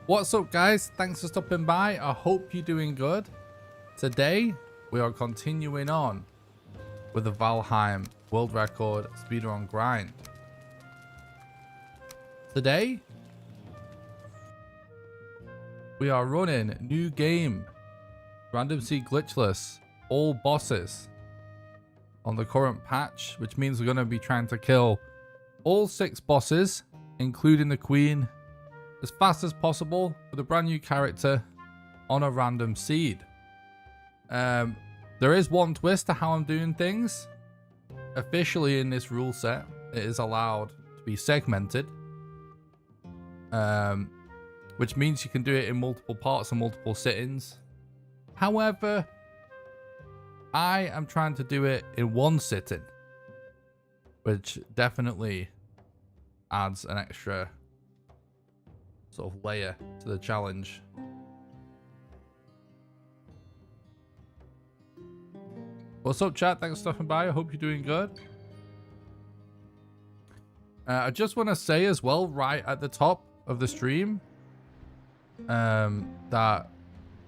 What's up, guys? Thanks for stopping by. I hope you're doing good. Today we are continuing on with the Valheim world record speedrun grind. Today we are running new game, random seed glitchless, all bosses on the current patch, which means we're going to be trying to kill all 6 bosses, including the queen, as fast as possible with a brand new character on a random seed. There is one twist to how I'm doing things. Officially in this rule set, it is allowed to be segmented, which means you can do it in multiple parts and multiple sittings. However, I am trying to do it in one sitting, which definitely adds an extra sort of layer to the challenge. What's up, chat? Thanks for stopping by. I hope you're doing good. I just want to say as well, right at the top of the stream, that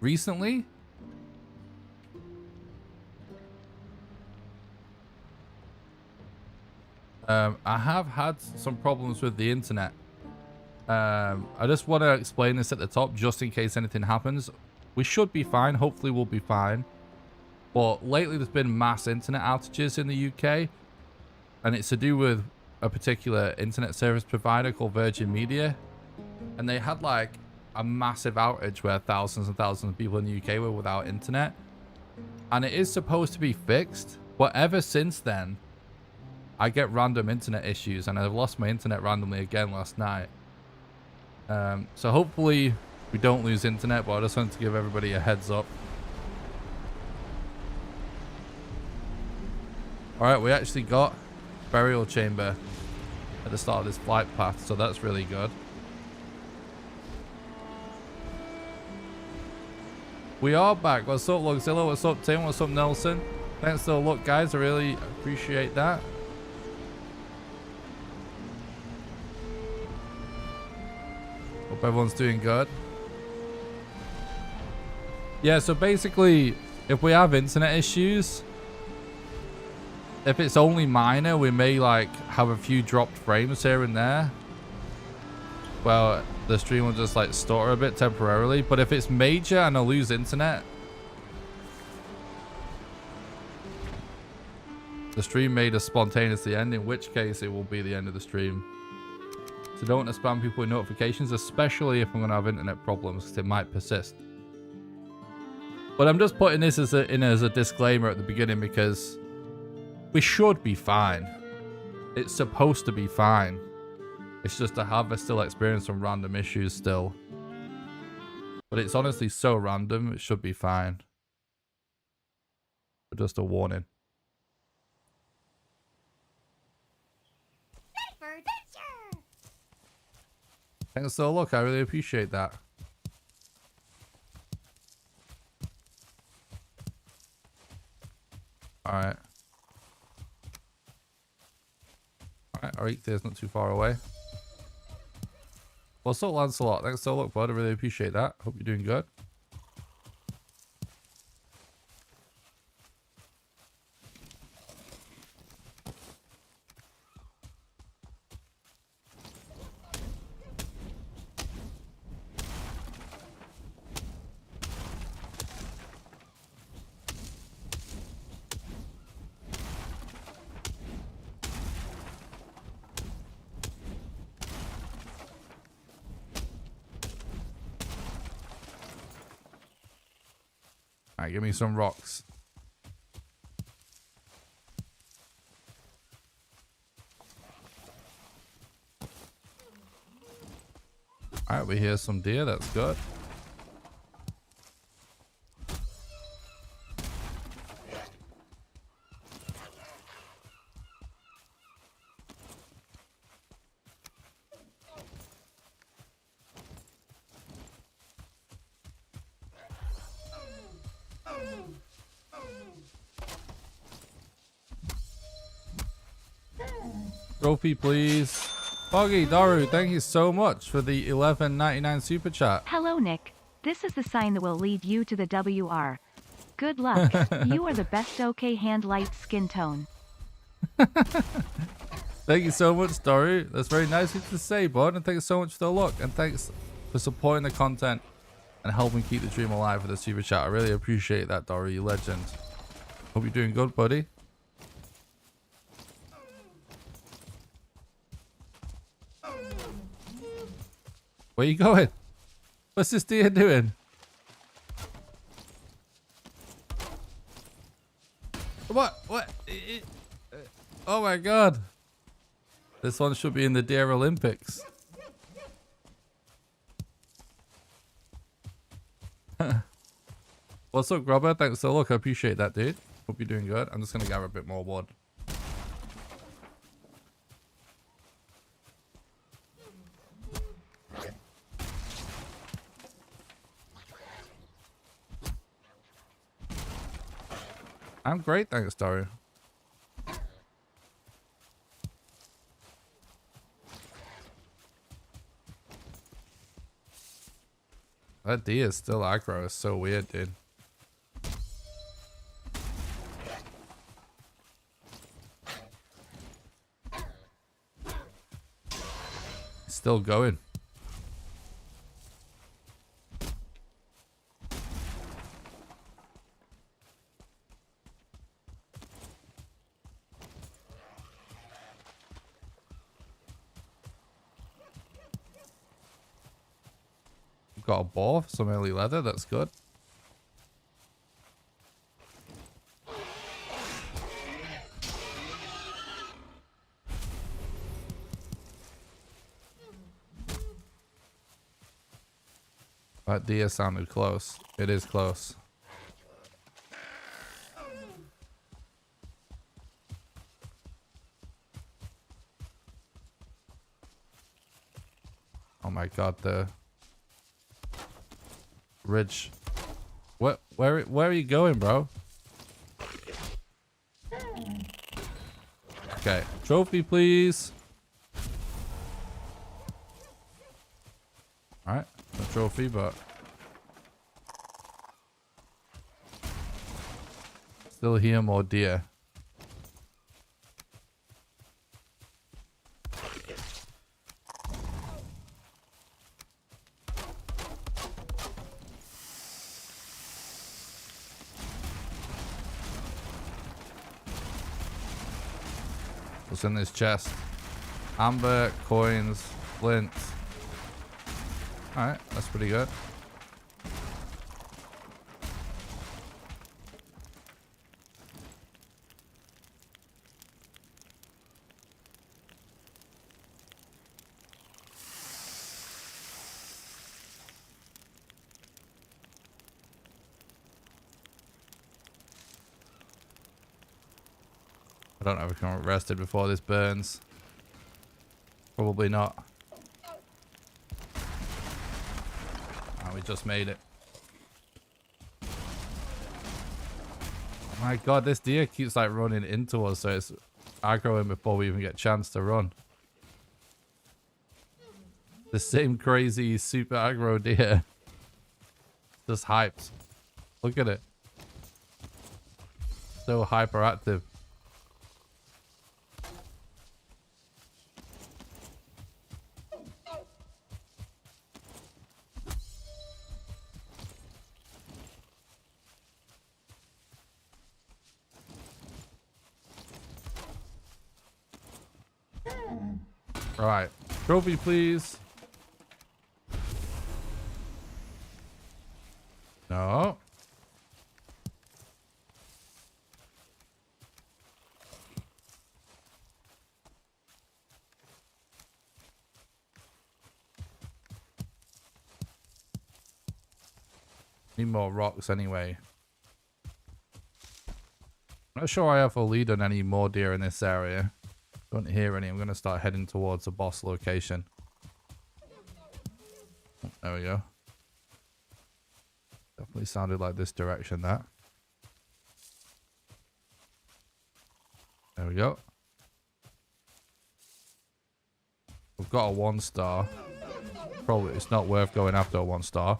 recently I have had some problems with the internet. I just want to explain this at the top just in case anything happens. We should be fine. Hopefully we'll be fine. But lately there's been mass internet outages in the UK, and it's to do with a particular internet service provider called Virgin Media, and they had like a massive outage where thousands and thousands of people in the UK were without internet, and it is supposed to be fixed. But ever since then I get random internet issues, and I've lost my internet randomly again last night. So hopefully we don't lose internet, but I just wanted to give everybody a heads up. Alright, we actually got burial chamber at the start of this flight path, so that's really good. We are back. What's up, Luxilla? What's up, Tim? What's up, Nelson? Thanks for the look, guys. I really appreciate that. Hope everyone's doing good. Yeah, so basically, if we have internet issues, if it's only minor, we may like have a few dropped frames here and there. Well, the stream will just like stutter a bit temporarily. But if it's major and I lose internet, the stream may just spontaneously end, in which case it will be the end of the stream. So don't want to spam people with notifications, especially if I'm going to have internet problems, because it might persist. But I'm just putting this as a disclaimer at the beginning, because we should be fine. It's supposed to be fine. It's just I still experience some random issues still. But it's honestly so random, it should be fine. But just a warning. Thanks for the look, I really appreciate that. Alright. Alright, our Eekthere's not too far away. What's up, Lancelot? Thanks for the look, bud. I really appreciate that. Hope you're doing good. Alright, give me some rocks. Alright, we hear some deer, that's good. Trophy, please. Foggy Daru, thank you so much for the 11.99 super chat. Hello, Nick. This is the sign that will lead you to the WR. Good luck. You are the best. OK hand light skin tone. Thank you so much, Daru. That's very nice of you to say, bud. And thanks so much for the look. And thanks for supporting the content and helping keep the dream alive with the super chat. I really appreciate that, Daru. You legend. Hope you're doing good, buddy. Where you going? What's this deer doing? What? Oh my god. This one should be in the Deer Olympics. What's up, Grubber? Thanks for the look. I appreciate that, dude. Hope you're doing good. I'm just going to gather a bit more wood. I'm great, thanks, Dario. That D is still aggro. It's so weird, dude. It's still going. Got a ball, some early leather, that's good. That deer sounded close. It is close. Oh my god, the ridge. What? Where are you going, bro? Okay, trophy, please. All right, no trophy, but still hear more deer. What's in this chest? Amber, coins, flint. Alright, that's pretty good. I don't know if we can get rested before this burns. Probably not. Oh, we just made it. Oh my god, this deer keeps like running into us, so it's aggroing before we even get a chance to run. The same crazy super aggro deer. Just hyped. Look at it. So hyperactive. Right, trophy, please. No. Need more rocks anyway. Not sure I have a lead on any more deer in this area. Don't hear any. I'm going to start heading towards the boss location. Oh, there we go. Definitely sounded like this direction, that. There we go. We've got a 1-star. Probably it's not worth going after a 1-star.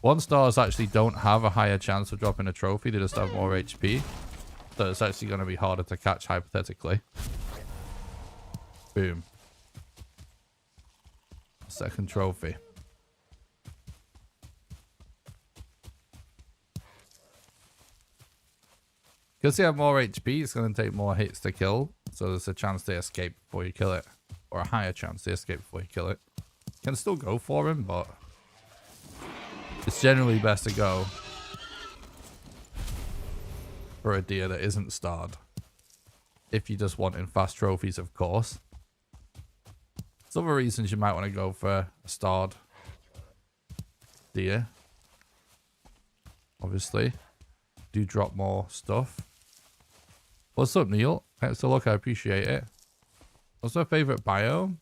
1-stars actually don't have a higher chance of dropping a trophy. They just have more HP. So it's actually going to be harder to catch, hypothetically. Boom. Second trophy. Because they have more HP, it's going to take more hits to kill. So there's a chance they escape before you kill it. Or a higher chance they escape before you kill it. You can still go for him, but it's generally best to go for a deer that isn't starred. If you just want in fast trophies, of course. There's other reasons you might want to go for a starred deer. Obviously. Do drop more stuff. What's up, Neil? Thanks for the look, I appreciate it. What's my favorite biome?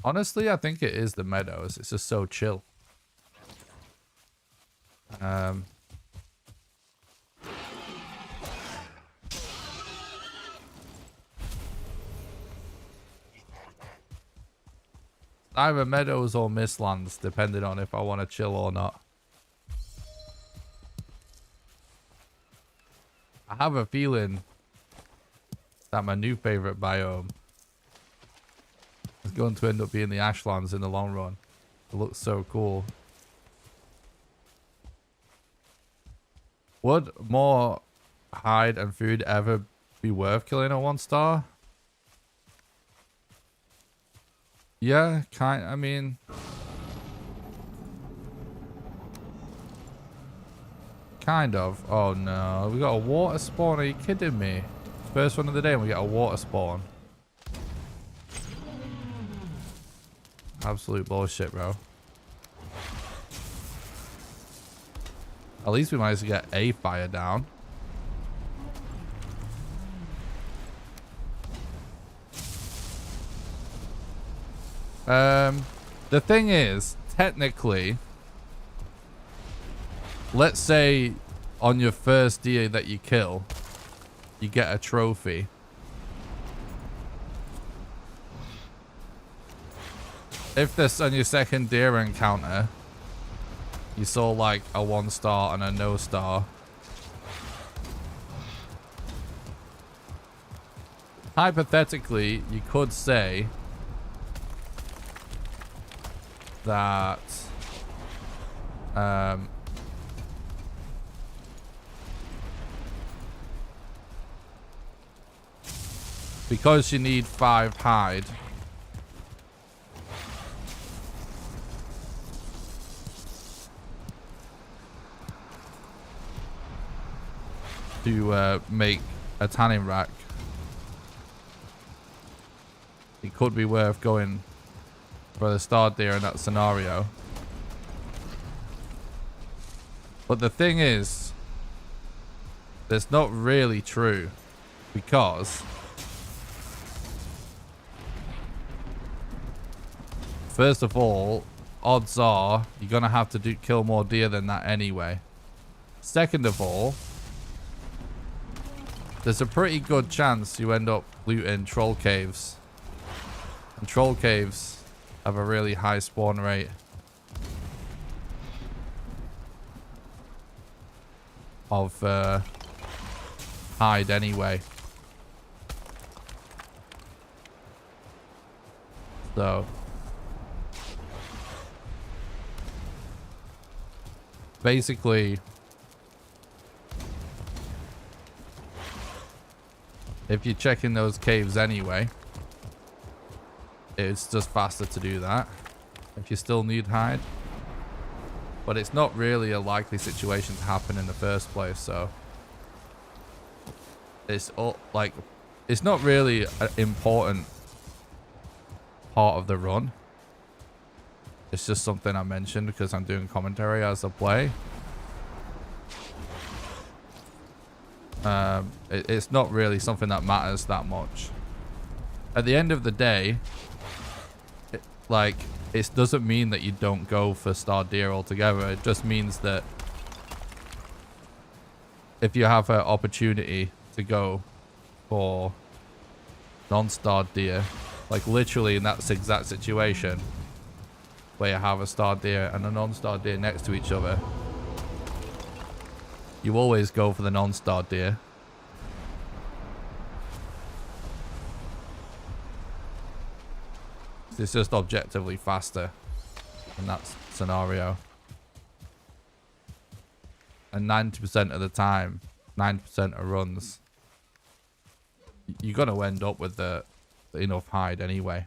Honestly, I think it is the meadows. It's just so chill. Either meadows or Mistlands, depending on if I want to chill or not. I have a feeling that my new favorite biome is going to end up being the Ashlands in the long run. It looks so cool. Would more hide and food ever be worth killing a 1-star? Yeah, I mean, kind of. Oh no, we got a water spawn. Are you kidding me? First one of the day and we get a water spawn. Absolute bullshit, bro. At least we managed to get a fire down. The thing is, technically, let's say on your first deer that you kill, you get a trophy. If this on your second deer encounter, you saw like a 1-star and a no-star, hypothetically, you could say that because you need 5 hide, to make a tanning rack, it could be worth going for the starred deer in that scenario. But the thing is, that's not really true, because first of all, odds are you're gonna have to kill more deer than that anyway. Second of all, there's a pretty good chance you end up looting troll caves, and troll caves have a really high spawn rate. Of hide anyway. So basically, if you're checking those caves anyway, it's just faster to do that if you still need hide. But it's not really a likely situation to happen in the first place, so it's all like, it's not really an important part of the run. It's just something I mentioned because I'm doing commentary as I play. It's not really something that matters that much. At the end of the day, it doesn't mean that you don't go for star deer altogether. It just means that if you have an opportunity to go for non-starred deer. Like literally in that exact situation where you have a starred deer and a non-starred deer next to each other. You always go for the non-starred deer. It's just objectively faster in that scenario. And 90% of the time, 90% of runs, you're going to end up with the enough hide anyway.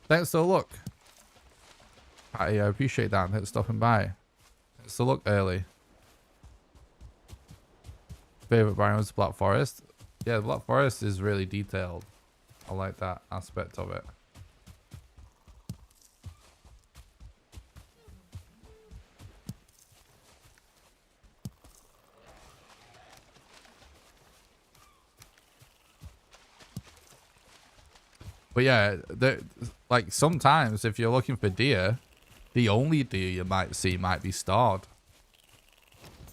Thanks for the look. I appreciate that. Thanks for stopping by. Thanks for the look early. Favorite biomes, Black Forest. Yeah, the Black Forest is really detailed. I like that aspect of it. But yeah, like sometimes if you're looking for deer, the only deer you might see might be starred.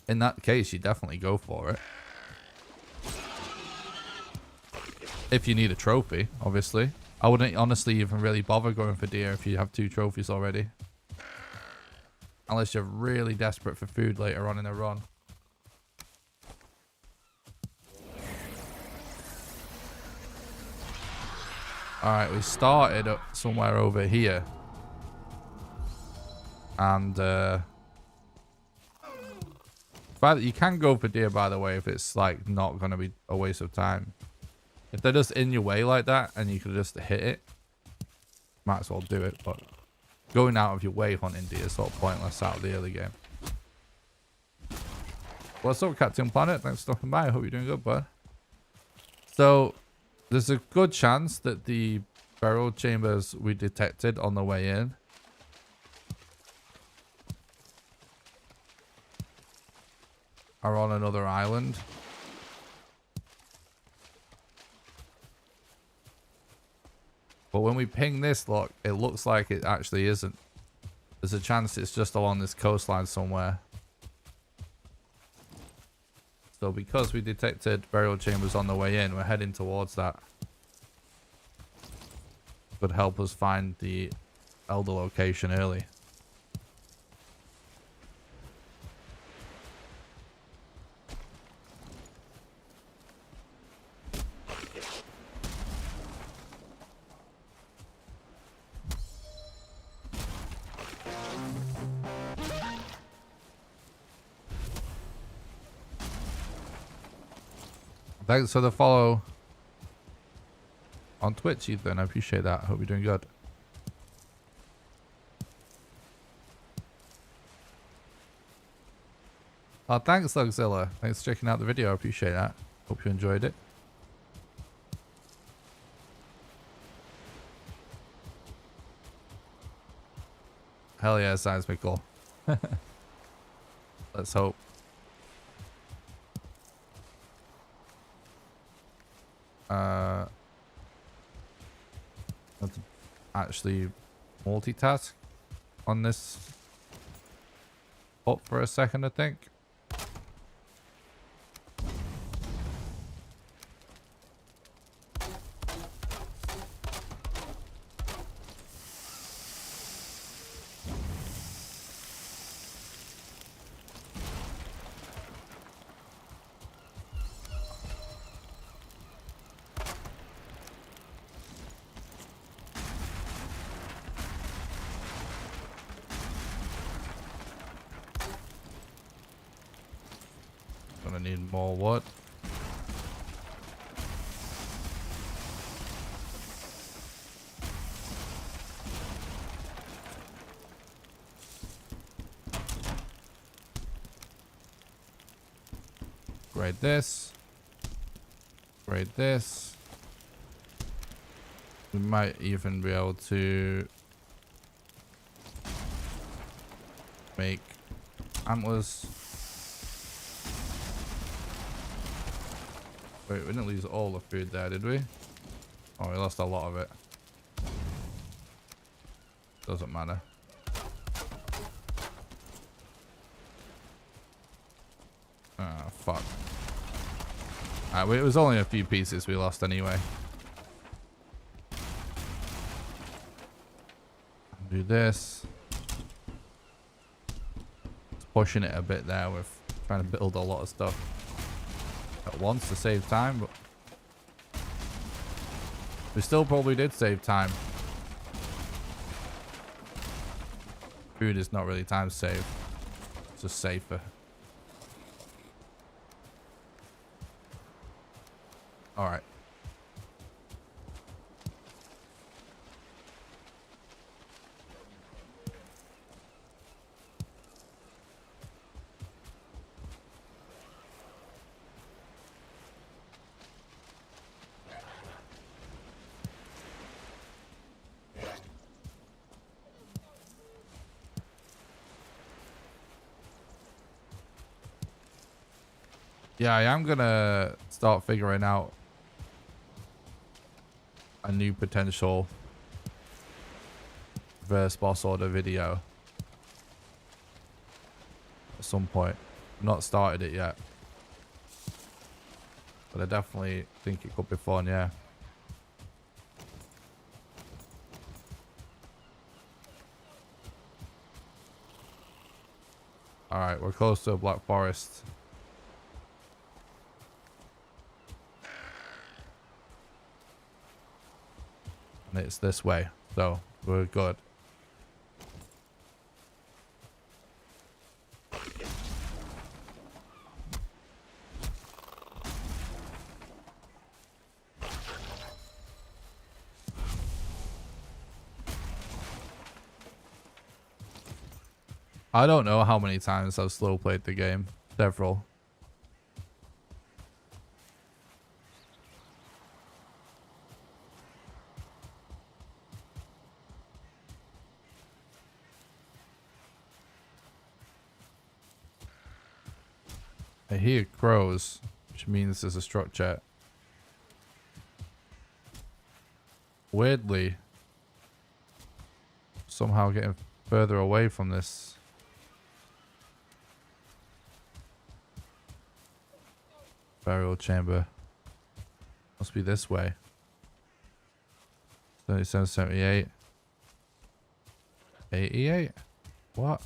In that case, you definitely go for it. If you need a trophy, obviously. I wouldn't honestly even really bother going for deer if you have 2 trophies already. Unless you're really desperate for food later on in the run. Alright, we started up somewhere over here. And, the fact that you can go for deer, by the way, if it's, like, not going to be a waste of time. If they're just in your way like that, and you can just hit it, might as well do it, but going out of your way hunting deer is sort of pointless out of the early game. What's up, Captain Planet? Thanks for stopping by. I hope you're doing good, bud. So, there's a good chance that the burial chambers we detected on the way in are on another island. But when we ping this, look, it looks like it actually isn't. There's a chance it's just along this coastline somewhere. So because we detected burial chambers on the way in, we're heading towards that. Could help us find the elder location early. Thanks for the follow on Twitch, Ethan. I appreciate that. I hope you're doing good. Oh, thanks, Lugzilla. Thanks for checking out the video. I appreciate that. Hope you enjoyed it. Hell yeah, seismical. Let's hope. Let's actually multitask on this up for a second, I think. Gonna need more wood. Grade this. Grade this. We might even be able to make antlers. Wait, we didn't lose all the food there, did we? Oh, we lost a lot of it. Doesn't matter. Oh, fuck. It was only a few pieces we lost anyway. Do this. It's pushing it a bit there with trying to build a lot of stuff at once to save time, but we still probably did save time. Food is not really time save. It's just safer. Alright. Yeah, I am gonna start figuring out a new potential verse boss order video at some point. I've not started it yet, but I definitely think it could be fun, yeah. Alright, we're close to a Black Forest. And it's this way, so we're good. I don't know how many times I've slow played the game. Several. I hear crows, which means there's a structure. Weirdly, somehow getting further away from this. Burial chamber. Must be this way. 77, 78. 88? What?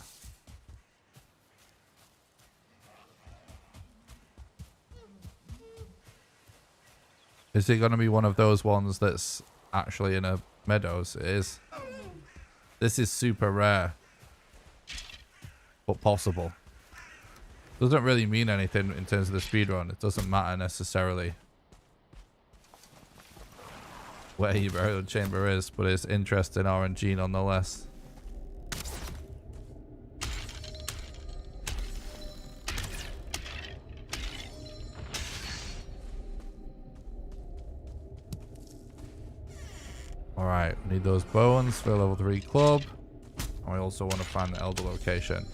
Is it going to be one of those ones that's actually in a meadows? It is. This is super rare, but possible. Doesn't really mean anything in terms of the speedrun. It doesn't matter necessarily where your burial chamber is, but it's interesting RNG nonetheless. Alright, we need those bones for level 3 club. And we also want to find the elder location.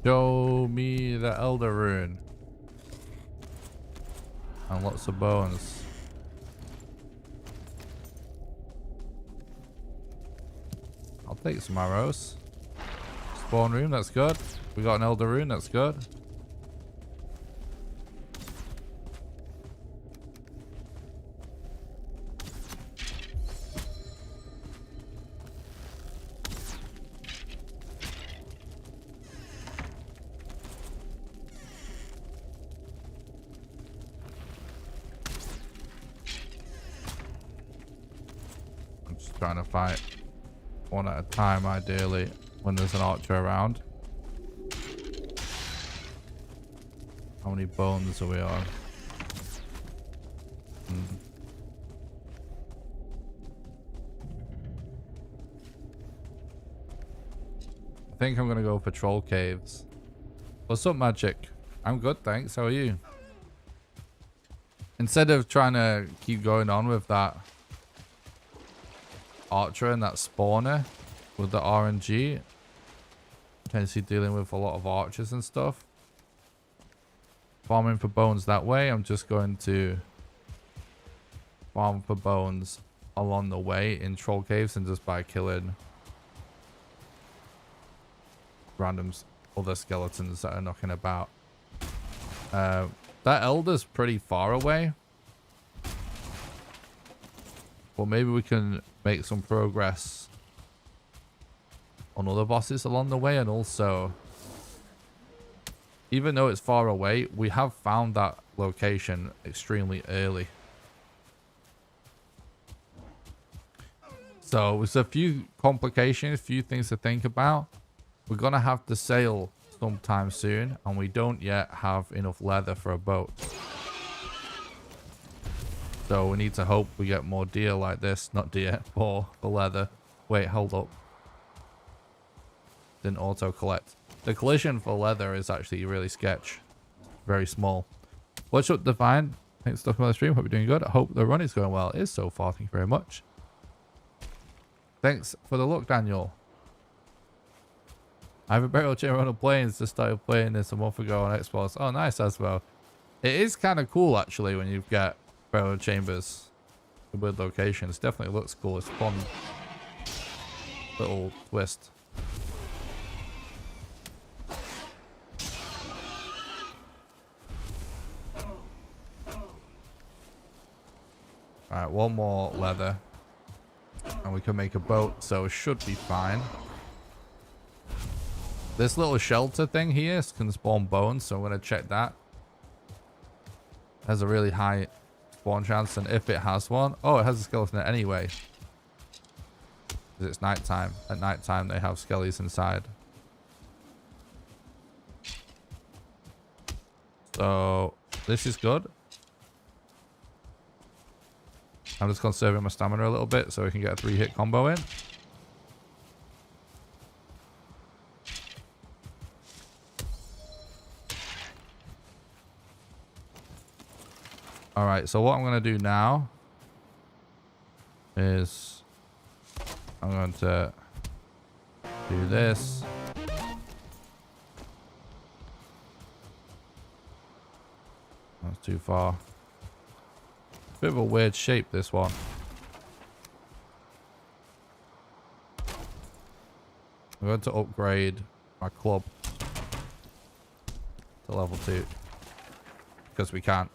Show me the elder rune. And lots of bones. I'll take some arrows. Spawn room, that's good. We got an elder rune, that's good. Trying to fight one at a time, ideally, when there's an archer around. How many bones are we on? I think I'm gonna go for troll caves. What's up, magic? I'm good, thanks. How are you? Instead of trying to keep going on with that archer and that spawner with the RNG, potentially dealing with a lot of archers and stuff, farming for bones that way, I'm just going to farm for bones along the way in troll caves and just by killing random other skeletons that are knocking about. That elder's pretty far away, but maybe we can make some progress on other bosses along the way. And also, even though it's far away, we have found that location extremely early. So there's a few complications, a few things to think about. We're gonna have to sail sometime soon, and we don't yet have enough leather for a boat. So we need to hope we get more deer like this. Not deer, for leather. Wait, hold up. Didn't auto collect. The collision for leather is actually really sketch. Very small. What's up, Divine? Thanks for stopping by the stream. Hope you're doing good. I hope the run is going well. It is so far. Thank you very much. Thanks for the look, Daniel. I have a burial chamber on the planes. Just started playing this a month ago on Xbox. Oh, nice as well. It is kind of cool, actually, when you get burial chambers in weird locations. Definitely looks cool. It's a fun little twist. Alright, one more leather. And we can make a boat, so it should be fine. This little shelter thing here can spawn bones, so I'm going to check that. Has a really high spawn chance, and if it has one... Oh, it has a skeleton anyway. Because it's nighttime. At nighttime, they have skellies inside. So, this is good. I'm just conserving my stamina a little bit so we can get a 3-hit combo in. Alright, so what I'm going to do now is I'm going to do this. That's too far. Bit of a weird shape, this one. I'm going to upgrade my club to level 2 because we can't.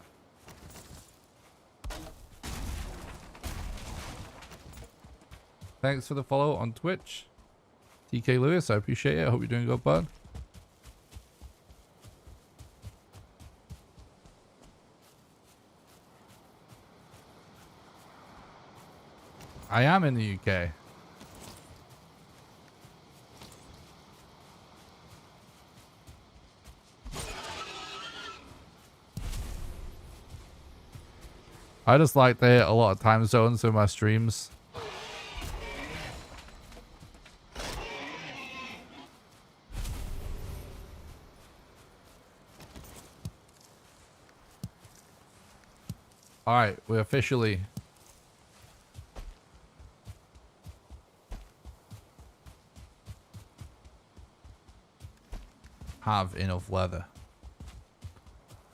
Thanks for the follow on Twitch, TK Lewis. I appreciate it. I hope you're doing good, bud. I am in the UK. I just like to hit a lot of time zones in my streams. Alright, we officially have enough leather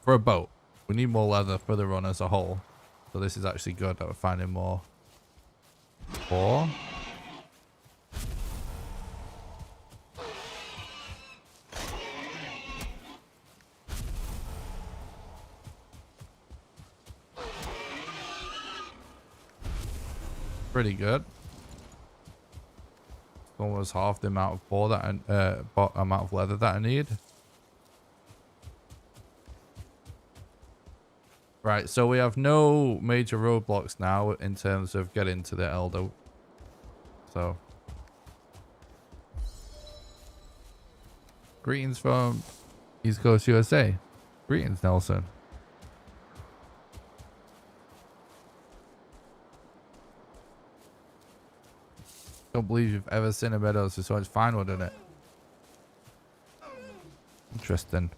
for a boat. We need more leather for the run as a whole. So this is actually good that we're finding more. 4. Pretty good. Almost half the amount of boar that amount of leather that I need. Right, so we have no major roadblocks now in terms of getting to the Elder. So, greetings from East Coast USA. Greetings, Nelson. Don't believe you've ever seen a meadow with so much fine wood in it. Interesting.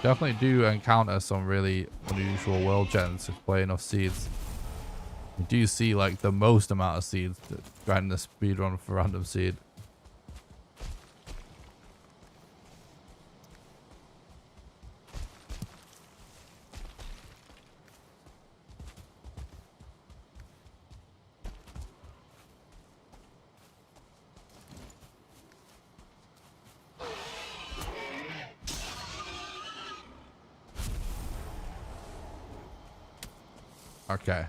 Definitely do encounter some really unusual world gens if play enough seeds. You do see like the most amount of seeds grinding the speedrun for random seed. Okay.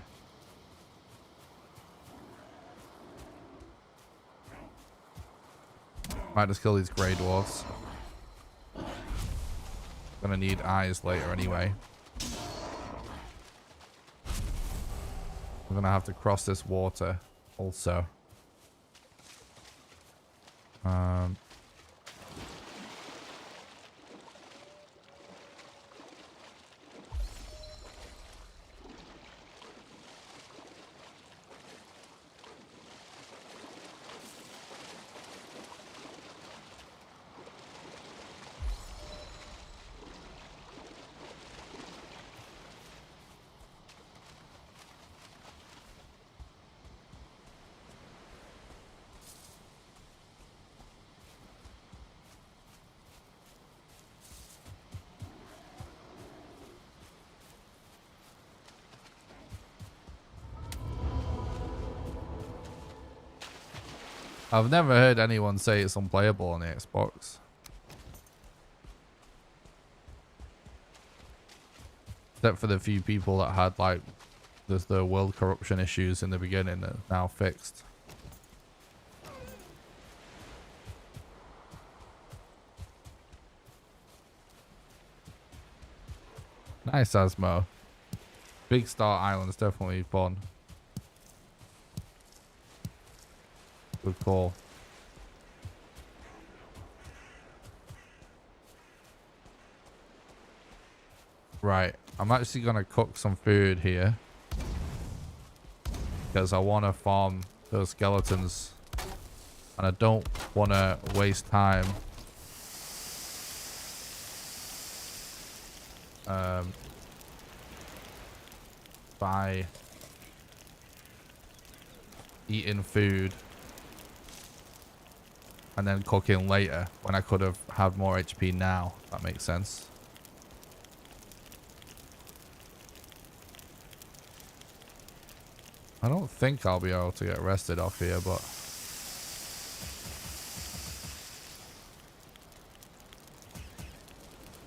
Might just kill these grey dwarfs. Gonna need eyes later anyway. We're gonna have to cross this water also. I've never heard anyone say it's unplayable on the Xbox. Except for the few people that had like the world corruption issues in the beginning that are now fixed. Nice, Asmo. Big Star Island's definitely fun. Good call. Right, I'm actually gonna cook some food here because I want to farm those skeletons and I don't want to waste time by eating food and then cooking later when I could have had more HP now. If that makes sense. I don't think I'll be able to get rested off here, but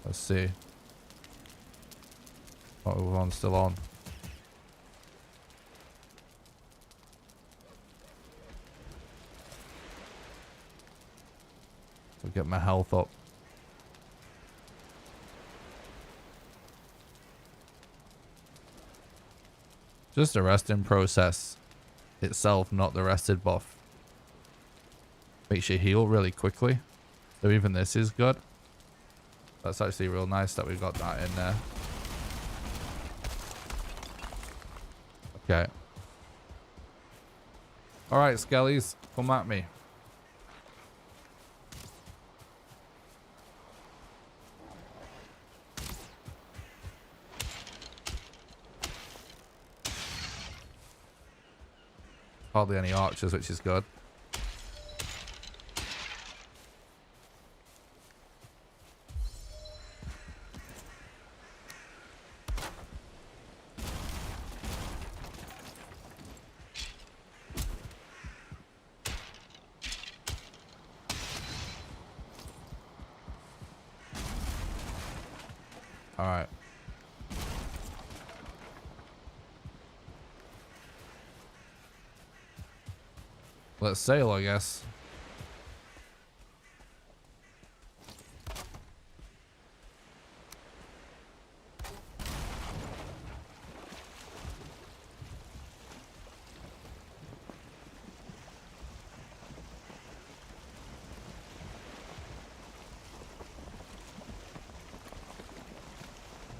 let's see. Oh, one's still on. So get my health up. Just the resting process itself, not the rested buff. Makes you heal really quickly. So even this is good. That's actually real nice that we got that in there. Okay. Alright, Skellies, come at me. Hardly any archers, which is good. All right. Let's sail, I guess.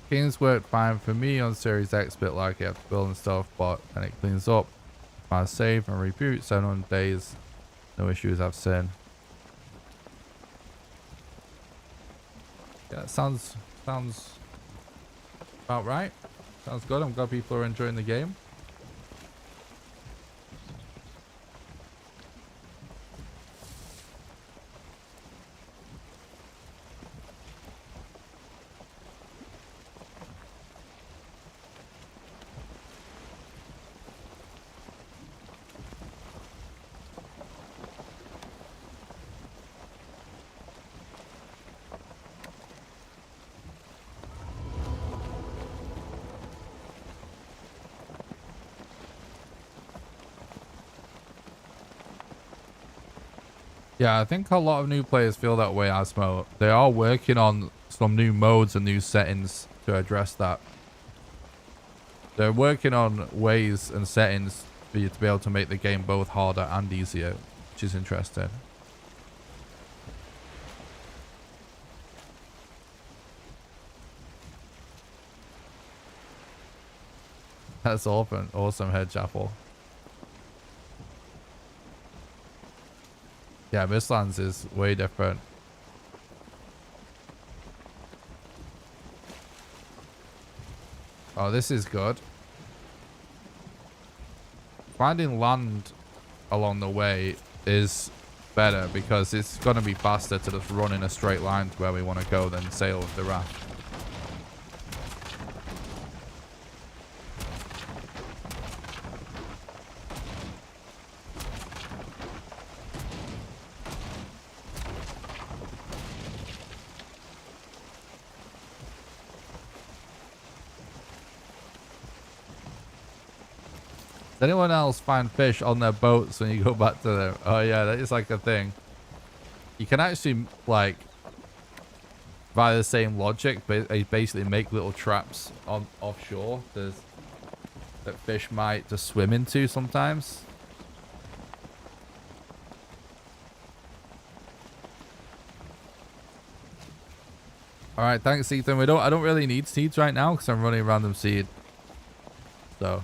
Games work fine for me on Series X, bit like you have to build and stuff, but then it cleans up. I save and reboot 700 days. No issues I've seen. Yeah, it sounds Sounds about right. Sounds good. I'm glad people are enjoying the game. Yeah, I think a lot of new players feel that way, Asmo. They are working on some new modes and new settings to address that. They're working on ways and settings for you to be able to make the game both harder and easier, which is interesting. That's awesome, Head Chapel. Yeah, Mistlands is way different. Oh, this is good. Finding land along the way is better because it's going to be faster to just run in a straight line to where we want to go than sail with the raft. Does anyone else find fish on their boats when you go back to them? Oh yeah, that is like a thing. You can actually, like, via the same logic, but basically make little traps on offshore that fish might just swim into sometimes. All right, thanks, Ethan. I don't really need seeds right now because I'm running a random seed. So,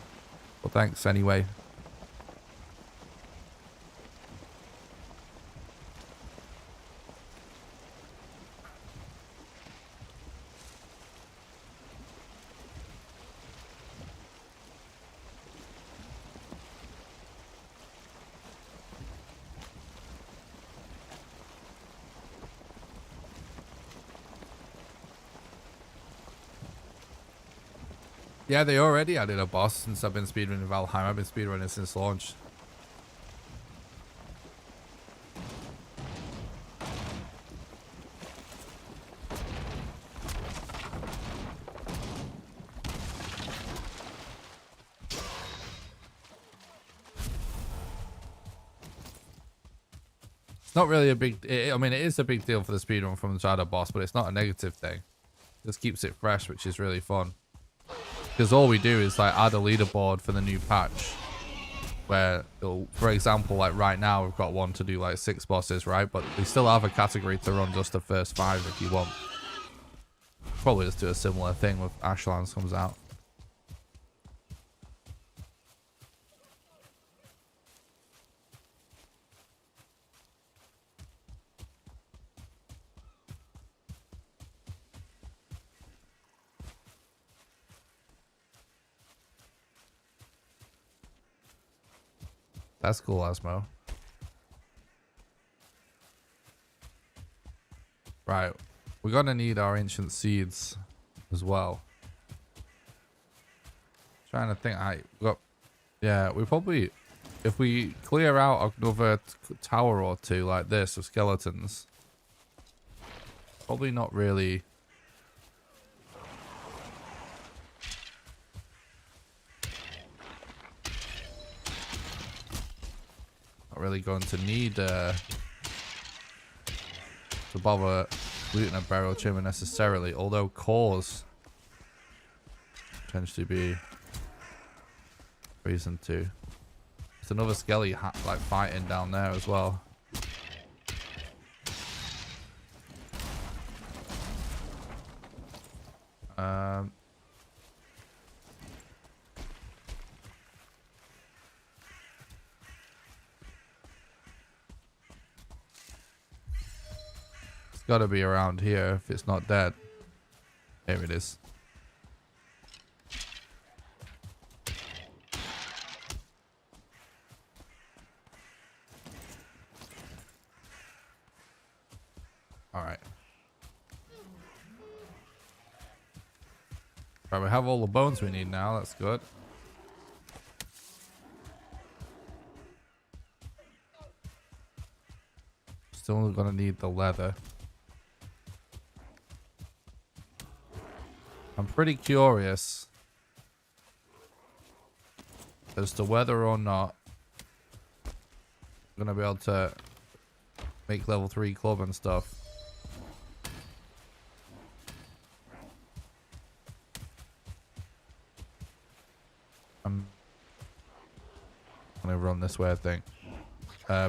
well, thanks anyway. Yeah, they already added a boss since I've been speedrunning Valheim. I've been speedrunning since launch. It's not really a big... I mean, it is a big deal for the speedrun from the shadow boss, but it's not a negative thing. It just keeps it fresh, which is really fun. Because all we do is like add a leaderboard for the new patch. Where, for example, like right now we've got one to do like 6 bosses, right? But we still have a category to run just the first 5 if you want. Probably just do a similar thing with Ashlands comes out. That's cool, Asmo. Right. We're gonna need our ancient seeds as well. Trying to think. Yeah, we probably, if we clear out another tower or two like this of skeletons, probably not really. Not really going to need to bother looting a barrel chamber necessarily, although cores potentially be reason to. There's another skelly like fighting down there as well. It's got to be around here if it's not dead. Here it is. All right. Right, we have all the bones we need now. That's good. Still gonna need the leather. I'm pretty curious as to whether or not I'm gonna be able to make level 3 club and stuff. I'm gonna run this way, I think,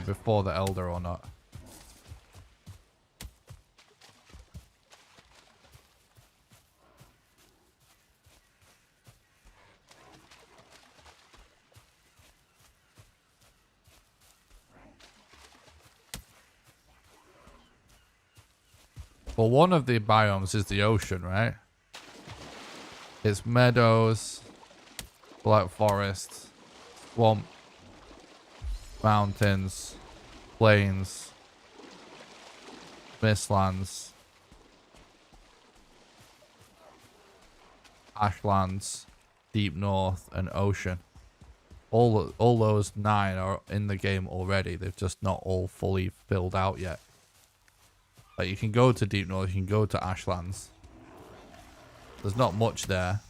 before the elder or not. Well, one of the biomes is the ocean, right? It's meadows, black forest, swamp, mountains, plains, Mistlands, Ashlands, Deep North, and Ocean. All those 9 are in the game already. They've just not all fully filled out yet. Like, you can go to Deep North, you can go to Ashlands. There's not much there.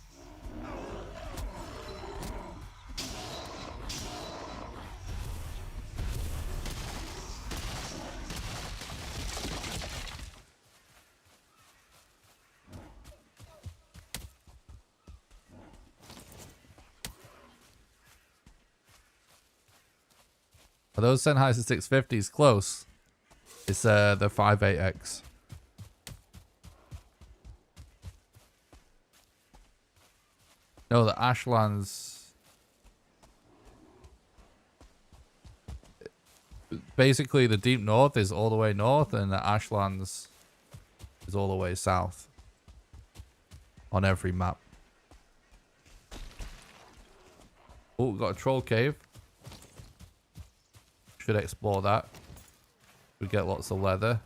Are those Sennheiser 650s close? It's the 58X. No, the Ashlands. Basically, the Deep North is all the way north, and the Ashlands is all the way south on every map. Oh, we've got a troll cave. Should explore that. We get lots of leather.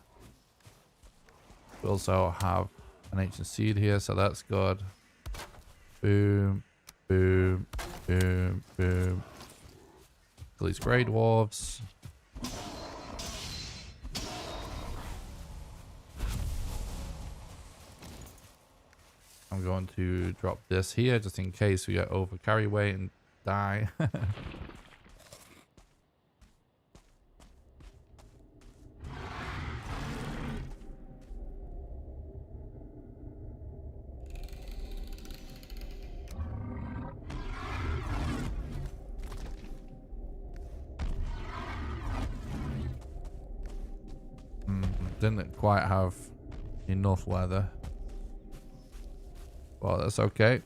We also have an ancient seed here, so that's good. Boom, boom, boom, boom. Kill these grey dwarves. I'm going to drop this here just in case we get over carry weight and die. Didn't quite have enough leather. Well, that's okay.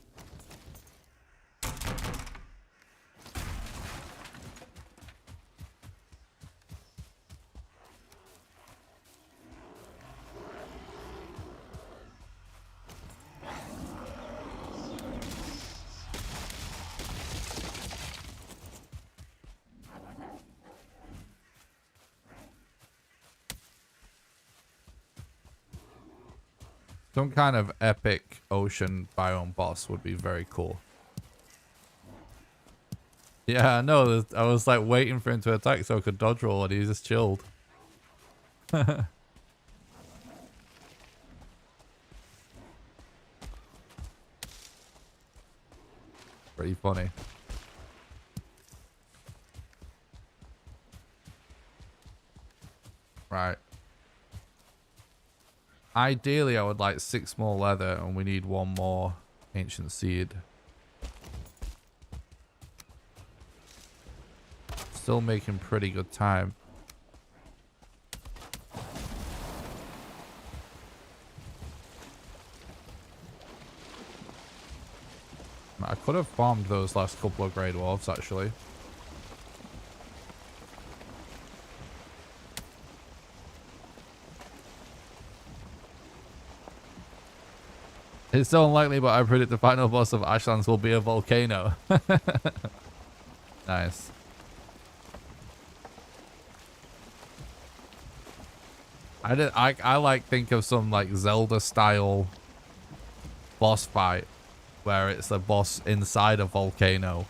Some kind of epic ocean biome boss would be very cool. Yeah, I know. I was like waiting for him to attack so I could dodge roll and he just chilled. Pretty funny. Right. Ideally, I would like 6 more leather, and we need 1 more ancient seed. Still making pretty good time. I could have farmed those last couple of grey dwarves, actually. It's so unlikely, but I predict the final boss of Ashlands will be a volcano. Nice. I like think of some like Zelda style boss fight where it's a boss inside a volcano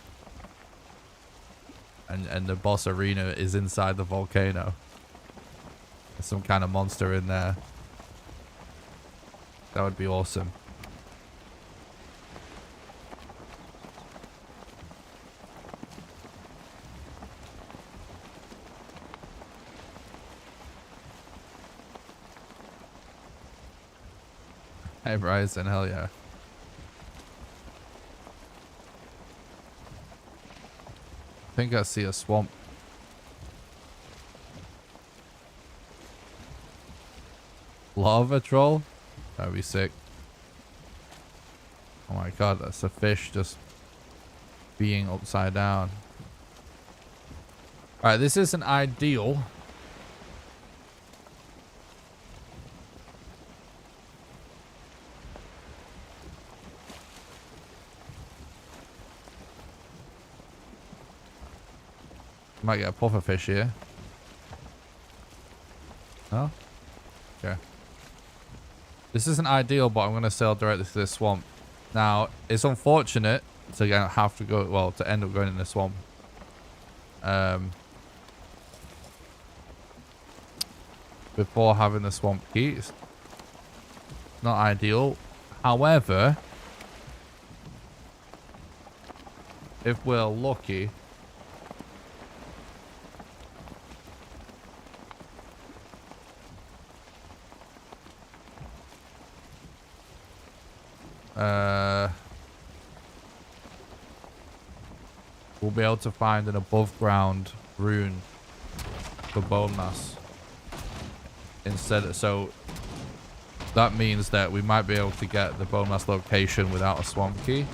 and the boss arena is inside the volcano. There's some kind of monster in there. That would be awesome. Hey Bryson, hell yeah. I think I see a swamp. Lava troll? That'd be sick. Oh my god, that's a fish just being upside down. Alright, this isn't ideal. Might get a pufferfish here. No? Okay. This isn't ideal, but I'm going to sail directly to this swamp. Now, it's unfortunate to have to go, well, to end up going in the swamp. Before having the swamp key. It's not ideal. However, if we're lucky, we'll be able to find an above ground rune for bone mass instead. So that means that we might be able to get the bone mass location without a swamp key,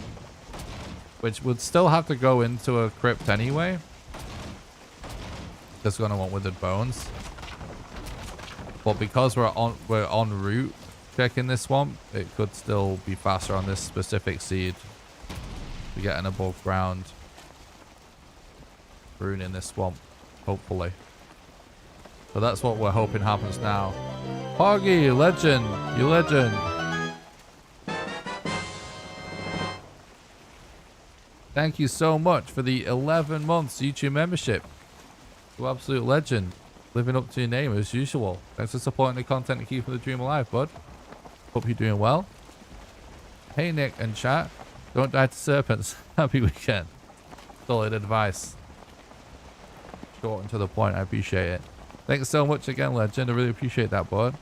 which would still have to go into a crypt anyway. Just gonna want withered bones, but because we're en route checking this swamp, it could still be faster on this specific seed to get an above ground rune in this swamp, hopefully. So that's what we're hoping happens now. Poggy, legend, you legend. Thank you so much for the 11 months YouTube membership. You absolute legend. Living up to your name as usual. Thanks for supporting the content and keeping the dream alive, bud. Hope you're doing well. Hey Nick and chat. Don't die to serpents. Happy weekend. Solid advice. Short and to the point. I appreciate it. Thanks so much again, legend. I really appreciate that, bud.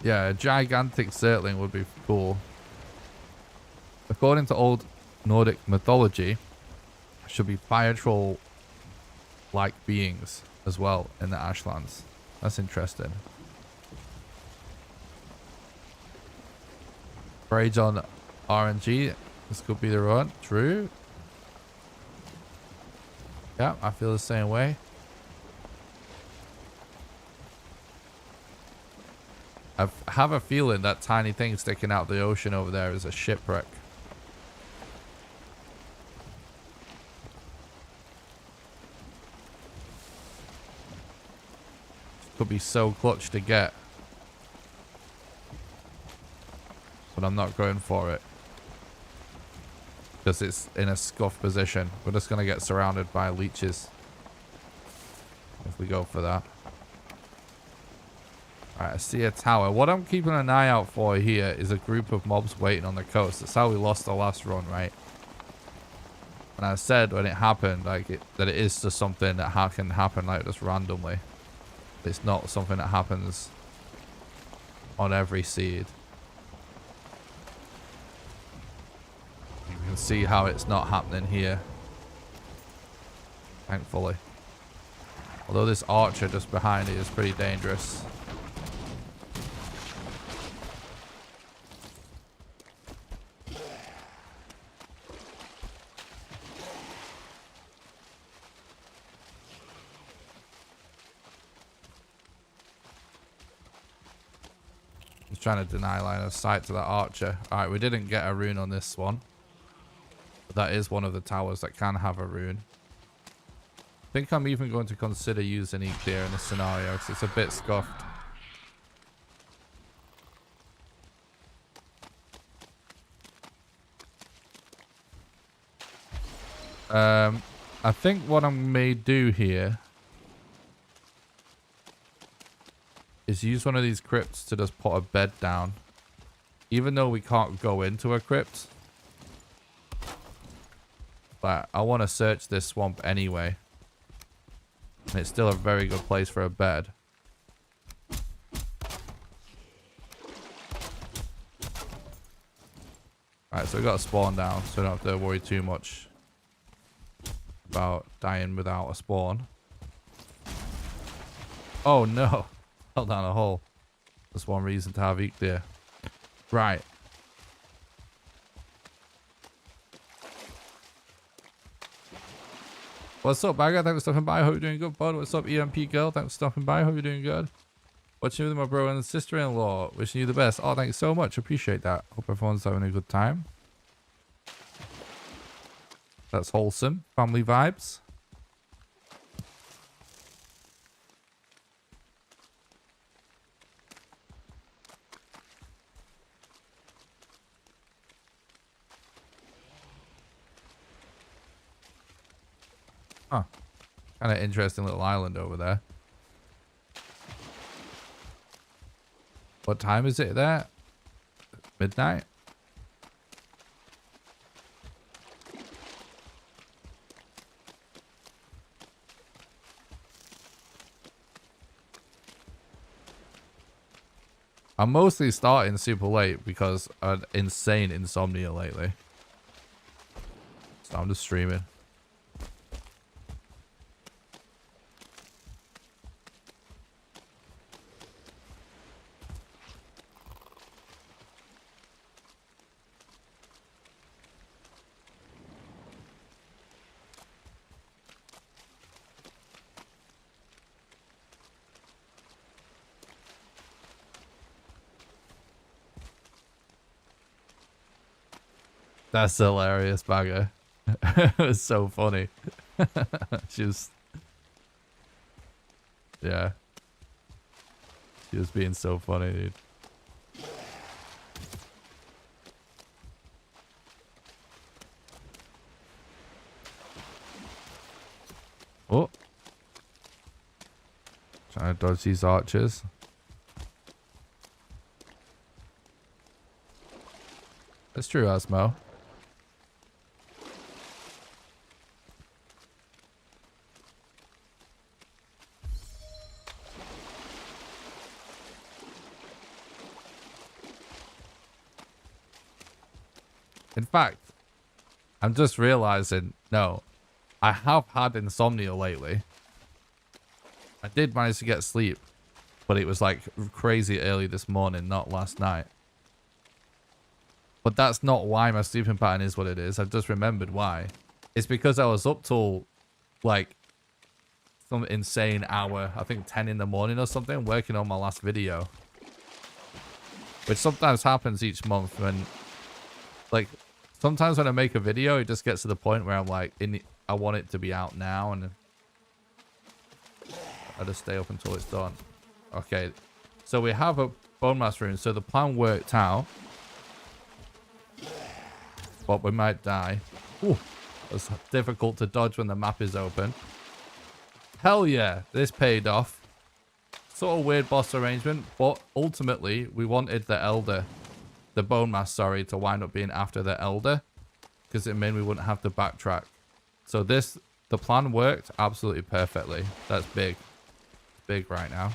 Yeah, a gigantic Zertling would be cool. According to old Nordic mythology, should be fire troll like beings as well in the Ashlands. That's interesting. Rage on RNG. This could be the run. True. Yeah, I feel the same way. I have a feeling that tiny thing sticking out the ocean over there is a shipwreck. Could be so clutch to get. But I'm not going for it. Because it's in a scuffed position. We're just going to get surrounded by leeches. If we go for that. Alright, I see a tower. What I'm keeping an eye out for here is a group of mobs waiting on the coast. That's how we lost the last run, right? And I said when it happened, like that it is just something that can happen like just randomly. It's not something that happens on every seed. You can see how it's not happening here. Thankfully. Although this archer just behind it is pretty dangerous. trying to deny line of sight to that archer. Alright, we didn't get a rune on this one. But that is one of the towers that can have a rune. I think I'm even going to consider using Nuclear in this scenario because it's a bit scuffed. I think what I may do here is use one of these crypts to just put a bed down. Even though we can't go into a crypt. But I want to search this swamp anyway. And it's still a very good place for a bed. Alright, so we got a spawn down, so we don't have to worry too much about dying without a spawn. Oh no! Fell down a hole. That's one reason to have Eek there. Right. What's up, Bagger? Thanks for stopping by. Hope you're doing good, bud. What's up, EMP girl? Thanks for stopping by. Hope you're doing good. Watching with my bro and sister-in-law. Wishing you the best. Oh, thanks so much. Appreciate that. Hope everyone's having a good time. That's wholesome. Family vibes. Huh. Kind of interesting little island over there. What time is it there? Midnight? I'm mostly starting super late because of insane insomnia lately. So I'm just streaming. That's hilarious, Bagger. It was so funny. She was... Yeah. She was being so funny, dude. Oh. Trying to dodge these archers. That's true, Asmo. In fact, I'm just realizing, no, I have had insomnia lately. I did manage to get sleep, but it was like crazy early this morning, not last night. But that's not why my sleeping pattern is what it is. I've just remembered why. It's because I was up till like some insane hour, I think 10 in the morning or something, working on my last video. Which sometimes happens each month when, like, sometimes when I make a video, it just gets to the point where I'm like, I want it to be out now, and I just stay up until it's done. Okay, so we have a bone mass rune, so the plan worked out. But we might die. Ooh, it's difficult to dodge when the map is open. Hell yeah, this paid off. Sort of weird boss arrangement, but ultimately we wanted the elder, the bone mass, sorry, to wind up being after the elder, because it meant we wouldn't have to backtrack. So the plan worked absolutely perfectly. That's big. Big right now.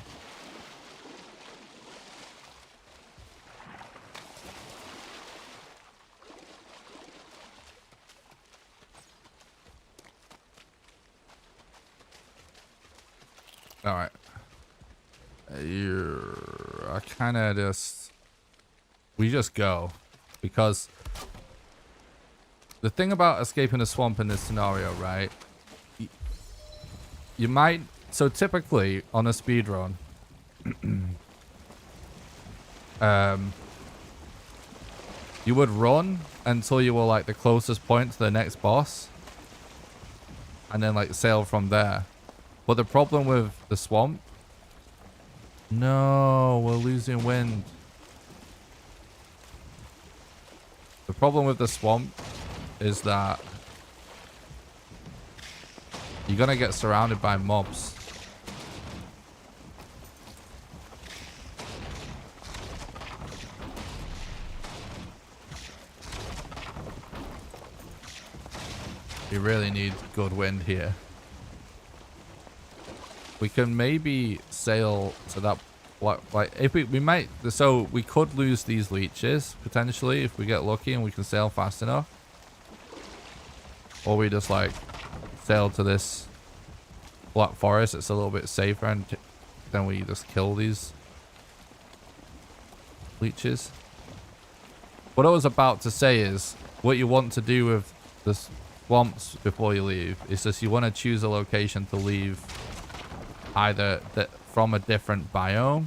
All right. I kind of just... We just go. Because the thing about escaping a swamp in this scenario, right? You might... So typically, on a speedrun, you would run until you were like the closest point to the next boss, and then like sail from there. But the problem with the swamp, no, we're losing wind. The problem with the swamp is that you're gonna get surrounded by mobs. You really need good wind here. We can maybe sail to that, like if we might, so we could lose these leeches potentially if we get lucky and we can sail fast enough. Or we just like sail to this black forest. It's a little bit safer, and then we just kill these leeches. What I was about to say is, what you want to do with the swamps before you leave is just you want to choose a location to leave, either from a different biome,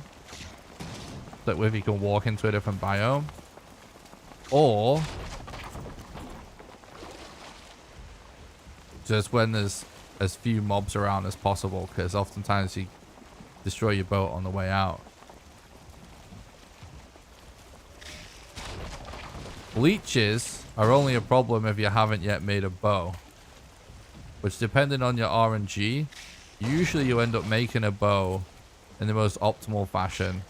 that if you can walk into a different biome, or just when there's as few mobs around as possible, because oftentimes you destroy your boat on the way out. Leeches are only a problem if you haven't yet made a bow, which, depending on your RNG, usually you end up making a bow in the most optimal fashion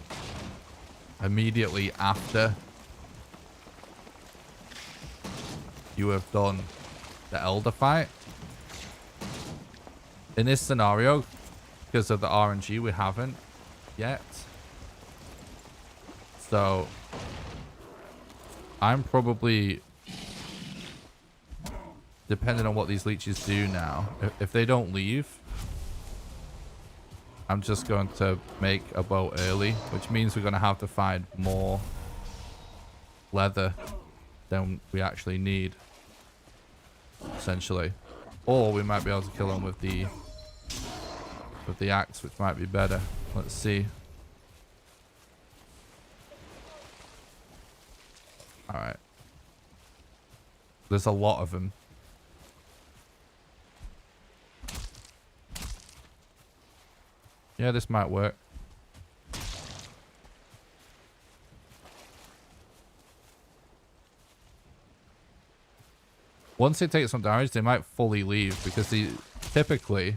immediately after you have done the elder fight. In this scenario, because of the RNG, we haven't yet. So I'm probably, depending on what these leeches do now, if they don't leave, I'm just going to make a bow early, which means we're going to have to find more leather than we actually need, essentially. Or we might be able to kill them with the axe, which might be better. Let's see. All right. There's a lot of them. Yeah, this might work. Once they take some damage, they might fully leave, because they typically...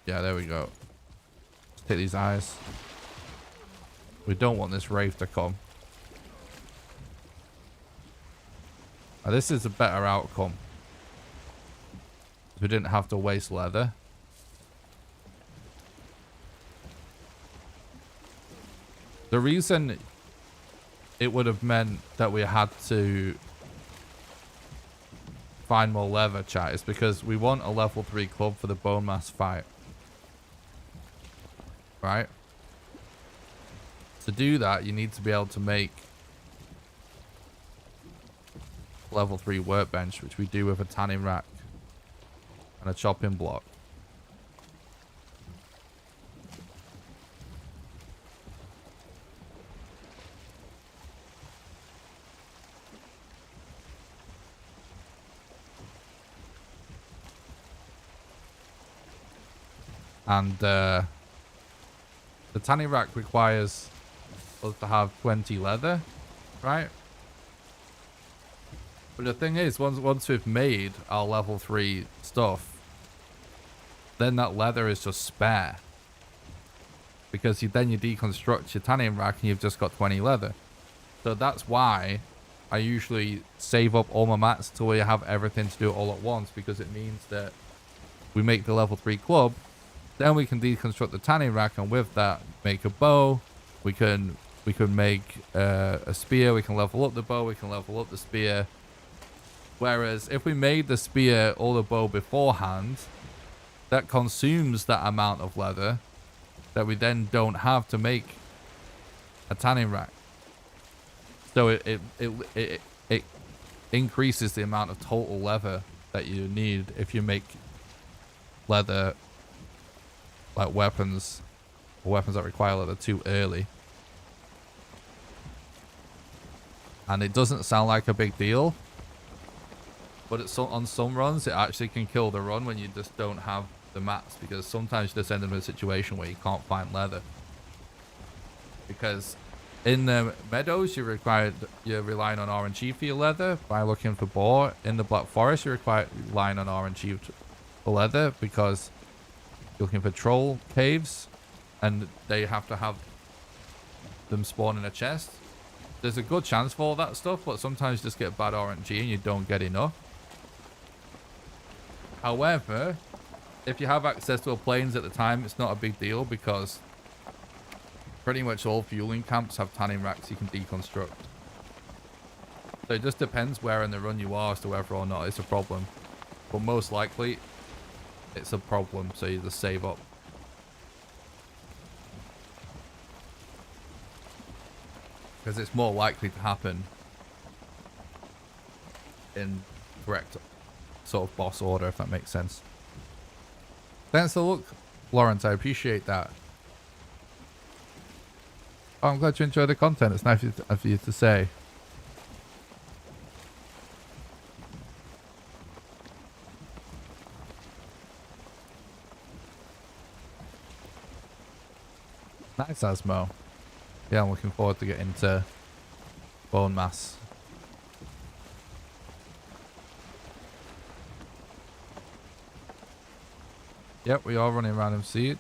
Yeah, there we go. Let's take these eyes. We don't want this wraith to come. Now, this is a better outcome. We didn't have to waste leather. The reason it would have meant that we had to find more leather, chat, is because we want a level 3 club for the bone mass fight. Right? To do that, you need to be able to make level 3 workbench, which we do with a tanning rack and a chopping block. And the tanning rack requires us to have 20 leather, right? But the thing is, once we've made our level 3 stuff, then that leather is just spare. Because then you deconstruct your tanning rack and you've just got 20 leather. So that's why I usually save up all my mats till we have everything to do it all at once, because it means that we make the level 3 club, then we can deconstruct the tanning rack, and with that make a bow. We can make a spear. We can level up the bow. We can level up the spear. Whereas if we made the spear or the bow beforehand, that consumes that amount of leather that we then don't have to make a tanning rack. So it increases the amount of total leather that you need if you make leather, like weapons or weapons that require leather too early. And it doesn't sound like a big deal, but on some runs, it actually can kill the run when you just don't have the mats, because sometimes you just end up in a situation where you can't find leather. Because in the meadows, you're relying on RNG for your leather by looking for boar. In the Black Forest, you're relying on RNG for leather because you're looking for troll caves, and they have to have them spawn in a chest. There's a good chance for all that stuff, but sometimes you just get bad RNG and you don't get enough. However, if you have access to a plains at the time, it's not a big deal because pretty much all fueling camps have tanning racks you can deconstruct. So it just depends where in the run you are as to whether or not it's a problem. But most likely, it's a problem, so you just save up. Because it's more likely to happen in correct sort of boss order, if that makes sense. Thanks for the look, Lawrence. I appreciate that. Oh, I'm glad you enjoy the content. It's nice for you to say. Nice, Asmo. Yeah, I'm looking forward to getting into bone mass. Yep, we are running random seed.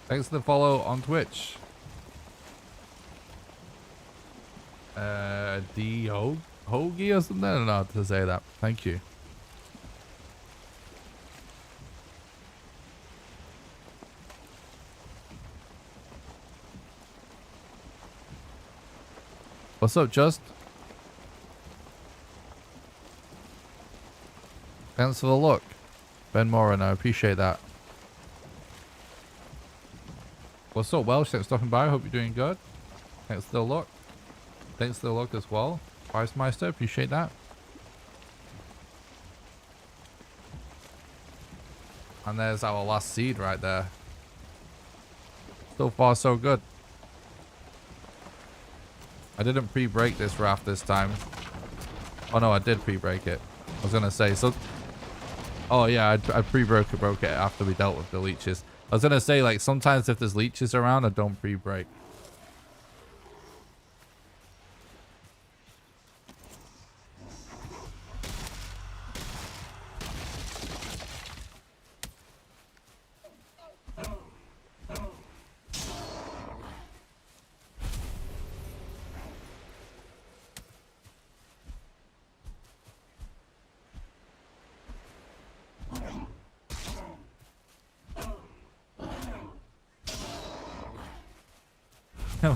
Thanks for the follow on Twitch. D Hoagie or something? I don't know how to say that. Thank you. What's up, Just? Thanks for the look, Ben Moran. I appreciate that. What's up, Welsh? Thanks for stopping by. Hope you're doing good. Thanks for the look. Thanks for the look as well. Weissmeister, appreciate that. And there's our last seed right there. So far, so good. I didn't pre-break this raft this time. Oh no, I did pre-break it. I was gonna say, so... Oh yeah, I pre-broke it after we dealt with the leeches. I was gonna say, like, sometimes if there's leeches around, I don't pre-break.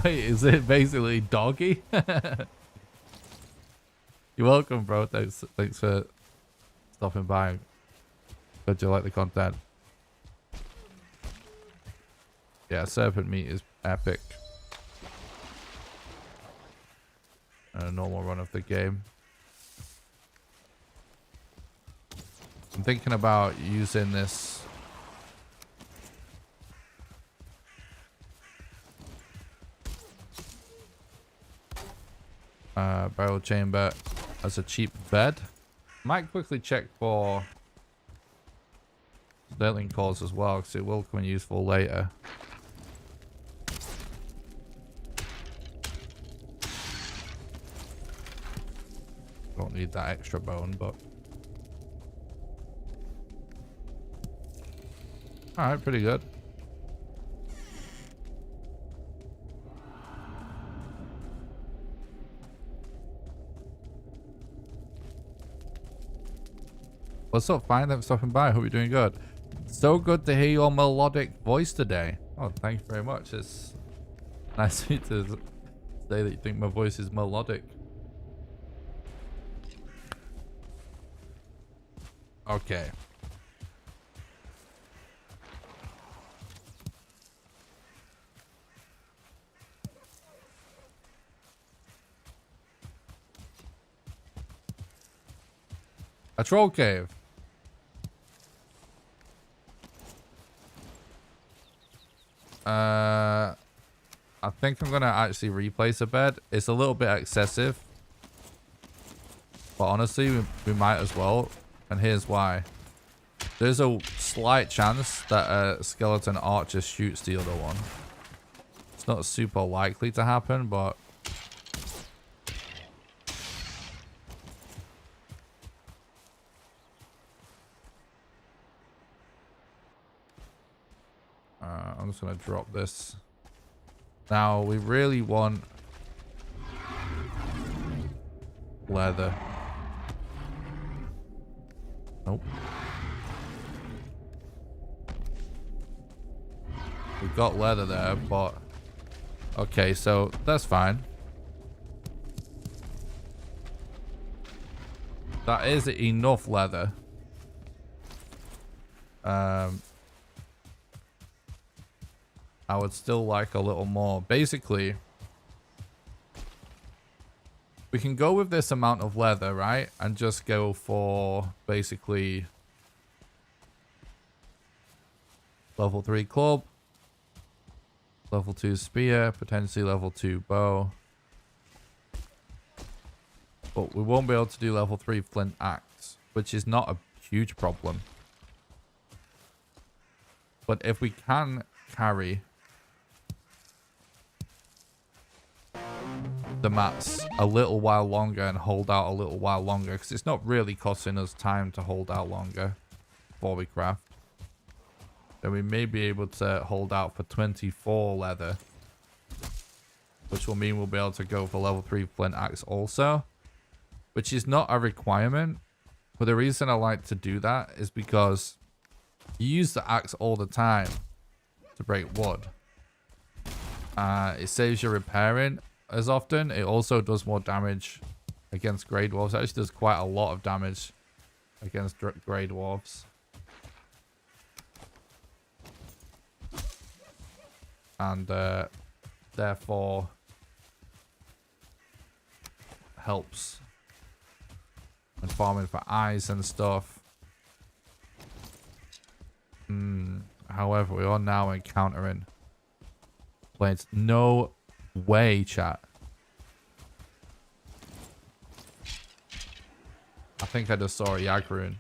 Wait, is it basically doggy? You're welcome, bro. Thanks for stopping by. Glad you like the content. Yeah, serpent meat is epic. And a normal run of the game. I'm thinking about using this barrel chamber as a cheap bed. Might quickly check for sterling cores as well, because it will come in useful later. Don't need that extra bone, but alright, pretty good. What's up? Fine, thanks for stopping by. Hope you're doing good. So good to hear your melodic voice today. Oh, thank you very much. It's nice of you to say that you think my voice is melodic. Okay. A troll cave. I think I'm gonna actually replace a bed. It's a little bit excessive, but honestly, we might as well. And here's why. There's a slight chance that a skeleton archer shoots the other one. It's not super likely to happen, but I'm just gonna drop this. Now we really want leather. Nope. We've got leather there, but okay, so that's fine. That is enough leather. I would still like a little more. Basically, we can go with this amount of leather, right? And just go for basically level 3 club, level 2 spear, potentially level 2 bow. But we won't be able to do level 3 flint axe, which is not a huge problem. But if we can carry the mats a little while longer and hold out a little while longer, because it's not really costing us time to hold out longer before we craft, then we may be able to hold out for 24 leather, which will mean we'll be able to go for level 3 flint axe also, which is not a requirement. But the reason I like to do that is because you use the axe all the time to break wood. It saves you repairing as often. It also does more damage against grey dwarves. It actually does quite a lot of damage against grey dwarves. And therefore helps when farming for eyes and stuff. However, we are now encountering planes. No way, chat. I think I just saw a Yag rune.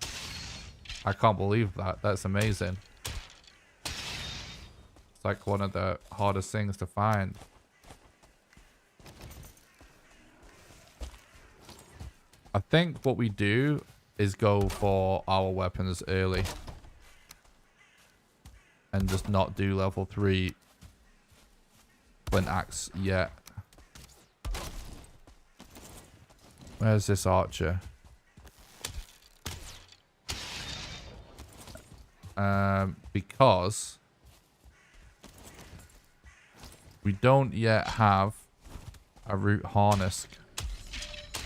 I can't believe that. That's amazing. It's like one of the hardest things to find. I think what we do is go for our weapons early and just not do level 3 flint axe yet. Where's this archer? Because we don't yet have a root harness.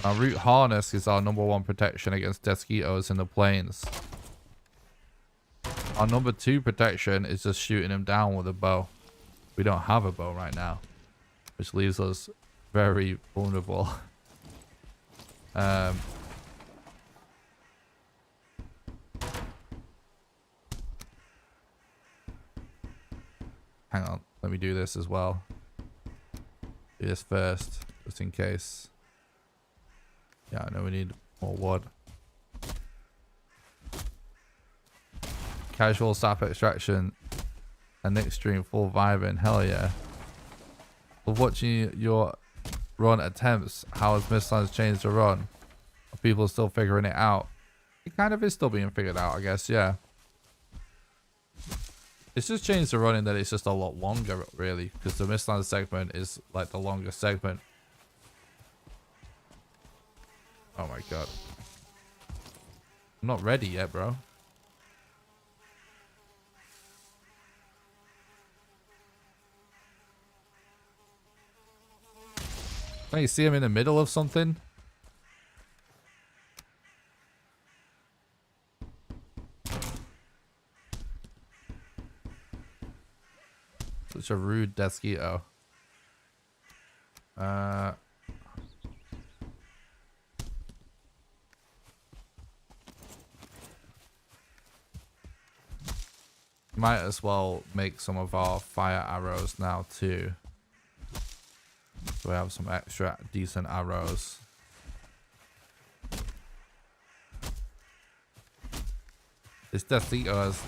Our root harness is our #1 protection against mosquitoes in the plains. Our #2 protection is just shooting them down with a bow. We don't have a bow right now, which leaves us very vulnerable. Hang on, let me do this as well. Do this first, just in case. Yeah, I know we need more wood. Casual sap extraction and next stream full vibing. Hell yeah. Love watching your run attempts. How has Mistlands changed the run? Are people still figuring it out? It kind of is still being figured out, I guess, yeah. It's just changed the run in that it's just a lot longer, really, because the Mistlands segment is like the longest segment. Oh my god. I'm not ready yet, bro. Don't you see him in the middle of something? Such a rude Desquito. Might as well make some of our fire arrows now too. So we have some extra decent arrows. This Desquito has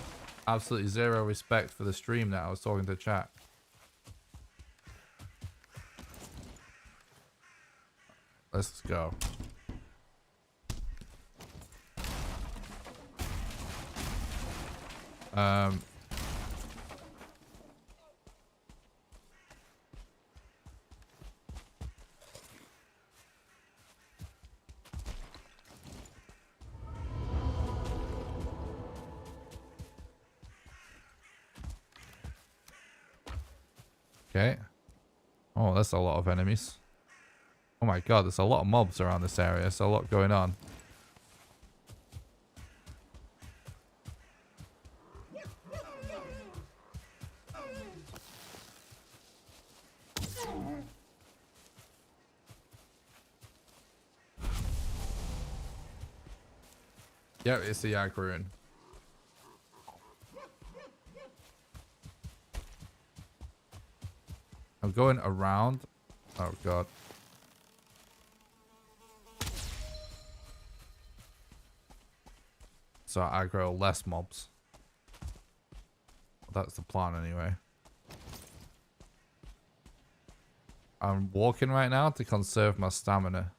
absolutely zero respect for the stream that I was talking to chat. Let's go. Okay. Oh, that's a lot of enemies. Oh my god, there's a lot of mobs around this area. There's a lot going on. Yep, it's the Yak Rune. I'm going around. Oh god. So I aggro less mobs. That's the plan anyway. I'm walking right now to conserve my stamina.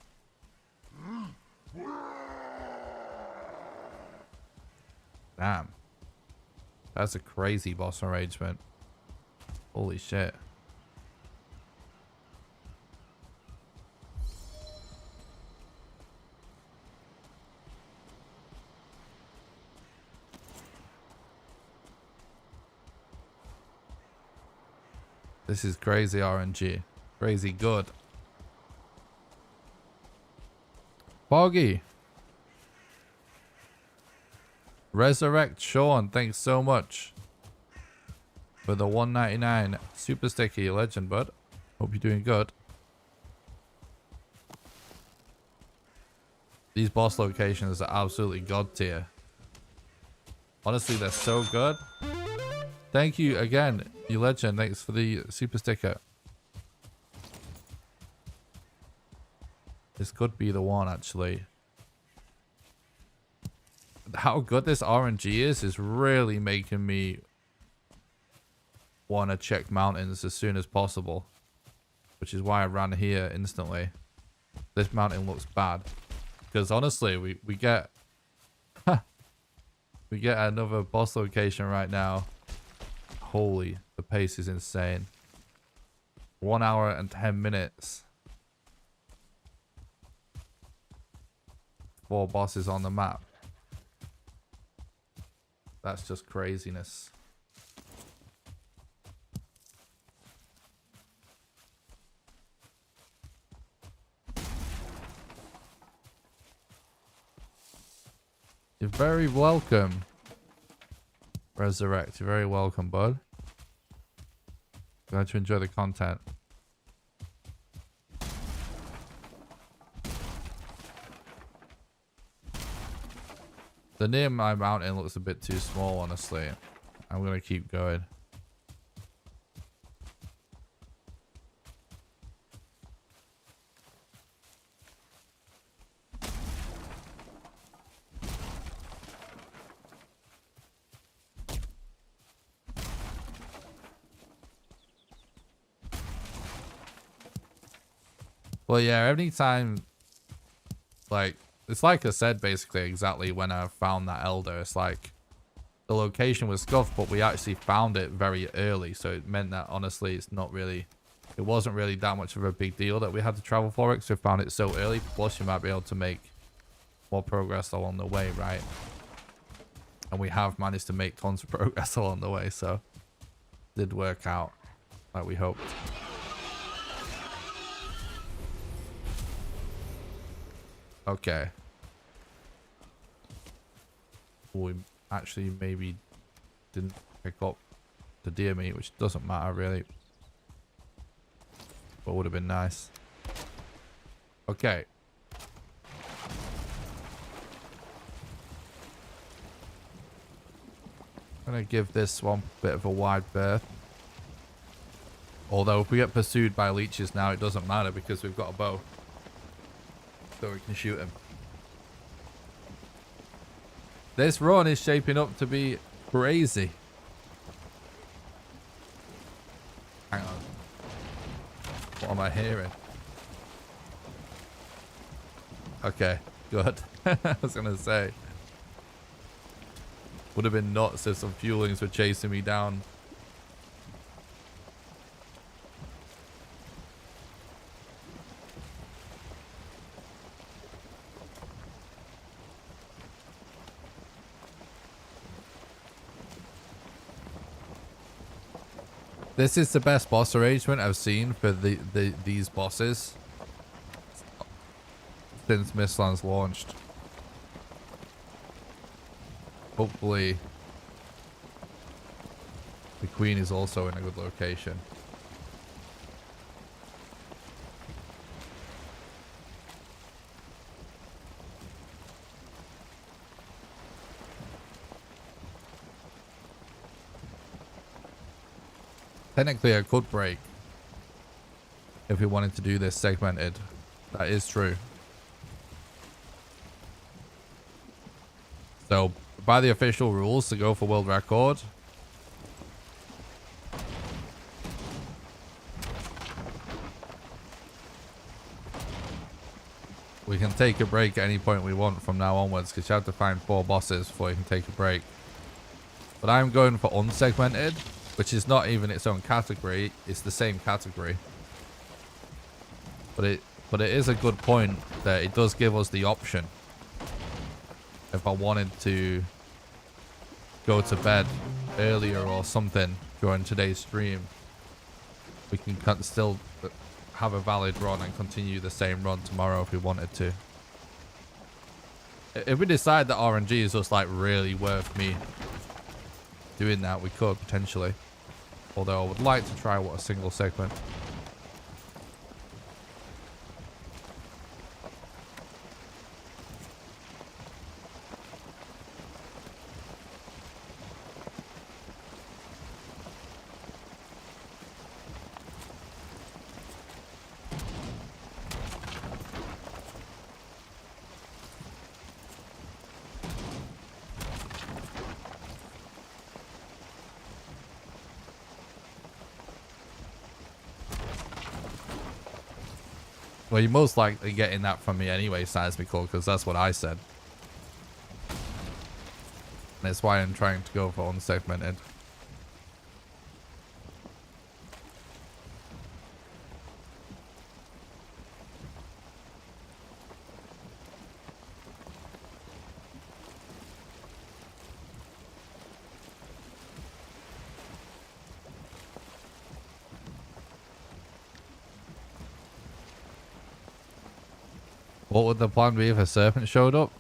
Damn. That's a crazy boss arrangement. Holy shit. This is crazy RNG. Crazy good. Foggy. Resurrect Sean, thanks so much for the 199 super sticky legend, bud. Hope you're doing good. These boss locations are absolutely god tier. Honestly, they're so good. Thank you again, you legend. Thanks for the super sticker. This could be the one, actually. How good this RNG is really making me want to check mountains as soon as possible. Which is why I ran here instantly. This mountain looks bad. Because honestly, we get... we get another boss location right now. Holy, the pace is insane. 1 hour and 10 minutes. 4 bosses on the map. That's just craziness. You're very welcome. Resurrect, you're very welcome, bud. Glad you enjoy the content. The near my mountain looks a bit too small, honestly. I'm gonna keep going. Well, yeah, anytime, like, it's like I said, basically, exactly when I found that elder. It's like, the location was scuffed, but we actually found it very early. So it meant that, honestly, it's not really, it wasn't really that much of a big deal that we had to travel for it, because we found it so early. Plus, you might be able to make more progress along the way, right? And we have managed to make tons of progress along the way, so it did work out like we hoped. Okay. We actually maybe didn't pick up the deer meat, which doesn't matter really, but would have been nice. Okay. I'm gonna give this one a bit of a wide berth. Although if we get pursued by leeches now, it doesn't matter because we've got a bow, so we can shoot him. This run is shaping up to be crazy. Hang on. What am I hearing? Okay, good. I was gonna say. Would have been nuts if some fuelings were chasing me down. This is the best boss arrangement I've seen for these bosses since Mistlands launched. Hopefully the queen is also in a good location. Technically I could break if we wanted to do this segmented. That is true. So by the official rules, to go for world record, we can take a break at any point we want from now onwards, because you have to find 4 bosses before you can take a break. But I'm going for unsegmented, which is not even its own category, it's the same category. But it is a good point that it does give us the option. If I wanted to go to bed earlier or something during today's stream, we can still have a valid run and continue the same run tomorrow if we wanted to. If we decide that RNG is just like really worth me doing that, we could potentially. Although I would like to try what a single segment. Well, you're most likely getting that from me anyway, Seismical, because that's what I said. And that's why I'm trying to go for unsegmented. What would the plan be if a serpent showed up?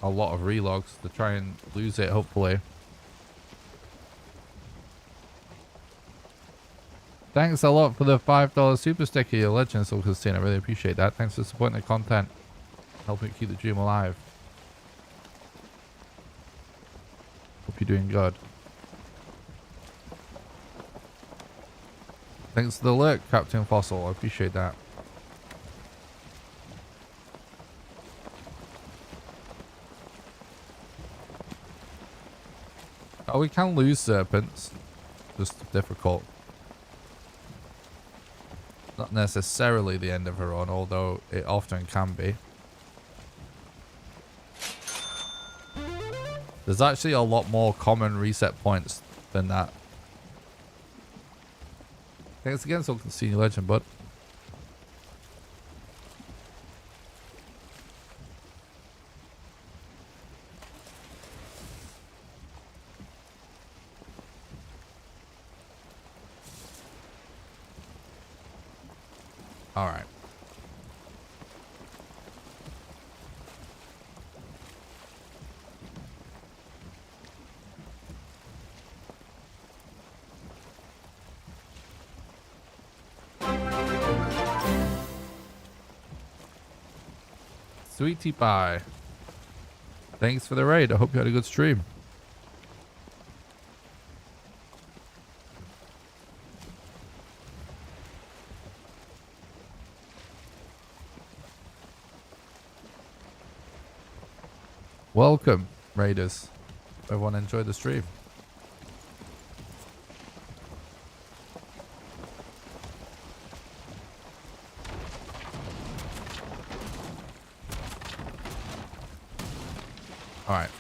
A lot of relogs to try and lose it, hopefully. Thanks a lot for the $5 super sticker, you legend, Soul Christine. I really appreciate that. Thanks for supporting the content, helping keep the dream alive. Hope you're doing good. Thanks for the alert, Captain Fossil. I appreciate that. Oh, we can lose serpents. Just difficult. Not necessarily the end of a run, although it often can be. There's actually a lot more common reset points than that. Thanks again, Soul Senior Legend, bud. All right. Sweetie pie. Thanks for the raid. I hope you had a good stream. Welcome, raiders. Everyone enjoy the stream. All right.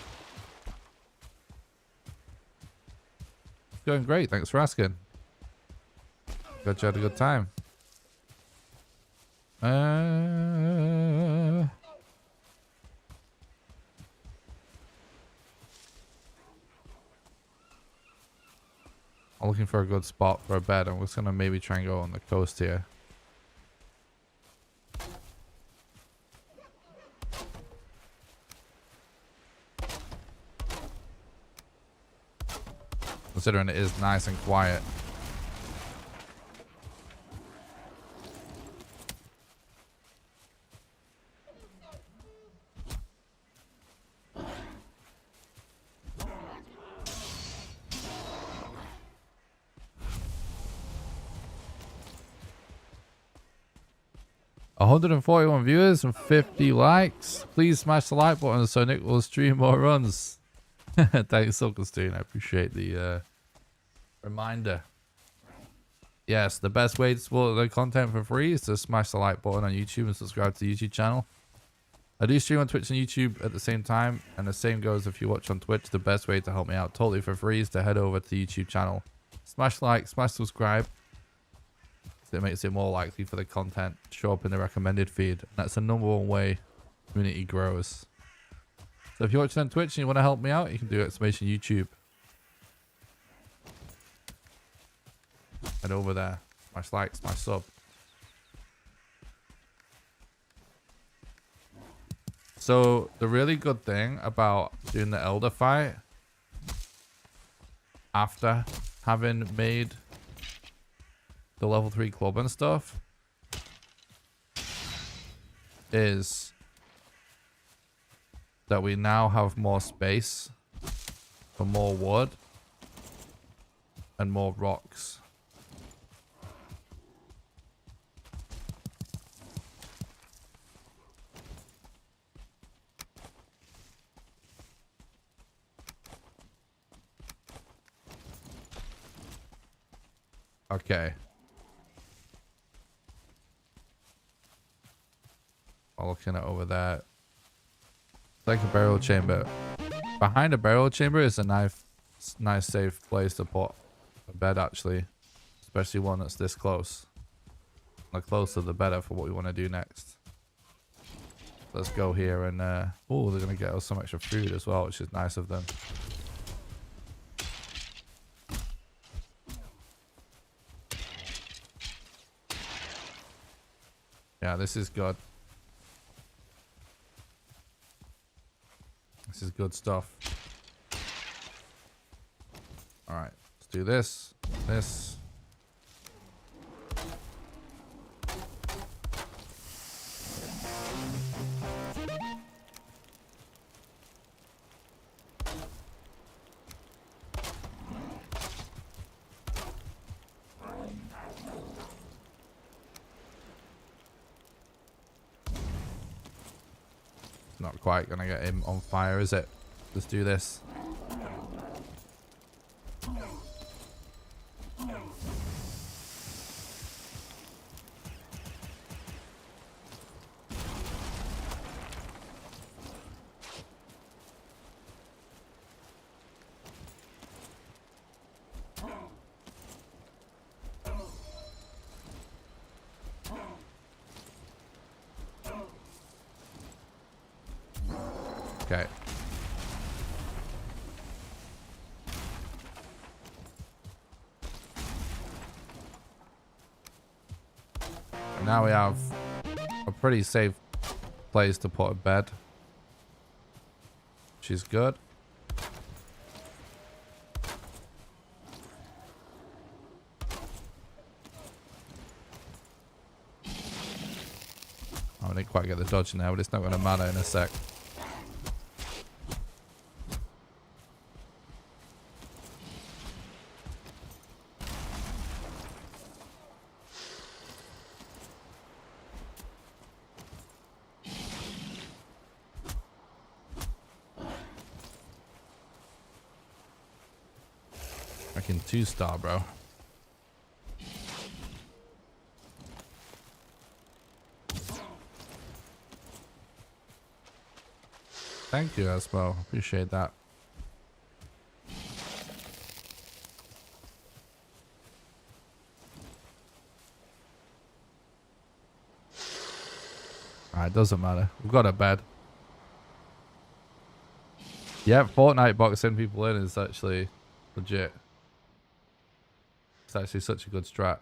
It's going great. Thanks for asking. Glad you had a good time. I'm looking for a good spot for a bed. I'm just gonna maybe try and go on the coast here. Considering it is nice and quiet. $141 viewers and 50 likes. Please smash the like button so Nick will stream more runs. Thanks, Silkenstein. I appreciate the reminder. Yes, the best way to support the content for free is to smash the like button on YouTube and subscribe to the YouTube channel. I do stream on Twitch and YouTube at the same time, and the same goes if you watch on Twitch. The best way to help me out totally for free is to head over to the YouTube channel. Smash like, smash subscribe. It makes it more likely for the content to show up in the recommended feed. That's the #1 way community grows. So if you're watching on Twitch and you want to help me out, you can do !YouTube. Head over there. Smash like, smash sub. So the really good thing about doing the Elder fight after having made the level 3 club and stuff is that we now have more space for more wood and more rocks. Okay. I'm looking at over there. It's like a burial chamber. Behind a burial chamber is a nice safe place to put a bed, actually. Especially one that's this close. The closer the better for what we want to do next. Let's go here and oh, they're gonna get us some extra food as well, which is nice of them. Yeah, this is good. This is good stuff. All right, let's do this. This. Not quite gonna get him on fire, is it? Let's do this. Okay. And now we have a pretty safe place to put a bed. Which is good. I didn't quite get the dodge now, but it's not going to matter in a sec. Fucking 2-star, bro. Thank you, Espo. Appreciate that. Alright, doesn't matter. We've got a bed. Yeah, Fortnite boxing people in is actually legit. It's actually such a good strat.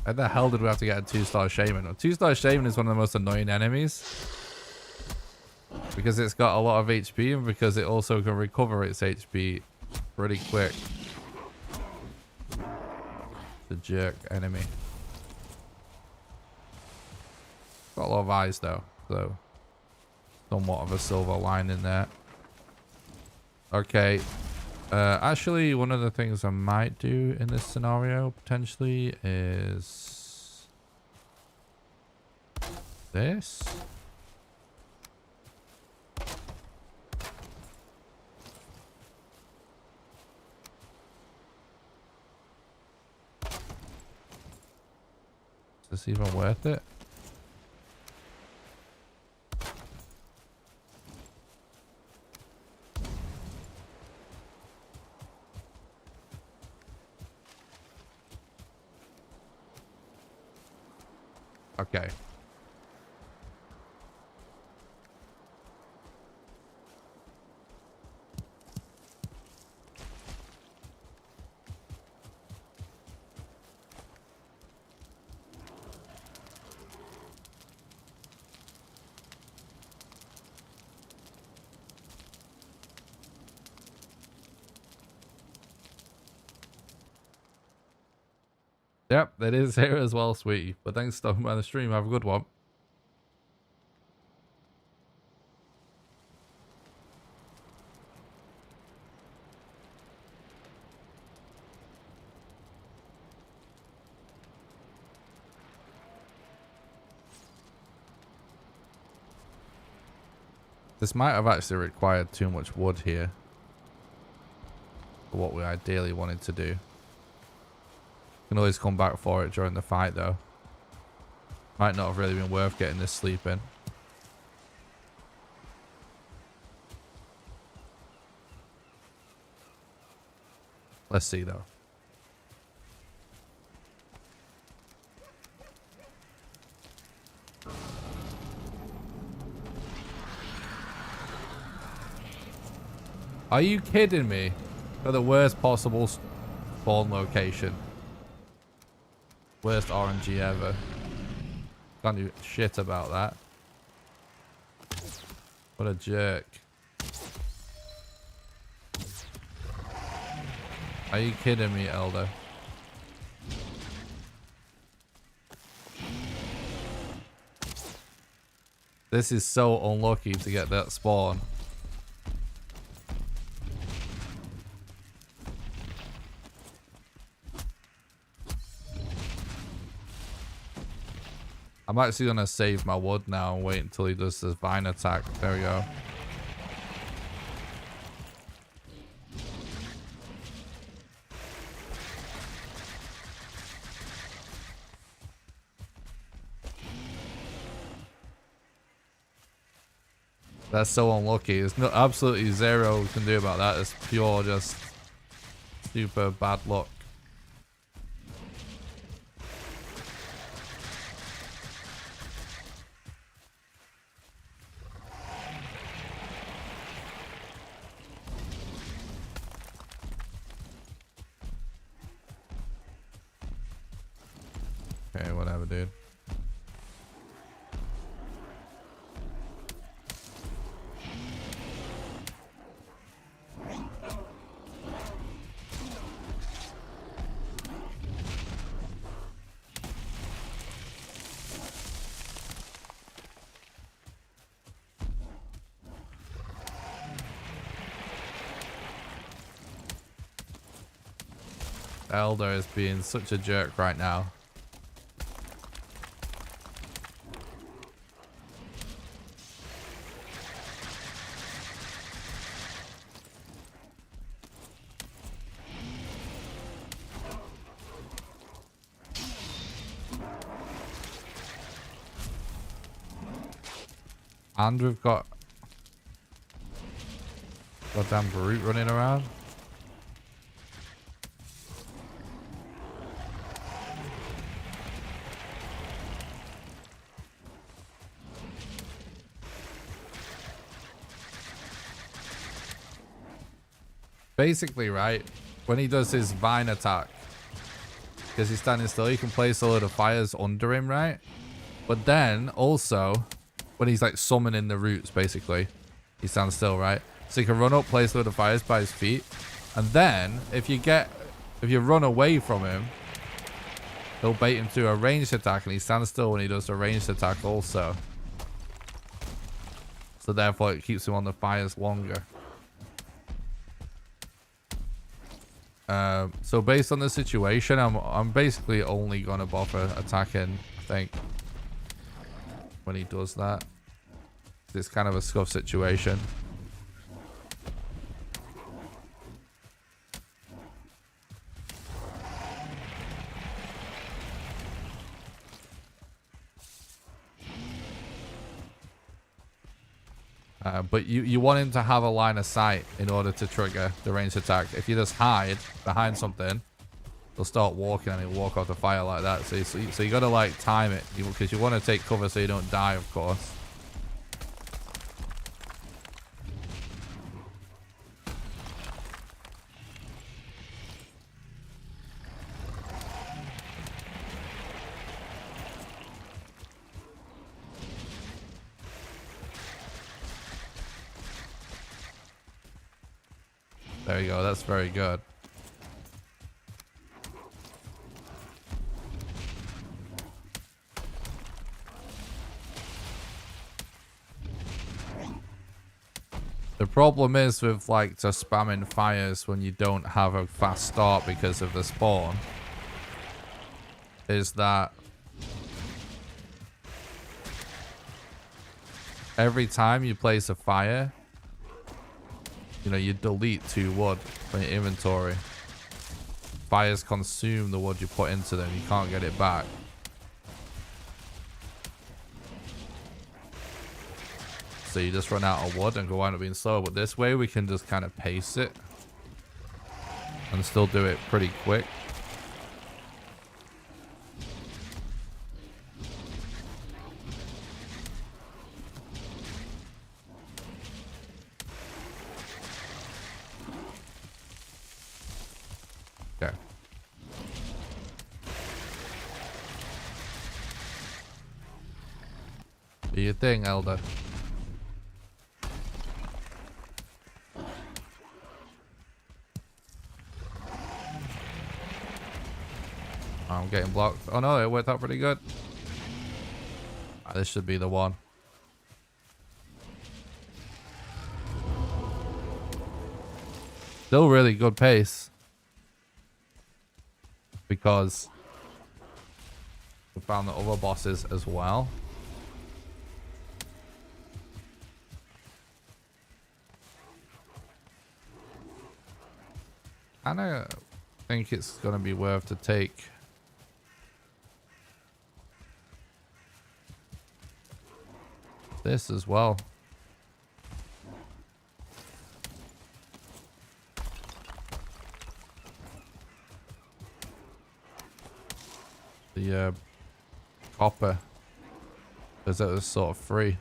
How the hell did we have to get a 2-star Shaman? A 2-star Shaman is one of the most annoying enemies. Because it's got a lot of HP and because it also can recover its HP pretty quick. The jerk enemy. Got a lot of eyes though, so somewhat of a silver lining there. Okay. Actually, one of the things I might do in this scenario potentially is this. Is this even worth it? Okay. Yep, that is here as well, sweetie. But thanks for stopping by the stream. Have a good one. This might have actually required too much wood here for what we ideally wanted to do. Can always come back for it during the fight though. Might not have really been worth getting this sleep in. Let's see though. Are you kidding me? For the worst possible spawn location. Worst RNG ever. Can't do shit about that. What a jerk. Are you kidding me, Elder? This is so unlucky to get that spawn. I'm actually going to save my wood now and wait until he does this vine attack. There we go. That's so unlucky. There's no, absolutely zero we can do about that. It's pure just super bad luck. Okay, whatever, dude. Elder is being such a jerk right now. And we've got goddamn brute running around. Basically, right, when he does his vine attack, because he's standing still, he can place a load of fires under him, right? But then also, when he's like summoning the roots, basically, he stands still, right? So he can run up, place a load of fires by his feet, and then if you run away from him, he'll bait him to a ranged attack, and he stands still when he does a ranged attack also. So therefore, it keeps him on the fires longer. So based on the situation, I'm basically only gonna bother attacking, I think, when he does that. It's kind of a scuff situation. But you want him to have a line of sight in order to trigger the ranged attack. If you just hide behind something, he'll start walking and he'll walk off the fire like that. So you gotta like time it, because you want to take cover so you don't die, of course. There you go, that's very good. The problem is with like just spamming fires when you don't have a fast start because of the spawn, is that every time you place a fire, you know, you delete 2 wood from your inventory. Fires consume the wood you put into them. You can't get it back. So you just run out of wood and go wind up being slow. But this way we can just kind of pace it and still do it pretty quick. Okay. Do your thing, Elder. I'm getting blocked. Oh no, it worked out pretty good. This should be the one. Still really good pace, because we found the other bosses as well. And I think it's gonna be worth to take this as well. The copper, because it was sort of free.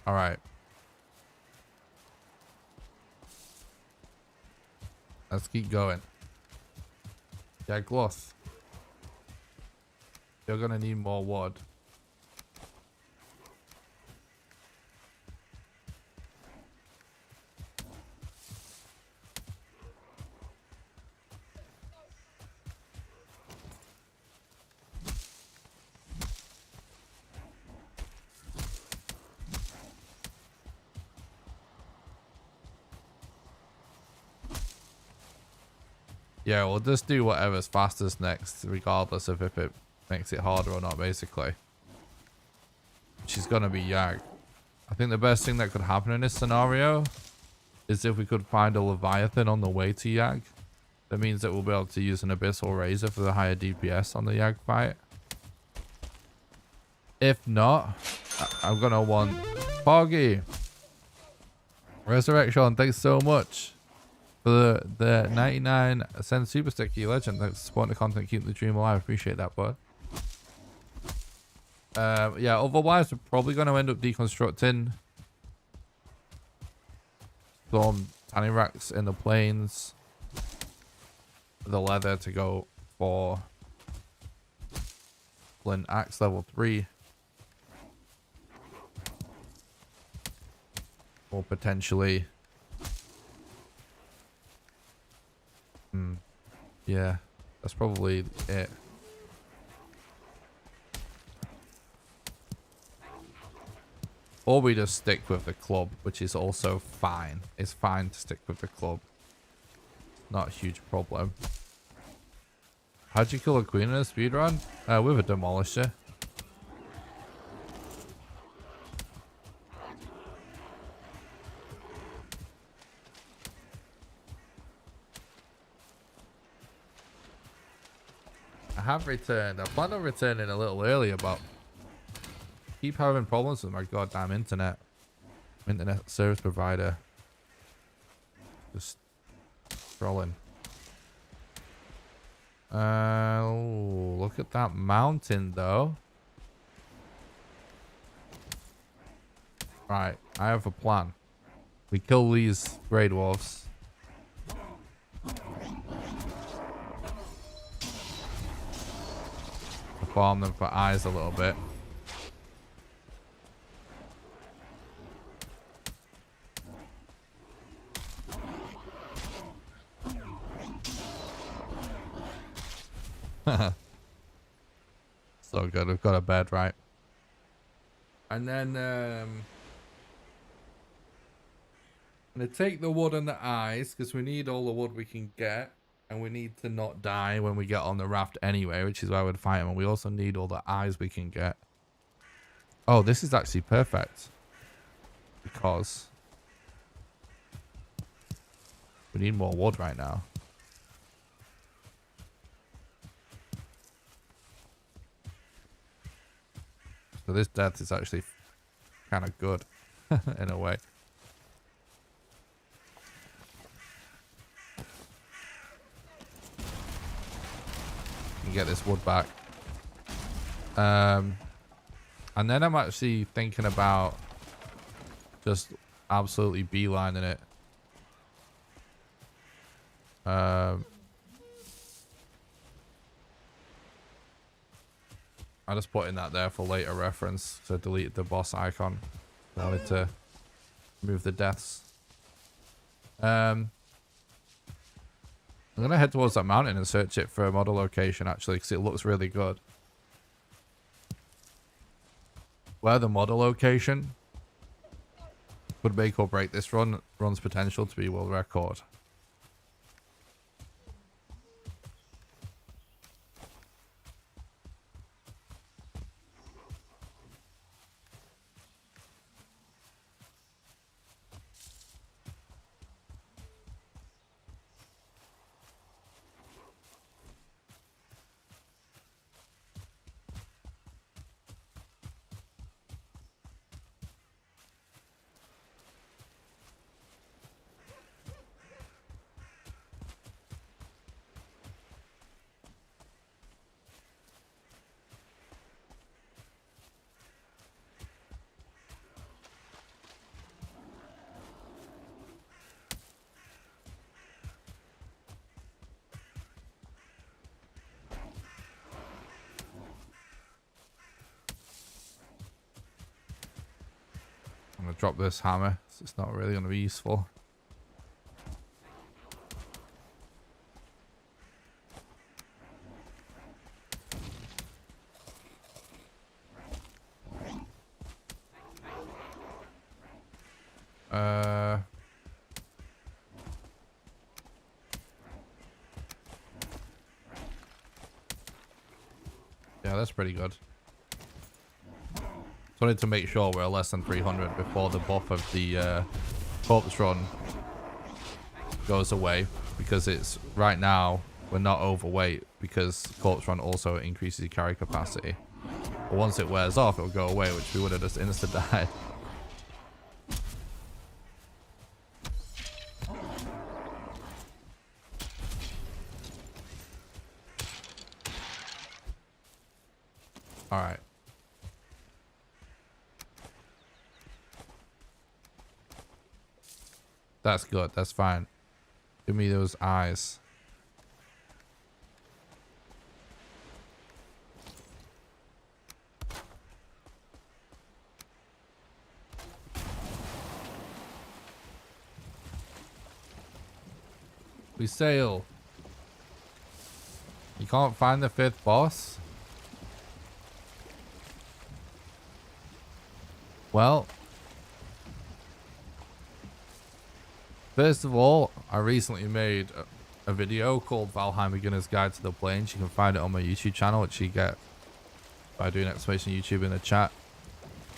All right. Let's keep going. Yeah, Gluth. You're gonna need more wood. Yeah, we'll just do whatever's fastest next, regardless of if it makes it harder or not, basically. Which is gonna be Yag. I think the best thing that could happen in this scenario is if we could find a Leviathan on the way to Yag. That means that we'll be able to use an Abyssal Razor for the higher DPS on the Yag fight. If not, I'm gonna want Foggy. Resurrection, thanks so much for the 99-cent super sticker, you legend. Thanks for supporting the content, keep the dream alive. Appreciate that, bud. Yeah, otherwise we're probably going to end up deconstructing some tanning racks in the plains, the leather to go for flint axe level 3, or potentially yeah, that's probably it. Or we just stick with the club, which is also fine. It's fine to stick with the club. Not a huge problem. How'd you kill a queen in a speedrun? With a demolisher. I have returned. I planned on returning a little earlier, but keep having problems with my goddamn internet. Internet service provider. Just trolling. Oh, look at that mountain though. Right, I have a plan. We kill these grey dwarfs. Farm them for eyes a little bit. So good, we've got a bed, right? And then I'm gonna take the wood and the eyes because we need all the wood we can get, and we need to not die when we get on the raft anyway, which is why we'd fight them. And we also need all the eyes we can get. Oh, this is actually perfect because we need more wood right now. So this death is actually kind of good in a way. You get this wood back. And then I'm actually thinking about just absolutely beelining it. I just put in that there for later reference. So I deleted the boss icon. I wanted to move the deaths. I'm going to head towards that mountain and search it for a model location actually, because it looks really good. Where the model location could make or break this run's potential to be world record. drop this hammer. It's not really going to be useful. Yeah, that's pretty good. Just wanted to make sure we're less than 300 before the buff of the corpse run goes away, because it's right now we're not overweight because corpse run also increases your carry capacity. But once it wears off, it'll go away, which we would have just insta died. All right. That's good. That's fine. Give me those eyes. We sail. You can't find the 5th boss? Well, first of all, I recently made a video called Valheim Beginner's Guide to the Plains. You can find it on my YouTube channel, which you get by doing exclamation YouTube in the chat.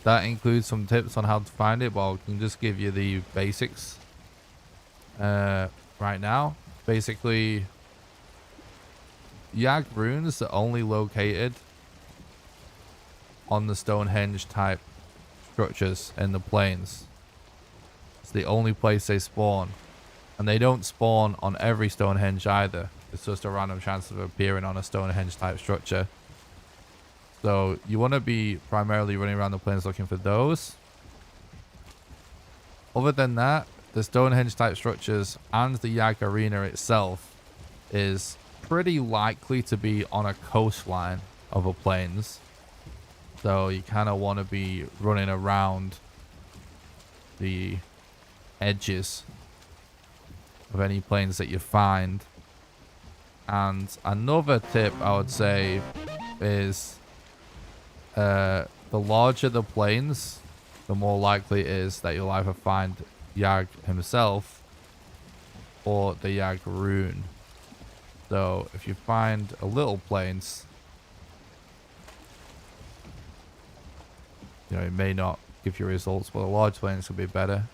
That includes some tips on how to find it, but I can just give you the basics right now. Basically, Yag runes are only located on the Stonehenge type structures in the plains. It's the only place they spawn, and they don't spawn on every Stonehenge either. It's just a random chance of appearing on a Stonehenge type structure. So you want to be primarily running around the plains looking for those. Other than that, the Stonehenge type structures and the Yag arena itself is pretty likely to be on a coastline of a plains. So you kind of want to be running around the edges of any plains that you find. And another tip I would say is the larger the plains, the more likely it is that you'll either find Yag himself or the Yag rune. So if you find a little plains, you know, it may not give you results, but a large plains will be better.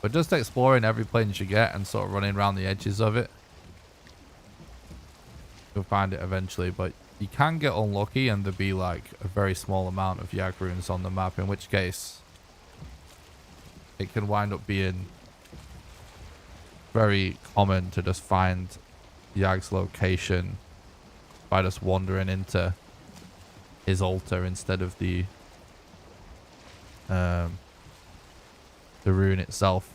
But just exploring every plains you get and sort of running around the edges of it, you'll find it eventually. But you can get unlucky and there be like a very small amount of Yag runes on the map, in which case it can wind up being very common to just find Yag's location by just wandering into his altar instead of the rune itself.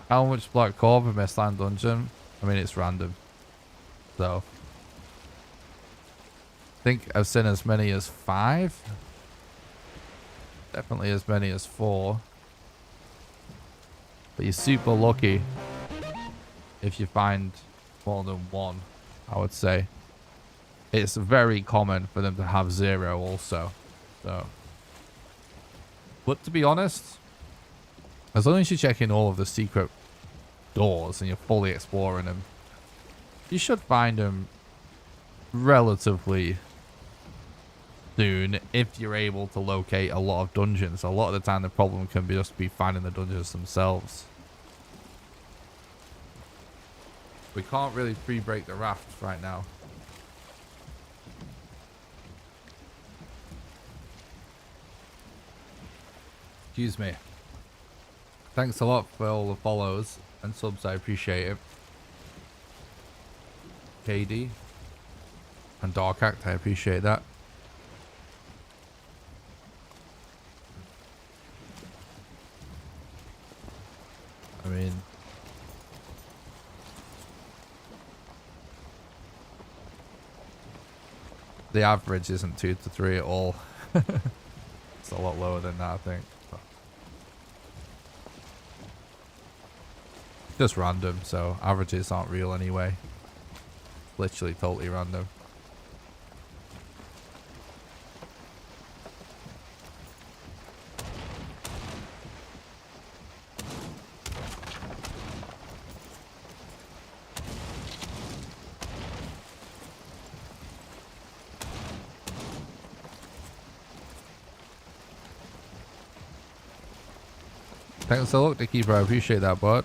How much black core per Mistlands dungeon? I mean, it's random. So I think I've seen as many as 5. Definitely as many as 4. But you're super lucky if you find more than 1, I would say. It's very common for them to have 0 also. So, but to be honest, as long as you're checking all of the secret doors and you're fully exploring them, you should find them relatively soon if you're able to locate a lot of dungeons. A lot of the time the problem can be just be finding the dungeons themselves. We can't really free break the raft right now. Excuse me. Thanks a lot for all the follows and subs, I appreciate it. KD and Dark Act, I appreciate that. I mean, The average isn't 2 to 3 at all. It's a lot lower than that, I think. But just random, so averages aren't real anyway. Literally totally random. Thanks a lot, Keeper. I appreciate that, bud.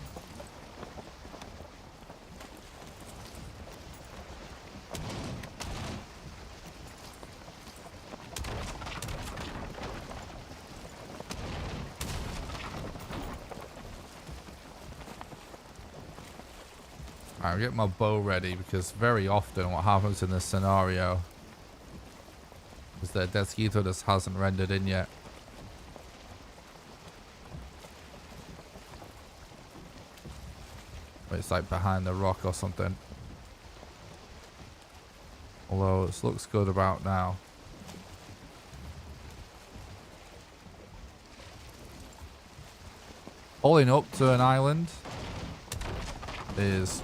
I'll get my bow ready because very often what happens in this scenario is that Desquito just hasn't rendered in yet. It's like behind the rock or something. Although it looks good about now. Pulling up to an island is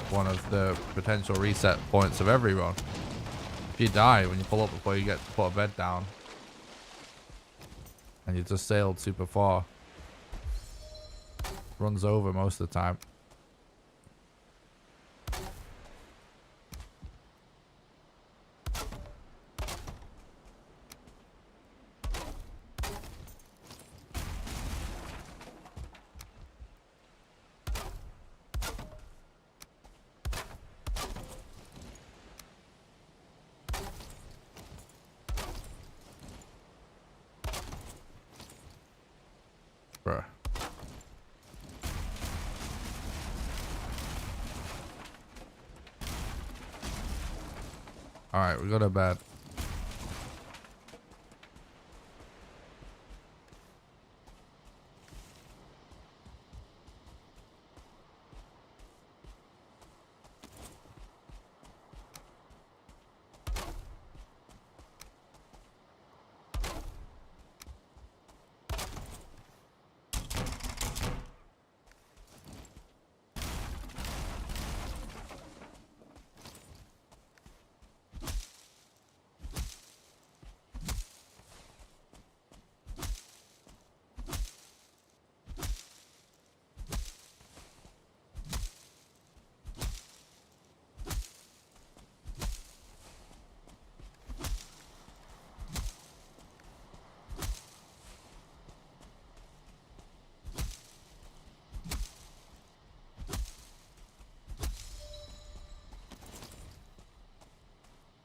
one of the potential reset points of every run. If you die when you pull up before you get to put a bed down and you just sailed super far, runs over most of the time. Bruh. Alright, we got a bed.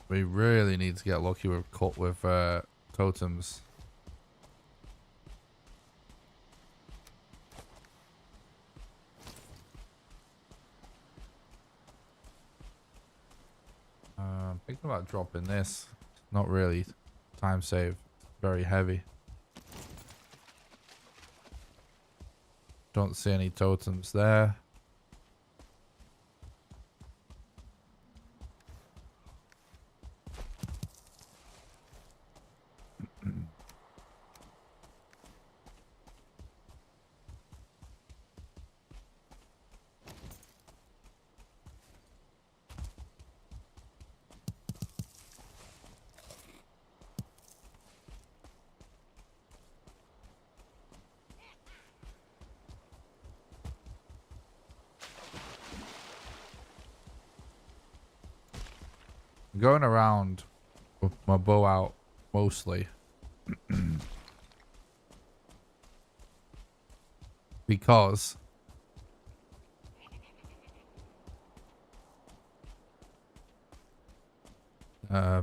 We really need to get lucky with totems. Thinking about dropping this. Not really. Time save. Very heavy. Don't see any totems there. Going around with my bow out mostly because I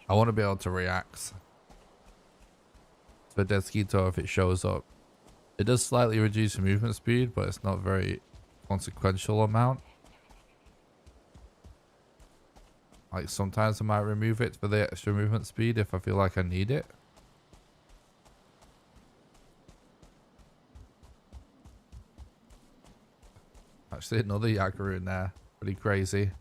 want to be able to react to Desquito if it shows up. It does slightly reduce your movement speed, but it's not very consequential amount. Like sometimes I might remove it for the extra movement speed if I feel like I need it. Actually, another Yagger in there. Pretty crazy.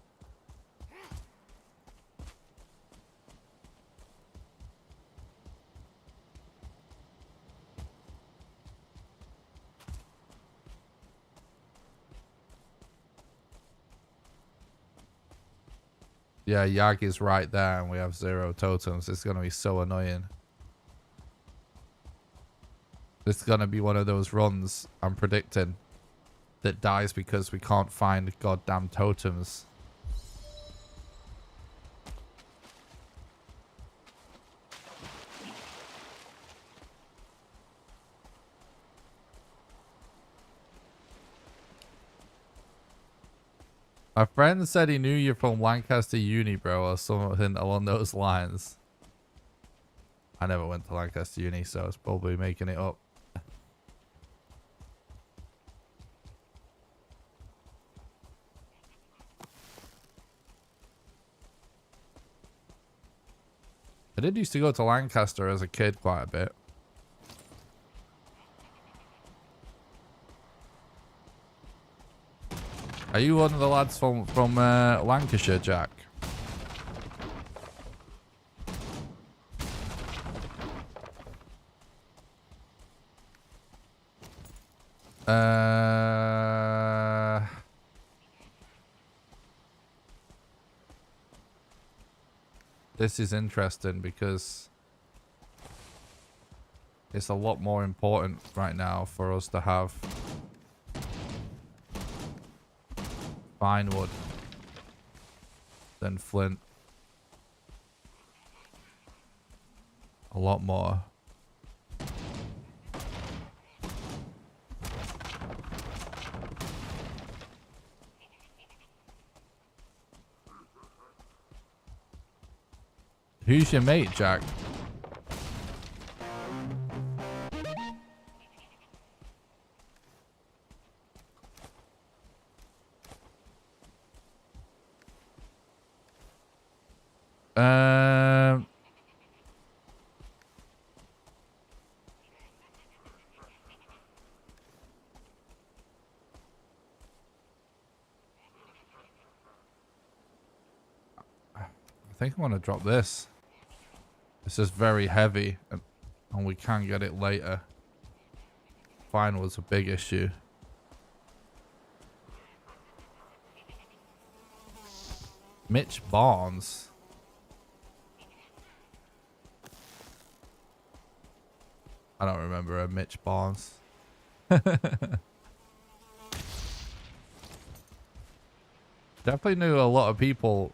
Yeah, Yagi's right there and we have 0 totems. It's going to be so annoying. This is going to be one of those runs, I'm predicting, that dies because we can't find goddamn totems. My friend said he knew you from Lancaster Uni, bro, or something along those lines. I never went to Lancaster Uni, so it's probably making it up. I did used to go to Lancaster as a kid quite a bit. Are you one of the lads from Lancashire, Jack? This is interesting because it's a lot more important right now for us to have fine wood than flint. A lot more. Who's your mate, Jack? I think I want to drop this. This is very heavy, and we can get it later. Fine was a big issue. Mitch Barnes. I don't remember a Mitch Barnes. Definitely knew a lot of people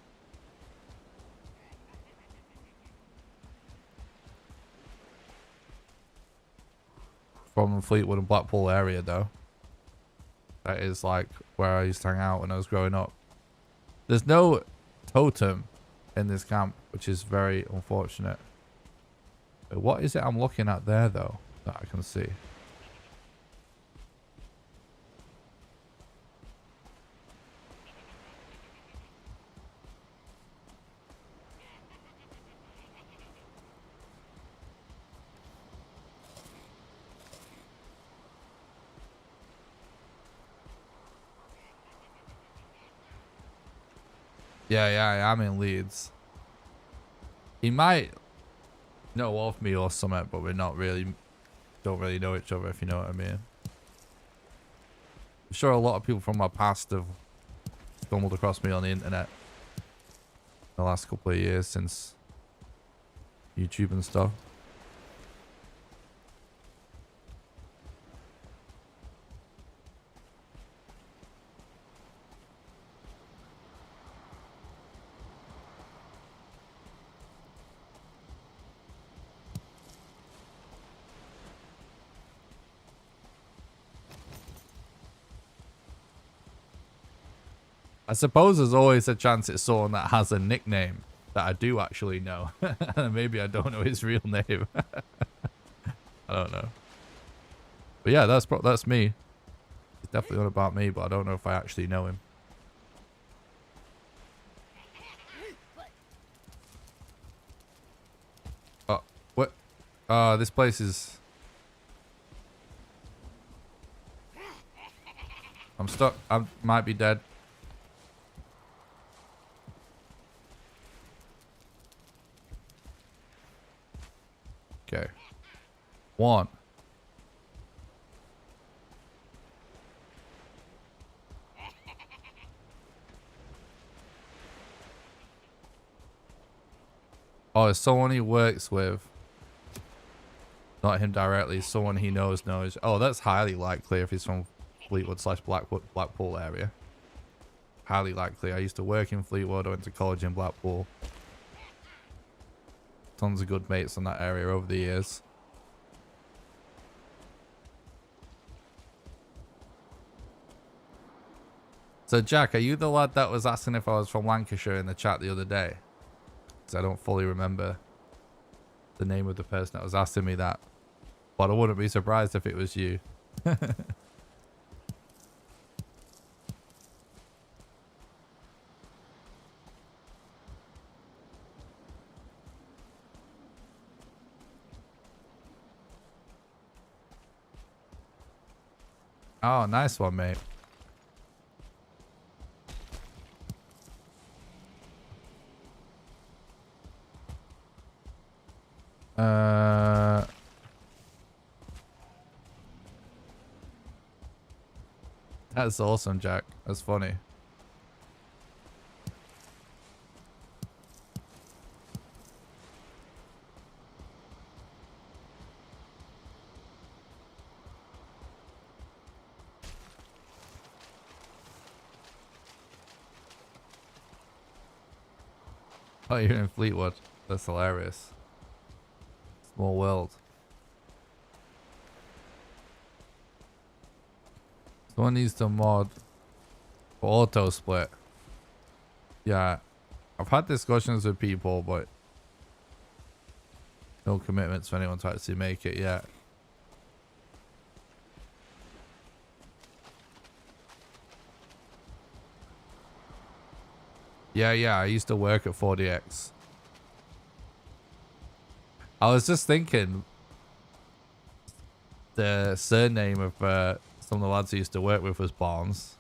from Fleetwood and Blackpool area, though. That is like where I used to hang out when I was growing up. There's no totem in this camp, which is very unfortunate. But what is it I'm looking at there, though, that I can see? Yeah, I'm in Leeds. He might know of me or something, but we're not really, don't really know each other, if you know what I mean. I'm sure a lot of people from my past have stumbled across me on the internet in the last couple of years since YouTube and stuff. I suppose there's always a chance it's someone that has a nickname that I do actually know. Maybe I don't know his real name. I don't know. But yeah, that's me. It's definitely not about me, but I don't know if I actually know him. Oh, what? This place is... I'm stuck. I might be dead. One. Oh, it's someone he works with. Not him directly, someone he knows. Oh, that's highly likely if he's from Fleetwood / Blackpool area. Highly likely. I used to work in Fleetwood. I went to college in Blackpool. Tons of good mates in that area over the years. So, Jack, are you the lad that was asking if I was from Lancashire in the chat the other day? Because I don't fully remember the name of the person that was asking me that. But I wouldn't be surprised if it was you. Oh, nice one, mate. That's awesome, Jack. That's funny. Oh, you're in Fleetwood. That's hilarious. Small world. Someone needs to mod for auto split. Yeah, I've had discussions with people, but no commitments for anyone to actually make it yet. Yeah, I used to work at 4DX. I was just thinking the surname of some of the lads I used to work with was Barnes.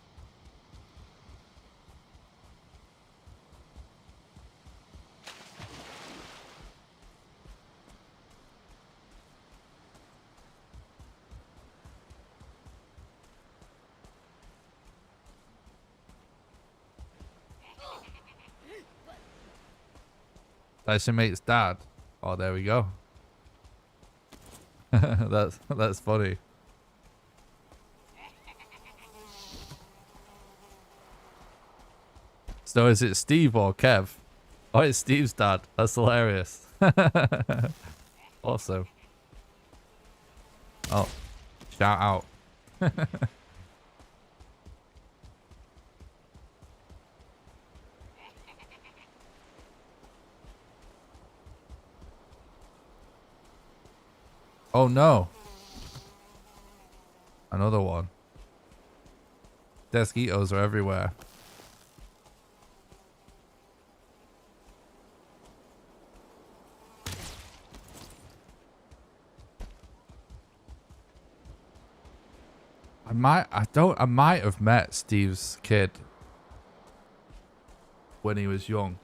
That's your mate's dad. Oh, there we go. that's funny. So is it Steve or Kev? Oh, it's Steve's dad. That's hilarious. Awesome. Oh, shout out. Oh no. Another one. Mosquitoes are everywhere. I might have met Steve's kid when he was young.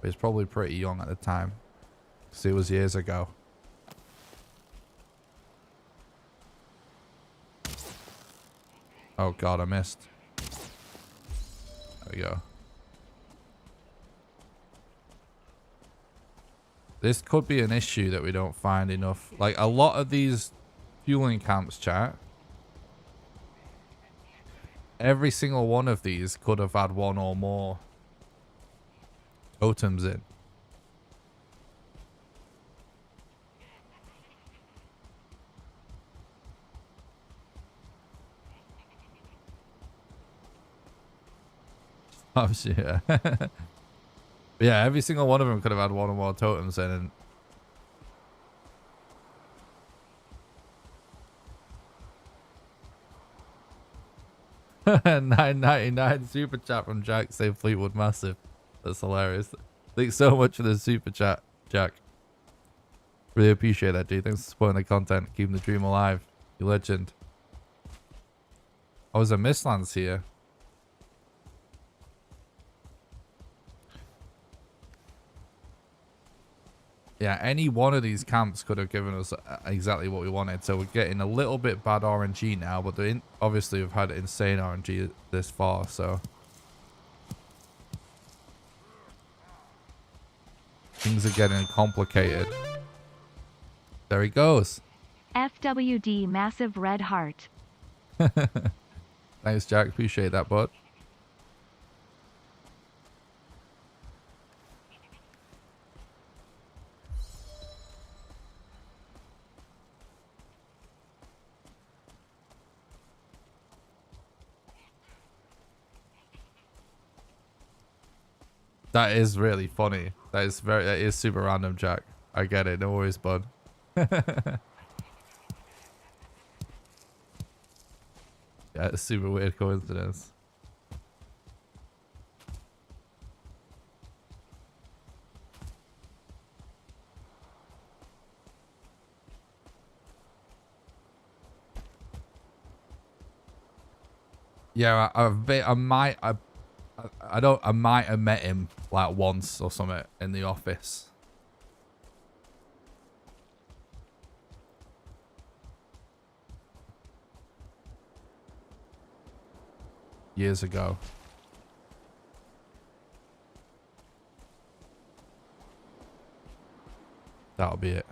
He was probably pretty young at the time, because it was years ago. Oh god, I missed. There we go. This could be an issue that we don't find enough. Like, a lot of these fueling camps, chat. Every single one of these could have had one or more totems in. Oh shit. Yeah, every single one of them could have had one or more totems in. And 9.99 super chat from Jack saying Fleetwood massive. That's hilarious. Thanks so much for the super chat, Jack. Really appreciate that, dude. Thanks for supporting the content, keeping the dream alive. You legend. Oh, there's a Mistlands here. Yeah, any one of these camps could have given us exactly what we wanted. So we're getting a little bit bad RNG now, but obviously we've had insane RNG this far, so things are getting complicated. There he goes. FWD massive red heart. Thanks, Jack. Appreciate that, bud. That is really funny. That is super random, Jack. I get it. No worries, bud. Yeah, it's a super weird coincidence. Yeah, I might have met him like once or something in the office. Years ago. That'll be it.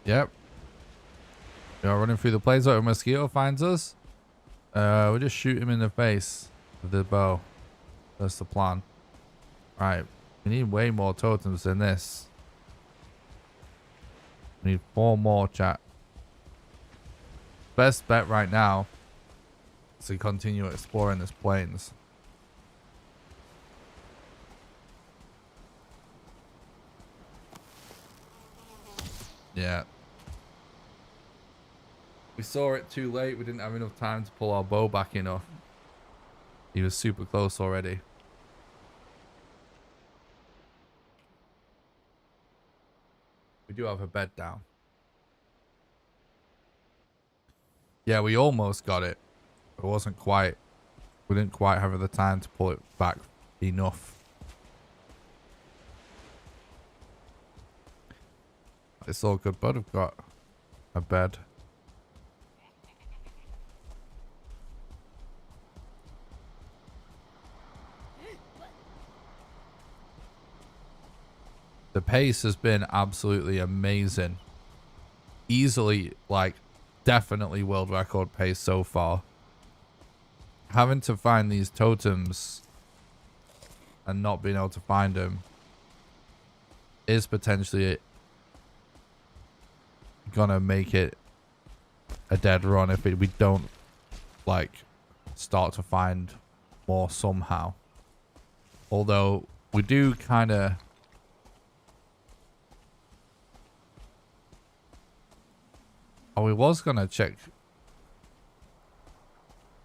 Yep. We are running through the place where a mosquito finds us. We'll just shoot him in the face with the bow. That's the plan. Right. We need way more totems than this. We need 4 more, chat. Best bet right now is to continue exploring this plains. Yeah. We saw it too late. We didn't have enough time to pull our bow back enough. He was super close already. We do have a bed down. Yeah, we almost got it. It wasn't quite. We didn't quite have the time to pull it back enough. It's all good, bud. I've got a bed. The pace has been absolutely amazing. Easily, like, definitely world record pace so far. Having to find these totems and not being able to find them is potentially gonna make it a dead run if we don't, like, start to find more somehow. Although we do kind of... Oh, we was gonna check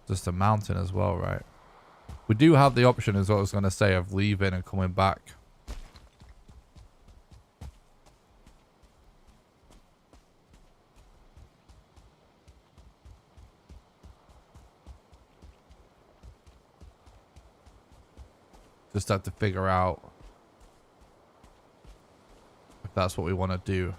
just a mountain as well, right? We do have the option, as what I was gonna say, of leaving and coming back. Just have to figure out if that's what we want to do.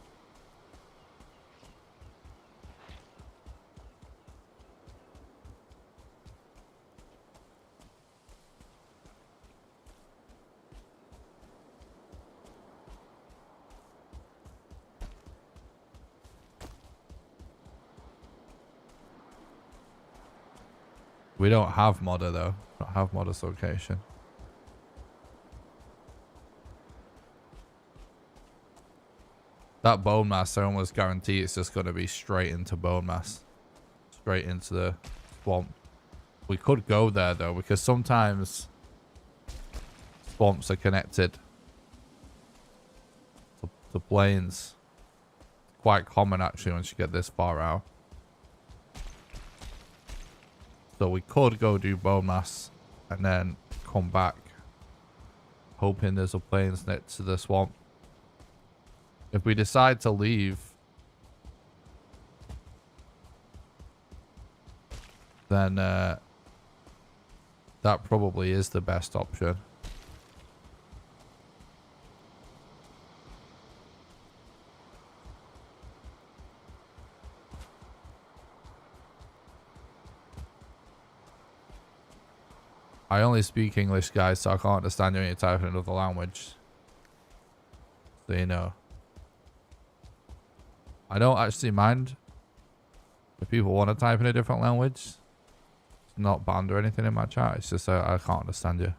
We don't have modder though. Don't have modder's location. That bone mass, I almost guarantee it's just going to be straight into bone mass. Straight into the swamp. We could go there though, because sometimes swamps are connected to plains. Quite common actually once you get this far out. So we could go do Bowmass and then come back, hoping there's a plains next to the swamp. If we decide to leave, then that probably is the best option. I only speak English, guys, so I can't understand you when you type in another language. So you know. I don't actually mind if people want to type in a different language. It's not banned or anything in my chat. It's just I can't understand you.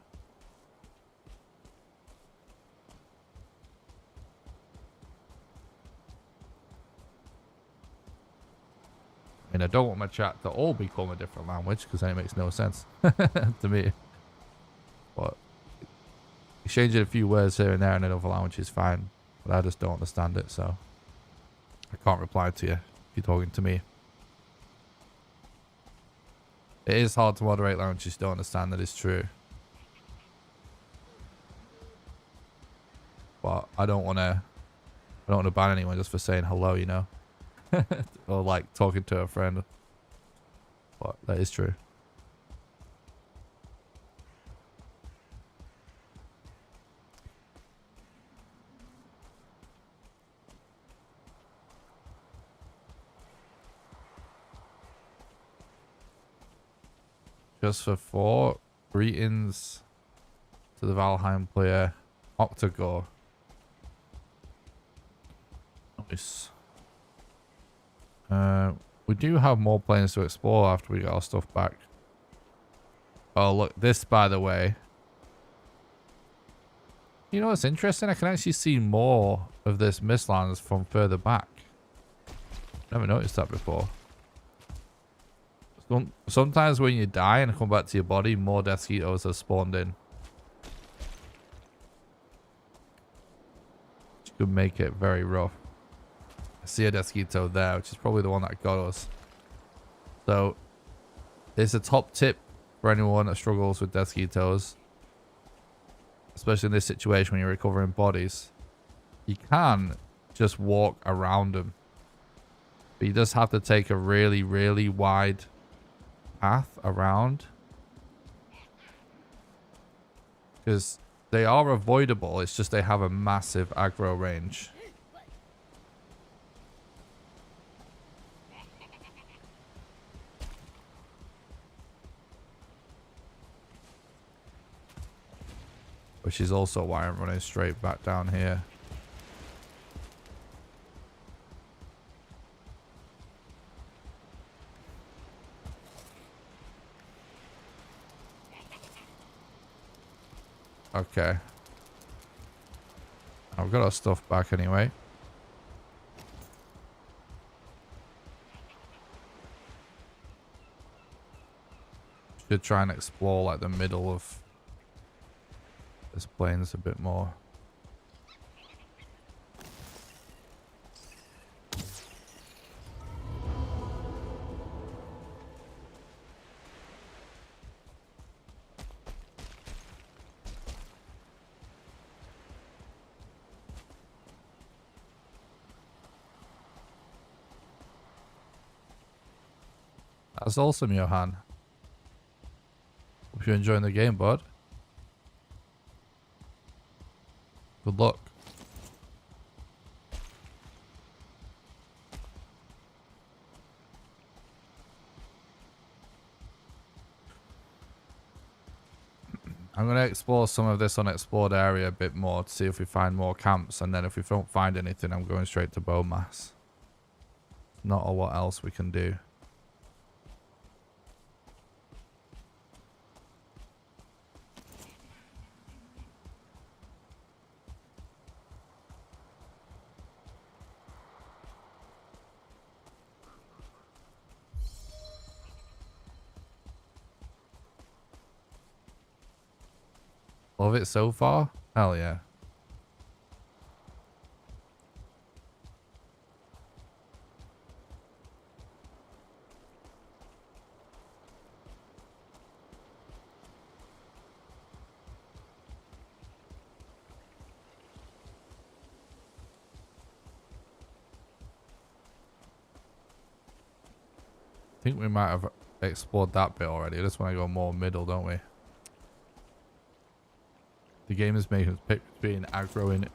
I mean, I don't want my chat to all become a different language because then it makes no sense to me. But exchanging a few words here and there in another language is fine. But I just don't understand it, so I can't reply to you if you're talking to me. It is hard to moderate languages you don't understand, that is true. But I don't want to ban anyone just for saying hello, you know. Or like talking to a friend. But that is true. Just for 4, greetings to the Valheim player, Octagore. Nice. We do have more planes to explore after we get our stuff back. Oh, look, this, by the way. You know what's interesting? I can actually see more of this Mistlands from further back. Never noticed that before. Sometimes when you die and come back to your body, more Desquitos are spawned in. Which could make it very rough. I see a Desquito there, which is probably the one that got us. So, it's a top tip for anyone that struggles with Desquitos. Especially in this situation when you're recovering bodies. You can just walk around them. But you just have to take a really, really wide path around, because they are avoidable. It's just they have a massive aggro range. Which is also why I'm running straight back down here. Okay. I've got our stuff back anyway. Should try and explore like the middle of this plains a bit more. That's awesome, Johan. Hope you're enjoying the game, bud. Good luck. I'm going to explore some of this unexplored area a bit more to see if we find more camps, and then if we don't find anything, I'm going straight to Bowmass. Not a lot else we can do. Love it so far? Hell yeah. think we might have explored that bit already. I just want to go more middle, don't we? The game is making us pick between aggro and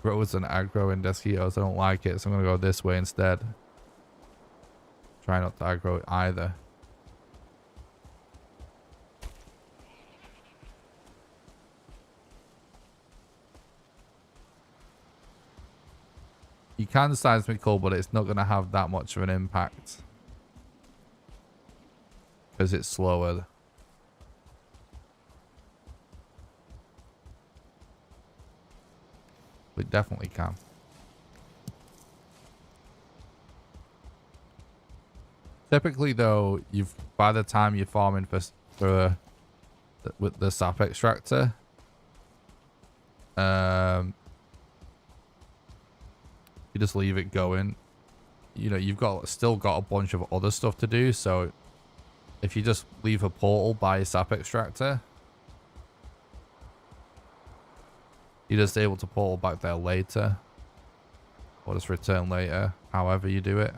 growers and aggro and Desquitos. I don't like it, so I'm going to go this way instead. Try not to aggro either. You can seismical, but it's not going to have that much of an impact. Because it's slower. We definitely can. Typically, though, by the time you're farming with the sap extractor, you just leave it going. You know, you've still got a bunch of other stuff to do. So, if you just leave a portal by a sap extractor, you're just able to portal back there later, or just return later, however you do it.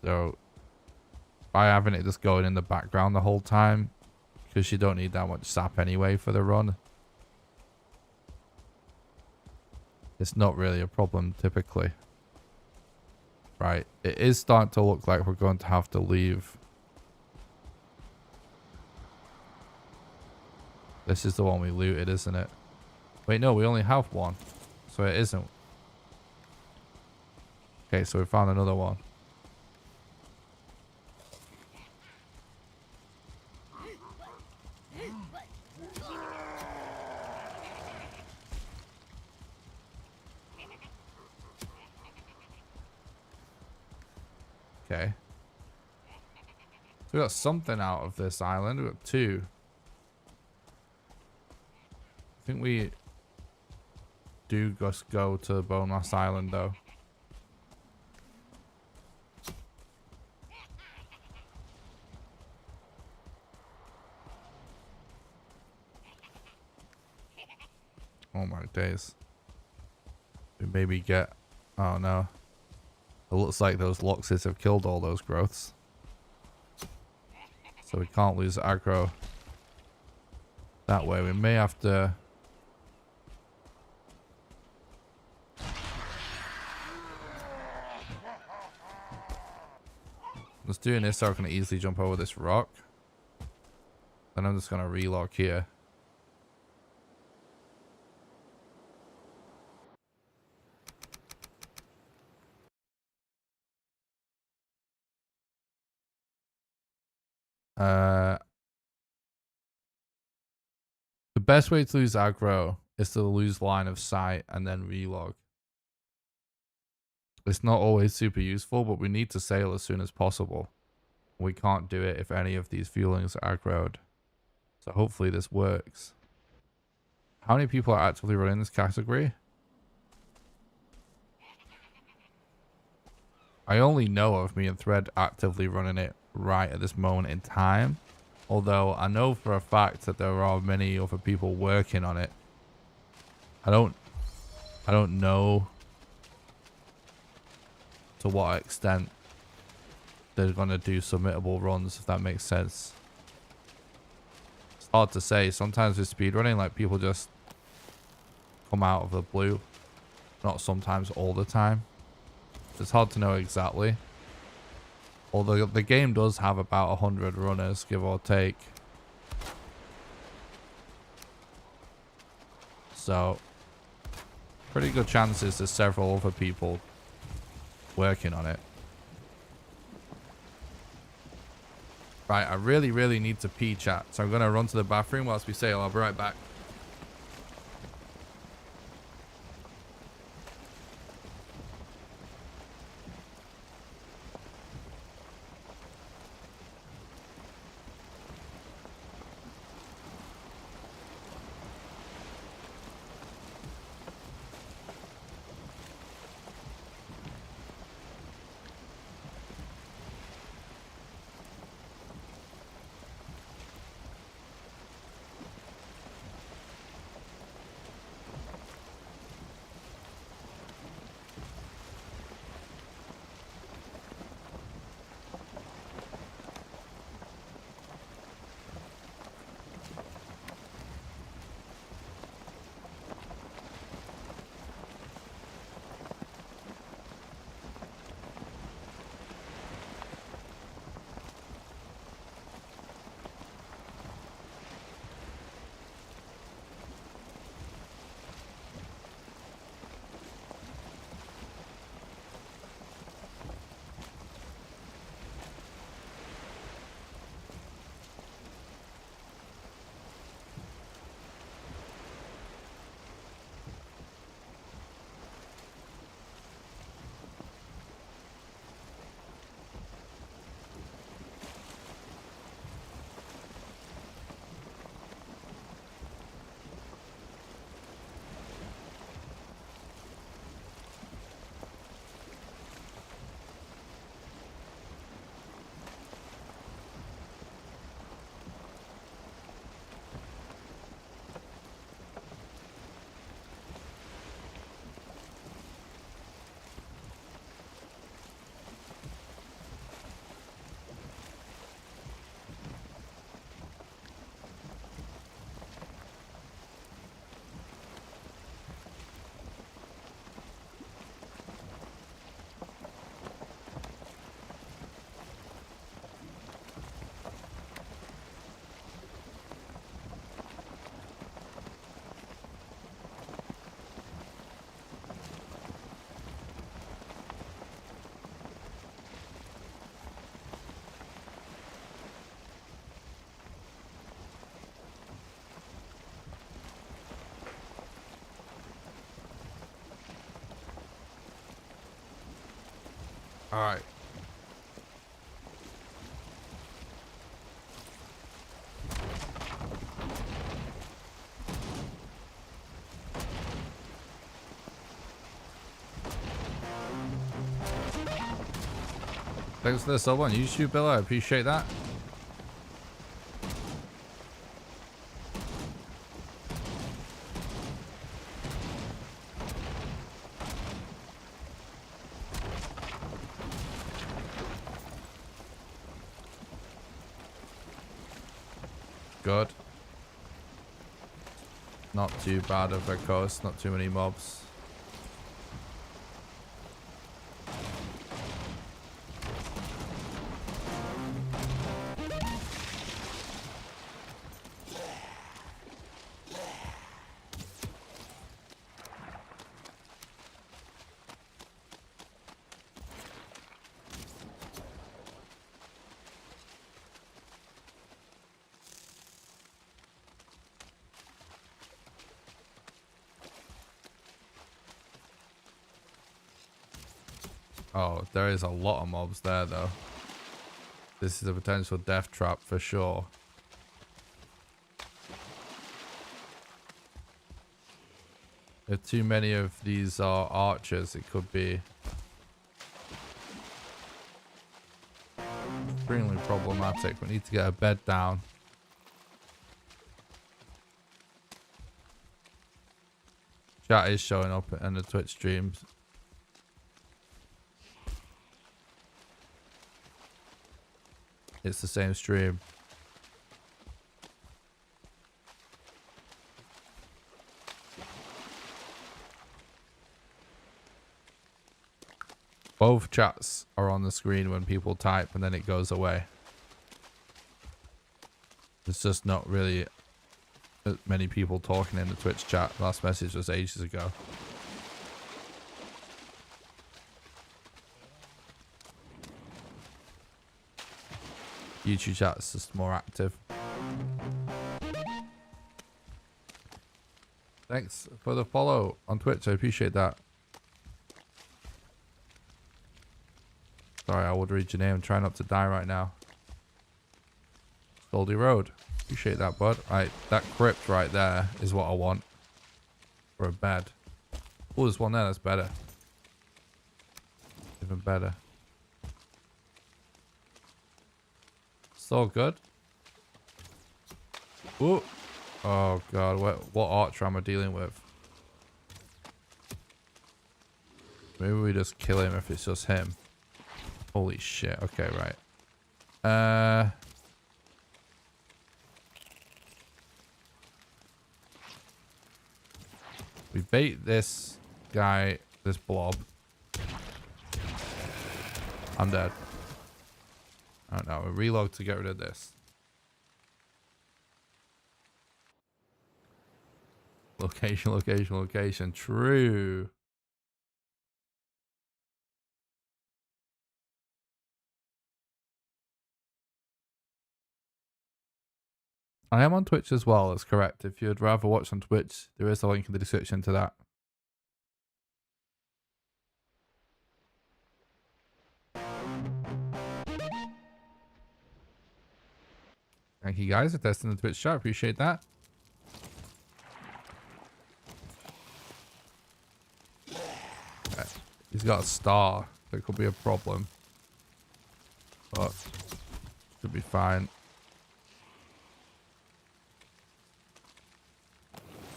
So by having it just going in the background the whole time, because you don't need that much sap anyway for the run, it's not really a problem typically. Right, it is starting to look like we're going to have to leave. This is the one we looted, isn't it? Wait, no, we only have one, so it isn't. Okay, so we found another one. Okay. So we got something out of this island. We got 2. I think we do just go to Boneless Island though. Oh my days. We maybe get... Oh no. It looks like those Loxes have killed all those growths. So we can't lose aggro that way. We may have to... Just doing this so I can easily jump over this rock. Then I'm just going to relog here. The best way to lose aggro is to lose line of sight and then relog. It's not always super useful, but we need to sail as soon as possible. We can't do it if any of these fuelings are aggroed. So hopefully this works. How many people are actively running this category? I only know of me and Thread actively running it right at this moment in time. Although I know for a fact that there are many other people working on it. I don't know to what extent they're gonna do submittable runs, if that makes sense. It's hard to say. Sometimes with speedrunning, like, people just come out of the blue. Not sometimes, all the time. It's hard to know exactly. Although the game does have about 100 runners, give or take. So, pretty good chances there's several other people working on it. Right, I really need to pee, chat. So I'm going to run to the bathroom whilst we sail. I'll be right back. All right. Thanks for the sub on YouTube, Bill. I appreciate that. Good. Not too bad of a coast. Not too many mobs. Oh, there is a lot of mobs there, though. This is a potential death trap for sure. If too many of these are archers, it could be extremely problematic. We need to get a bed down. Chat is showing up in the Twitch streams. It's the same stream. Both chats are on the screen when people type and then it goes away. There's just not really many people talking in the Twitch chat. Last message was ages ago. YouTube chat's just more active. Thanks for the follow on Twitch. I appreciate that. Sorry, I would read your name. I'm trying not to die right now. Goldie Road. Appreciate that, bud. Right, that crypt right there is what I want for a bed. Oh, there's one there. That's better. Even better. So good. Ooh. Oh god, what archer am I dealing with? Maybe we just kill him if it's just him. Holy shit. Okay, right. We bait this guy, this blob. I'm dead. I don't know. Reload to get rid of this. Location, location, location. True. I am on Twitch as well, that's correct. If you'd rather watch on Twitch, there is a link in the description to that. Thank you guys for testing the Twitch chat. Appreciate that. He's got a star. That could be a problem. But should be fine.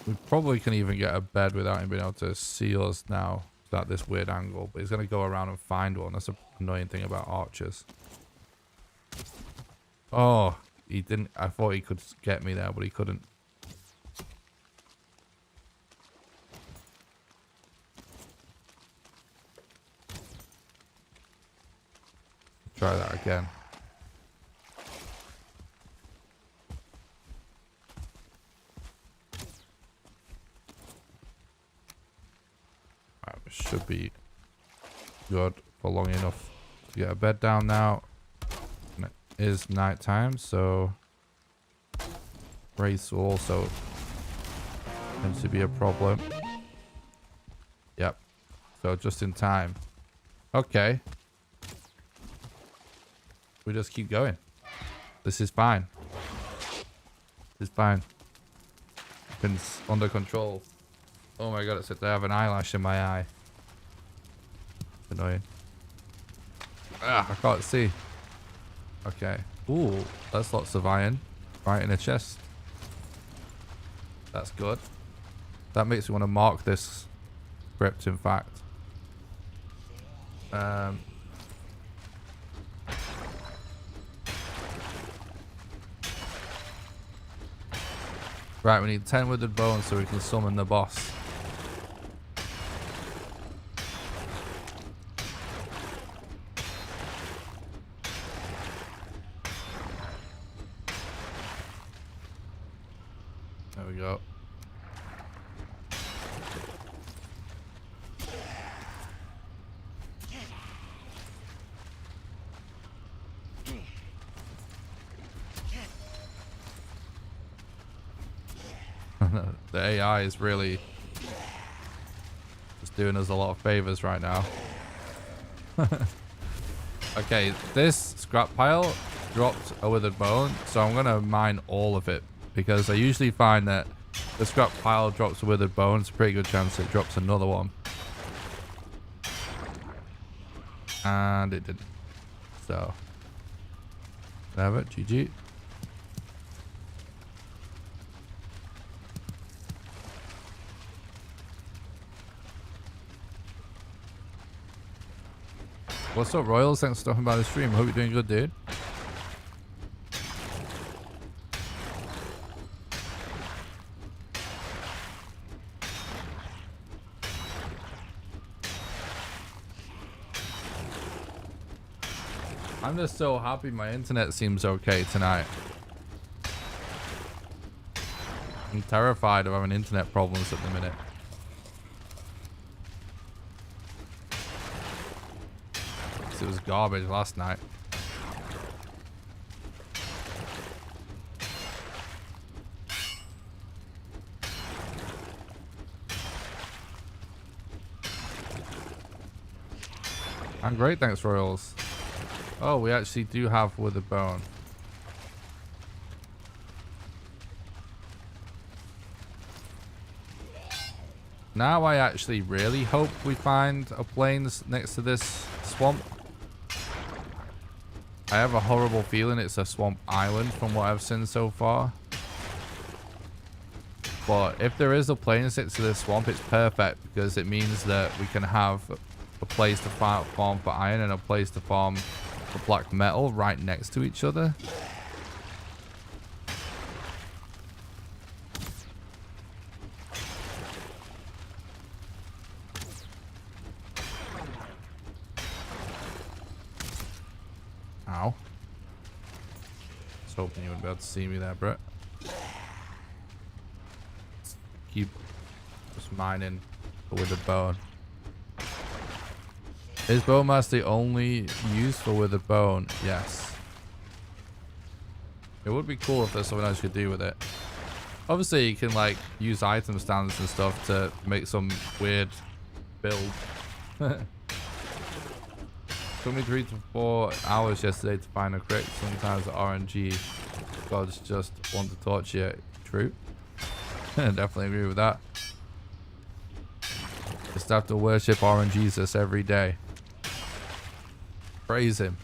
We probably can even get a bed without him being able to see us now at this weird angle. But he's going to go around and find one. That's the annoying thing about archers. Oh, he didn't. I thought he could get me there, but he couldn't. Try that again. Right, should be good for long enough to get a bed down now. And it is night time, so race will also tend to be a problem. Yep. So just in time. Okay. We just keep going. This is fine. This is fine. It's under control. Oh my god, it's like I have an eyelash in my eye. Annoying. Ah, I can't see. Okay. Ooh, that's lots of iron. Right in the chest. That's good. That makes me want to mark this crypt, in fact. Right, we need 10 withered bones so we can summon the boss. There we go. The AI is really just doing us a lot of favors right now. Okay, this scrap pile dropped a withered bone, so I'm gonna mine all of it because I usually find that the scrap pile drops a withered bone. It's a pretty good chance it drops another one, and it didn't. So, have it. GG. What's up, Royals? Thanks for stopping by the stream. I hope you're doing good, dude. I'm just so happy my internet seems okay tonight. I'm terrified of having internet problems at the minute. It was garbage last night. I'm great, thanks, Royals. Oh, we actually do have withered bone. Now I actually really hope we find a plains next to this swamp. I have a horrible feeling it's a swamp island from what I've seen so far. But if there is a plains next to this swamp, it's perfect because it means that we can have a place to farm for iron and a place to farm for black metal right next to each other. Ow. I was hoping you would be able to see me there, Brett. Keep just mining with a bone. Is bone mass the only use for with a bone? Yes. It would be cool if there's something else you could do with it. Obviously, you can like use item stands and stuff to make some weird build. Took me 3 to 4 hours yesterday to find a crypt. Sometimes the RNG gods just want to torture you. True. Definitely agree with that. Just have to worship RNGesus every day. Praise him.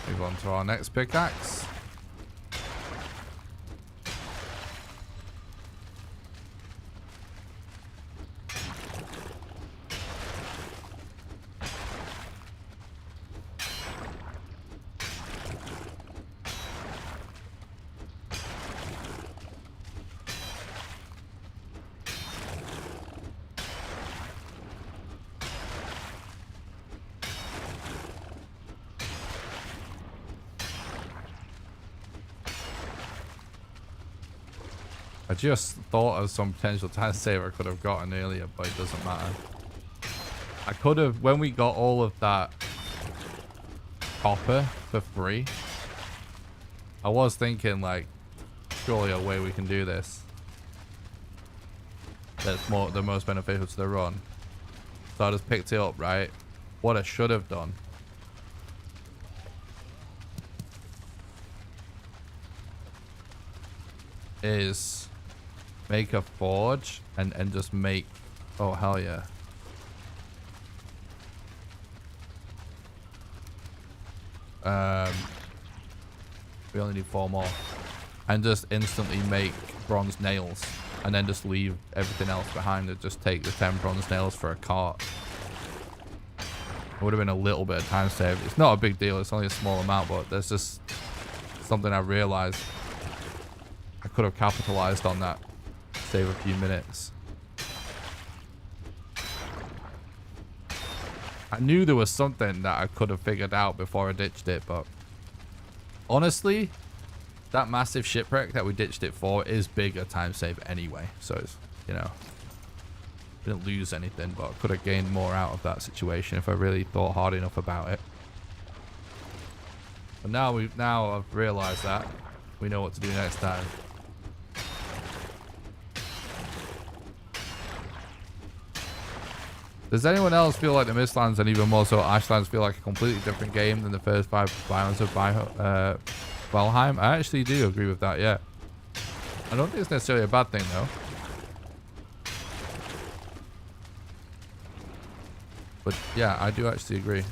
Move on to our next pickaxe. I just thought of some potential time save I could have gotten earlier, but it doesn't matter. I could have, when we got all of that copper for free, I was thinking like, surely a way we can do this that's the most beneficial to the run. So I just picked it up, right? What I should have done is make a forge and just make, oh hell yeah. We only need 4 more. And just instantly make bronze nails. And then just leave everything else behind and just take the 10 bronze nails for a cart. It would have been a little bit of time saved. It's not a big deal. It's only a small amount, but there's just something I realized. I could have capitalized on that. Save a few minutes. I knew there was something that I could have figured out before I ditched it, but honestly, that massive shipwreck that we ditched it for is bigger time save anyway. So, it's, you know, didn't lose anything, but I could have gained more out of that situation if I really thought hard enough about it. But now I've realized that we know what to do next time. Does anyone else feel like the Mistlands and even more so Ashlands feel like a completely different game than the first 5 biomes of Valheim? I actually do agree with that, yeah. I don't think it's necessarily a bad thing, though. But yeah, I do actually agree.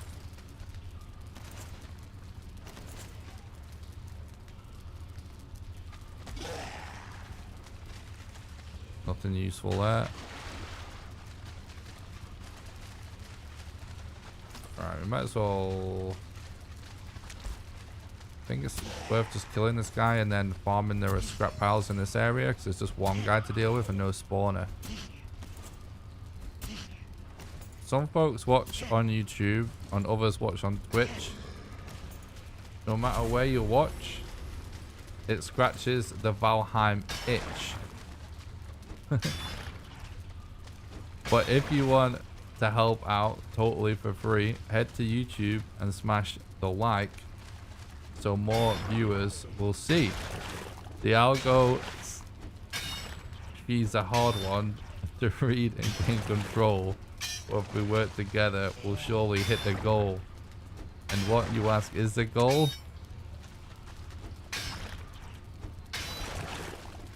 Nothing useful there. Alright, we might as well... I think it's worth just killing this guy and then farming the scrap piles in this area, because there's just one guy to deal with and no spawner. Some folks watch on YouTube and others watch on Twitch. No matter where you watch, it scratches the Valheim itch. But if you want to help out totally for free, head to YouTube and smash the like so more viewers will see. The algo, she's a hard one to read and gain control, but if we work together we'll surely hit the goal. And what, you ask, is the goal?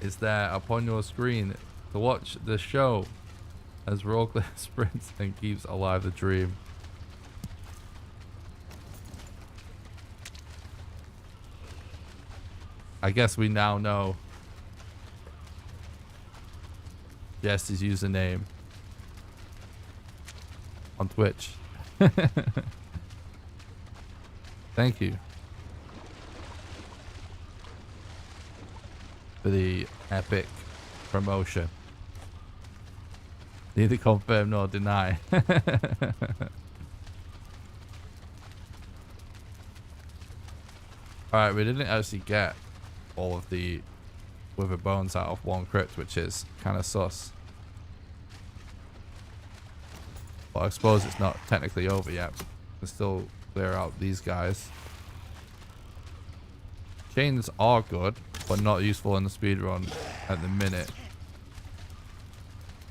Is there upon your screen to watch the show as Rogueless sprints and keeps alive the dream. I guess we now know Jesse's username on Twitch. Thank you for the epic promotion. Neither confirm nor deny. Alright, we didn't actually get all of the wither bones out of one crypt, which is kind of sus. But I suppose it's not technically over yet. We still clear out these guys. Chains are good, but not useful in the speedrun at the minute,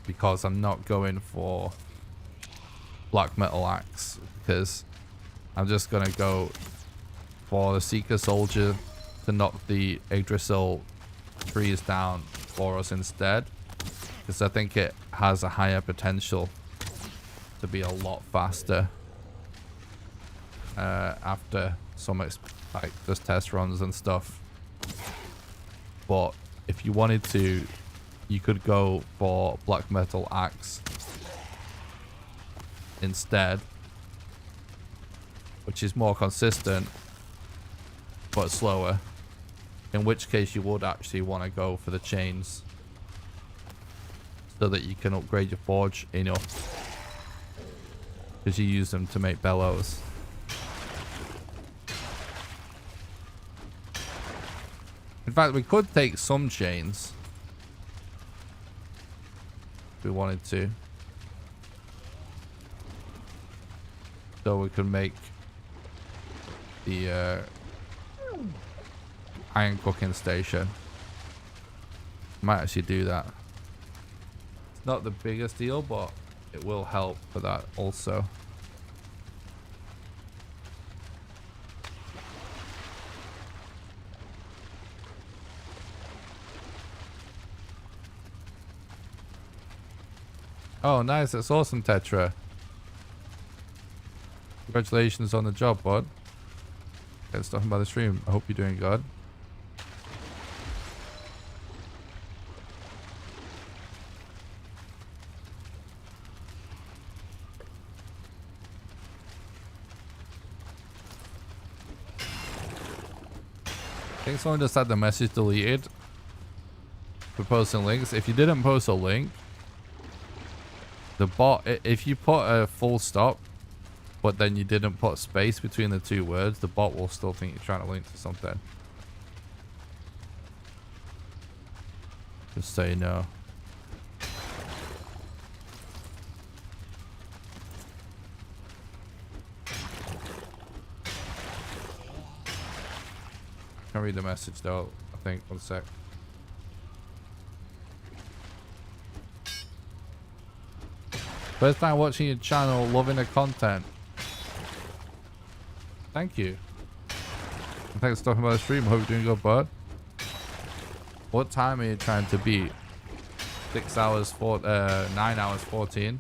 because I'm not going for black metal axe, because I'm just gonna go for the Seeker Soldier to knock the Yggdrasil trees down for us instead, because I think it has a higher potential to be a lot faster after some like just test runs and stuff. But if you wanted to, you could go for black metal axe instead, which is more consistent but slower, in which case you would actually want to go for the chains so that you can upgrade your forge enough, because you use them to make bellows. In fact, we could take some chains we wanted to. So we could make the iron cooking station. Might actually do that. It's not the biggest deal, but it will help for that also. Oh, nice. That's awesome, Tetra. Congratulations on the job, bud. Get stuff by the stream. I hope you're doing good. I think someone just had the message deleted for posting links. If you didn't post a link, the bot, if you put a full stop, but then you didn't put space between the two words, the bot will still think you're trying to link to something. Just so you know. Can't read the message though, I think. One sec. First time watching your channel, loving the content. Thank you. And thanks for talking about the stream. Hope you're doing good, bud. What time are you trying to beat? 6 hours, 9 hours, 14.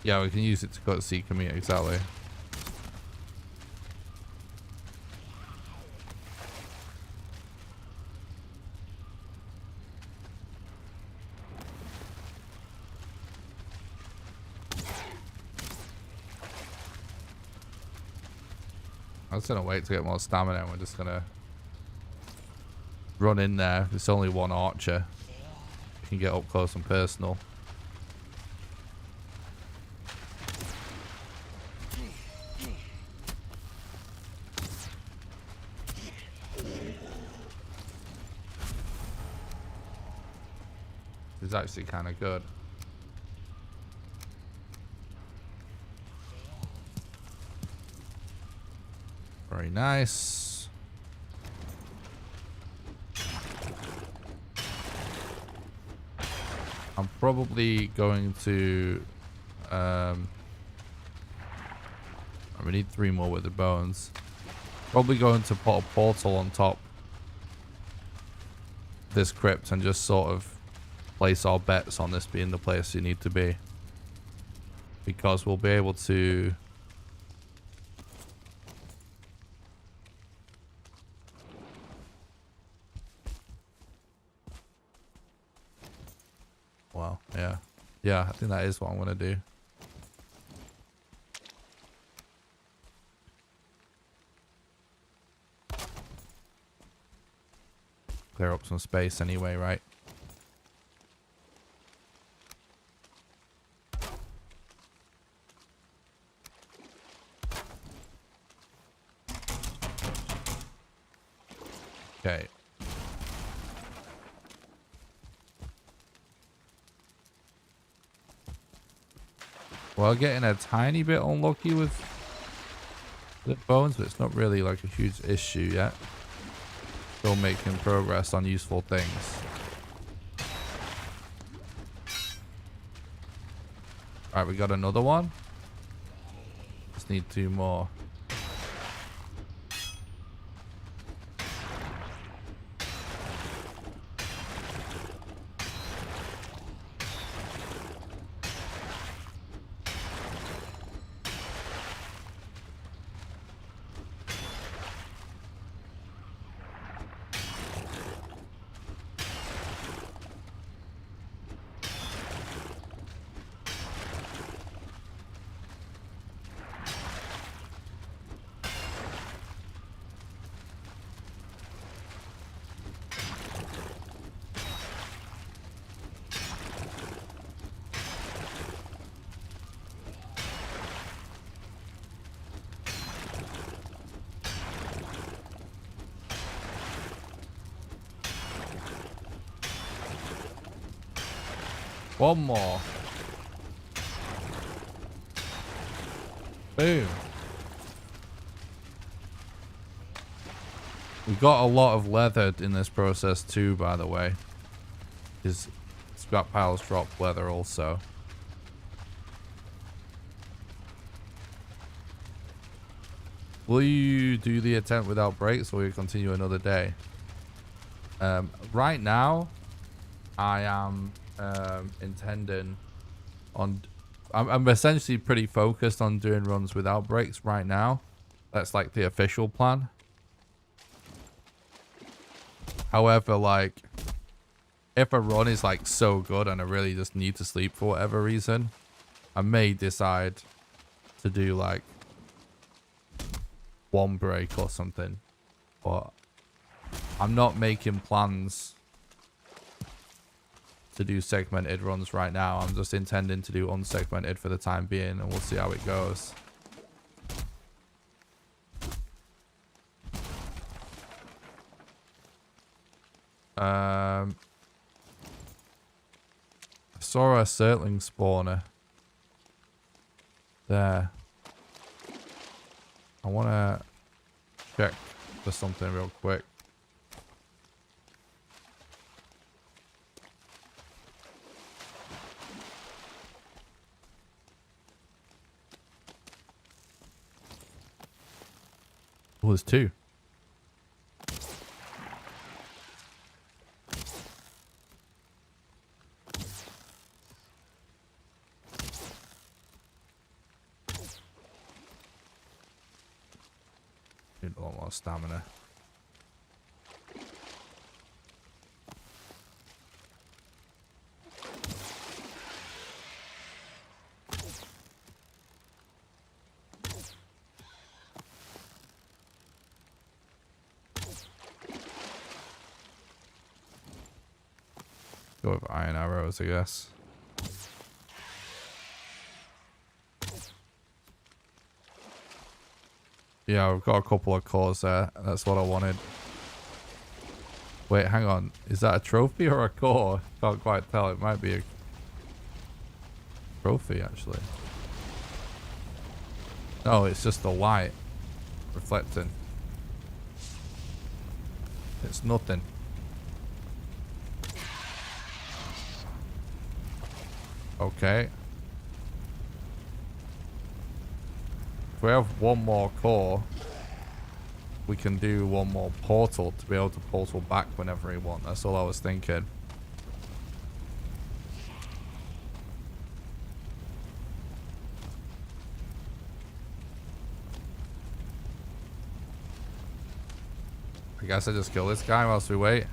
Yeah, we can use it to cut sea commute, exactly. I was gonna wait to get more stamina and we're just gonna run in there. It's only one archer. You can get up close and personal. It's actually kind of good. Very nice. I'm probably going to we need 3 more with the bones. Probably going to put a portal on top this crypt and just sort of place our bets on this being the place you need to be, because we'll be able to wow, yeah, I think that is what I'm gonna do. Clear up some space anyway, right? Okay. Well, getting a tiny bit unlucky with the bones, but it's not really like a huge issue yet. Still making progress on useful things. Alright, we got another one. Just need 2 more. One more. Boom. We got a lot of leather in this process too, by the way. His scrap piles drop leather also. Will you do the attempt without breaks or will you continue another day? Right now, I am intending on... I'm essentially pretty focused on doing runs without breaks right now. That's like the official plan. However, like, if a run is like so good and I really just need to sleep for whatever reason, I may decide to do like one break or something. But I'm not making plans to do segmented runs right now. I'm just intending to do unsegmented for the time being, and we'll see how it goes. I saw a Surtling spawner there. I want to check for something real quick. Oh, there's two. Need a lot more stamina. Go with iron arrows, I guess. Yeah, we've got a couple of cores there. That's what I wanted. Wait, hang on. Is that a trophy or a core? Can't quite tell. It might be a trophy, actually. No, it's just the light reflecting. It's nothing. Okay. If we have one more core, we can do one more portal to be able to portal back whenever we want. That's all I was thinking. I guess I just kill this guy whilst we wait.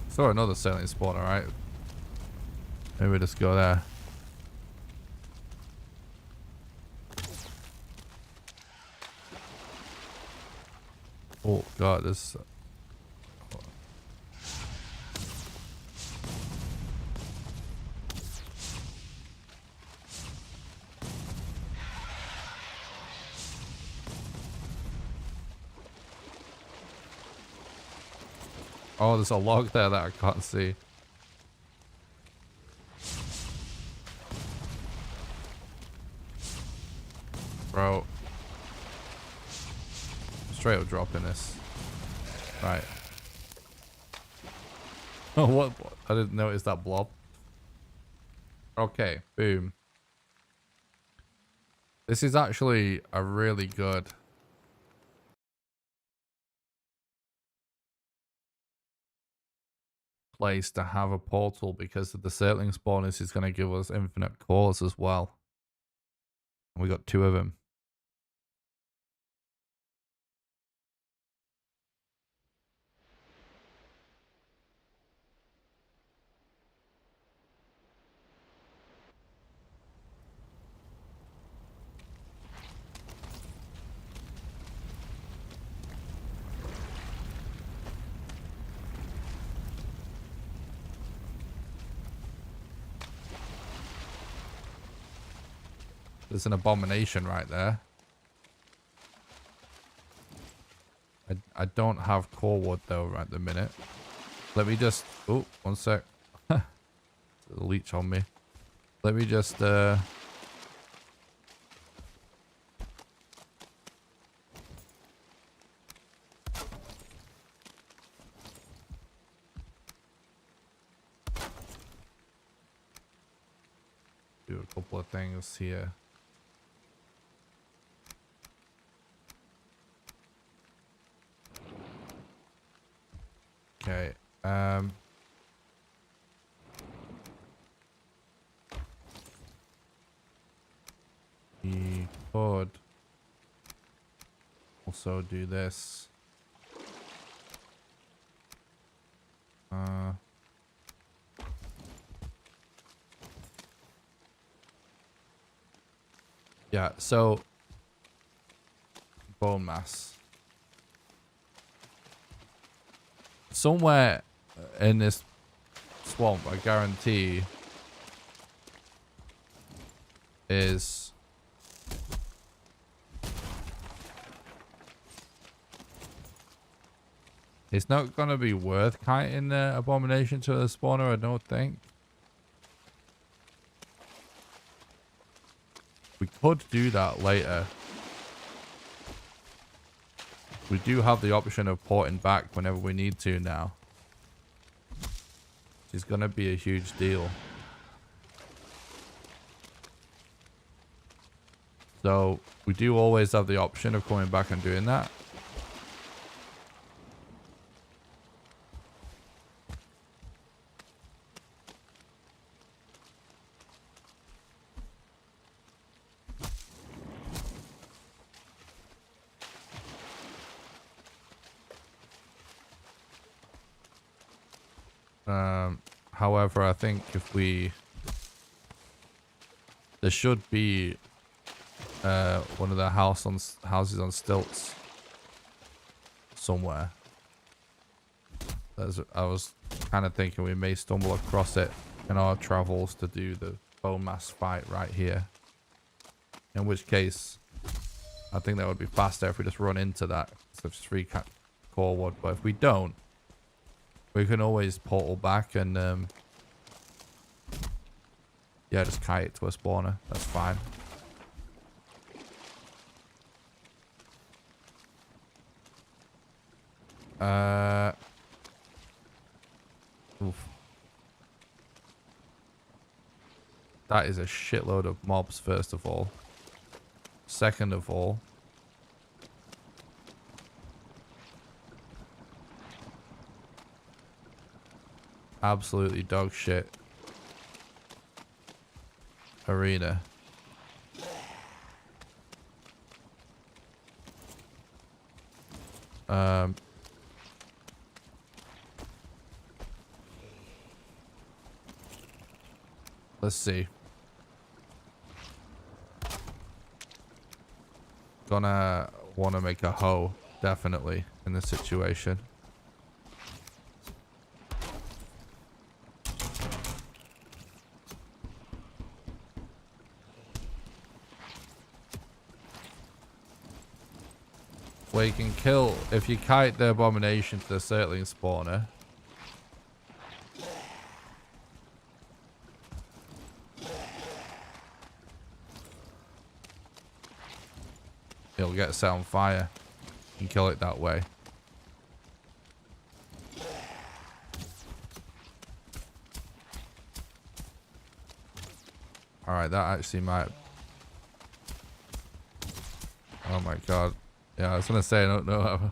Saw another sailing spawner, right? Maybe we just go there. Oh god, this... Oh, there's a log there that I can't see. Bro. Straight up dropping this. Right. Oh, what? I didn't notice that blob. Okay, boom. This is actually a really good place to have a portal because of the Surtling spawners is going to give us infinite cores as well. And we got two of them. There's an abomination right there. I don't have core wood though right the minute. Let me just... Oh, one sec. There's a leech on me. Let me just... Do a couple of things here. Okay. We could also do this. Yeah, so bone mass. Somewhere in this swamp, I guarantee, is it's not gonna be worth kiting the abomination to the spawner, I don't think. We could do that later. We do have the option of porting back whenever we need to now. It's gonna be a huge deal. So we do always have the option of coming back and doing that. However, I think if we... There should be one of the houses on stilts somewhere. I was kind of thinking we may stumble across it in our travels to do the bone mass fight right here. In which case, I think that would be faster if we just run into that. So it's 3 core wood. But if we don't, we can always portal back and yeah, just kite it to a spawner. That's fine. Oof. That is a shitload of mobs, first of all. Second of all, absolutely dog shit arena. Let's see. Gonna want to make a hoe, definitely, in this situation. Well, you can kill, if you kite the abomination to the circling spawner. It'll get set on fire. You can kill it that way. Alright, that actually might... Oh my god. Yeah, I was going to say, I don't know.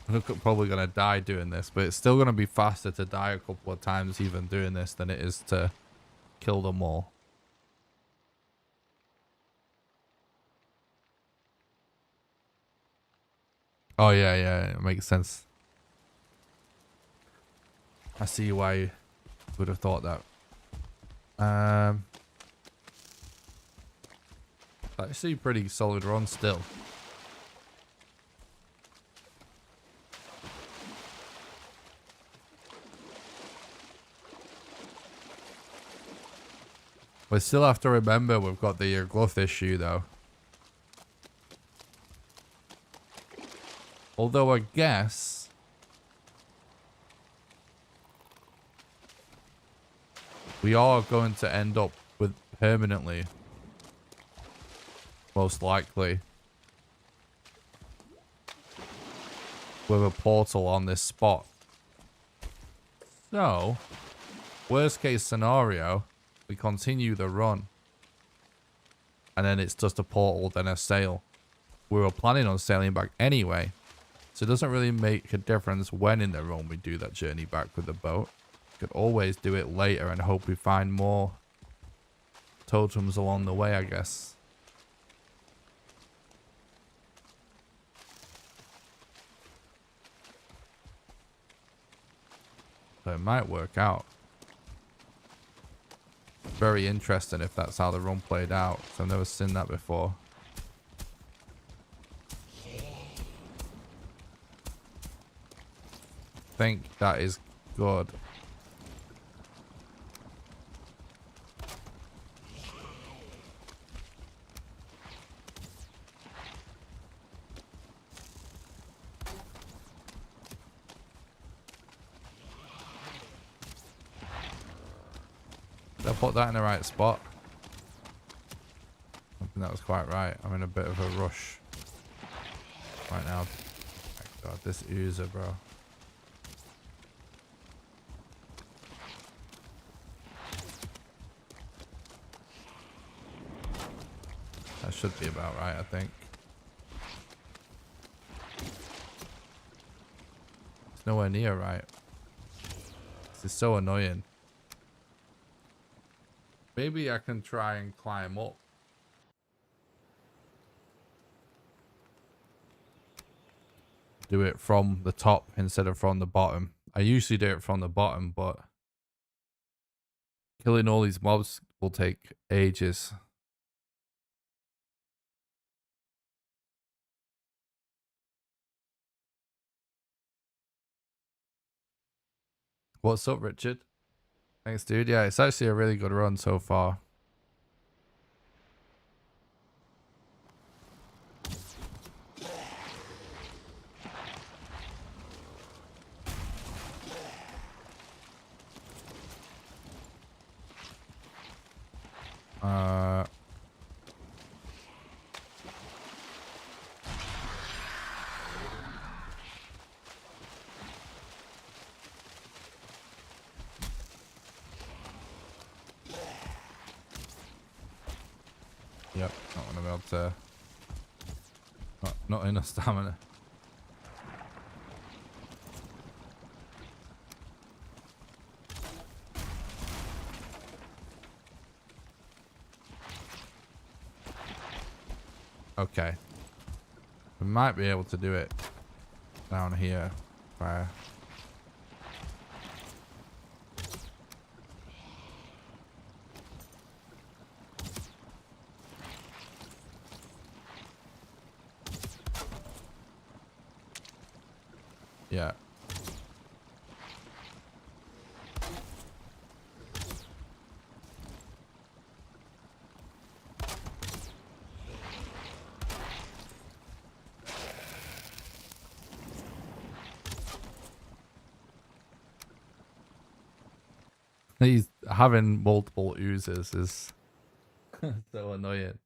I'm probably going to die doing this, but it's still going to be faster to die a couple of times even doing this than it is to kill them all. Oh, yeah, it makes sense. I see why you would have thought that. Actually, pretty solid run still. We still have to remember we've got the glove issue though. Although I guess we are going to end up with permanently, most likely, with a portal on this spot. So, worst case scenario, we continue the run. And then it's just a portal, then a sail. We were planning on sailing back anyway. So it doesn't really make a difference when in the run we do that journey back with the boat. Could always do it later and hope we find more totems along the way, I guess. So it might work out. Very interesting if that's how the run played out. So I've never seen that before. I think that is good. Did I put that in the right spot? I think that was quite right. I'm in a bit of a rush right now. My God, this oozer, bro. That should be about right, I think. It's nowhere near right. This is so annoying. Maybe I can try and climb up. Do it from the top instead of from the bottom. I usually do it from the bottom, but killing all these mobs will take ages. What's up, Richard? Thanks, dude. Yeah, it's actually a really good run so far. Yep, not gonna be able to. Not enough stamina. Okay. We might be able to do it down here. Fire. Yeah. He's having multiple oozes is so annoying.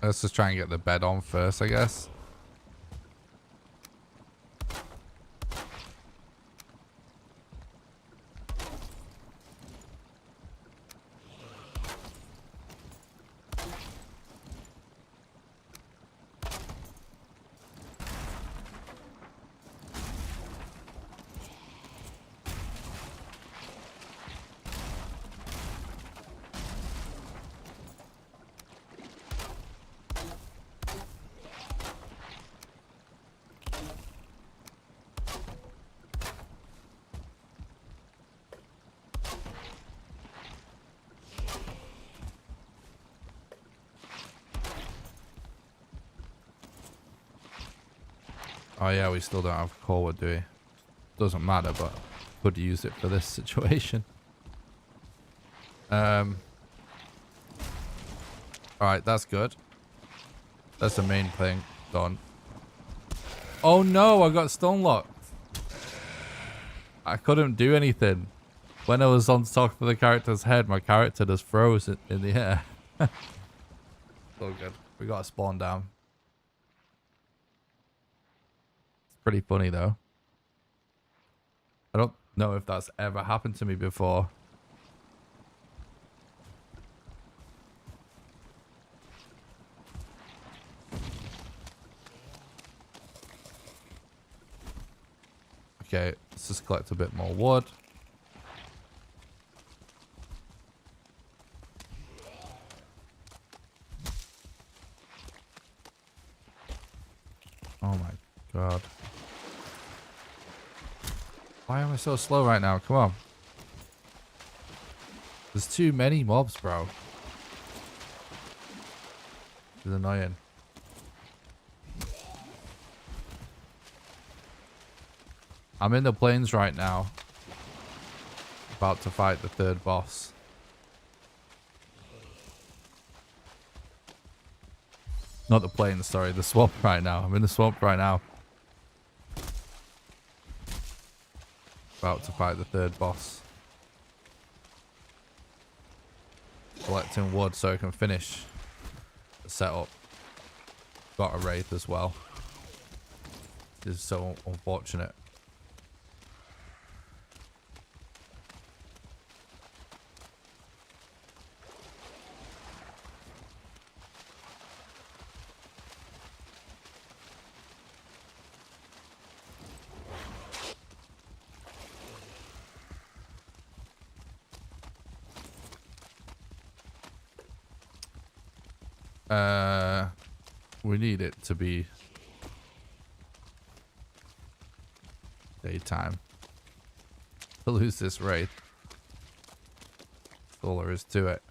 Let's just try and get the bed on first, I guess. Oh yeah, we still don't have core wood, do we? Doesn't matter, but could use it for this situation. Alright, that's good. That's the main thing. Done. Oh no, I got stone locked. I couldn't do anything. When I was on top of the character's head, my character just froze in the air. So good. We got to spawn down. It's pretty funny though. I don't know if that's ever happened to me before. Okay, let's just collect a bit more wood. Oh my god. Why am I so slow right now? Come on. There's too many mobs, bro. It's annoying. I'm in the plains right now. About to fight the third boss. Not the plains, sorry. The swamp right now. I'm in the swamp right now. About to fight the third boss. Collecting wood so I can finish the setup. Got a wraith as well. This is so unfortunate. We need it to be daytime to lose this wraith. That's all there is to it.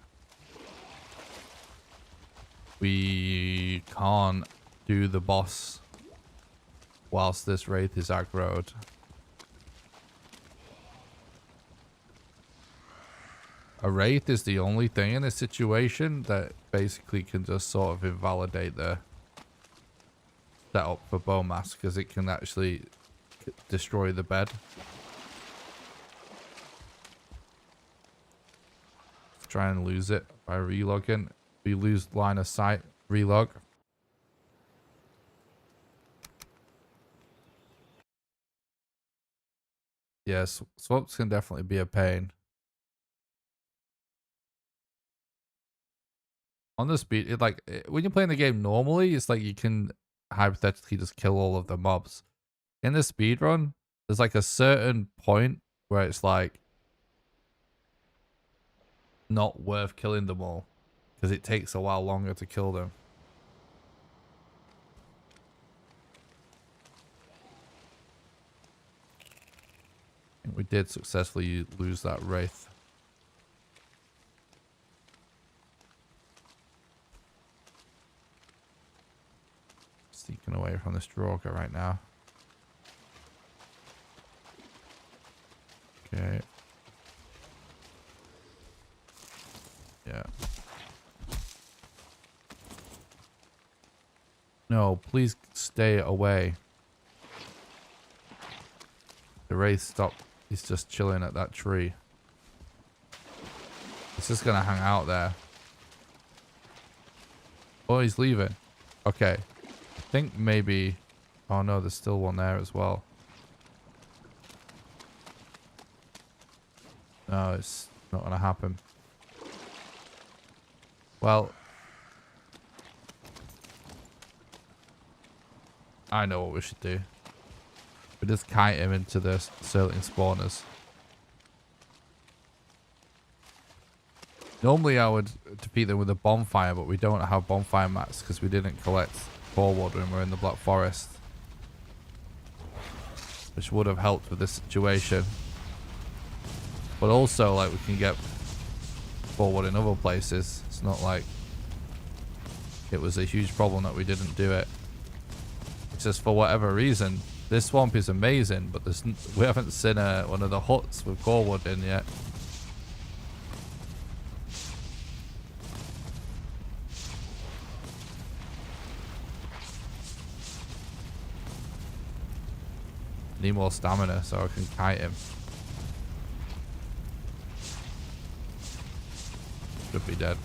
We can't do the boss whilst this wraith is aggroed. A wraith is the only thing in this situation that basically can just sort of invalidate the setup for bowmass, because it can actually destroy the bed. Try and lose it by relogging. We lose line of sight, relog. Yes, swamps can definitely be a pain. On the speed, when you're playing the game normally, it's like you can hypothetically just kill all of the mobs. In the speedrun, there's like a certain point where it's like not worth killing them all because it takes a while longer to kill them. I think we did successfully lose that wraith. Sneaking away from this Droga right now. Okay. Yeah. No, please stay away. The wraith stopped. He's just chilling at that tree. He's just gonna hang out there. Oh, he's leaving. Okay. I think maybe... Oh no, there's still one there as well. No, it's not gonna happen. Well... I know what we should do. We just kite him into the certain spawners. Normally I would defeat them with a bonfire, but we don't have bonfire mats because we didn't collect forward when we're in the Black Forest. Which would have helped with this situation. But also, like, we can get forward in other places. It's not like it was a huge problem that we didn't do it. just for whatever reason, this swamp is amazing, but we haven't seen one of the huts with core wood in yet. Need more stamina so I can kite him. Should be dead.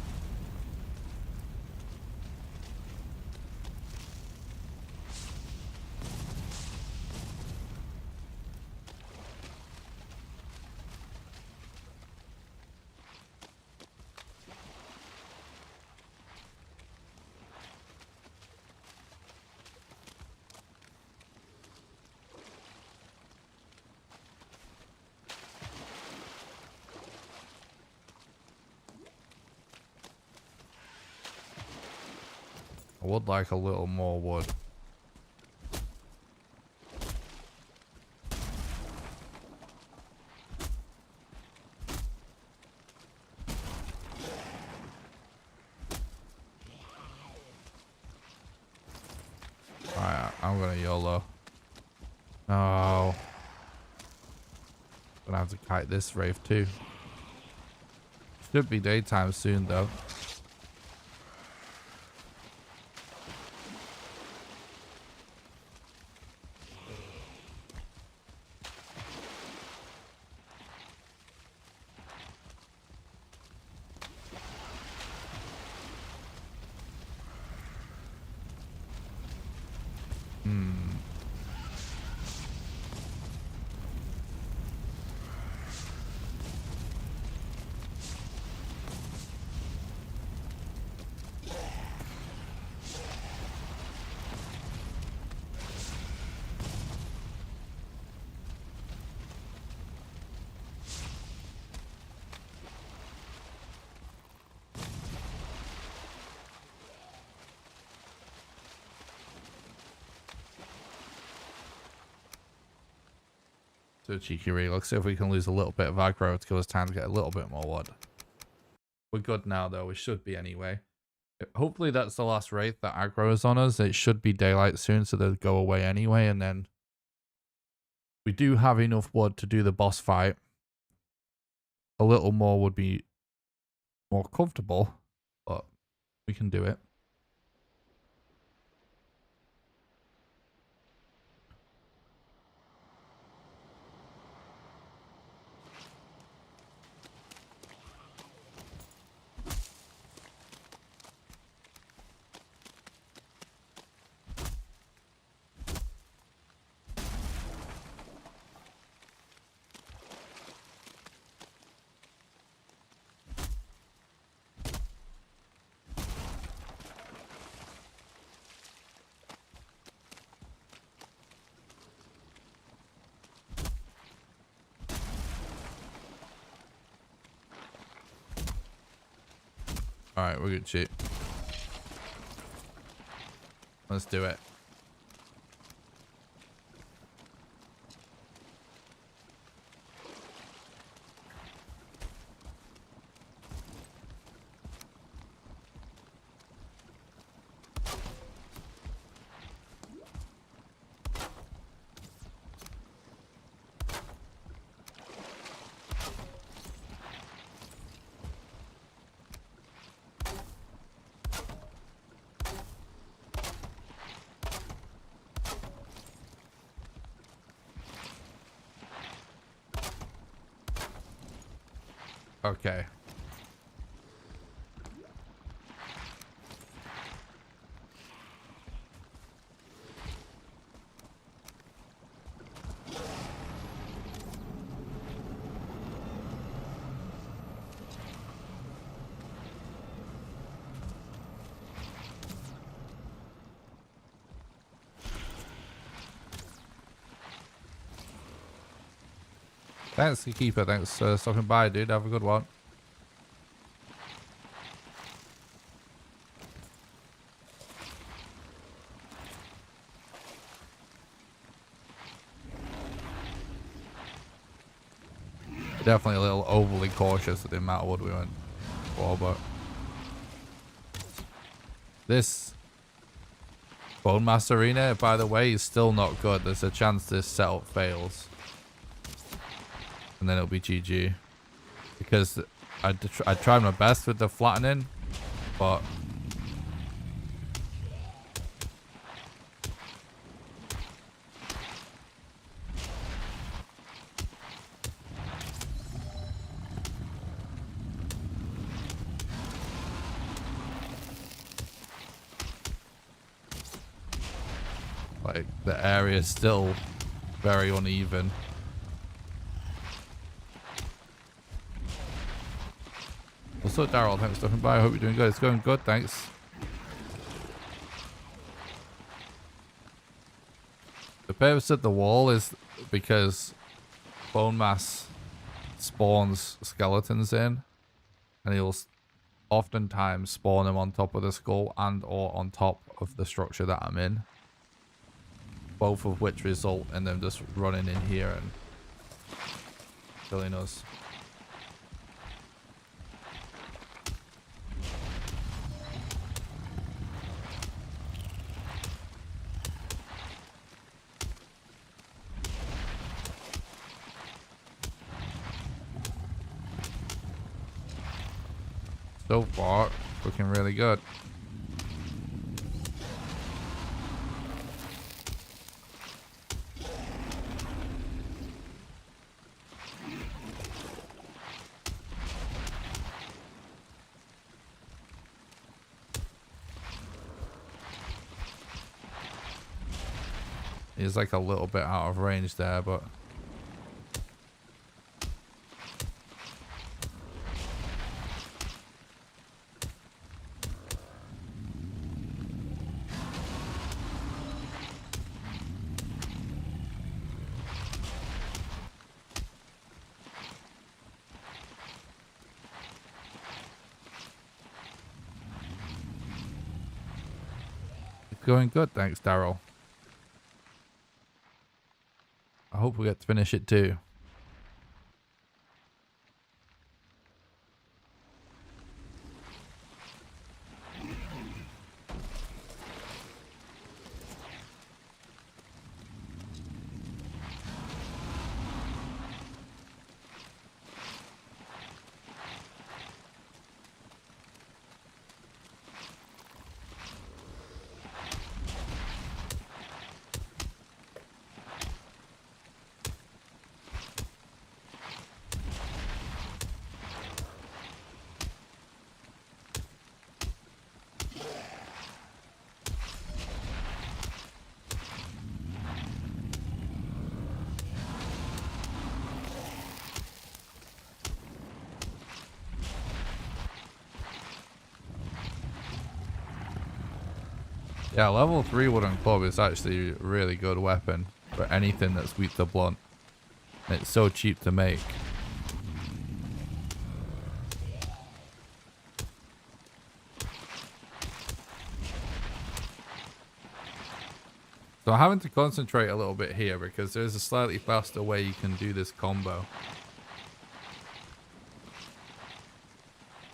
I would like a little more wood. Alright, I'm gonna YOLO. No. Gonna have to kite this wraith too. Should be daytime soon though. So cheeky really. Let's see if we can lose a little bit of aggro to give us time to get a little bit more wood. We're good now though, we should be anyway. Hopefully that's the last wraith that aggroes on us. It should be daylight soon, so they'll go away anyway, and then we do have enough wood to do the boss fight. A little more would be more comfortable, but we can do it. Alright, we're good shit. Let's do it. Okay. Thanks, Keeper. Thanks for stopping by, dude. Have a good one. Definitely a little overly cautious with the amount of wood we went for, but this Bone Mass Arena, by the way, is still not good. There's a chance this setup fails. And then it'll be GG. Because I tried my best with the flattening, but... like, the area is still very uneven. What's up, Daryl? Thanks for stopping by. I hope you're doing good. It's going good, thanks. The purpose of the wall is because bone mass spawns skeletons in, and he'll oftentimes spawn them on top of the skull and or on top of the structure that I'm in. Both of which result in them just running in here and killing us. So far, looking really good. He's like a little bit out of range there, but... it's going good, thanks, Daryl. I hope we get to finish it too. Yeah, level 3 wooden club is actually a really good weapon for anything that's weak to blunt. And it's so cheap to make. So I'm having to concentrate a little bit here because there's a slightly faster way you can do this combo.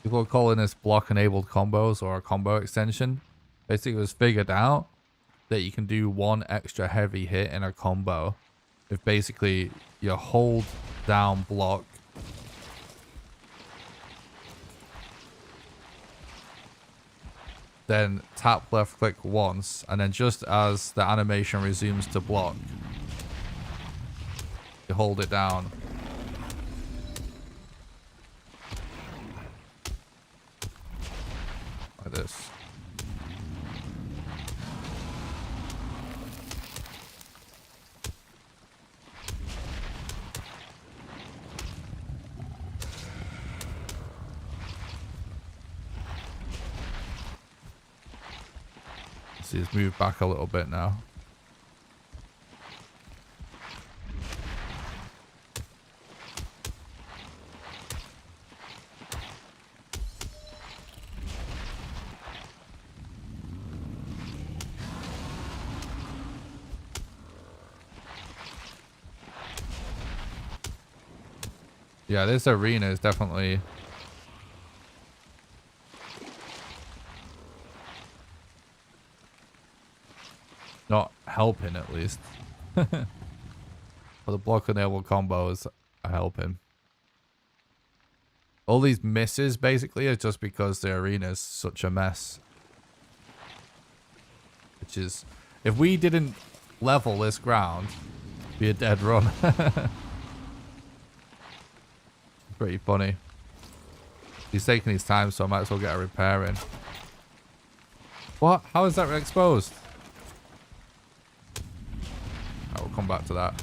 People are calling this block enabled combos or a combo extension. Basically, it was figured out that you can do one extra heavy hit in a combo if basically you hold down block, then tap left click once, and then just as the animation resumes to block, you hold it down. Like this. He's moved back a little bit now. Yeah, this arena is definitely... helping at least. But the block enable combos are helping. All these misses basically are just because the arena is such a mess. Which is, if we didn't level this ground, it'd be a dead run. Pretty funny. He's taking his time, so I might as well get a repair in. What? How is that exposed? I will come back to that.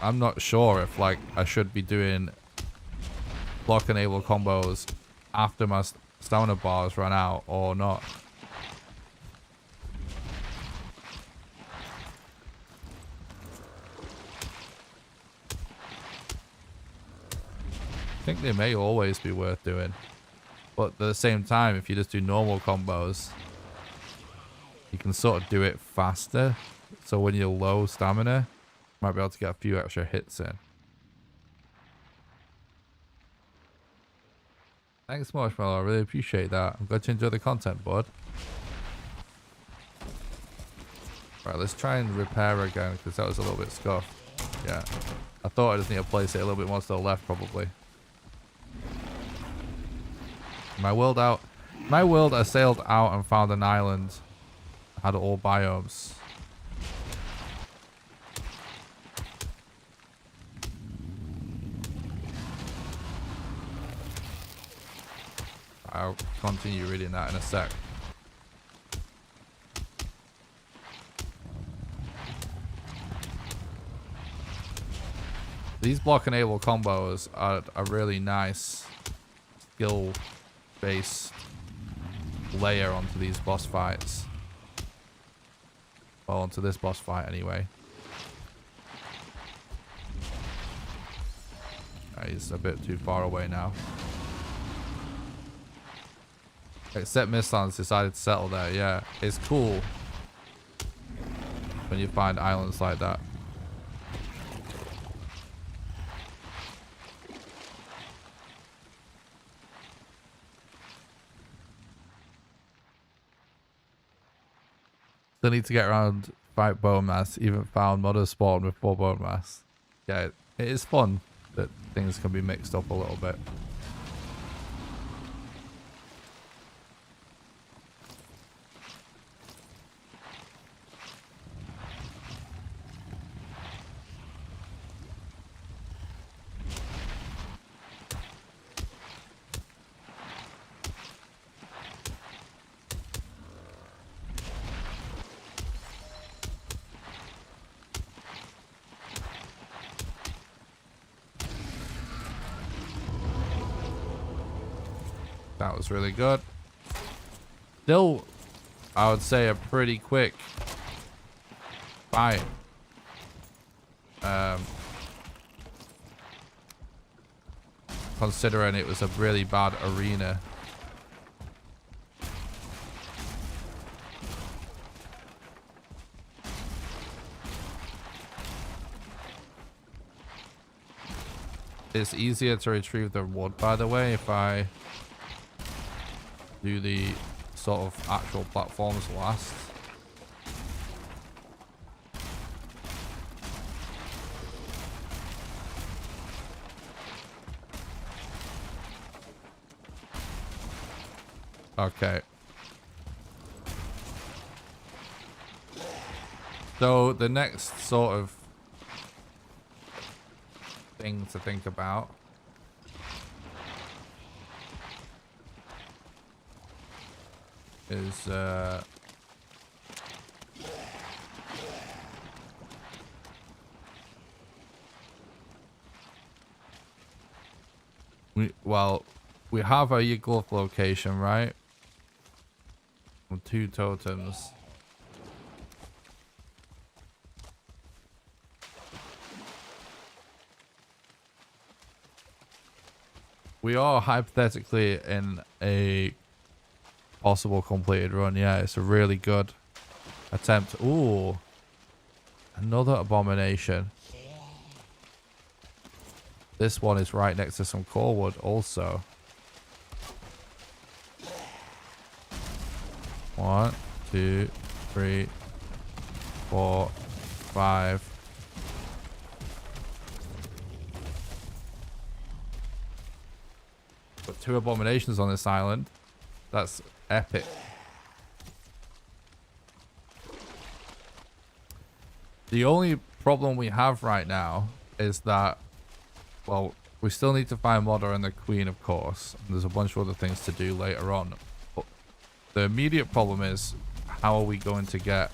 I'm not sure if like I should be doing block enable combos after my stamina bars run out or not. I think they may always be worth doing, but at the same time, if you just do normal combos, you can sort of do it faster. So when you're low stamina, you might be able to get a few extra hits in. Thanks, Marshmallow. I really appreciate that. I'm glad you enjoy the content, bud. Right, let's try and repair again, because that was a little bit scuffed. Yeah. I thought I just need to place it a little bit more to the left, probably. My world, I sailed out and found an island. Had all biomes. I'll continue reading that in a sec. These block enable combos are a really nice skill based layer onto these boss fights. Well, onto this boss fight anyway. He's a bit too far away now. Except Mistlands decided to settle there. Yeah, it's cool when you find islands like that. Still need to get around fight bone mass. Even found modder spawn with 4 bone mass. Yeah, it is fun that things can be mixed up a little bit. That was really good. Still, I would say a pretty quick fight. Considering it was a really bad arena. It's easier to retrieve the wood, by the way, if I do the sort of actual platforms last. Okay. So the next sort of thing to think about is we have a Yigloth location, right? With 2 totems. We are hypothetically in a possible completed run. Yeah, it's a really good attempt. Ooh, another abomination. This one is right next to some core wood also. 1, 2, 3, 4, 5. Got 2 abominations on this island. That's epic. The only problem we have right now is that, well, we still need to find Modder and the Queen, of course. And there's a bunch of other things to do later on. But the immediate problem is, how are we going to get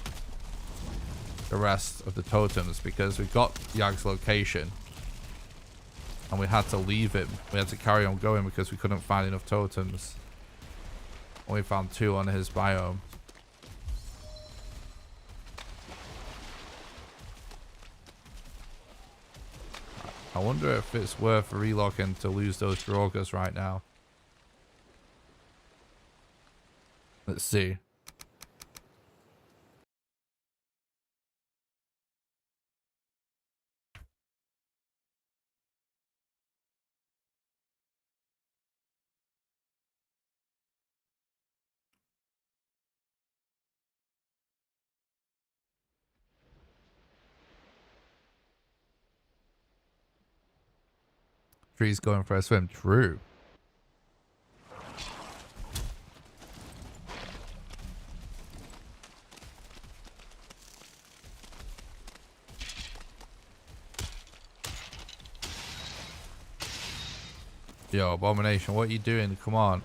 the rest of the totems? Because we've got Yag's location. And we had to leave it. We had to carry on going because we couldn't find enough totems. Only found 2 on his biome. I wonder if it's worth relocking to lose those Drogas right now. Let's see. Tree's going for a swim. True. Yo, Abomination, what are you doing? Come on.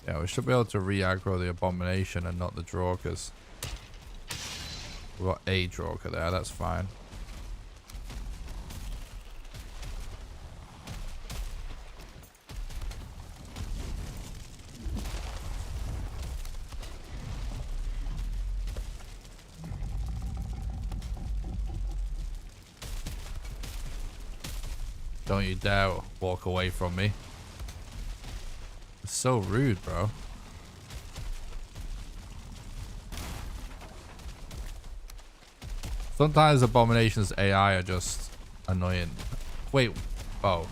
Yeah, we should be able to re-aggro the Abomination and not the Drogas. We've got a Droga there, that's fine. Don't you dare walk away from me. It's so rude, bro. Sometimes Abomination's AI are just annoying. Wait. Oh.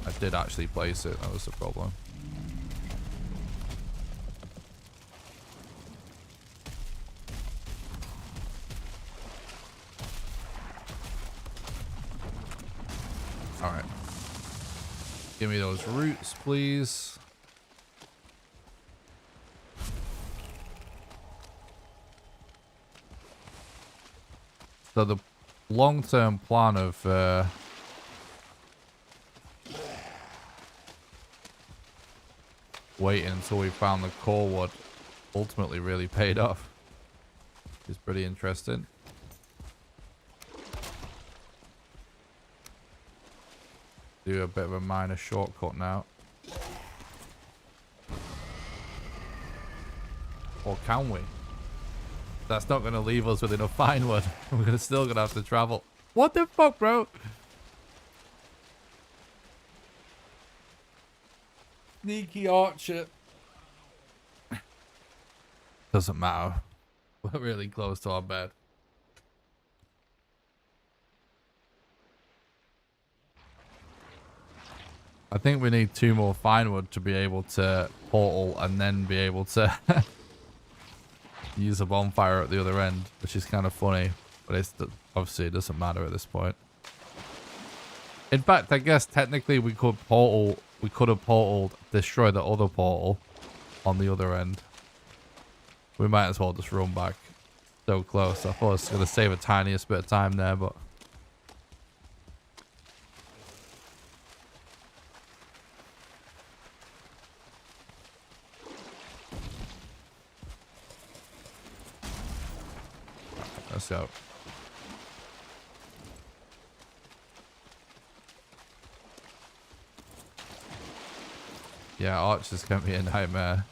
I did actually place it. That was the problem. Alright. Give me those roots, please. So the long-term plan of waiting until we found the core wood ultimately really paid off. It's pretty interesting. Do a bit of a minor shortcut now. Or can we? That's not going to leave us with enough fine wood. We're still going to have to travel. What the fuck, bro? Sneaky archer. Doesn't matter. We're really close to our bed. I think we need 2 more fine wood to be able to portal and then be able to use a bonfire at the other end, which is kind of funny, but it's obviously it doesn't matter at this point. In fact, I guess technically we could have portaled, destroy the other portal on the other end. We might as well just run back. So close. I thought I was going to save a tiniest bit of time there, but let's go. Yeah, archers can be a nightmare.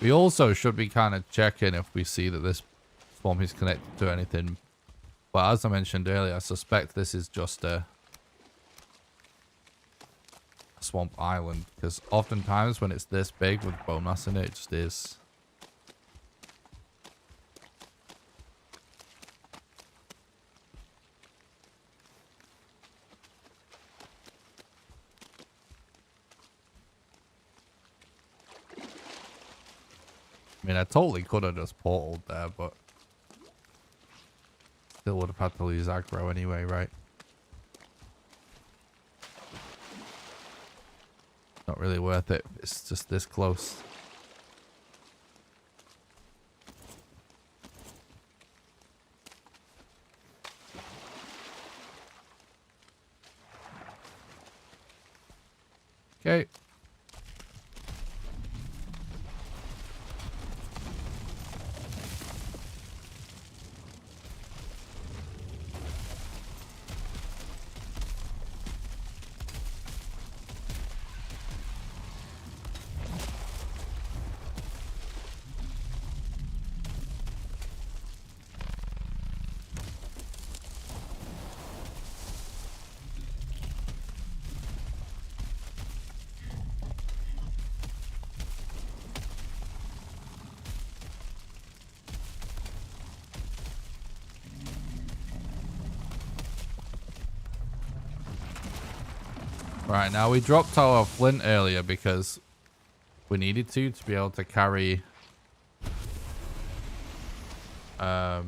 We also should be kind of checking if we see that this swamp is connected to anything. But as I mentioned earlier, I suspect this is just a swamp island. Because oftentimes when it's this big with bone mass in it, it just is. I mean, I totally could have just portaled there, but still would have had to lose aggro anyway, right? Not really worth it. It's just this close. Okay. Right, now we dropped our flint earlier because we needed to be able to carry all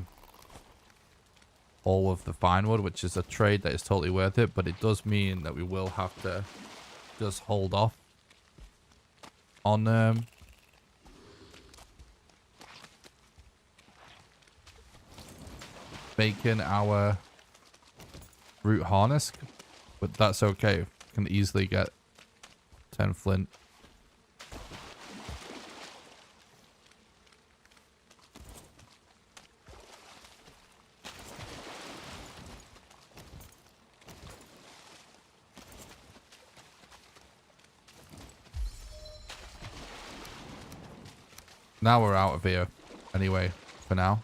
of the fine wood, which is a trade that is totally worth it, but it does mean that we will have to just hold off on making our root harness, but that's okay. Can easily get 10 flint. Now we're out of here anyway, for now.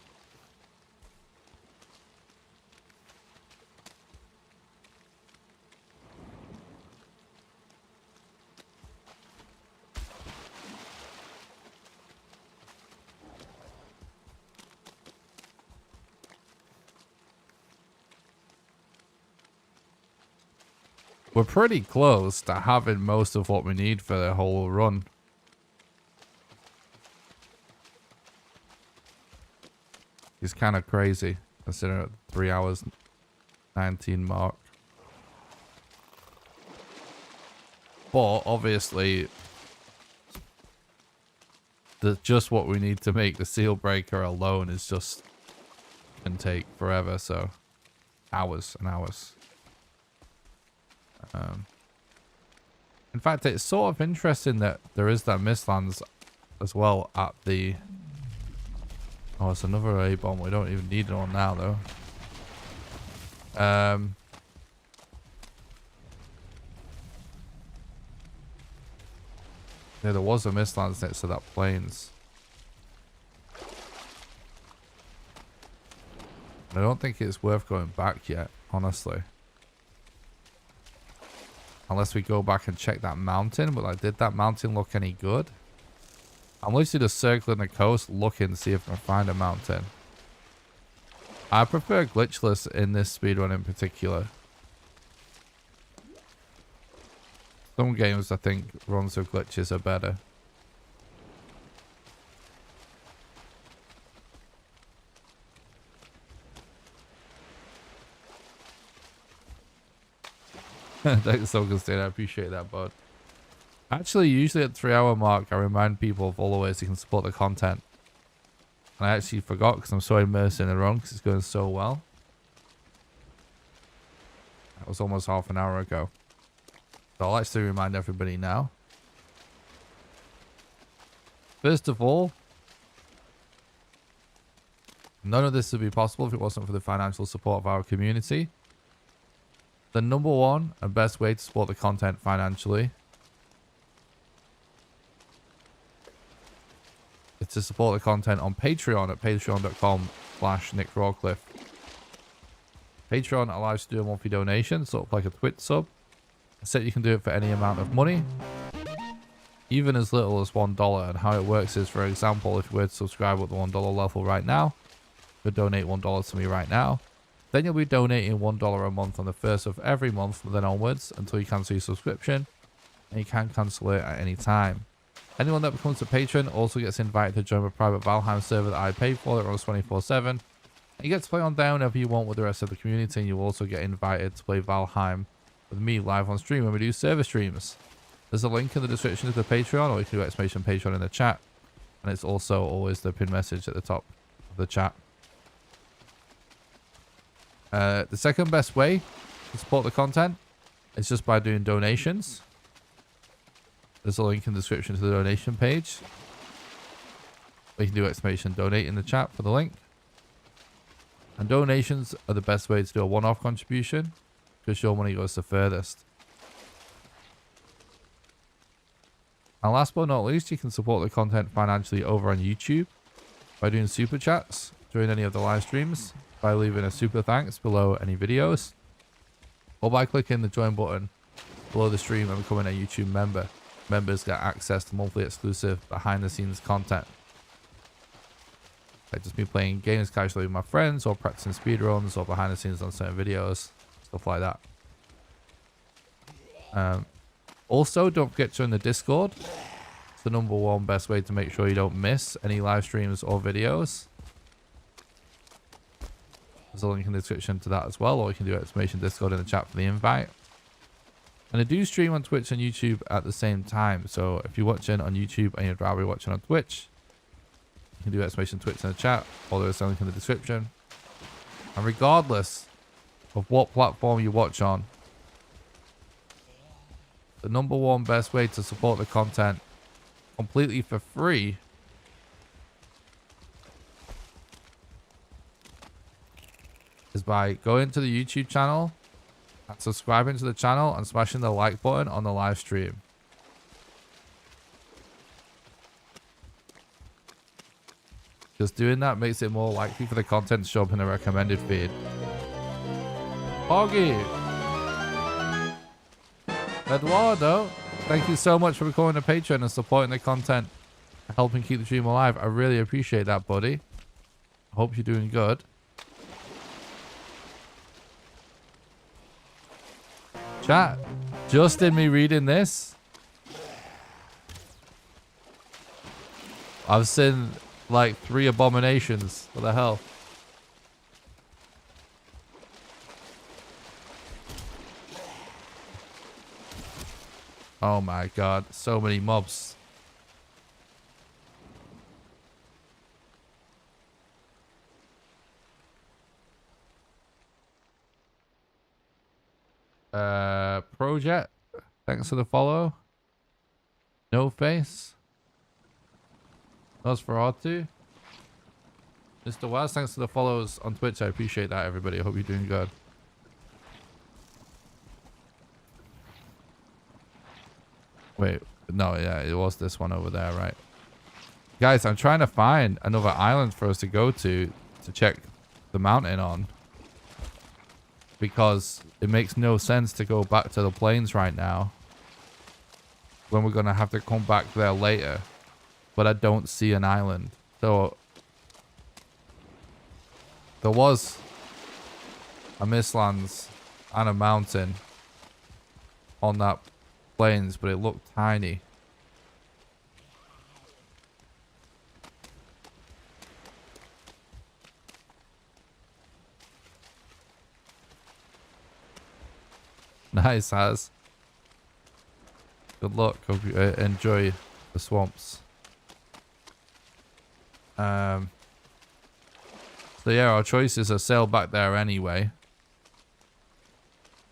We're pretty close to having most of what we need for the whole run. It's kind of crazy, considering at 3 hours 19 mark. But obviously, just what we need to make the seal breaker alone is just can take forever. So hours and hours. In fact, it's sort of interesting that there is that Mistlands as well at the... Oh, it's another A-bomb. We don't even need it on now, though. Yeah, there was a Mistlands next to that plains. I don't think it's worth going back yet, honestly. Unless we go back and check that mountain. But like, did that mountain look any good? I'm literally just circling the coast looking to see if I can find a mountain. I prefer glitchless in this speedrun in particular. Some games I think runs with glitches are better. Thanks, Augustine. I appreciate that, bud. Actually, usually at 3 hour mark, I remind people of all the ways you can support the content. And I actually forgot because I'm so immersed in the run because it's going so well. It was almost half an hour ago. So I'll actually remind everybody now. First of all, none of this would be possible if it wasn't for the financial support of our community. The number one and best way to support the content financially is to support the content on Patreon at patreon.com/NickRawcliffe. Patreon allows you to do a monthly donation, sort of like a Twitch sub. Except you can do it for any amount of money, even as little as $1. And how it works is, for example, if you were to subscribe at the $1 level right now, you donate $1 to me right now, then you'll be donating $1 a month on the first of every month from then onwards until you cancel your subscription, and you can cancel it at any time. Anyone that becomes a patron also gets invited to join a private Valheim server that I pay for that runs 24/7. And you get to play on down whenever you want with the rest of the community, and you also get invited to play Valheim with me live on stream when we do server streams. There's a link in the description to the Patreon, or you can do exclamation Patreon in the chat. And it's also always the pinned message at the top of the chat. The second best way to support the content is just by doing donations. There's a link in the description to the donation page. Or you can do exclamation donate in the chat for the link. And donations are the best way to do a one-off contribution, because your money goes the furthest. And last but not least, you can support the content financially over on YouTube by doing super chats during any of the live streams, by leaving a super thanks below any videos, or by clicking the join button below the stream and becoming a YouTube member. Members get access to monthly exclusive behind the scenes content. Like just me playing games casually with my friends, or practicing speedruns, or behind the scenes on certain videos, stuff like that. Also, don't forget to join the Discord. It's the number one best way to make sure you don't miss any live streams or videos. There's a link in the description to that as well, or you can do exclamation Discord in the chat for the invite. And I do stream on Twitch and YouTube at the same time, so if you're watching on YouTube and you'd rather be watching on Twitch, you can do exclamation Twitch in the chat, or there's a link in the description. And regardless of what platform you watch on, the number one best way to support the content completely for free is by going to the YouTube channel and subscribing to the channel and smashing the like button on the live stream. Just doing that makes it more likely for the content to show up in the recommended feed. Hoggy! Eduardo, thank you so much for becoming a patron and supporting the content, helping keep the stream alive. I really appreciate that, buddy. I hope you're doing good. Chat, just in me reading this, I've seen like 3 abominations. What the hell? Oh my god, so many mobs. Project, thanks for the follow. No Face. Nosferatu. Mr. Waz, thanks for the follows on Twitch. I appreciate that, everybody. I hope you're doing good. Wait, no, yeah, it was this one over there, right? Guys, I'm trying to find another island for us to go to check the mountain on. Because it makes no sense to go back to the plains right now, when we're going to have to come back there later. But I don't see an island. So there was a Mistlands and a mountain on that plains, but it looked tiny. Nice, Haz. Good luck. Hope you enjoy the swamps. So yeah, our choices are sail back there anyway,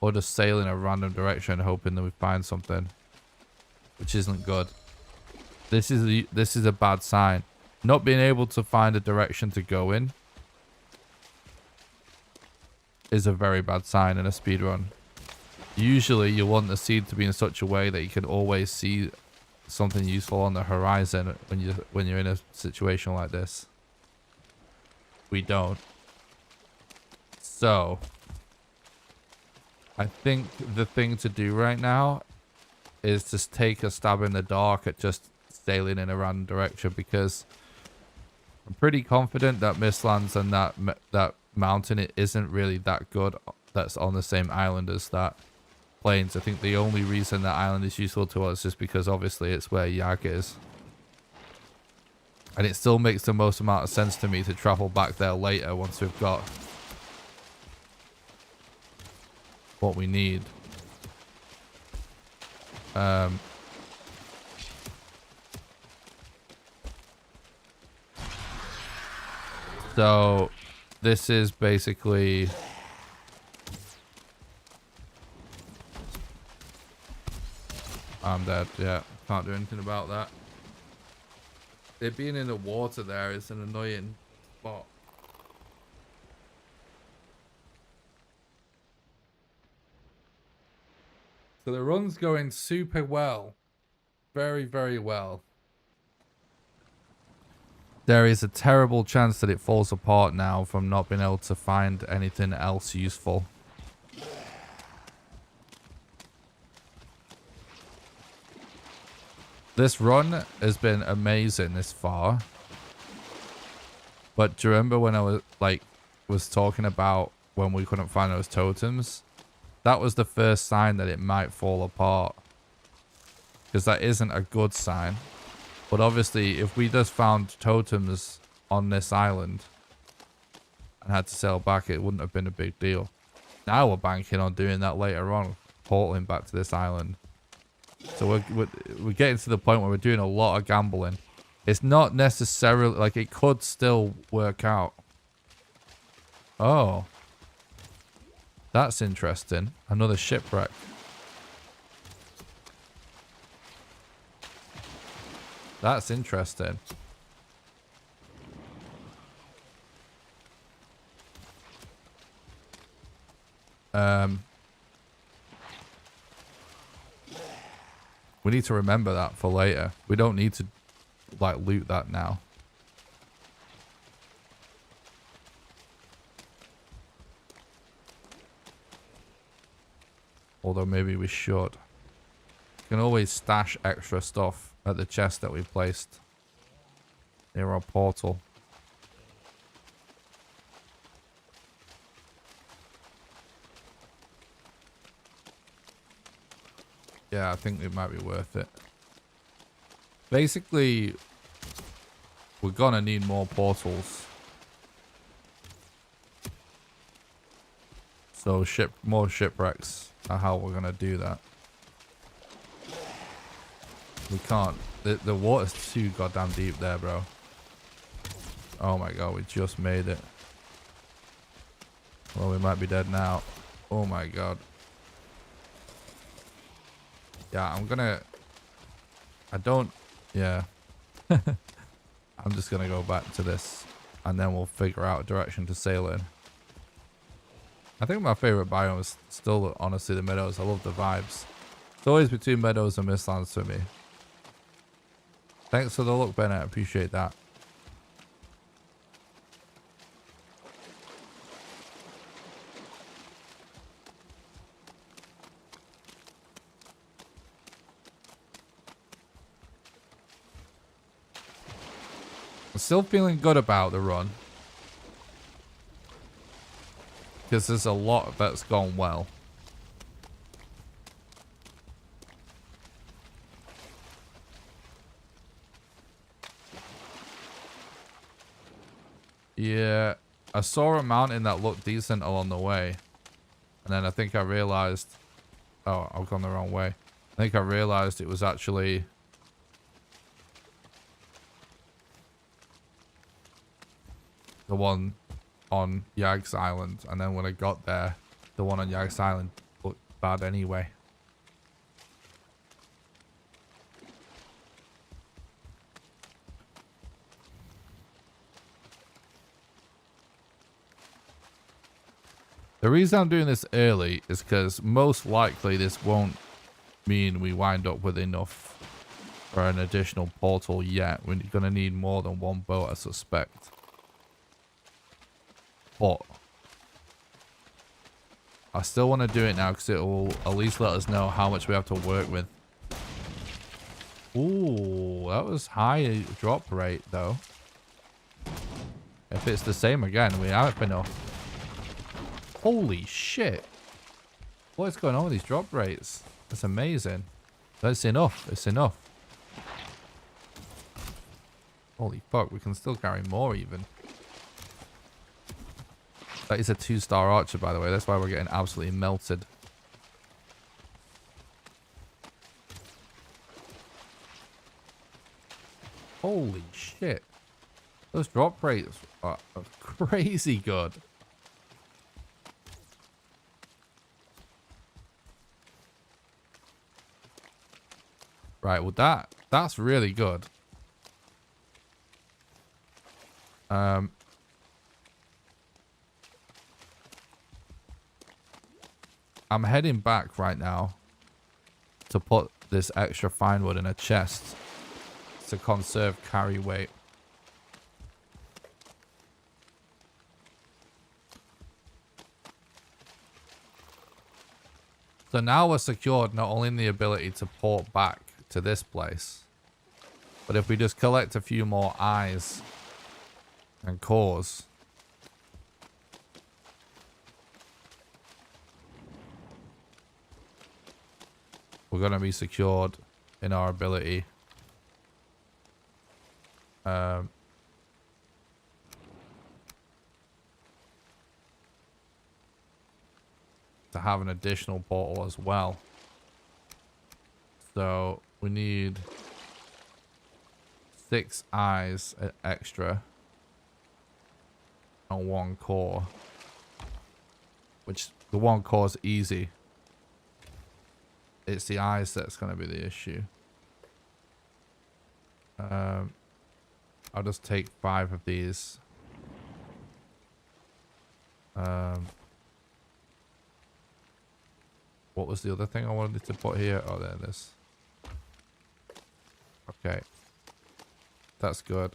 or just sail in a random direction hoping that we find something, which isn't good. This is a bad sign. Not being able to find a direction to go in is a very bad sign in a speedrun. Usually you want the seed to be in such a way that you can always see something useful on the horizon when you're in a situation like this. We don't. So I think the thing to do right now is just take a stab in the dark at just sailing in a random direction, because I'm pretty confident that Mistlands and that mountain, it isn't really that good that's on the same island as that plains. I think the only reason that island is useful to us is because obviously it's where Yag is. And it still makes the most amount of sense to me to travel back there later once we've got what we need. So this is basically I'm dead. Yeah, can't do anything about that. It being in the water there is an annoying spot. So the run's going super well. Very, very well. There is a terrible chance that it falls apart now from not being able to find anything else useful. This run has been amazing this far. But do you remember when I was talking about when we couldn't find those totems? That was the first sign that it might fall apart. Because that isn't a good sign. But obviously, if we just found totems on this island and had to sail back, it wouldn't have been a big deal. Now we're banking on doing that later on, portaling back to this island. So we're getting to the point where we're doing a lot of gambling. It's not necessarily, like, it could still work out. Oh. That's interesting. Another shipwreck. That's interesting. We need to remember that for later. We don't need to, like, loot that now. Although maybe we should. We can always stash extra stuff at the chest that we placed near our portal. Yeah, I think it might be worth it. Basically, we're gonna need more portals. So more shipwrecks are how we're gonna do that. We can't. The water's too goddamn deep there, bro. Oh my god, we just made it. Well, we might be dead now. Oh my god. Yeah, yeah. I'm just gonna go back to this and then we'll figure out a direction to sail in. I think my favorite biome is still, honestly, the meadows. I love the vibes. It's always between meadows and Mistlands for me. Thanks for the look, Bennett. I appreciate that. I'm still feeling good about the run. Because there's a lot that's gone well. Yeah, I saw a mountain that looked decent along the way. And then I think I realized... Oh, I've gone the wrong way. I think I realized it was actually... the one on Yag's Island. And then when I got there, the one on Yag's Island bad anyway. The reason I'm doing this early is because most likely this won't mean we wind up with enough for an additional portal yet. We're going to need more than one boat, I suspect. But I still want to do it now because it will at least let us know how much we have to work with. Ooh, that was high drop rate though. If it's the same again, we have enough. Holy shit. What is going on with these drop rates? That's amazing. That's enough. It's enough. Holy fuck, we can still carry more even. That is a 2-star archer, by the way. That's why we're getting absolutely melted. Holy shit. Those drop rates are crazy good. Right, well that's really good. I'm heading back right now to put this extra fine wood in a chest to conserve carry weight. So now we're secured not only in the ability to port back to this place, but if we just collect a few more eyes and cores, we're going to be secured in our ability to have an additional portal as well. So we need 6 eyes extra and 1 core, which the 1 core is easy. It's the eyes that's going to be the issue. I'll just take 5 of these. What was the other thing I wanted to put here? Oh, there it is. Okay. That's good.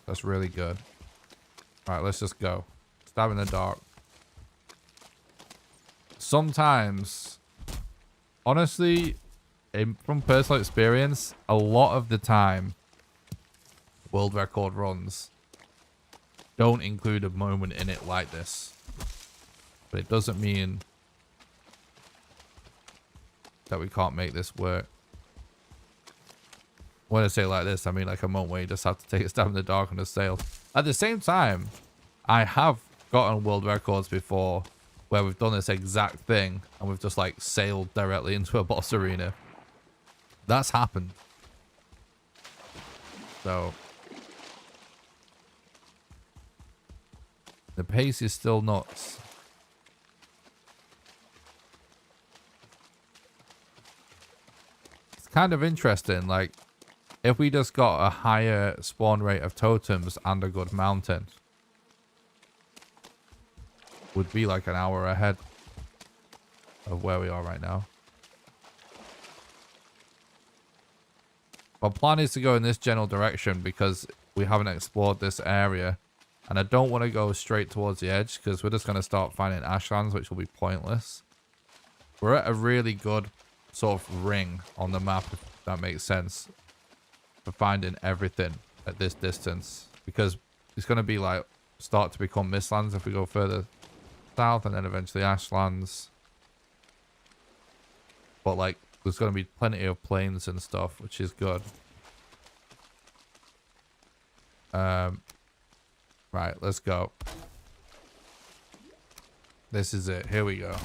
That's really good. Alright, let's just go. Stab in the dark. Sometimes, honestly, from personal experience, a lot of the time, world record runs don't include a moment in it like this. But it doesn't mean that we can't make this work. When I say like this, I mean like a moment where you just have to take a stab in the dark on a sail. At the same time, I have gotten world records before where we've done this exact thing and we've just like sailed directly into a boss arena. That's happened. So the pace is still nuts. It's kind of interesting, like if we just got a higher spawn rate of totems and a good mountain, would be like an hour ahead of where we are right now. My plan is to go in this general direction because we haven't explored this area, and I don't want to go straight towards the edge because we're just going to start finding ashlands, which will be pointless. We're at a really good sort of ring on the map, if that makes sense, for finding everything at this distance, because it's going to be like start to become Mistlands if we go further south, and then eventually ashlands. But like there's going to be plenty of plains and stuff, which is good. Right, let's go. This is it. Here we go.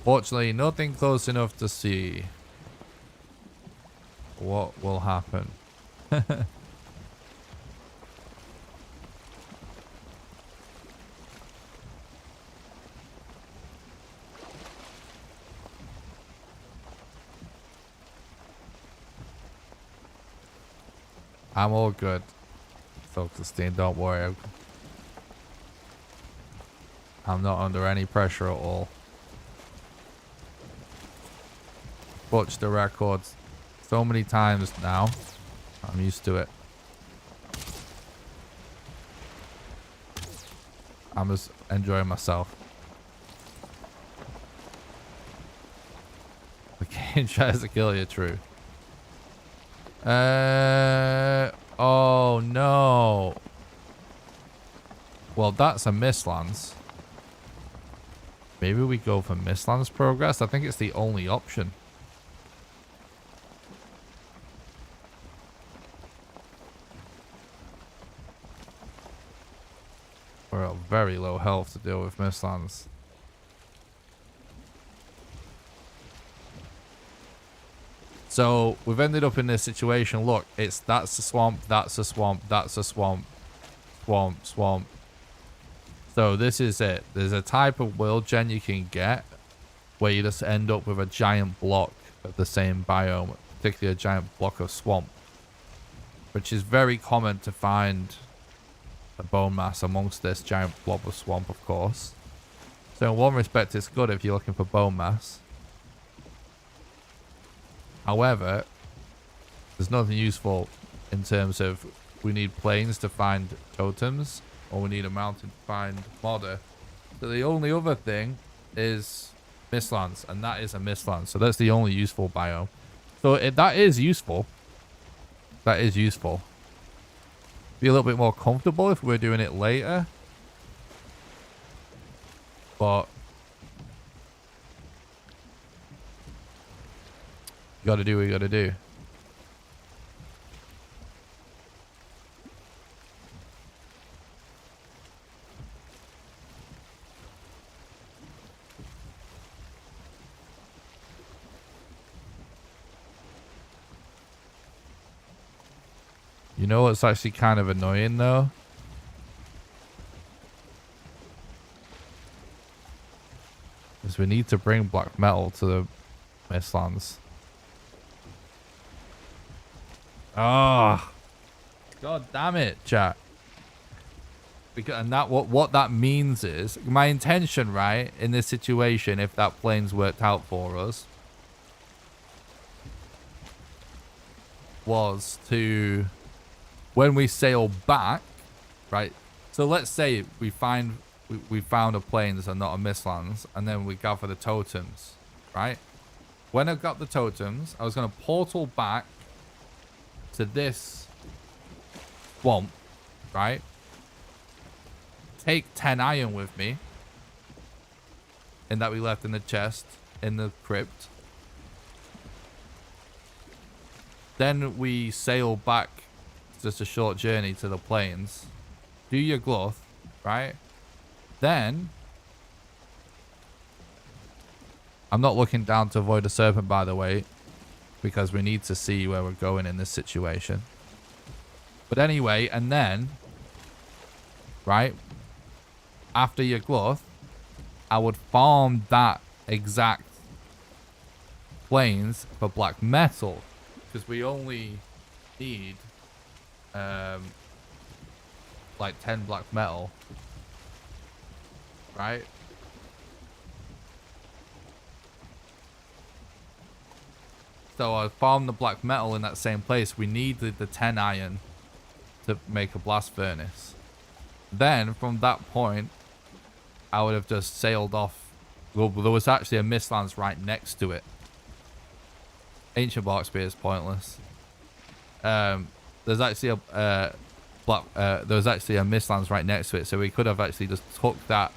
Fortunately, nothing close enough to see what will happen. I'm all good. So, Christine, don't worry. I'm not under any pressure at all. Watched the records so many times now. I'm used to it. I'm just enjoying myself. The game tries to kill you, true. Oh no. Well, that's a Mistlands. Maybe we go for Mistlands progress. I think it's the only option. We're at very low health to deal with Mistlands. So we've ended up in this situation. Look, that's a swamp, that's a swamp, that's a swamp, swamp, swamp. So this is it. There's a type of world gen you can get where you just end up with a giant block of the same biome, particularly a giant block of swamp, which is very common to find a bone mass amongst this giant blob of swamp, of course. So in one respect, it's good if you're looking for bone mass. However, there's nothing useful in terms of we need plains to find totems, or we need a mountain to find modder. So the only other thing is Mistlands, and that is a Mistlands. So that's the only useful biome. So that is useful. That is useful. Be a little bit more comfortable if we're doing it later. But you gotta do what you gotta do. You know what's actually kind of annoying though? Is we need to bring black metal to the Mistlands. Ah, oh, god damn it, chat. Because and that what that means is my intention, right, in this situation, if that plane's worked out for us, was to, when we sail back, right? So let's say we found a plains and not a Mistlands, and then we gather the totems, right? When I got the totems, I was gonna portal back to this swamp, right? Take 10 iron with me, and that we left in the chest in the crypt. Then we sail back, just a short journey to the plains. Do your gluth, right? Then I'm not looking down to avoid a serpent, by the way, because we need to see where we're going in this situation. But anyway, and then, right, after your gluth, I would farm that exact plains for black metal, because we only need like 10 black metal, right? So I farmed the black metal in that same place. We needed the 10 iron to make a blast furnace. Then from that point, I would have just sailed off. Well, there was actually a Mistlands right next to it. Ancient Bark Spear is pointless. There's actually a Mistlands right next to it, so we could have actually just took that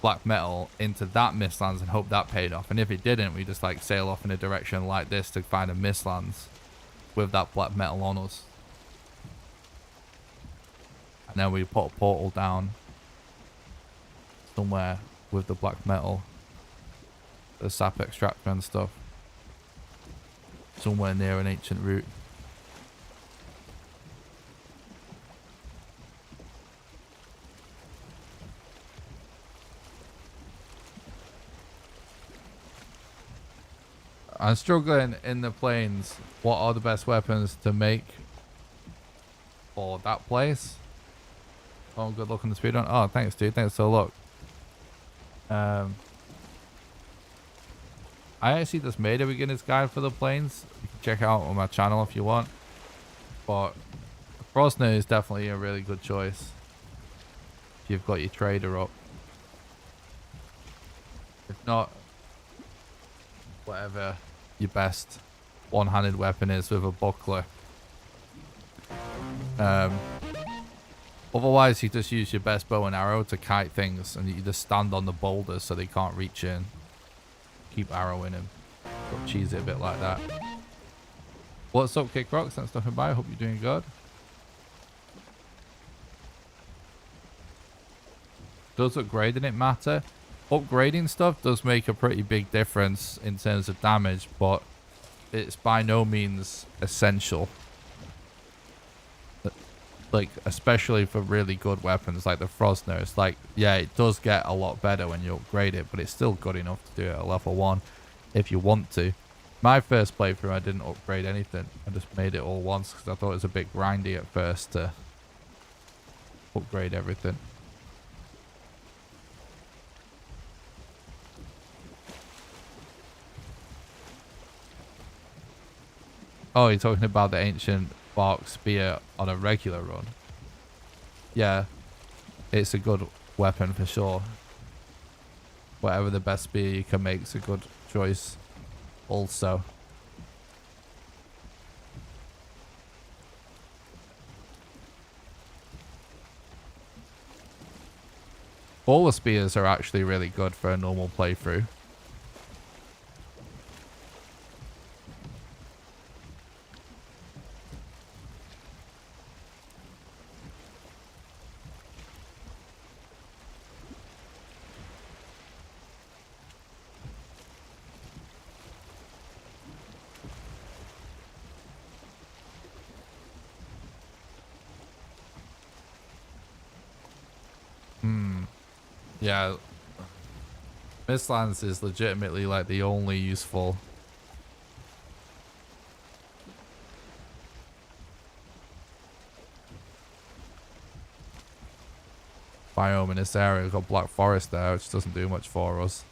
black metal into that Mistlands and hope that paid off. And if it didn't, we just like sail off in a direction like this to find a Mistlands with that black metal on us. And then we put a portal down somewhere with the black metal, the sap extractor and stuff, somewhere near an ancient route. I'm struggling in the plains. What are the best weapons to make for that place. Oh, good luck on the speedrun. Oh, thanks, dude. Thanks. So look, I actually just made a beginner's guide for the planes. You can check it out on my channel if you want. But Frosner is definitely a really good choice if you've got your trader up. If not, whatever your best one-handed weapon is with a buckler. Otherwise, you just use your best bow and arrow to kite things, and you just stand on the boulders so they can't reach in. Keep arrowing them. Got cheese it a bit like that. What's up, Kick Rocks? Thanks for stopping by. Hope you're doing good. Does upgrading it matter? Upgrading stuff does make a pretty big difference in terms of damage, but it's by no means essential. Like, especially for really good weapons like the Frosner. It's like, yeah, it does get a lot better when you upgrade it, but it's still good enough to do it at level 1 if you want to. My first playthrough, I didn't upgrade anything. I just made it all once because I thought it was a bit grindy at first to upgrade everything. Oh, you're talking about the ancient bark spear on a regular run. Yeah, it's a good weapon for sure. Whatever the best spear you can make is a good choice also. All the spears are actually really good for a normal playthrough. Yeah, Mistlands is legitimately like the only useful biome in this area. We've got Black Forest there, which doesn't do much for us.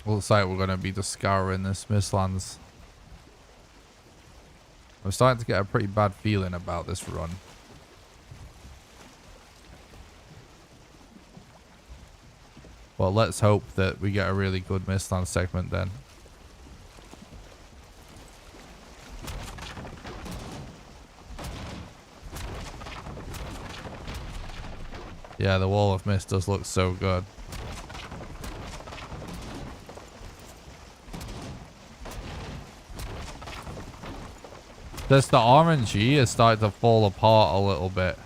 Looks like we're going to be just scouring this Mistlands. I'm starting to get a pretty bad feeling about this run. Well, let's hope that we get a really good Mistlands segment then. Yeah, the Wall of Mist does look so good. Just the RNG is starting to fall apart a little bit.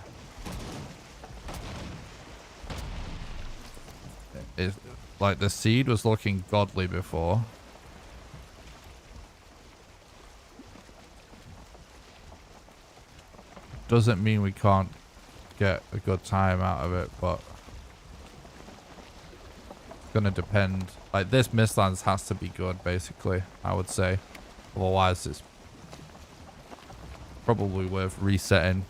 It's like the seed was looking godly before. Doesn't mean we can't get a good time out of it, but it's gonna depend. Like, this Mistlands has to be good, basically, I would say. Otherwise, it's probably worth resetting.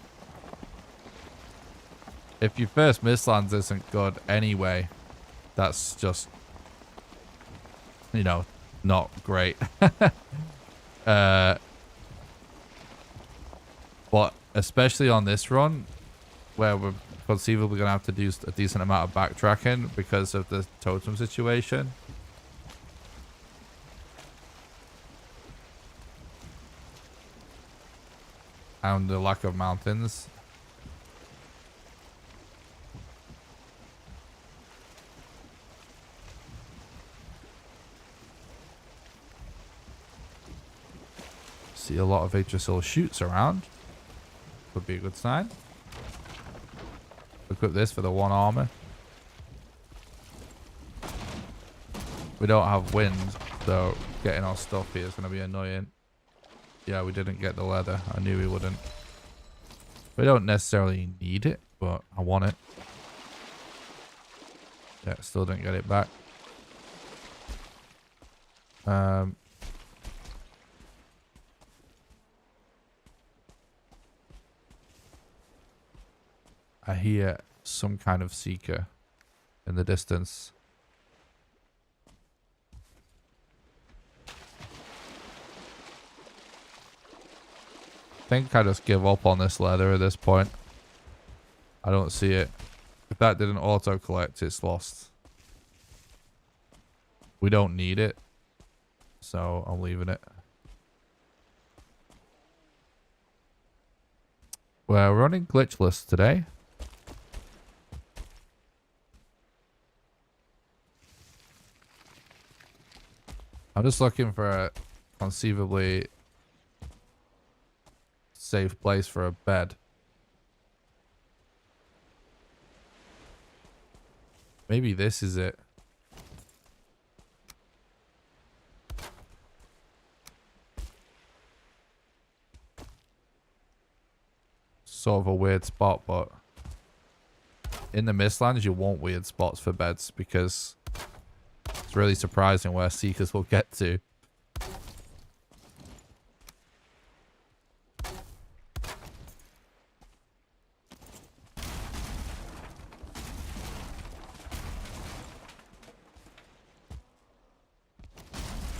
If your first Mistlands isn't good anyway, that's just, you know, not great. But especially on this run, where we're conceivably going to have to do a decent amount of backtracking because of the totem situation. And the lack of mountains. See a lot of Yggdrasil shoots around. Could be a good sign. Equip this for the 1 armor. We don't have wind, so getting our stuff here is going to be annoying. Yeah, we didn't get the leather. I knew we wouldn't. We don't necessarily need it, but I want it. Yeah, still didn't get it back. I hear some kind of seeker in the distance. I think I just give up on this leather at this point. I don't see it. If that didn't auto-collect, it's lost. We don't need it, so I'm leaving it. We're running glitchless today. I'm just looking for a conceivably safe place for a bed. Maybe this is it. Sort of a weird spot, but in the Mistlands you want weird spots for beds because it's really surprising where seekers will get to.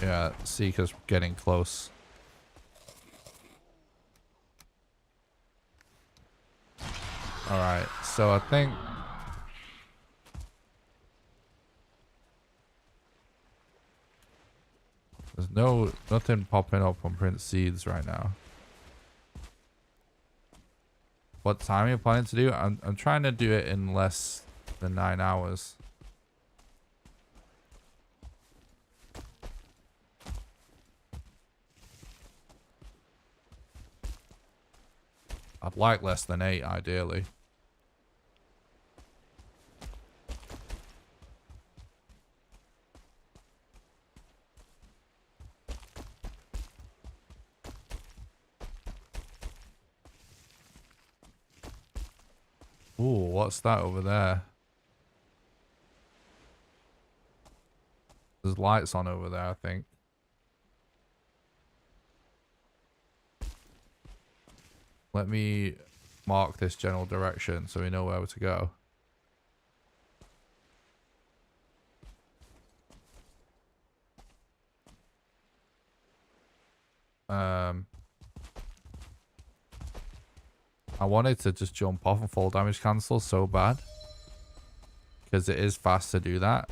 Yeah, seekers getting close. Alright, so I think there's nothing popping up on Prince Seeds right now. What time are you planning to do? I'm trying to do it in less than 9 hours. I'd like less than 8 ideally. Ooh, what's that over there? There's lights on over there, I think. Let me mark this general direction so we know where to go. I wanted to just jump off and fall damage cancel so bad. Because it is fast to do that.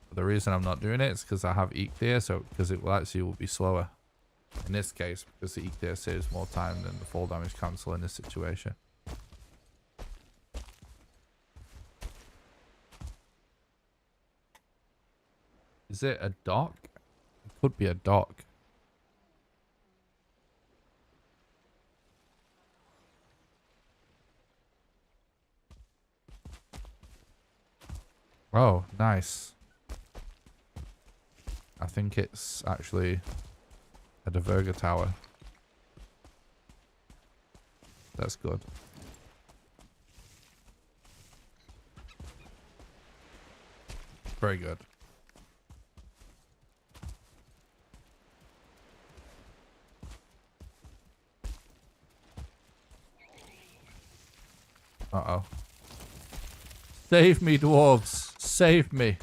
But the reason I'm not doing it is because I have Eek there, so because it will actually be slower. In this case, because the Eek there saves more time than the fall damage cancel in this situation. Is it a dock? It could be a dock. Oh, nice. I think it's actually a Diverger tower. That's good. Very good. Uh-oh. Save me, dwarves. Save me.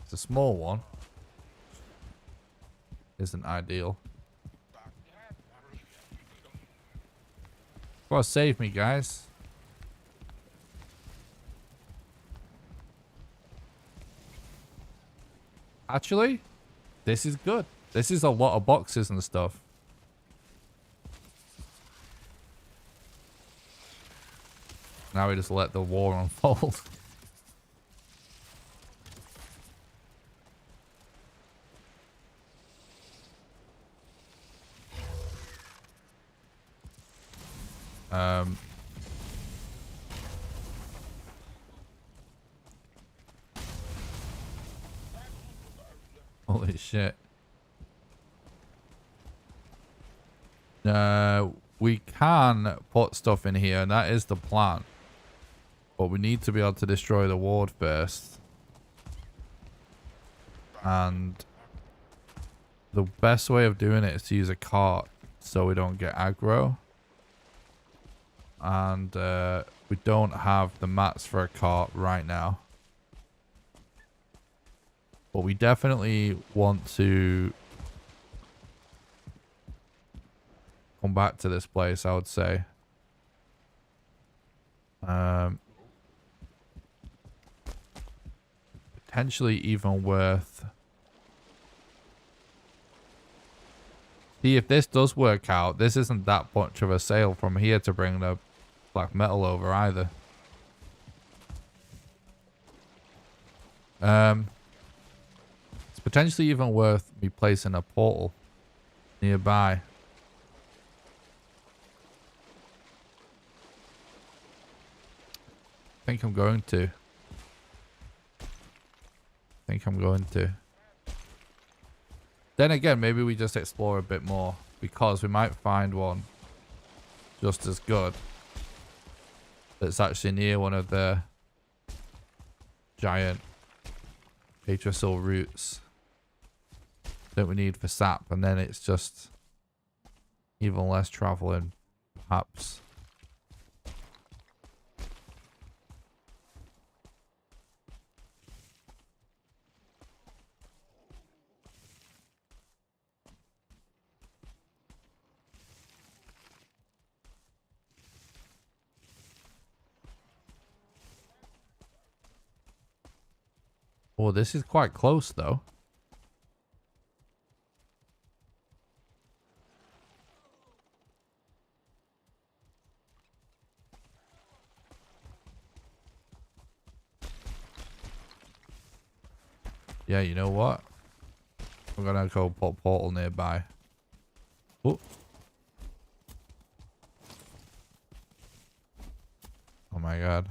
It's a small one. Isn't ideal. Well, save me, guys. Actually, this is good. This is a lot of boxes and stuff. Now we just let the war unfold. Holy shit. We can put stuff in here, and that is the plan. But we need to be able to destroy the ward first. And the best way of doing it is to use a cart so we don't get aggro. And we don't have the mats for a cart right now. But we definitely want to come back to this place, I would say. Potentially even worth... See, if this does work out, this isn't that much of a sail from here to bring the black metal over either. It's potentially even worth me placing a portal nearby. I think I'm going to. Then again, maybe we just explore a bit more, because we might find one just as good that's actually near one of the giant Atrasil roots that we need for sap, and then it's just even less traveling, perhaps. Oh, this is quite close, though. Yeah, you know what? I'm gonna go put a portal nearby. Oh. Oh my god.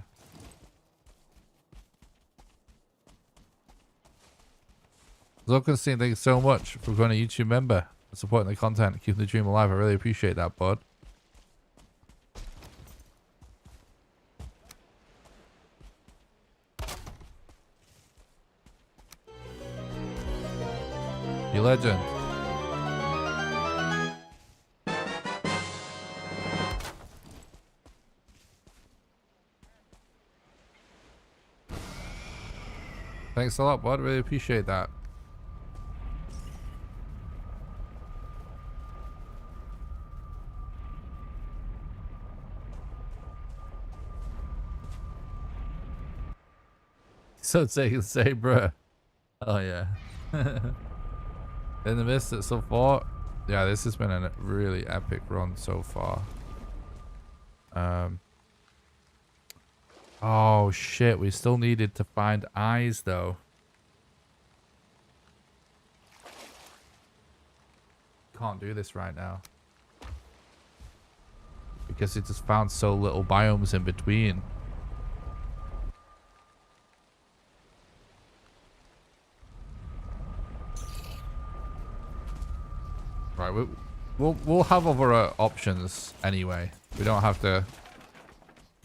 Zokenstein, thank you so much for becoming a YouTube member and supporting the content, keeping the dream alive. I really appreciate that, bud. You legend. Thanks a lot, bud. Really appreciate that. So say, bruh. Oh yeah. In the midst of so far, yeah, this has been a really epic run so far. Oh shit, we still needed to find eyes though. Can't do this right now because it just found so little biomes in between. Right, we'll have other options anyway. We don't have to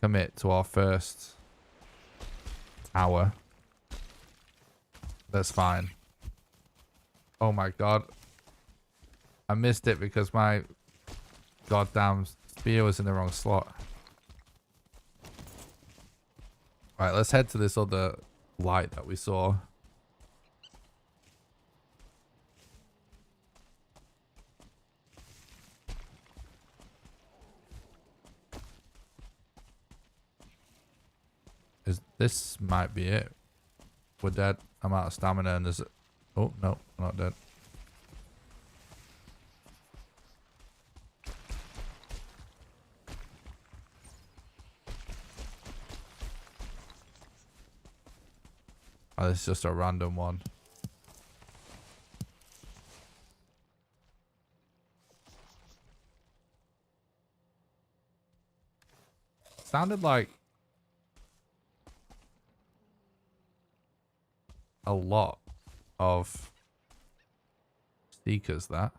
commit to our first tower. That's fine. Oh my god. I missed it because my goddamn spear was in the wrong slot. Right, let's head to this other light that we saw. This might be it. We're dead. I'm out of stamina and there's... Oh, no, I'm not dead. Oh, this is just a random one. Sounded like a lot of Seekers, that.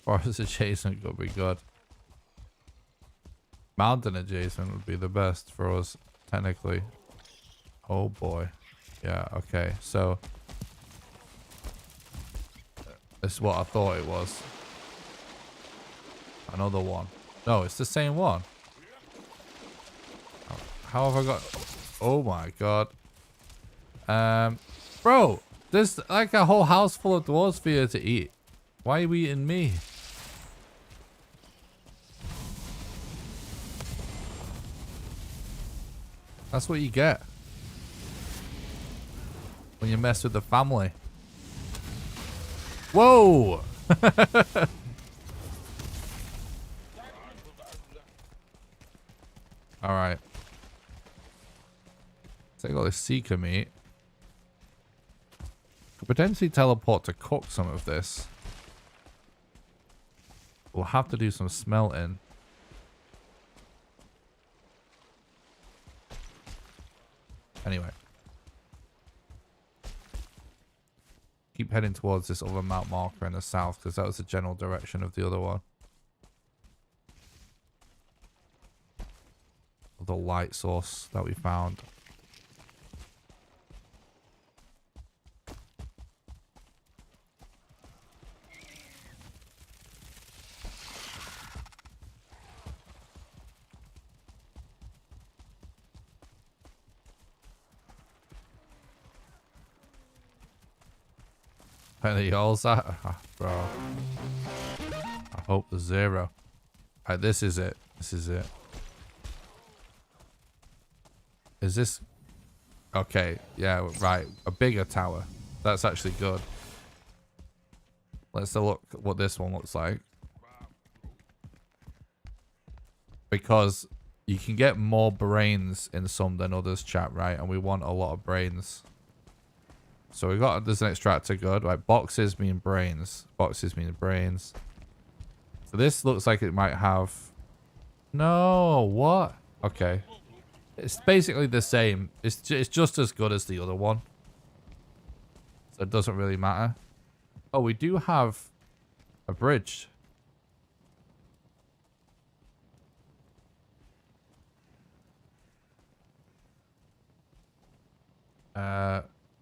Forest adjacent could be good. Mountain adjacent would be the best for us, technically. Oh boy. Yeah, okay. So, this is what I thought it was. Another one. No, it's the same one. How have I got... Oh my god. Bro, there's like a whole house full of dwarves for you to eat. Why are you eating me? That's what you get when you mess with the family. Whoa! Alright. Take all this seeker meat. Could potentially teleport to cook some of this. We'll have to do some smelting. Anyway. Keep heading towards this other map marker in the south, because that was the general direction of the other one. The light source that we found. Penny holes that? Bro. I hope the 0. Alright, this is it. This is it. Is this... Okay, yeah, right. A bigger tower. That's actually good. Let's have a look at what this one looks like. Because you can get more brains in some than others, chat, right? And we want a lot of brains. So we got, there's an extractor, good. Right, boxes mean brains. Boxes mean brains. So this looks like it might have... No, what? Okay. It's basically the same. It's just as good as the other one. So it doesn't really matter. Oh, we do have a bridge.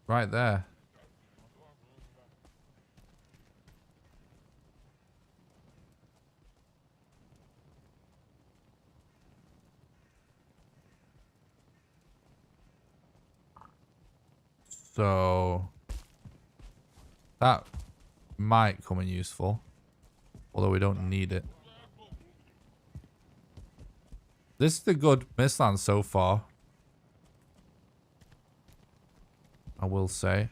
Right there. So that might come in useful, although we don't need it. This is the good Mistlands so far, I will say.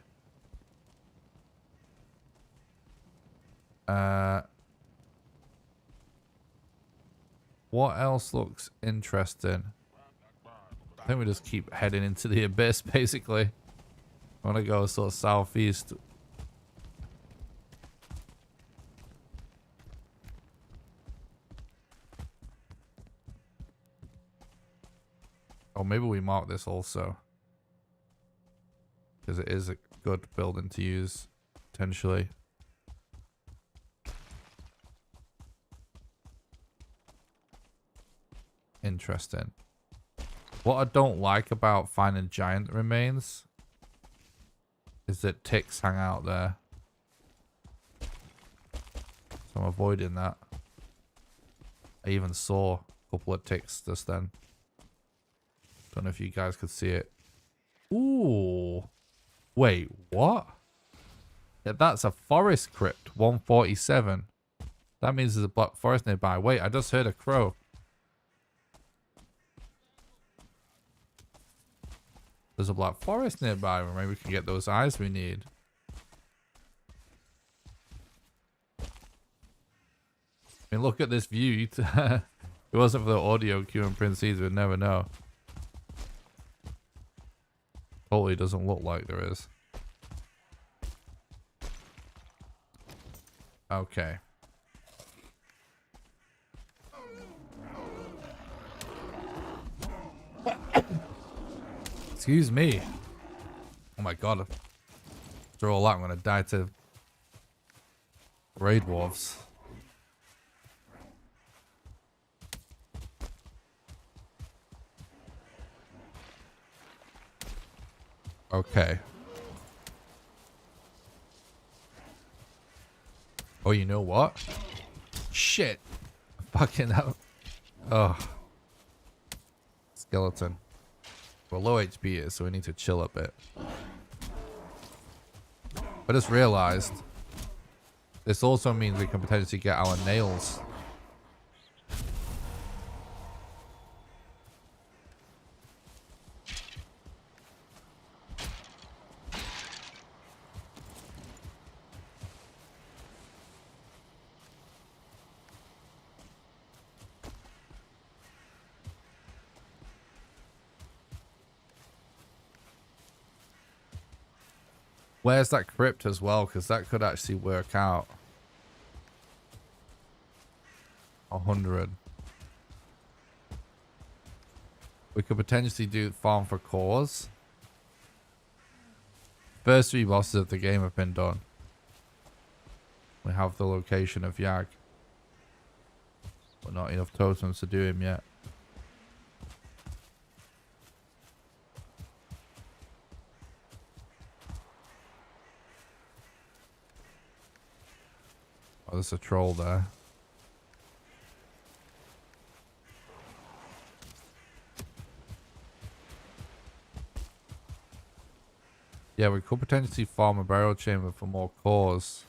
What else looks interesting? I think we just keep heading into the abyss, basically. I want to go sort of southeast. Oh, maybe we mark this also. Because it is a good building to use, potentially. Interesting. What I don't like about finding giant remains is that ticks hang out there. So I'm avoiding that. I even saw a couple of ticks just then. Don't know if you guys could see it. Ooh. Wait, what? Yeah, that's a forest crypt, 147. That means there's a black forest nearby. Wait, I just heard a crow. There's a black forest nearby where maybe we can get those eyes we need. I mean, look at this view. If it wasn't for the audio queue and Prince Ease, we'd never know. Totally doesn't look like there is. Okay. Excuse me. Oh my god. After all that, I'm gonna die to raid wolves. Okay. Oh, you know what? Shit. Fucking hell. Oh. Skeleton. We're low HP here, so we need to chill a bit. I just realized this also means we can potentially get our nails. Where's that crypt as well? Because that could actually work out. 100. We could potentially do farm for cores. First 3 bosses of the game have been done. We have the location of Yag. But not enough totems to do him yet. Oh, there's a troll there. Yeah, we could potentially farm a burial chamber for more cores.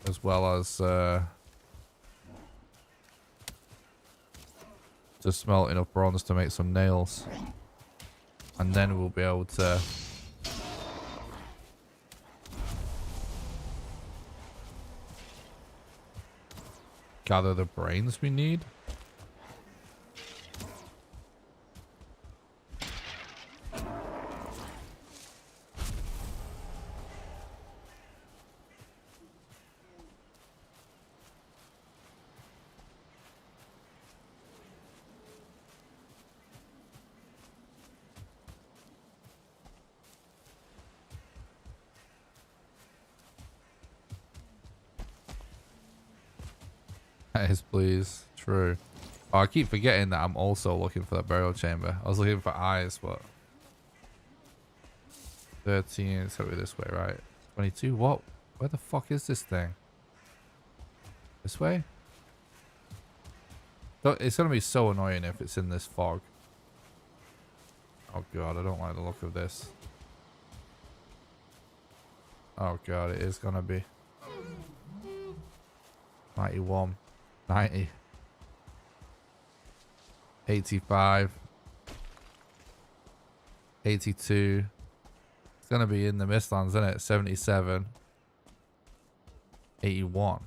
As well as to smelt enough bronze to make some nails. And then we'll be able to gather the brains we need. Yes, please. True. Oh, I keep forgetting that I'm also looking for that burial chamber. I was looking for eyes, but 13. It's over this way, right? 22. What? Where the fuck is this thing? This way? It's gonna be so annoying if it's in this fog. Oh god, I don't like the look of this. Oh god, it is gonna be 91. 90, 85, 82. It's gonna be in the Mistlands, isn't it? 77, 81,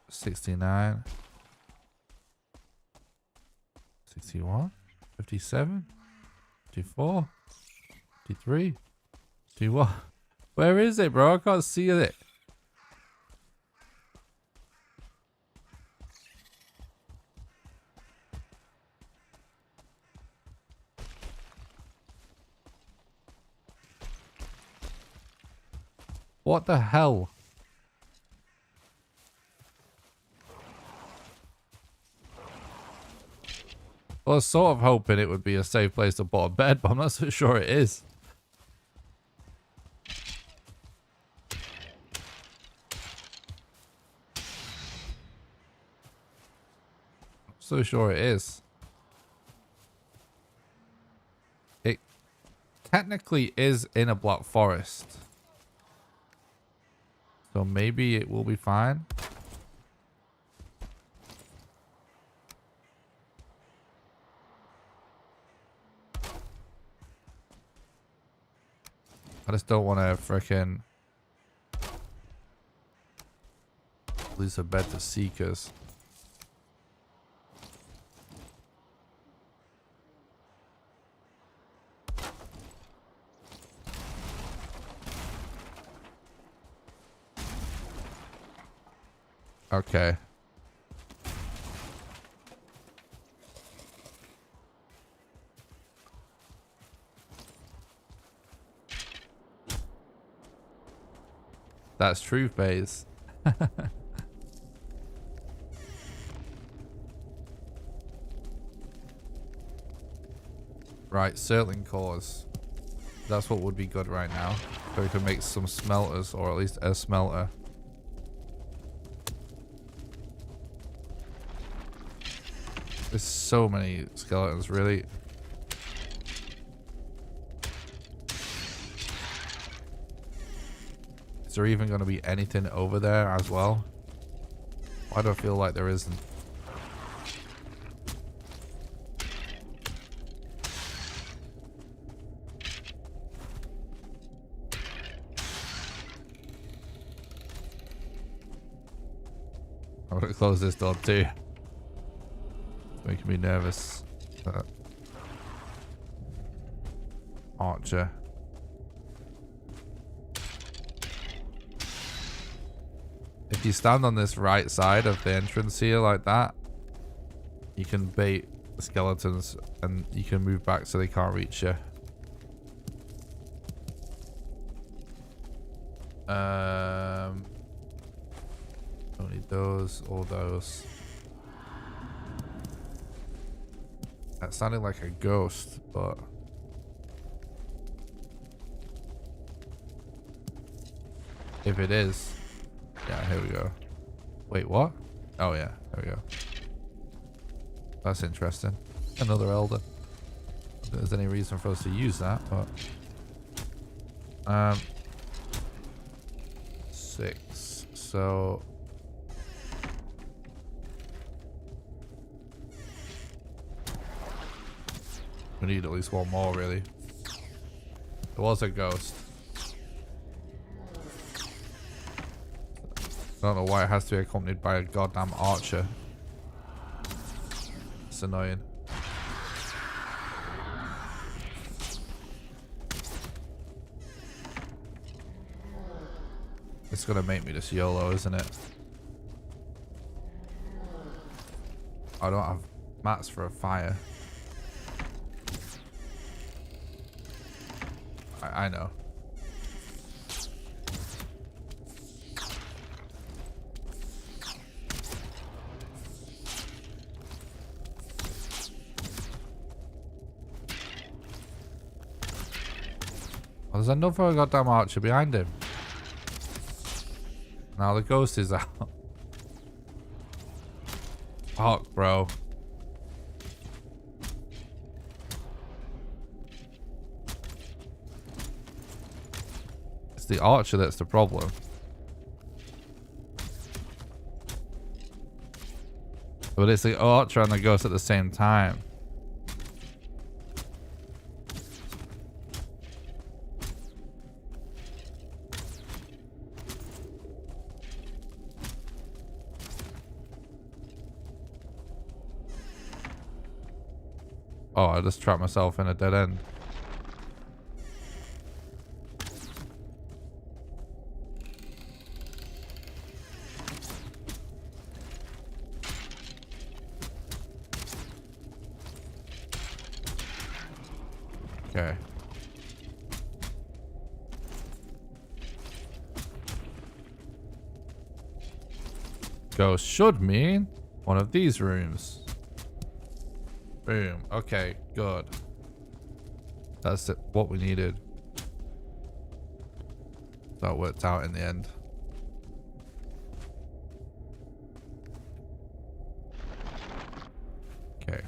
69, 61, 57, 54, 53, 51. Where is it, bro? I can't see it. What the hell? I was sort of hoping it would be a safe place to put a bed, but I'm not so sure it is. So sure it is. It technically is in a black forest. So maybe it will be fine. I just don't want to frickin' lose a bed to seekers. Okay. That's true, FaZe. Right, circling cores. That's what would be good right now. So we can make some smelters, or at least a smelter. There's so many skeletons, really. Is there even going to be anything over there as well? Why do I feel like there isn't? I'm going to close this door too. It's making me nervous. Archer. If you stand on this right side of the entrance here like that, you can bait the skeletons and you can move back so they can't reach you. Don't need those or those. That sounded like a ghost, but if it is, yeah, here we go. Wait, what? Oh yeah, there we go. That's interesting. Another elder. I don't think there's any reason for us to use that, but 6. So we need at least one more, really. There was a ghost. I don't know why it has to be accompanied by a goddamn archer. It's annoying. It's gonna make me just YOLO, isn't it? I don't have mats for a fire. I know. Oh, there's another goddamn archer behind him. Now the ghost is out. Fuck, bro. It's the archer that's the problem. But it's the archer and the ghost at the same time. Oh, I just trapped myself in a dead end. Okay. Ghost should mean one of these rooms. Boom. Okay, good. That's it, what we needed. That worked out in the end. Okay.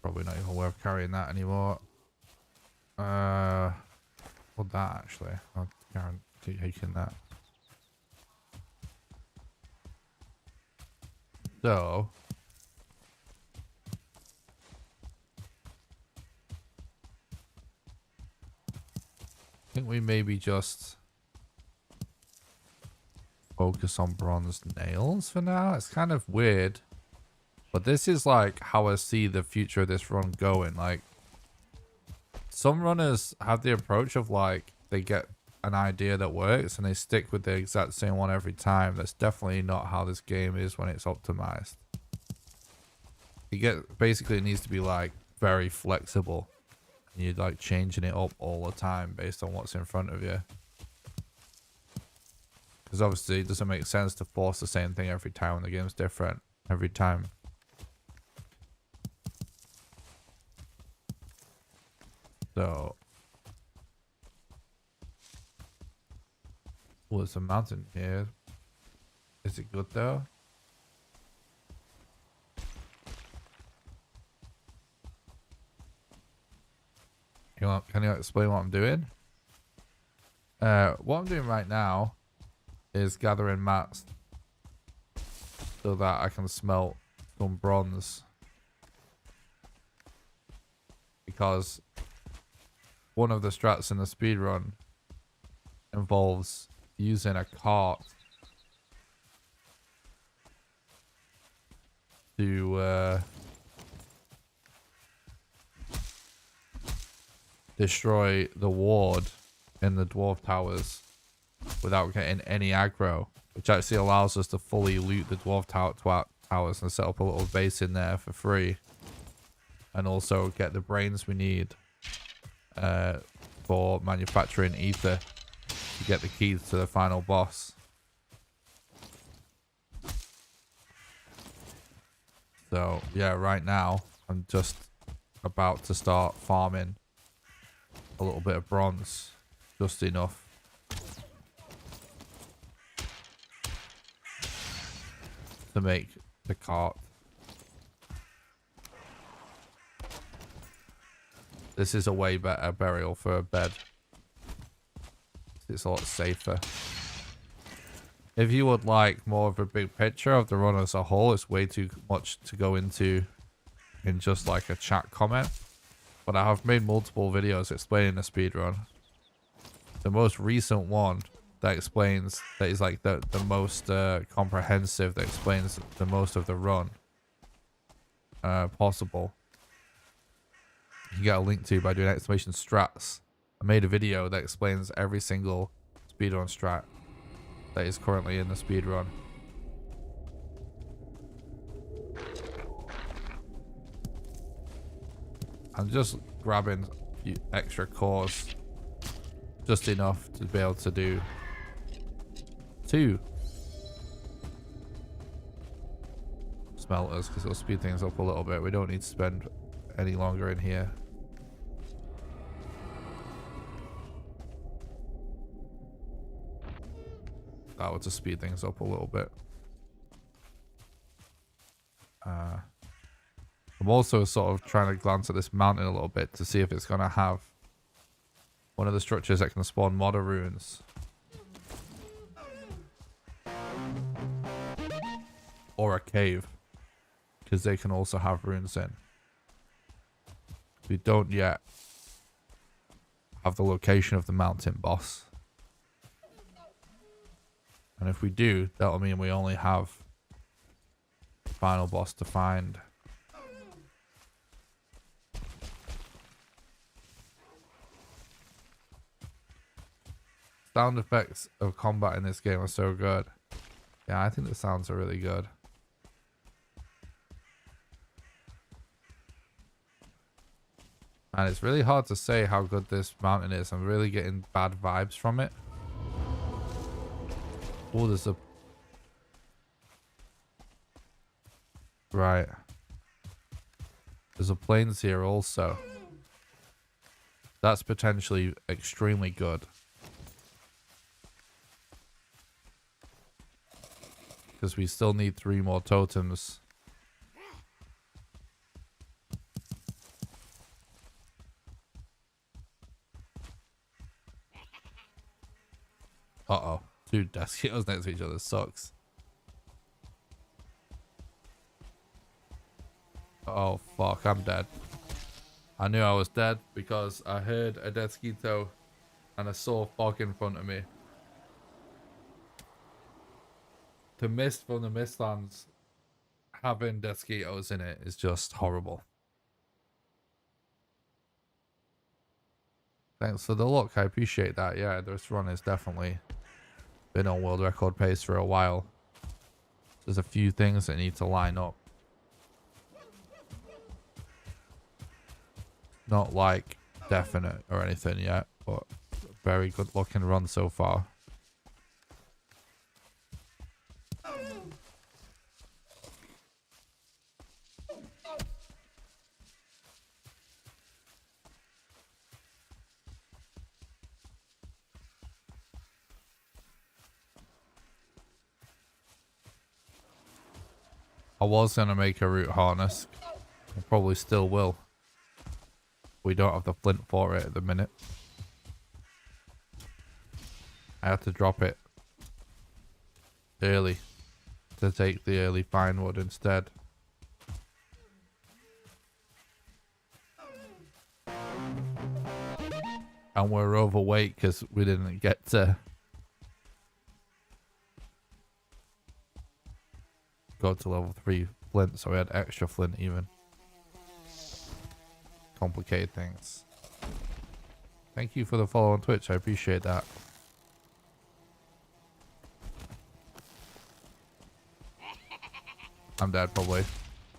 Probably not even worth carrying that anymore. Well, that actually. I'll keep taking that. So. I think we maybe just focus on bronze nails for now. It's kind of weird, but this is like how I see the future of this run going. Like, some runners have the approach of like they get an idea that works and they stick with the exact same one every time, that's definitely not how this game is when it's optimized. Basically it needs to be like very flexible. And you're like changing it up all the time based on what's in front of you. Because obviously it doesn't make sense to force the same thing every time when the game's different every time. So, well, there's a mountain here. Is it good though? Can you explain what I'm doing? What I'm doing right now is gathering mats so that I can smelt some bronze. Because one of the strats in the speedrun involves using a cart to destroy the ward in the dwarf towers without getting any aggro, which actually allows us to fully loot the dwarf towers and set up a little base in there for free, and also get the brains we need for manufacturing ether to get the keys to the final boss. So yeah, right now I'm just about to start farming a little bit of bronze, just enough to make the cart. This is a way better burial for a bed. It's a lot safer. If you would like more of a big picture of the run as a whole, it's way too much to go into in just like a chat comment. But I have made multiple videos explaining the speedrun. The most recent one that is like the most comprehensive, that explains the most of the run possible. You can get a link to by doing exclamation strats. I made a video that explains every single speedrun strat that is currently in the speedrun. I'm just grabbing a few extra cores, just enough to be able to do 2 smelters, because it'll speed things up a little bit. We don't need to spend any longer in here. That would just speed things up a little bit. I'm also sort of trying to glance at this mountain a little bit to see if it's going to have one of the structures that can spawn modder runes. Or a cave, because they can also have runes in. We don't yet have the location of the mountain boss. And if we do, that'll mean we only have the final boss to find. Sound effects of combat in this game are so good. Yeah, I think the sounds are really good. And it's really hard to say how good this mountain is. I'm really getting bad vibes from it. Oh, there's a... Right. There's a plains here also. That's potentially extremely good. Because we still need 3 more totems. Uh-oh. 2 death heroes next to each other sucks. Oh, fuck. I'm dead. I knew I was dead because I heard a dead Skeeto and I saw fog in front of me. The mist from the Mistlands having dead Skeetos in it is just horrible. Thanks for the look. I appreciate that. Yeah, this run has definitely been on world record pace for a while. There's a few things that need to line up. Not like definite or anything yet, but very good looking run so far. I was going to make a root harness. I probably still will. We don't have the flint for it at the minute. I had to drop it early to take the early pine wood instead. And we're overweight because we didn't get to go to level 3 flint, so we had extra flint even. Complicated things. Thank you for the follow on Twitch, I appreciate that. I'm dead probably.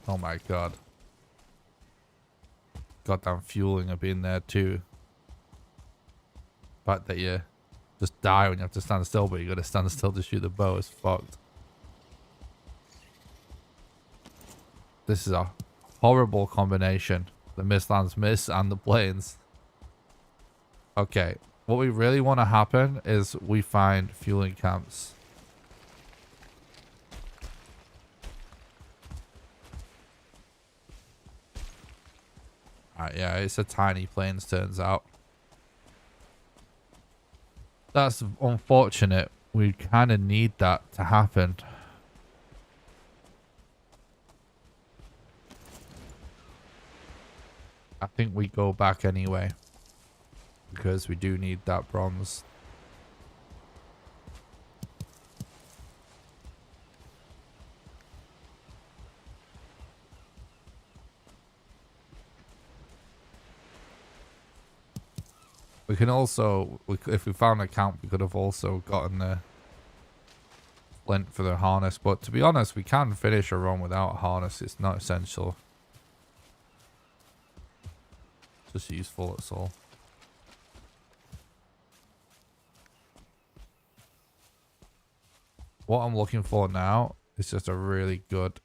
Oh my god. Goddamn fueling of being there too. The fact that you just die when you have to stand still, but you gotta stand still to shoot the bow is fucked. This is a horrible combination. The Mistlands miss and the plains. Okay, what we really want to happen is we find fueling camps. Alright, yeah, it's a tiny plains, turns out. That's unfortunate. We kind of need that to happen. I think we go back anyway. Because we do need that bronze. We can also, if we found a camp, we could have also gotten the flint for the harness. But to be honest, we can finish a run without a harness. It's not essential. Just useful, that's all. What I'm looking for now is just a really good,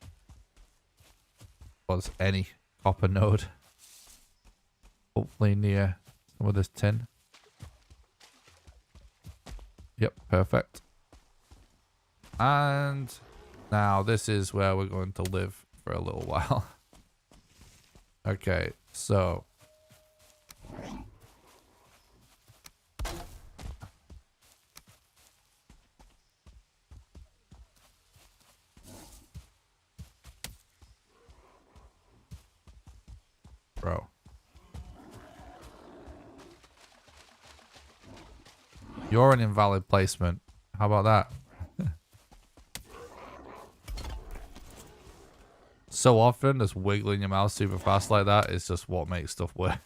was any copper node. Hopefully near some of this tin. Yep, perfect. And now this is where we're going to live for a little while. Okay, so bro. You're an invalid placement. How about that? So often, just wiggling your mouse super fast like that is just what makes stuff work.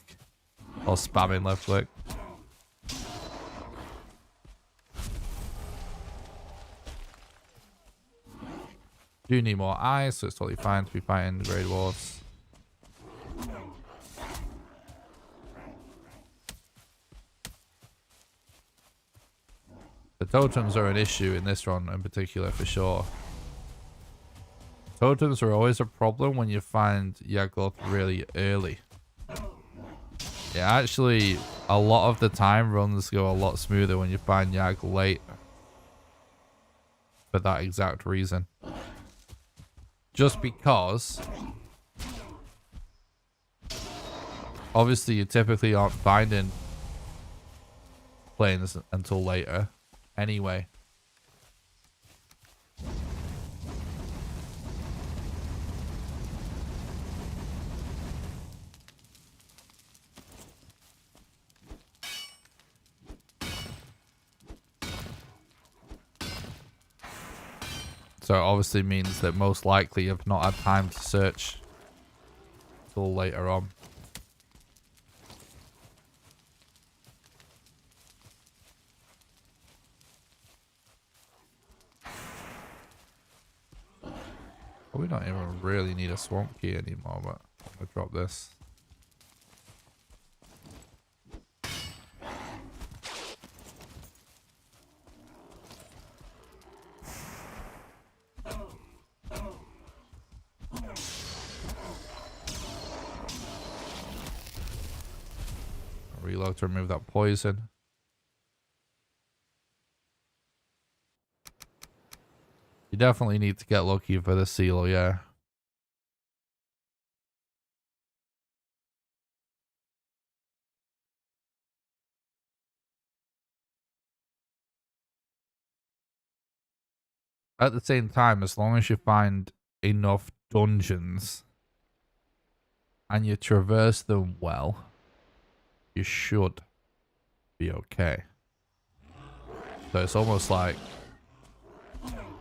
Or spamming left click. Do need more eyes, so it's totally fine to be fighting the Grey Dwarves. The totems are an issue in this run in particular for sure. Totems are always a problem when you find Yagloth really early. Yeah, actually, a lot of the time runs go a lot smoother when you find Yag late. For that exact reason. Just because obviously you typically aren't finding planes until later anyway. So it obviously means that most likely you've not had time to search until later on. Well, we don't even really need a swamp key anymore, but I'm gonna drop this. Reload to remove that poison. You definitely need to get lucky for the seal, yeah. At the same time, as long as you find enough dungeons and you traverse them well, you should be okay. So it's almost like,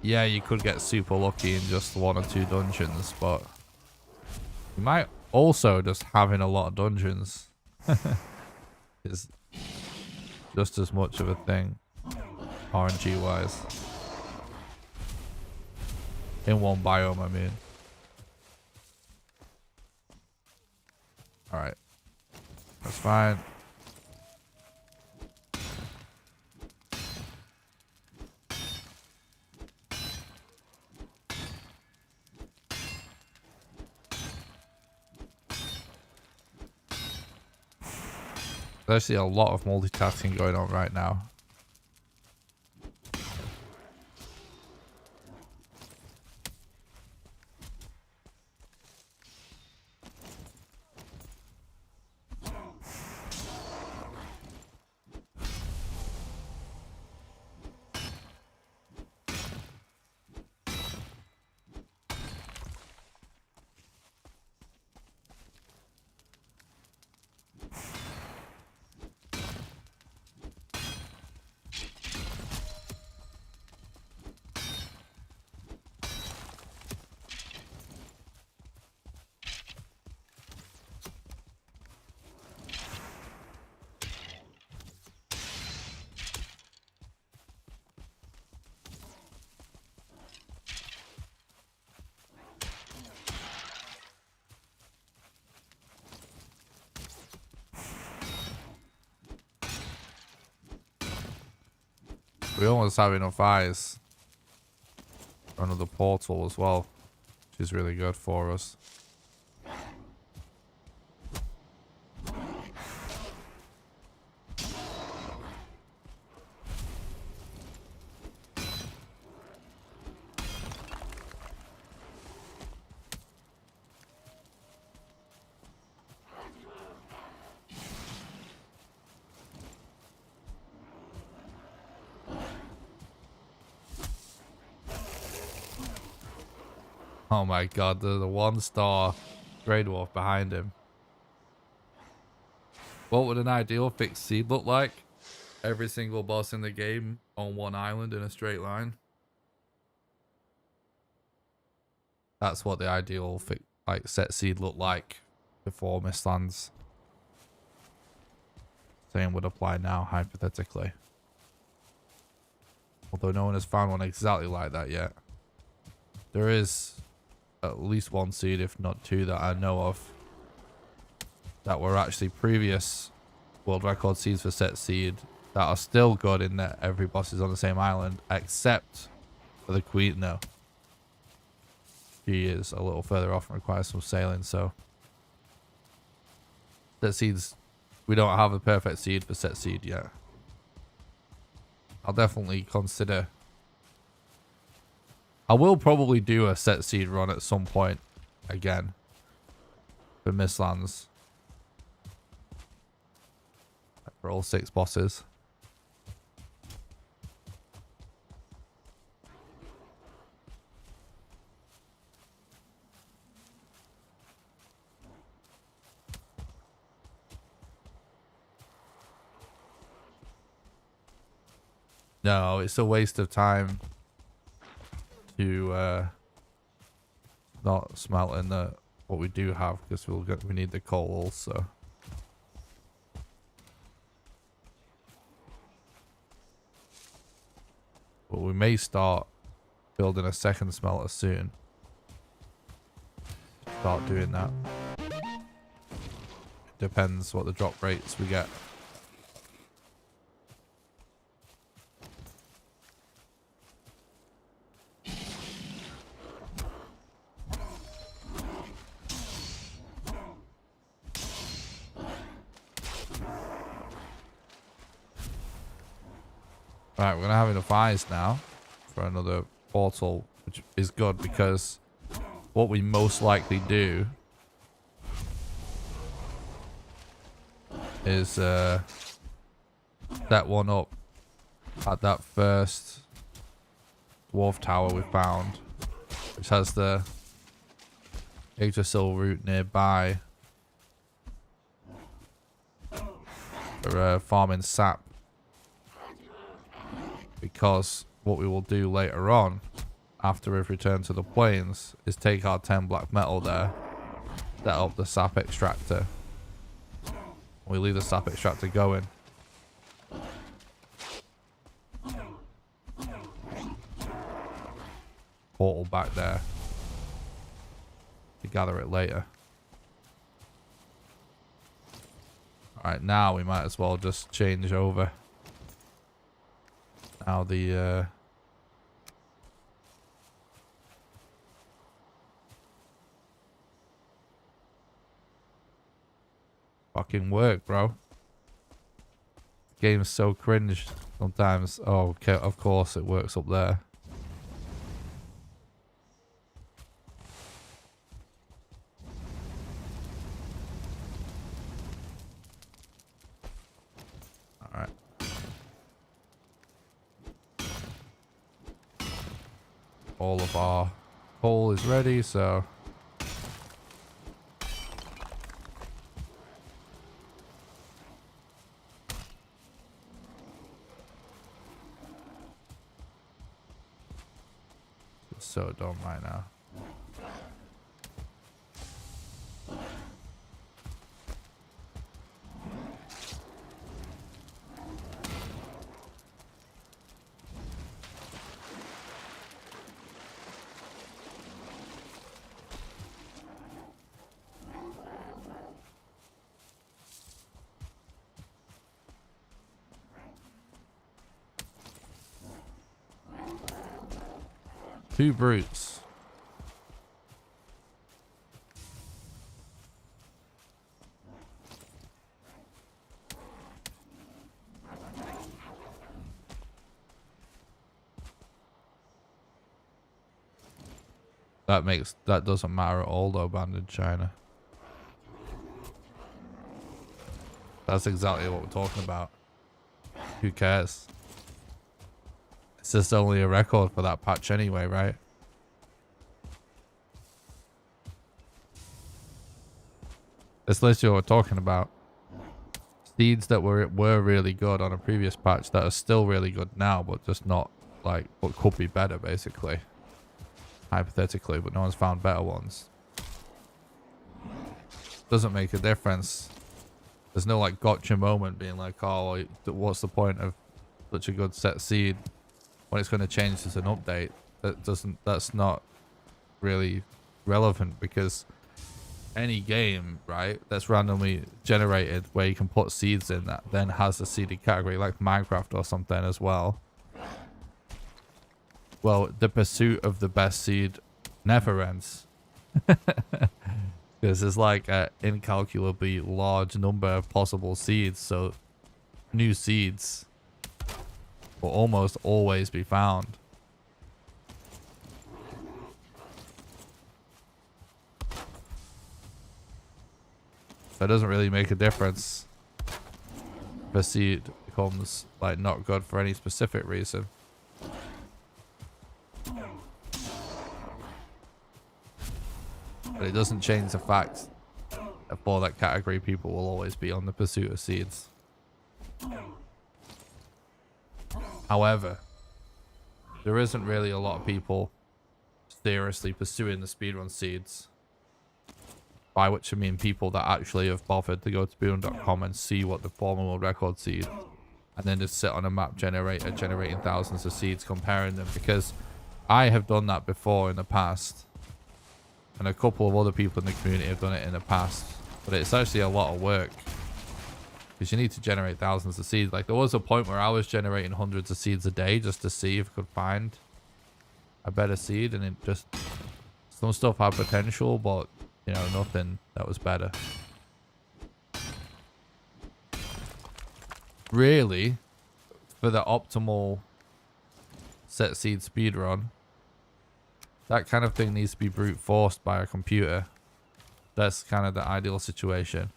yeah, you could get super lucky in just 1 or 2 dungeons, but you might also just having a lot of dungeons is just as much of a thing, RNG wise. In one biome, I mean. Alright. That's fine. There's actually a lot of multitasking going on right now. We almost have enough eyes for another portal as well, which is really good for us. Oh my god, the 1-star Grey Dwarf behind him. What would an ideal fixed seed look like? Every single boss in the game on one island in a straight line. That's what the ideal set seed looked like before Mistlands. Same would apply now, hypothetically. Although no one has found one exactly like that yet. There is at least 1 seed, if not 2, that I know of, that were actually previous world record seeds for set seed that are still good in that every boss is on the same island, except for the queen. No, she is a little further off and requires some sailing. So set seeds, we don't have a perfect seed for set seed yet. I'll definitely consider. I will probably do a set seed run at some point again for Mistlands. For all 6 bosses. No, it's a waste of time to not smelt in the what we do have, because we need the coal also. But we may start building a second smelter soon. start doing that. Depends what the drop rates we get. Right, we're gonna have enough eyes now for another portal, which is good because what we most likely do is set one up at that first dwarf tower we found, which has the Yggdrasil route nearby for farming sap. Because what we will do later on, after we've returned to the plains, is take our 10 black metal there, set up the sap extractor. We leave the sap extractor going. Portal back there to gather it later. Alright, now we might as well just change over. Now the fucking work, bro. Game's so cringe sometimes. Oh, okay, of course it works up there. Alright. All of our coal is ready, so it's so dumb right now. Two brutes. That doesn't matter at all though, abandoned China. That's exactly what we're talking about. Who cares? It's just only a record for that patch anyway, right? That's literally what we're talking about. Seeds that were really good on a previous patch that are still really good now, but just not like what could be better, basically. Hypothetically, but no one's found better ones. Doesn't make a difference. There's no like gotcha moment being like, oh, what's the point of such a good set seed when it's going to change as an update? That's not really relevant, because any game, right, that's randomly generated where you can put seeds in that then has a seeded category, like Minecraft or something as well. Well, the pursuit of the best seed never ends. Because there's like an incalculably large number of possible seeds, so new seeds will almost always be found. So it doesn't really make a difference if a seed becomes like not good for any specific reason. But it doesn't change the fact that for that category, people will always be on the pursuit of seeds. However, there isn't really a lot of people seriously pursuing the speedrun seeds. By which I mean people that actually have bothered to go to speedrun.com and see what the former world record seed, and then just sit on a map generator generating thousands of seeds, comparing them. Because I have done that before in the past. And a couple of other people in the community have done it in the past. But it's actually a lot of work. Because you need to generate thousands of seeds. Like, there was a point where I was generating hundreds of seeds a day just to see if I could find a better seed. And it just... Some stuff had potential, but, you know, nothing that was better. Really, for the optimal set seed speedrun, that kind of thing needs to be brute forced by a computer. That's kind of the ideal situation.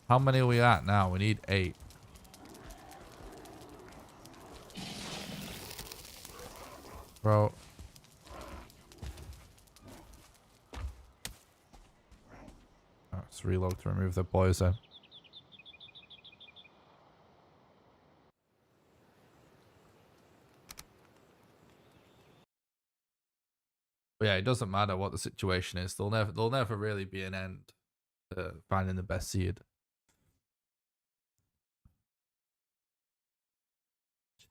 How many are we at now? We need 8. Bro. Let's reload to remove the poison. But yeah, it doesn't matter what the situation is. There'll never really be an end to finding the best seed.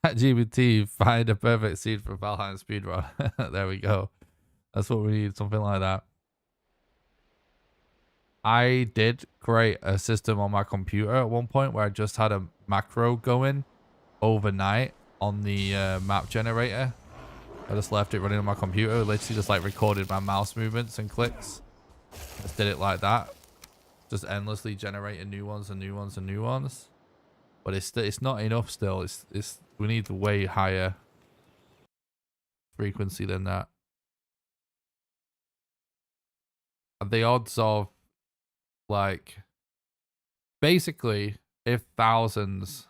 ChatGPT, find a perfect seed for Valheim speedrun. There we go. That's what we need, something like that. I did create a system on my computer at one point where I just had a macro going overnight on the map generator. I just left it running on my computer. Literally just like recorded my mouse movements and clicks. Just did it like that. Just endlessly generating new ones and new ones and new ones. But it's not enough still. We need a way higher frequency than that. And the odds of, like, basically, if thousands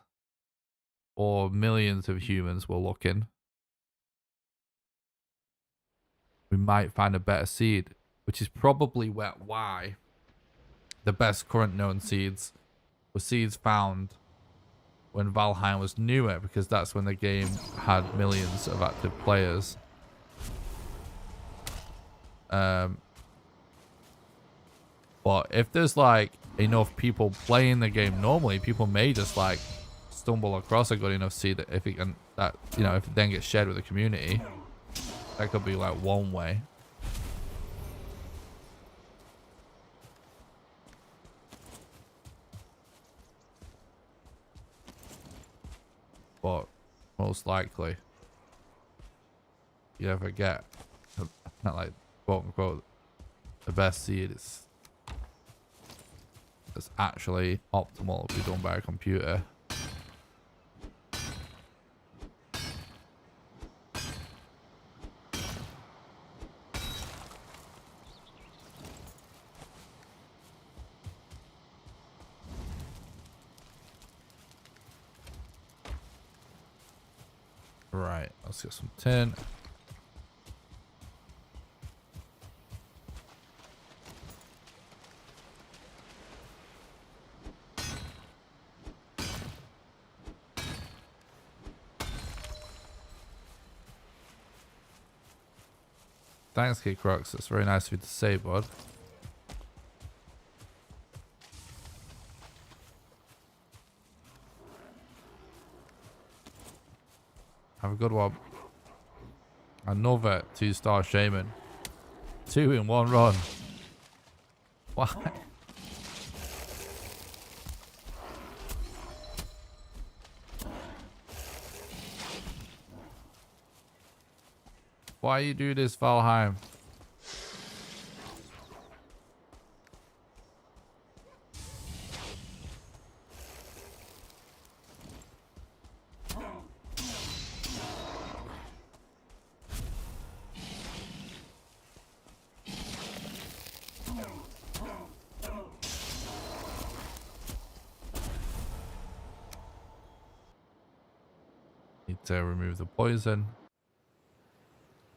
or millions of humans were looking, we might find a better seed, which is probably why the best current known seeds were seeds found when Valheim was newer, because that's when the game had millions of active players. But if there's like enough people playing the game normally, people may just like stumble across a good enough seed that if it can, that, you know, if it then gets shared with the community, that could be like one way. But most likely, you ever get not like quote unquote the best seed, it's actually optimal to be done by a computer. Right, let's get some tin. Thanks, Kick Rocks. That's very nice of you to say, bud. Have a good one. Another 2-star shaman. 2 in 1 run. Why? Why you do this, Valheim? Need to remove the poison.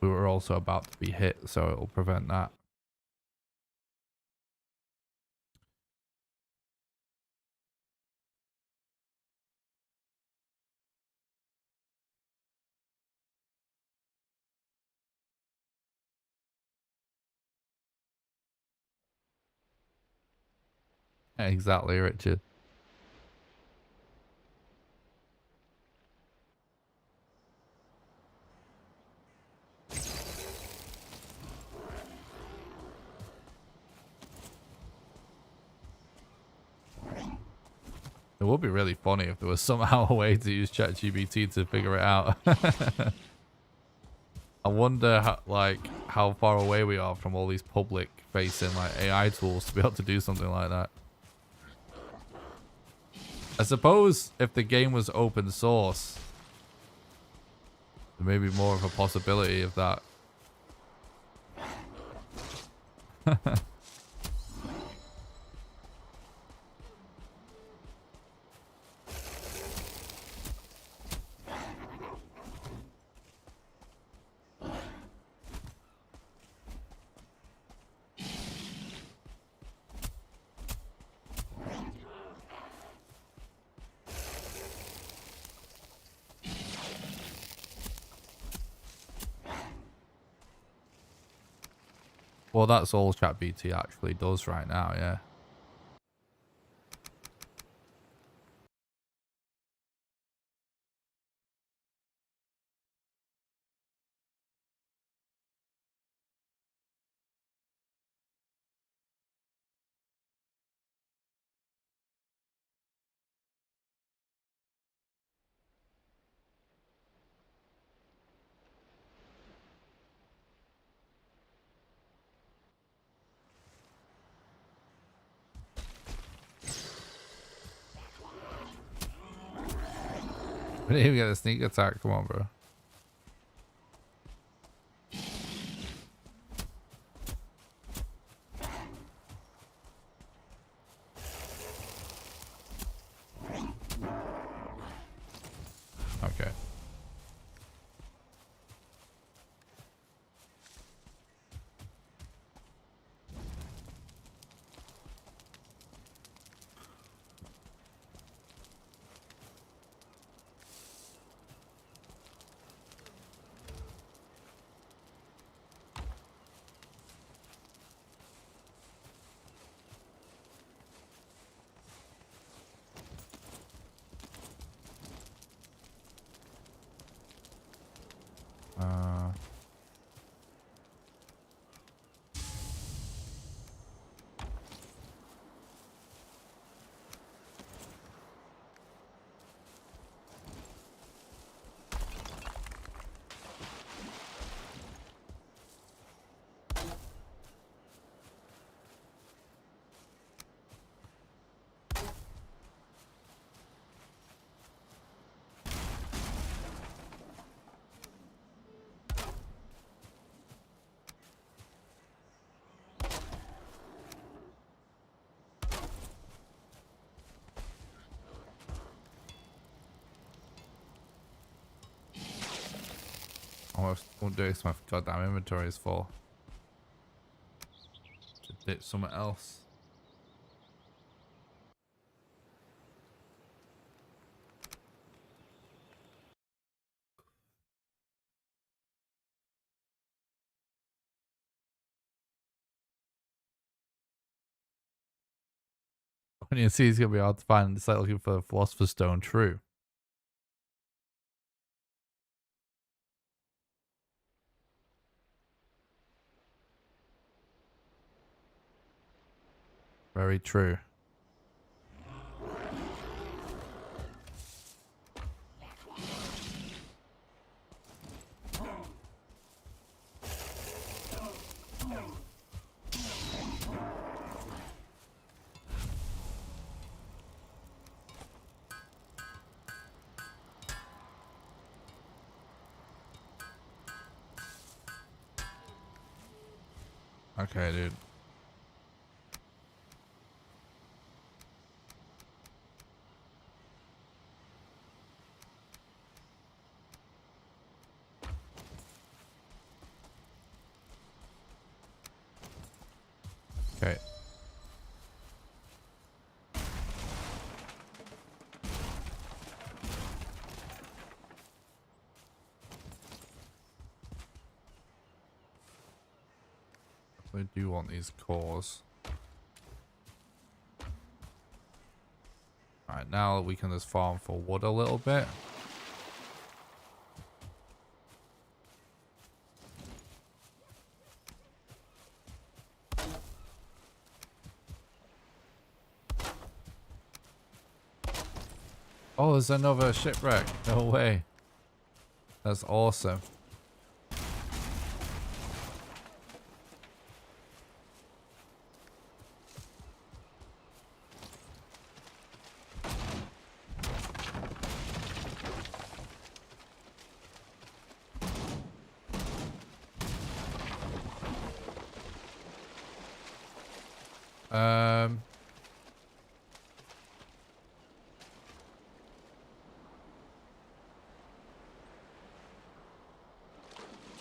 We were also about to be hit, so it'll prevent that. Exactly, Richard. It would be really funny if there was somehow a way to use ChatGPT to figure it out. I wonder how far away we are from all these public facing like AI tools to be able to do something like that. I suppose if the game was open source, there may be more of a possibility of that. Well, that's all ChatGPT actually does right now, yeah. We didn't even get a sneak attack. Come on, bro. Okay. I won't do this. My goddamn inventory is full. Should ditch somewhere else. When you see, it's gonna be hard to find. It's like looking for the Philosopher's Stone. True. Very true. Okay, dude. Okay. We do want these cores. Alright, now we can just farm for wood a little bit. Oh, there's another shipwreck. No way. That's awesome.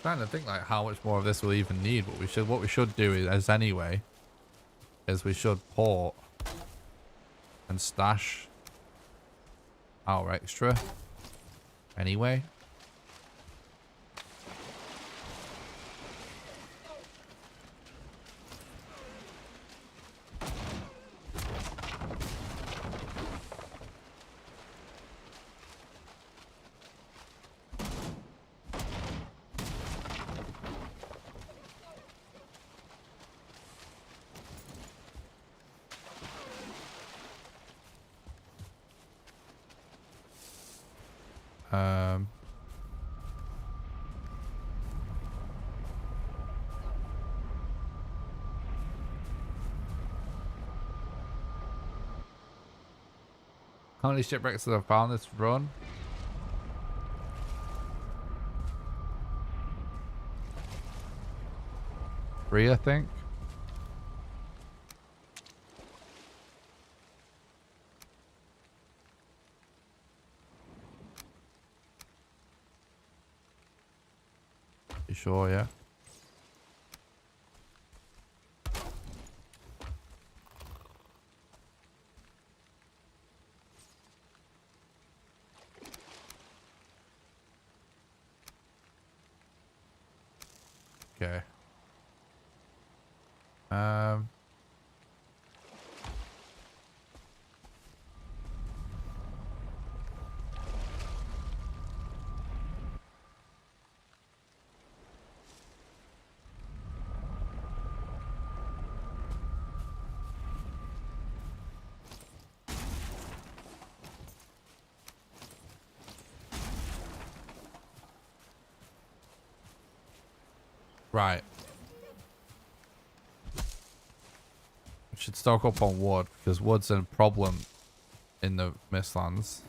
Trying to think like how much more of this we'll even need, but what we should do is anyway is we should port and stash our extra anyway. How many shipwrecks have I found this run? 3, I think. You sure, yeah? Okay. Right. We should stock up on wood because wood's a problem in the Mistlands.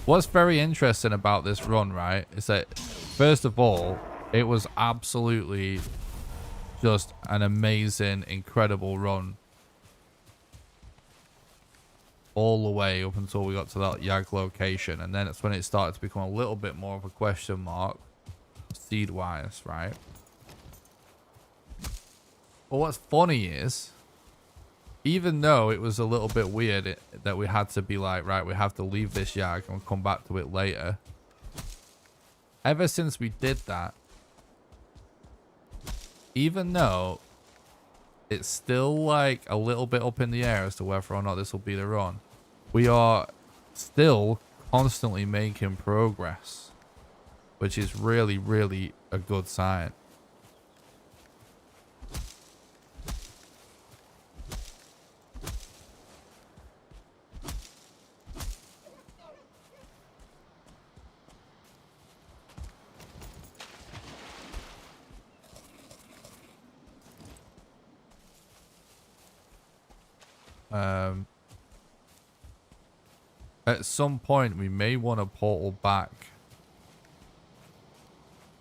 What's very interesting about this run, right, is that first of all, it was absolutely just an amazing, incredible run. All the way up until we got to that Yag location, and then it's when it started to become a little bit more of a question mark seed wise, right? But what's funny is, even though it was a little bit weird that we had to be like, right, we have to leave this Yag and we'll come back to it later, ever since we did that, even though it's still like a little bit up in the air as to whether or not this will be the run, we are still constantly making progress, which is really, really a good sign. At some point, we may want to portal back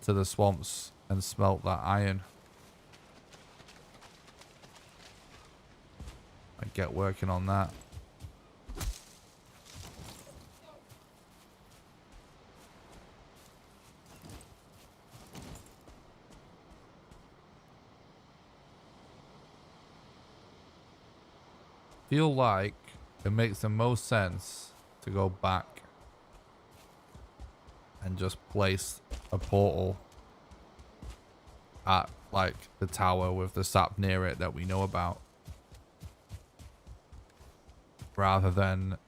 to the swamps and smelt that iron. And get working on that. Feel like it makes the most sense to go back and just place a portal at like the tower with the sap near it that we know about, rather than,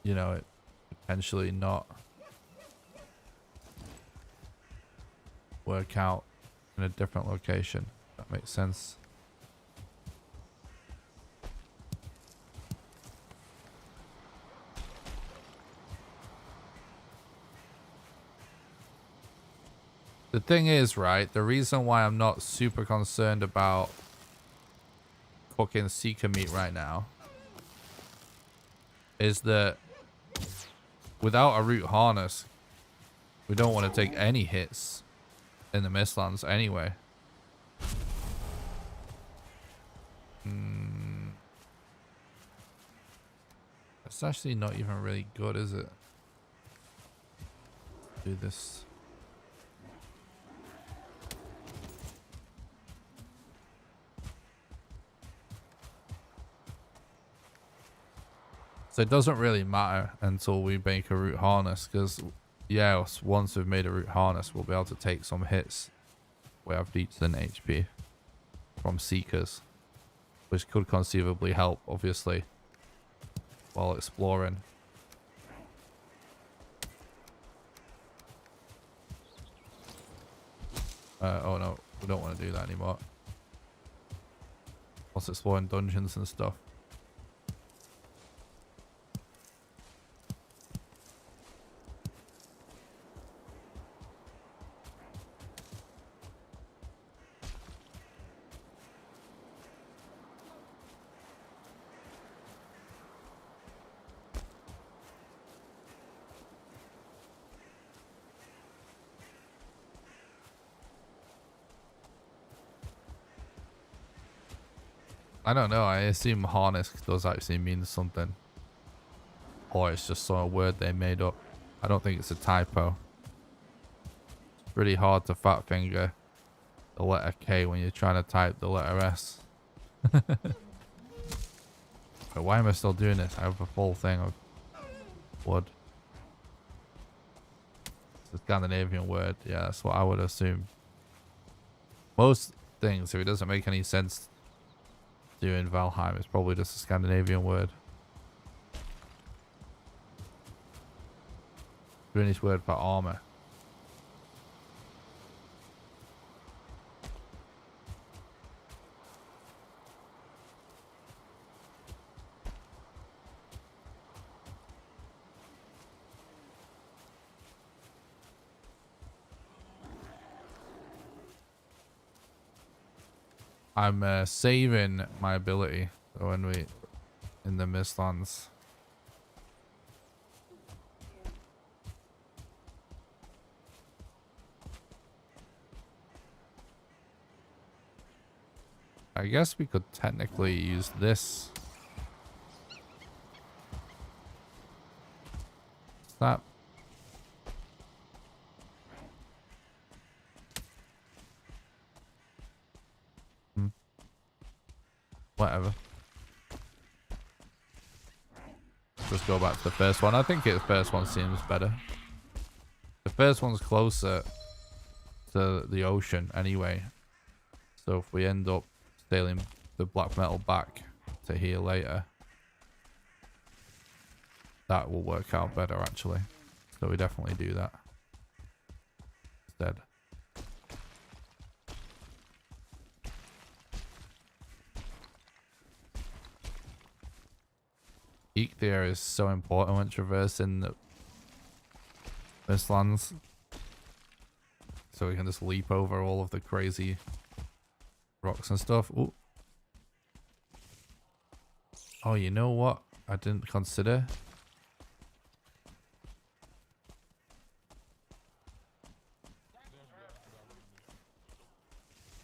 you know, it potentially not work out in a different location. That makes sense. The thing is, right, the reason why I'm not super concerned about cooking Seeker meat right now is that without a root harness, we don't want to take any hits in the Mistlands anyway. It's actually not even really good, is it? Do this. So it doesn't really matter until we make a root harness, because yeah, once we've made a root harness, we'll be able to take some hits. We have decent HP from Seekers, which could conceivably help, obviously, while exploring. Oh no, we don't want to do that anymore. Whilst exploring dungeons and stuff. I don't know, I assume harness does actually mean something. Or it's just some word they made up. I don't think it's a typo. It's pretty hard to fat finger the letter K when you're trying to type the letter S. But why am I still doing this? I have a full thing of wood. It's a Scandinavian word. Yeah, that's what I would assume. Most things, if it doesn't make any sense do in Valheim, it's probably just a Scandinavian word. Finnish word for armor. I'm saving my ability when we in the Mistlands. I guess we could technically use this. Stop. Whatever. Just go back to the first one. I think the first one seems better. The first one's closer to the ocean anyway. So if we end up sailing the black metal back to here later, that will work out better actually. So we definitely do that instead. Eek there is so important when traversing the Mistlands. So we can just leap over all of the crazy rocks and stuff. Ooh. Oh, you know what? I didn't consider.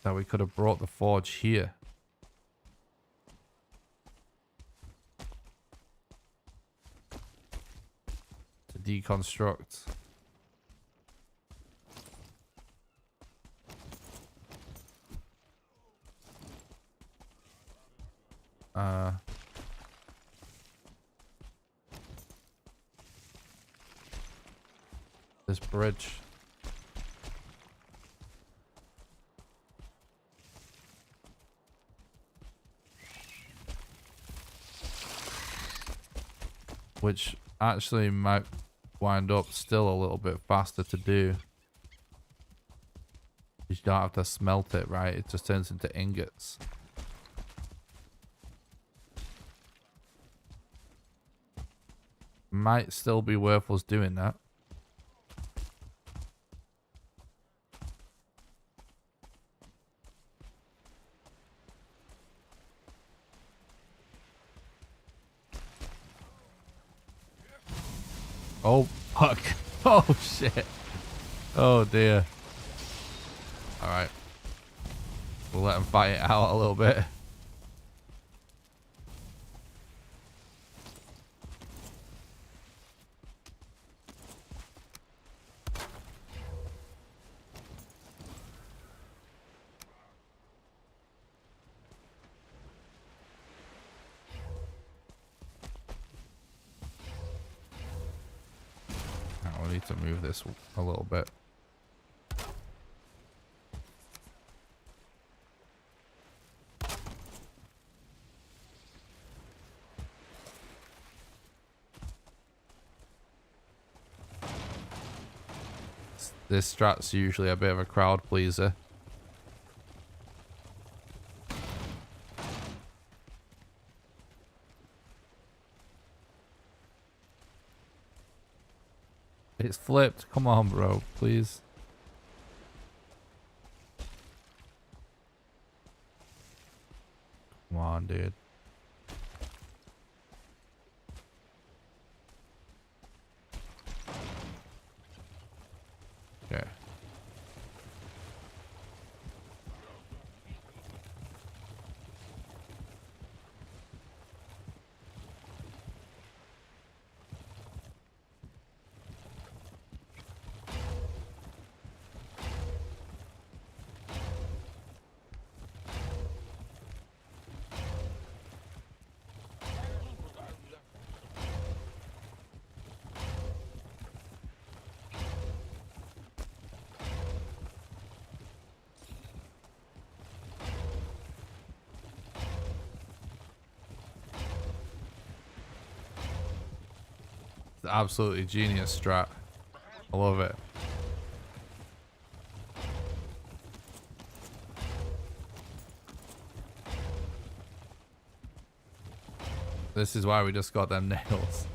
That we could have brought the forge here. To deconstruct. This bridge. Which actually might wind up still a little bit faster to do. You don't have to smelt it, right? It just turns into ingots. Might still be worth us doing that. Oh, fuck. Oh, shit. Oh, dear. Alright. We'll let them fight it out a little bit. We need to move this a little bit. This strat's usually a bit of a crowd pleaser. It's flipped. Come on, bro. Please. Come on, dude. Okay. Absolutely genius strat. I love it. This is why we just got them nails.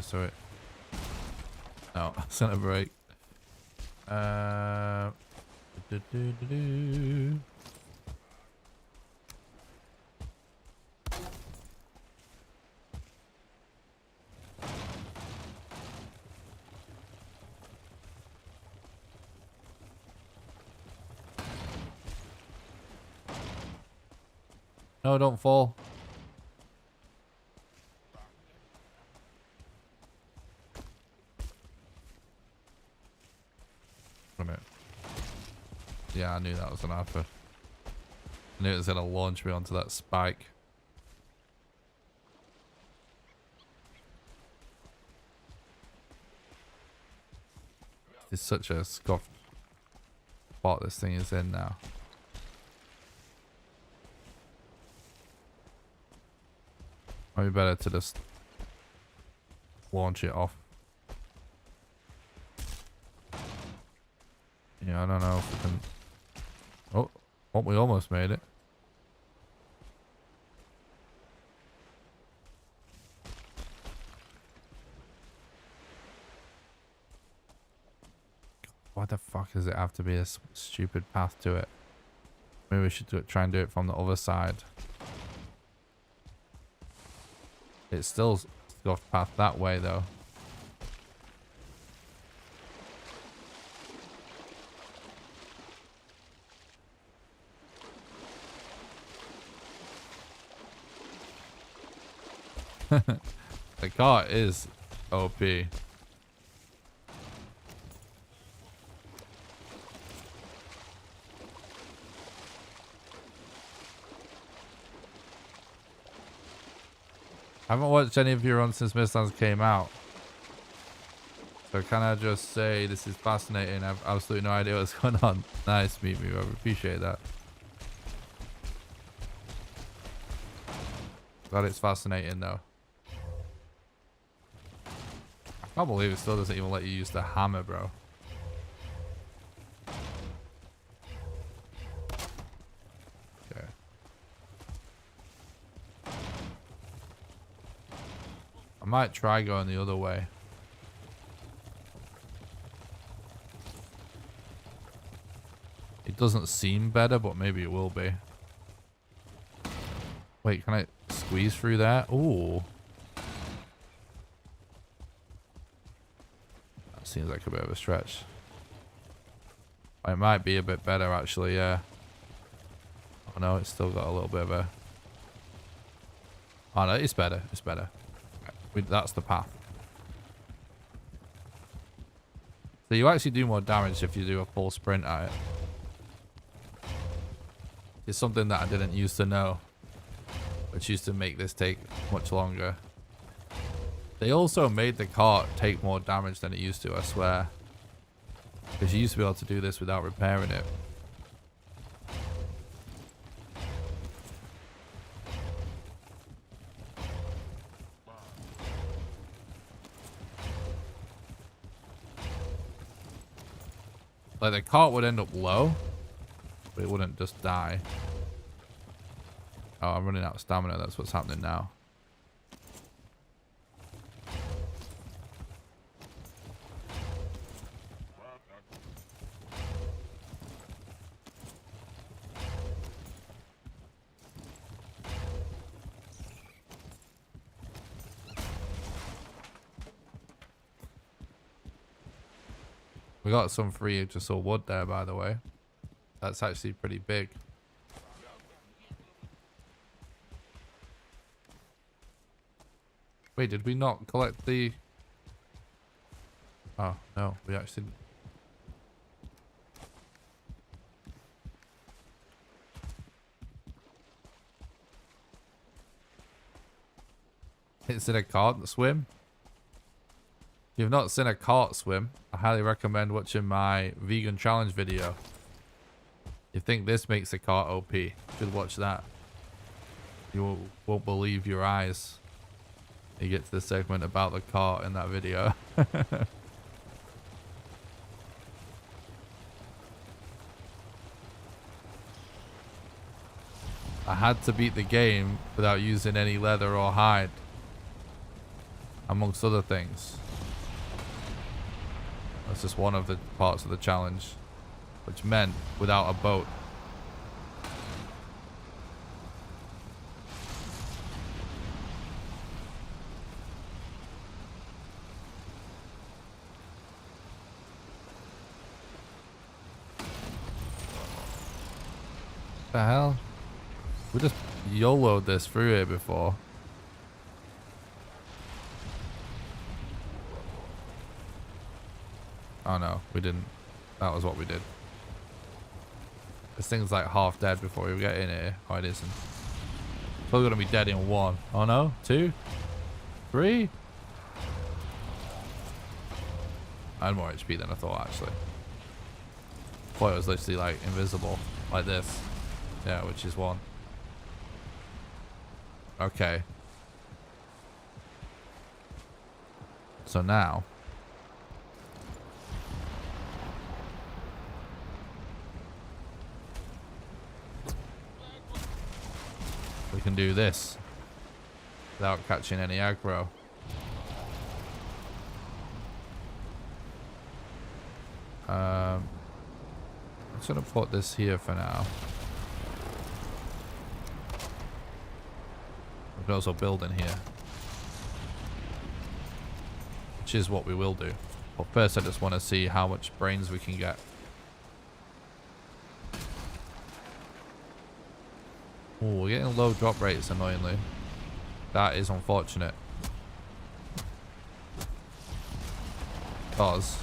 So it. No, it's gonna break. No, don't fall. Yeah, I knew that was an alpha. I knew it was going to launch me onto that spike. It's such a scuffed spot this thing is in now. Might be better to just launch it off. Yeah, I don't know if we can... Oh, we almost made it. Why the fuck does it have to be a stupid path to it? Maybe we should try and do it from the other side. It's still scuffed path that way though. The car is OP. I haven't watched any of your runs since Mistlands came out. So can I just say this is fascinating? I've absolutely no idea what's going on. Nice to meet you. I appreciate that. Glad it's fascinating though. I can't believe it still doesn't even let you use the hammer, bro. Okay. I might try going the other way. It doesn't seem better, but maybe it will be. Wait, can I squeeze through there? Ooh. That seems like a bit of a stretch. It might be a bit better, actually, yeah. Oh, no, it's still got a little bit of a... Oh, no, it's better. It's better. That's the path. So you actually do more damage if you do a full sprint at it. It's something that I didn't used to know, which used to make this take much longer. They also made the cart take more damage than it used to, I swear. Because you used to be able to do this without repairing it. Like the cart would end up low, but it wouldn't just die. Oh, I'm running out of stamina. That's what's happening now. We got some free just all wood there, by the way. That's actually pretty big. Wait, did we not collect the... Oh, no, we actually... It's in a cart swim? If you've not seen a cart swim, I highly recommend watching my vegan challenge video. You think this makes a cart OP? You should watch that. You won't believe your eyes. You get to the segment about the cart in that video. I had to beat the game without using any leather or hide, amongst other things. That's just one of the parts of the challenge, which meant without a boat. What the hell? We just YOLO'd this through here before. Oh no, we didn't. That was what we did. This thing's like half dead before we get in here. Oh, it isn't. It's probably gonna be dead in 1. Oh no, 2, 3. I had more HP than I thought, actually. Thought it was literally like invisible, like this. Yeah, which is 1. Okay. So now. We can do this without catching any aggro. I'm just gonna put this here for now. We can also build in here, which is what we will do. But first I just want to see how much brains we can get. Oh, we're getting low drop rates, annoyingly. That is unfortunate. Because...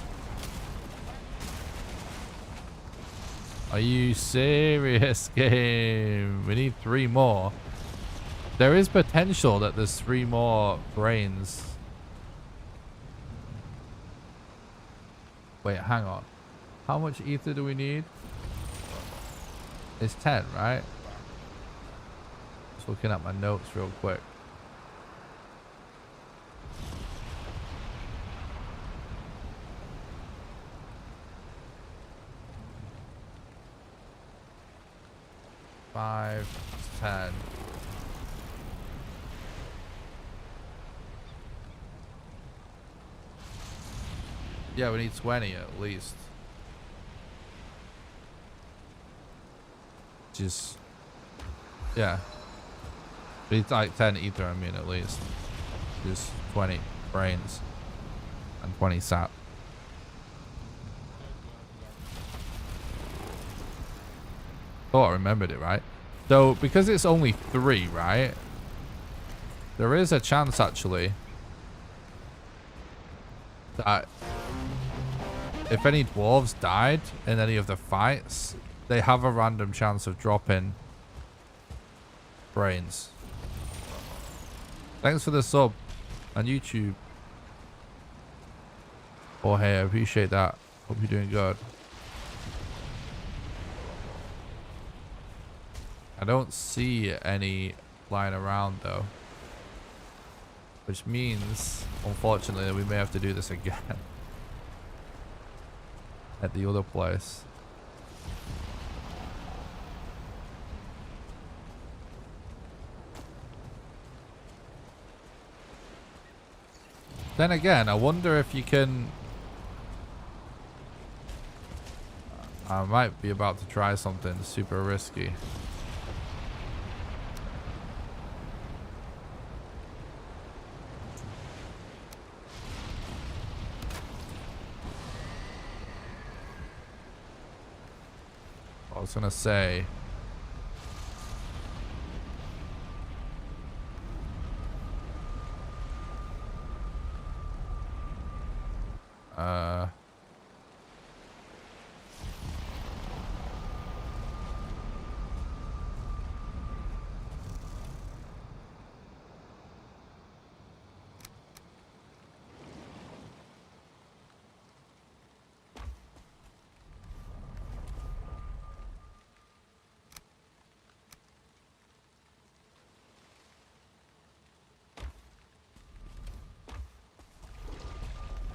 Are you serious, game? We need 3 more. There is potential that there's 3 more brains. Wait, hang on. How much ether do we need? It's 10, right? Just looking at my notes real quick. Five, 10. Yeah, we need 20 at least. Just, yeah. We need like 10 ether, I mean, at least. Just 20 brains and 20 sap. Thought I remembered it, right? So, because it's only 3, right? There is a chance, actually, that if any dwarves died in any of the fights, they have a random chance of dropping brains. Thanks for the sub on YouTube. Oh, hey, I appreciate that. Hope you're doing good. I don't see any lying around, though. Which means, unfortunately, we may have to do this again. At the other place. Then again, I wonder if you can... I might be about to try something super risky. I was gonna say...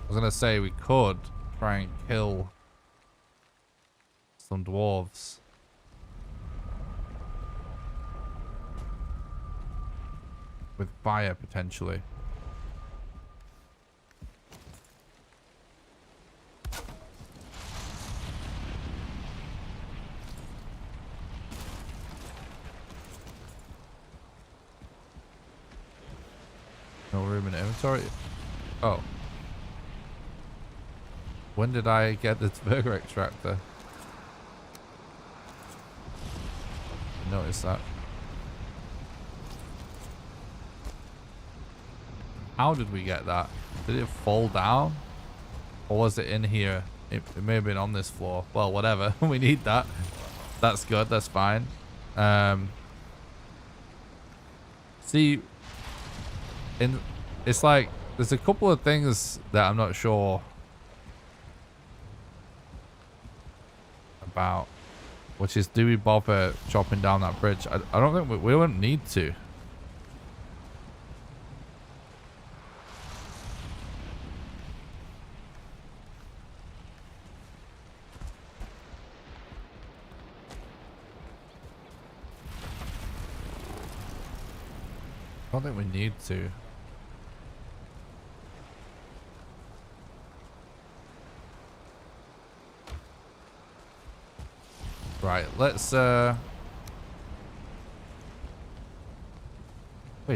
I was gonna say we could try and kill some dwarves. With fire, potentially. No room in inventory. Oh. When did I get this burger extractor? Notice that. How did we get that? Did it fall down? Or was it in here? It may have been on this floor. Well, whatever. We need that. That's good. That's fine. See, it's like there's a couple of things that I'm not sure about, which is, do we bother chopping down that bridge? I don't think we wouldn't need to. I don't think we need to. Right, let's wait,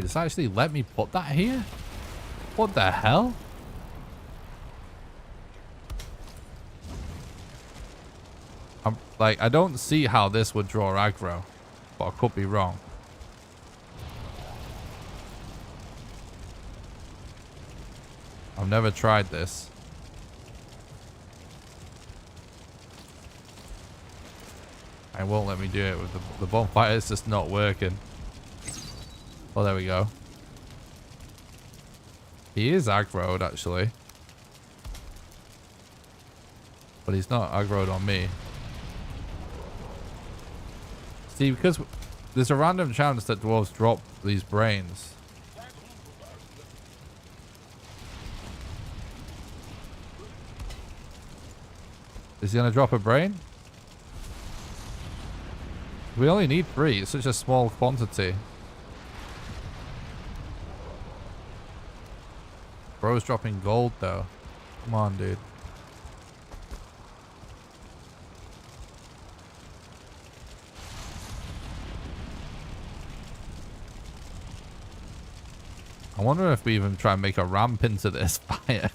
does it actually let me put that here? What the hell? I'm like, I don't see how this would draw aggro, but I could be wrong. I've never tried this. It won't let me do it with the bonfire. It's just not working. Oh, there we go. He is aggroed, actually. But he's not aggroed on me. See, because there's a random chance that dwarves drop these brains. Is he gonna drop a brain? We only need 3. It's such a small quantity. Bro's dropping gold though. Come on, dude. I wonder if we even try and make a ramp into this fire.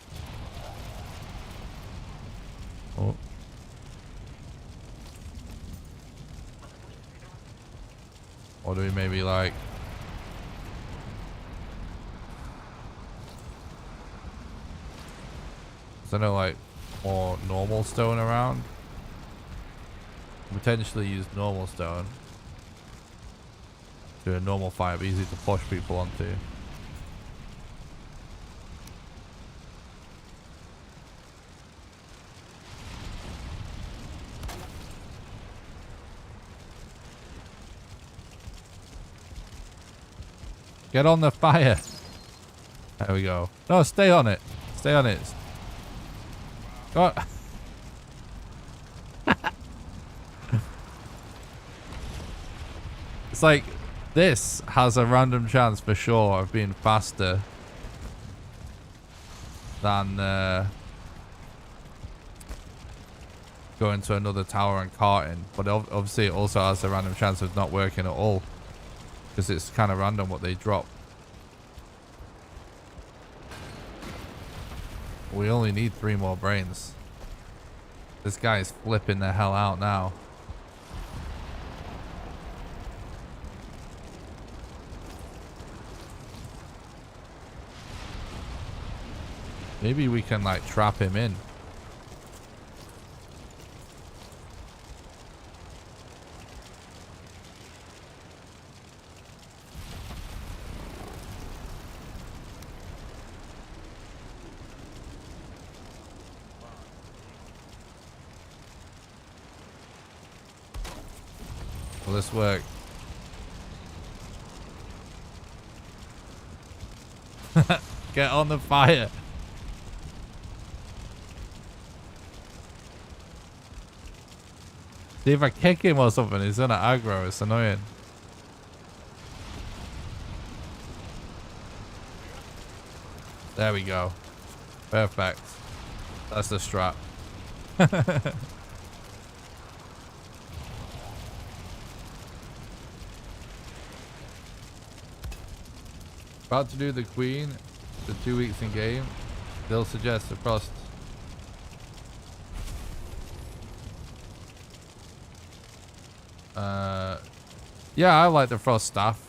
Oh. Or do we maybe like... Is there no like more normal stone around? Potentially use normal stone. Do a normal fire, be easy to push people onto. Get on the fire. There we go. No, stay on it. Stay on it. Oh. It's like this has a random chance for sure of being faster than going to another tower and carting. But obviously it also has a random chance of not working at all. Because it's kind of random what they drop. We only need 3 more brains. This guy is flipping the hell out now. Maybe we can like trap him in. Will this work? Get on the fire. See, if I kick him or something, he's gonna aggro. It's annoying. There we go. Perfect. That's the strat. About to do the queen. The 2 weeks in game. They'll suggest the frost. Yeah, I like the frost staff.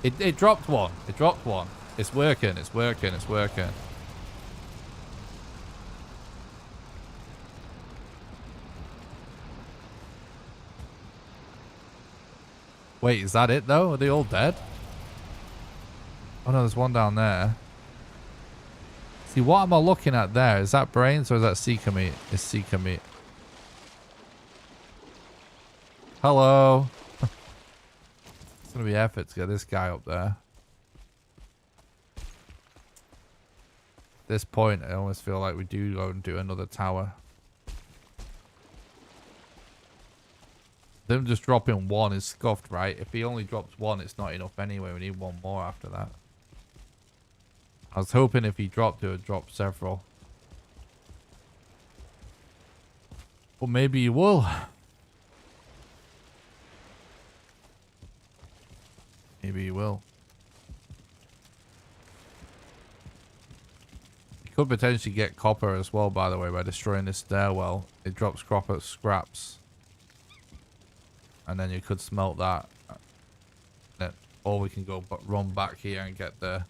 It dropped one. It dropped one. It's working. It's working. It's working. Wait, is that it though? Are they all dead? Oh no, there's one down there. See, what am I looking at there? Is that brains or is that seeker meat? It's seeker meat. Hello. It's gonna be effort to get this guy up there. At this point, I almost feel like we do go and do another tower. Them just dropping one is scuffed, right? If he only drops one, it's not enough anyway. We need one more after that. I was hoping if he dropped, it would drop several. But maybe he will. Maybe he will. You could potentially get copper as well, by the way, by destroying this stairwell. It drops copper scraps. And then you could smelt that. Or we can go run back here and get the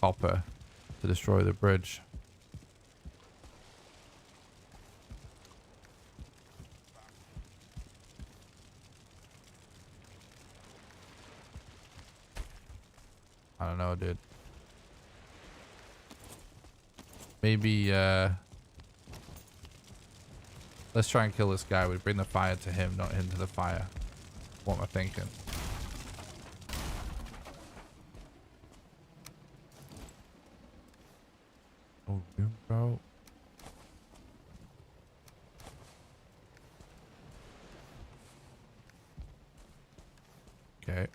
copper to destroy the bridge. I don't know, dude. Maybe, let's try and kill this guy. We bring the fire to him, not him to the fire. What am I thinking? Oh, bro. Okay.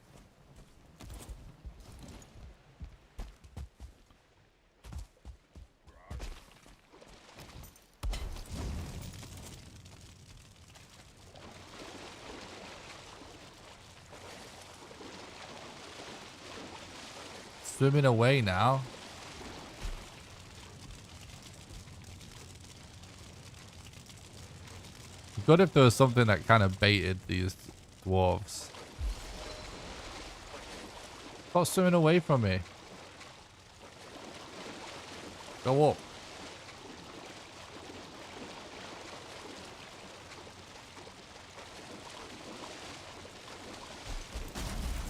Swimming away now. Good if there was something that kind of baited these dwarves. Stop swimming away from me. Go up.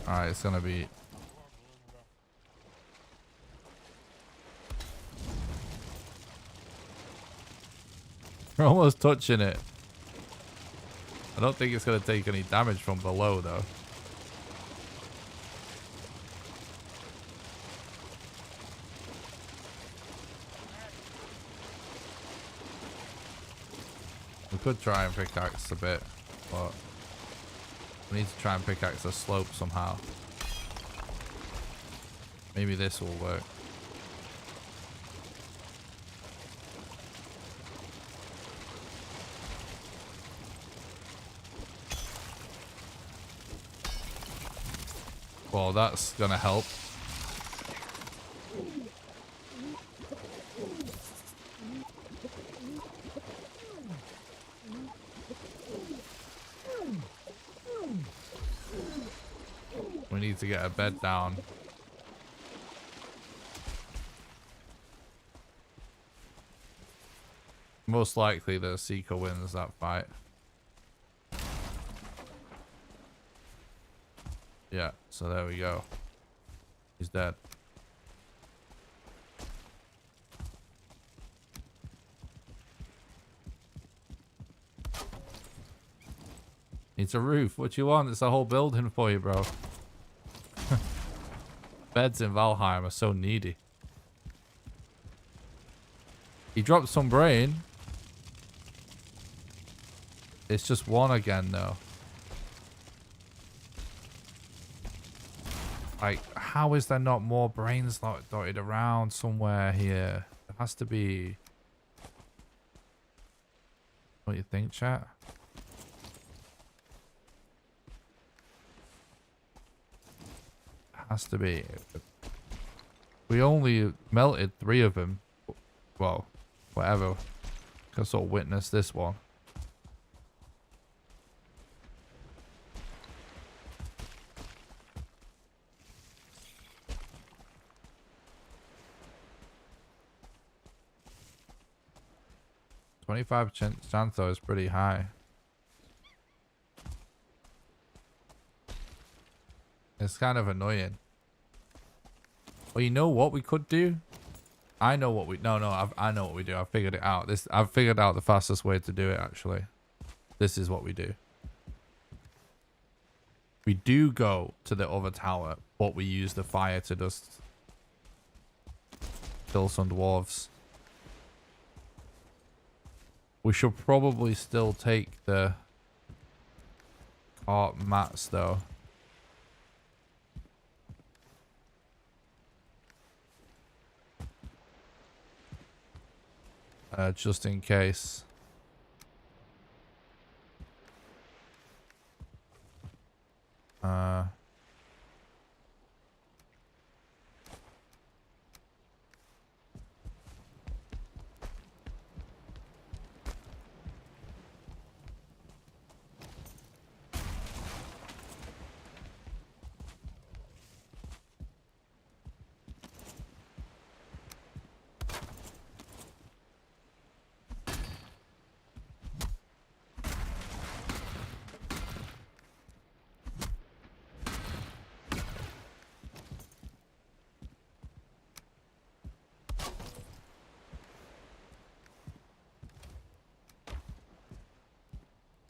Alright, it's gonna be... We're almost touching it. I don't think it's gonna take any damage from below though. We could try and pickaxe a bit, but we need to try and pickaxe the slope somehow. Maybe this will work. Well, that's gonna help. We need to get a bed down. Most likely the Seeker wins that fight. Yeah, so there we go. He's dead. It's a roof. What you want? It's a whole building for you, bro. Beds in Valheim are so needy. He dropped some brain. It's just one again, though. Like, how is there not more brains dotted around somewhere here? There has to be. What do you think, chat? Has to be. We only melted 3 of them. Well, whatever. Can sort of witness this one. $25 chance though is pretty high. It's kind of annoying. Well, you know what we could do? I know what we... I know what we do. I figured it out. I've figured out the fastest way to do it, actually. This is what we do. We do go to the other tower, but we use the fire to just kill some dwarves. We should probably still take the cart mats, though. Just in case.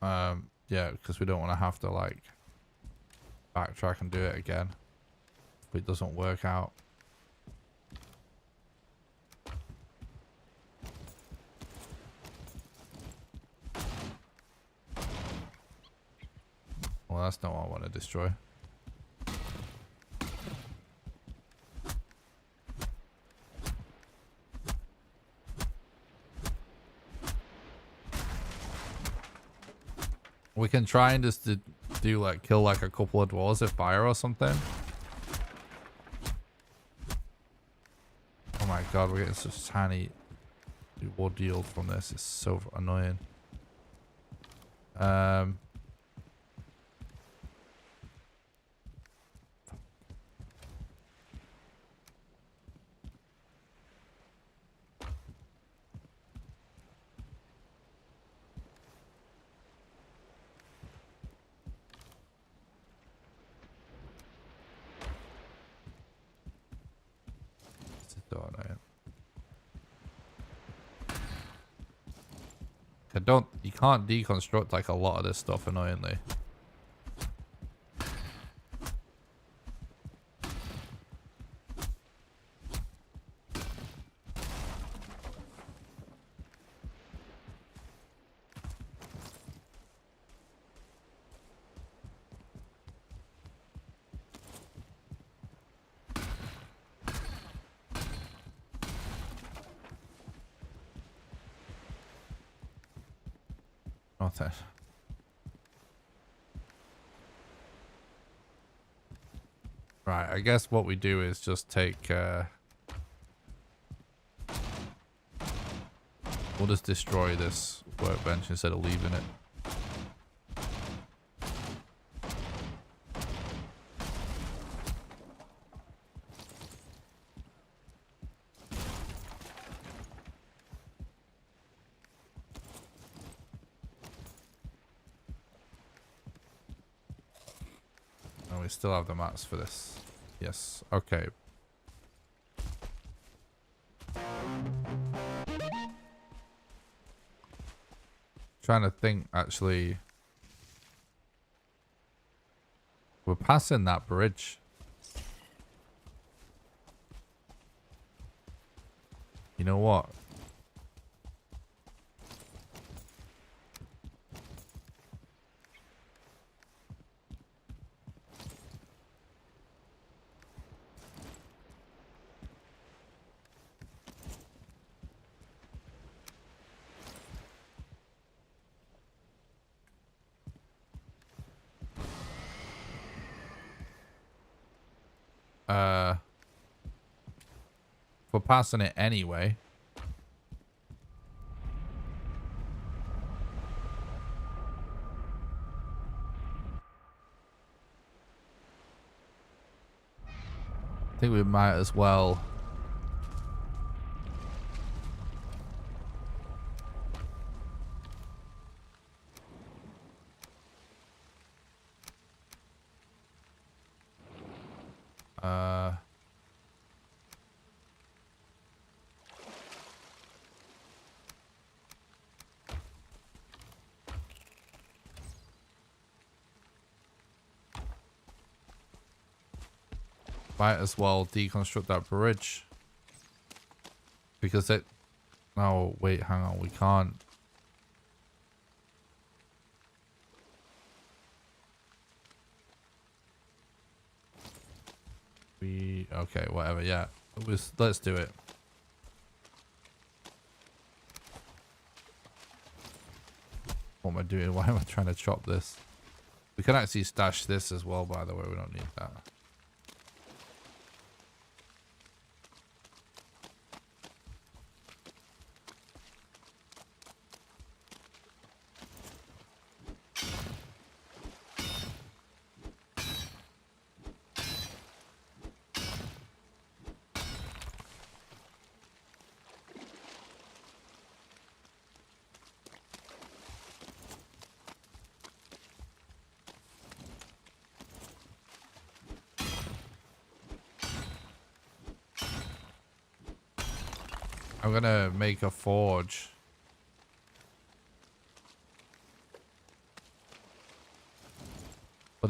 Yeah, because we don't want to have to like backtrack and do it again if it doesn't work out. Well, that's not what I want to destroy. We can try and just do like kill like a couple of dwarves with fire or something. Oh my god, we're getting such tiny wood yield from this. It's so annoying. You can't deconstruct like a lot of this stuff, annoyingly. Nothing. Right, I guess what we do is just take we'll just destroy this workbench instead of leaving it. And we still have the mats for this. Yes, okay. Trying to think, actually. We're passing that bridge. You know what? For passing it anyway. I think we might as well. Might as well deconstruct that bridge. Because it... Oh, wait, hang on. We can't... Okay, whatever, yeah. Let's do it. What am I doing? Why am I trying to chop this? We can actually stash this as well, by the way. We don't need that. I'm gonna make a forge.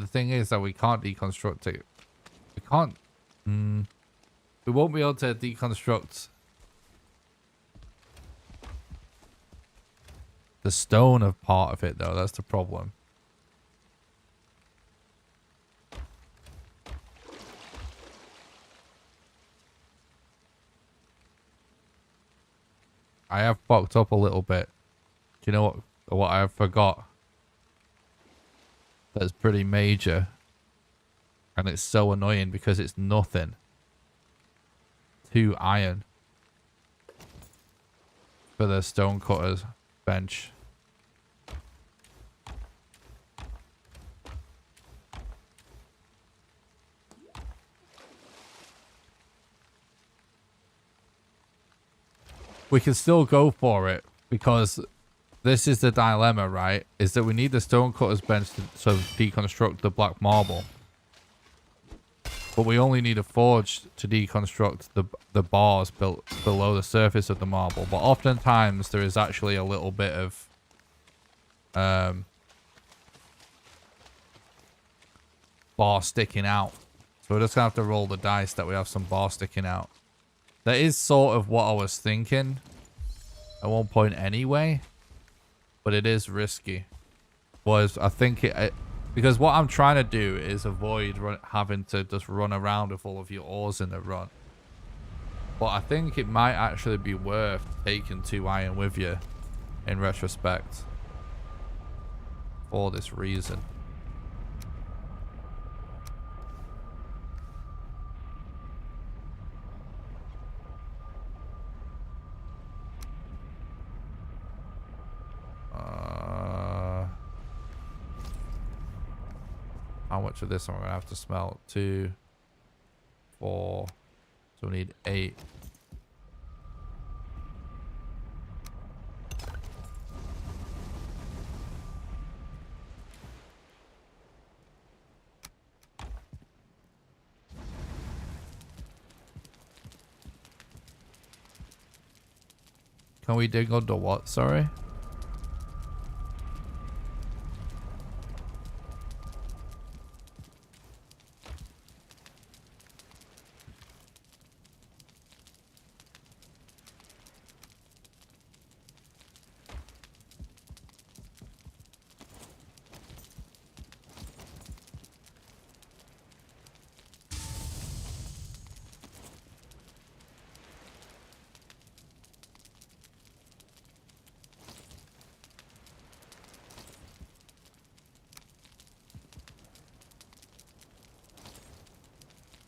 thing is that we can't deconstruct it. We can't. We won't be able to deconstruct the stone of part of it, though. That's the problem. I have fucked up a little bit. Do you know what I forgot? That's pretty major. And it's so annoying because it's nothing. 2 iron. For the stone cutter's bench. We can still go for it because this is the dilemma, right? Is that we need the stone cutter's bench to sort of deconstruct the black marble. But we only need a forge to deconstruct the bars built below the surface of the marble. But oftentimes there is actually a little bit of bar sticking out. So we're just gonna have to roll the dice that we have some bar sticking out. That is sort of what I was thinking at one point anyway, but it is risky. I think because what I'm trying to do is avoid having to just run around with all of your ores in the run. But I think it might actually be worth taking 2 iron with you in retrospect for this reason. How much of this am I gonna have to smelt? 2, 4. So we need 8. Can we dig under what? Sorry.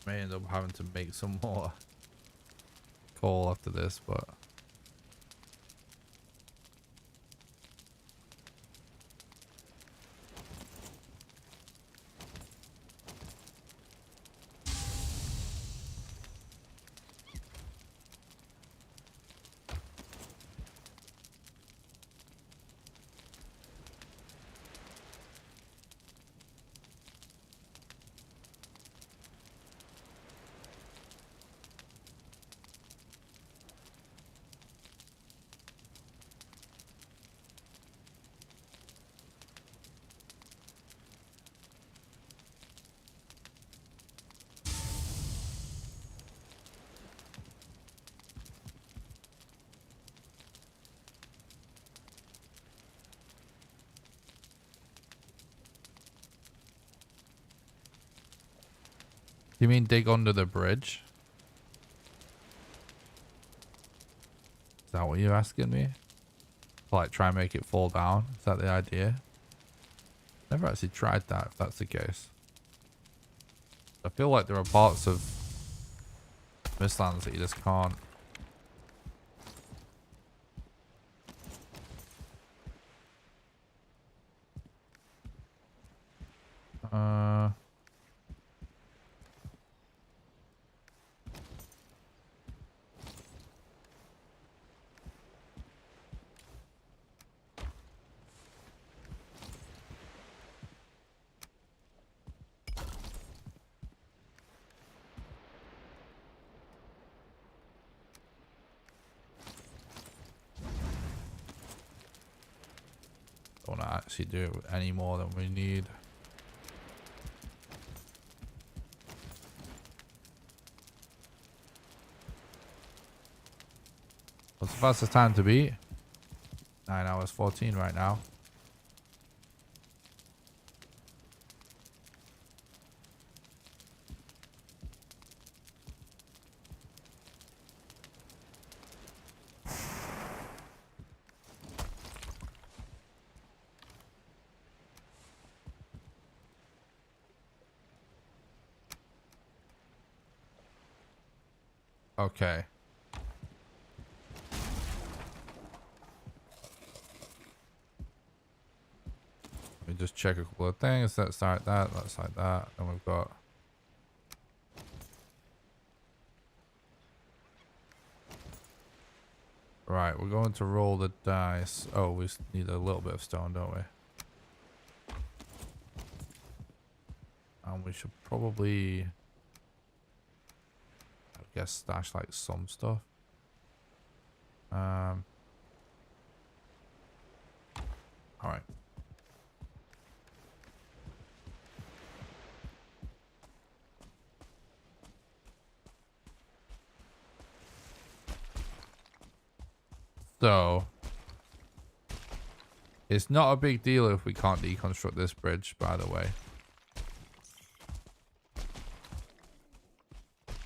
May end up having to make some more coal after this, but you mean dig under the bridge? Is that what you're asking me? Like try and make it fall down? Is that the idea? Never actually tried that, if that's the case. I feel like there are parts of Mistlands that you just can't. Don't want to actually do any more than we need. Fastest time to beat. 9 hours 14 right now. Okay. Let me just check a couple of things. That's like that. That's like that. And we've got... Right, we're going to roll the dice. Oh, we need a little bit of stone, don't we? And we should probably... I guess stash like some stuff. Alright. So, it's not a big deal if we can't deconstruct this bridge, by the way.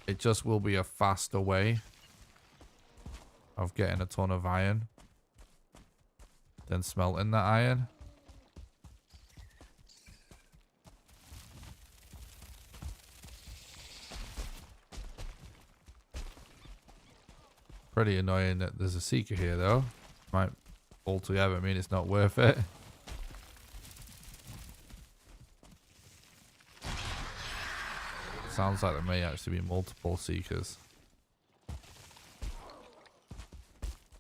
It just will be a faster way of getting a ton of iron than smelting that iron. Pretty annoying that there's a seeker here, though. Might altogether mean it's not worth it. Sounds like there may actually be multiple seekers.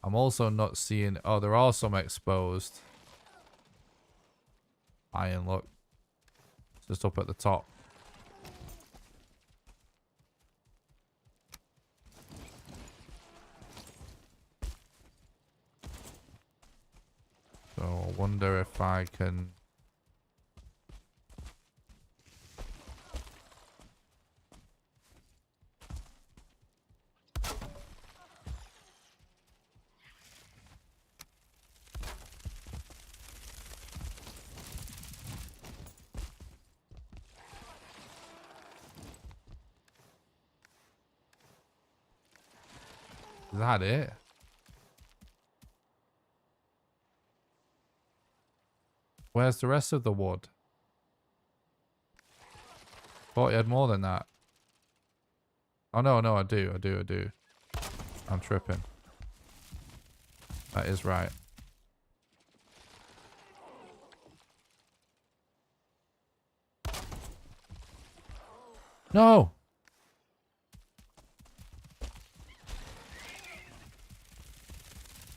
I'm also not seeing... Oh, there are some exposed iron, look. Just up at the top. So I wonder if I can... Is that it? Where's the rest of the wood? Thought you had more than that. Oh, no, I do. I'm tripping. That is right. No!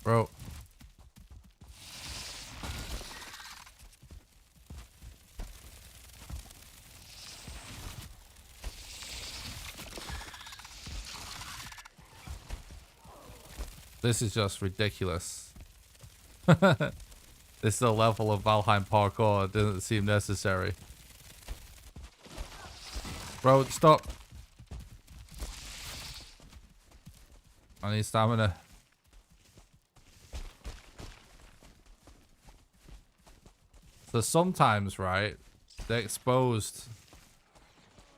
Bro. This is just ridiculous. This is a level of Valheim parkour. It doesn't seem necessary. Bro, stop. I need stamina. So sometimes, right, the exposed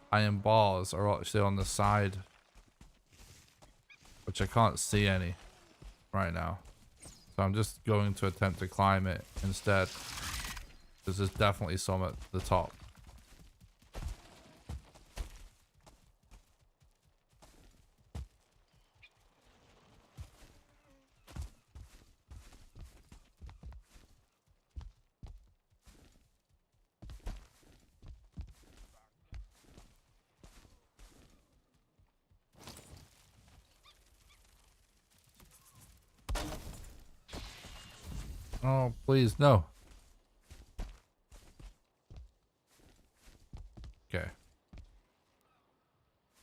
iron bars are actually on the side, which I can't see any right now. So I'm just going to attempt to climb it instead, because there's definitely some at the top. Oh, please, no. Okay.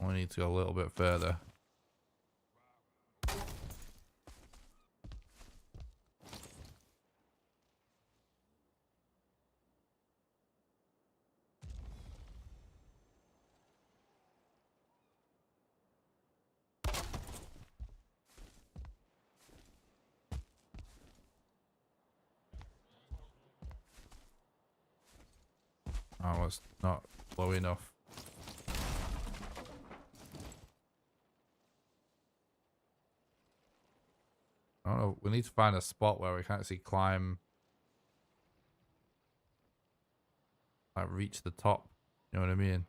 I need to go a little bit further. Oh, it's not low enough. I don't know. We need to find a spot where we can actually climb, like reach the top. You know what I mean?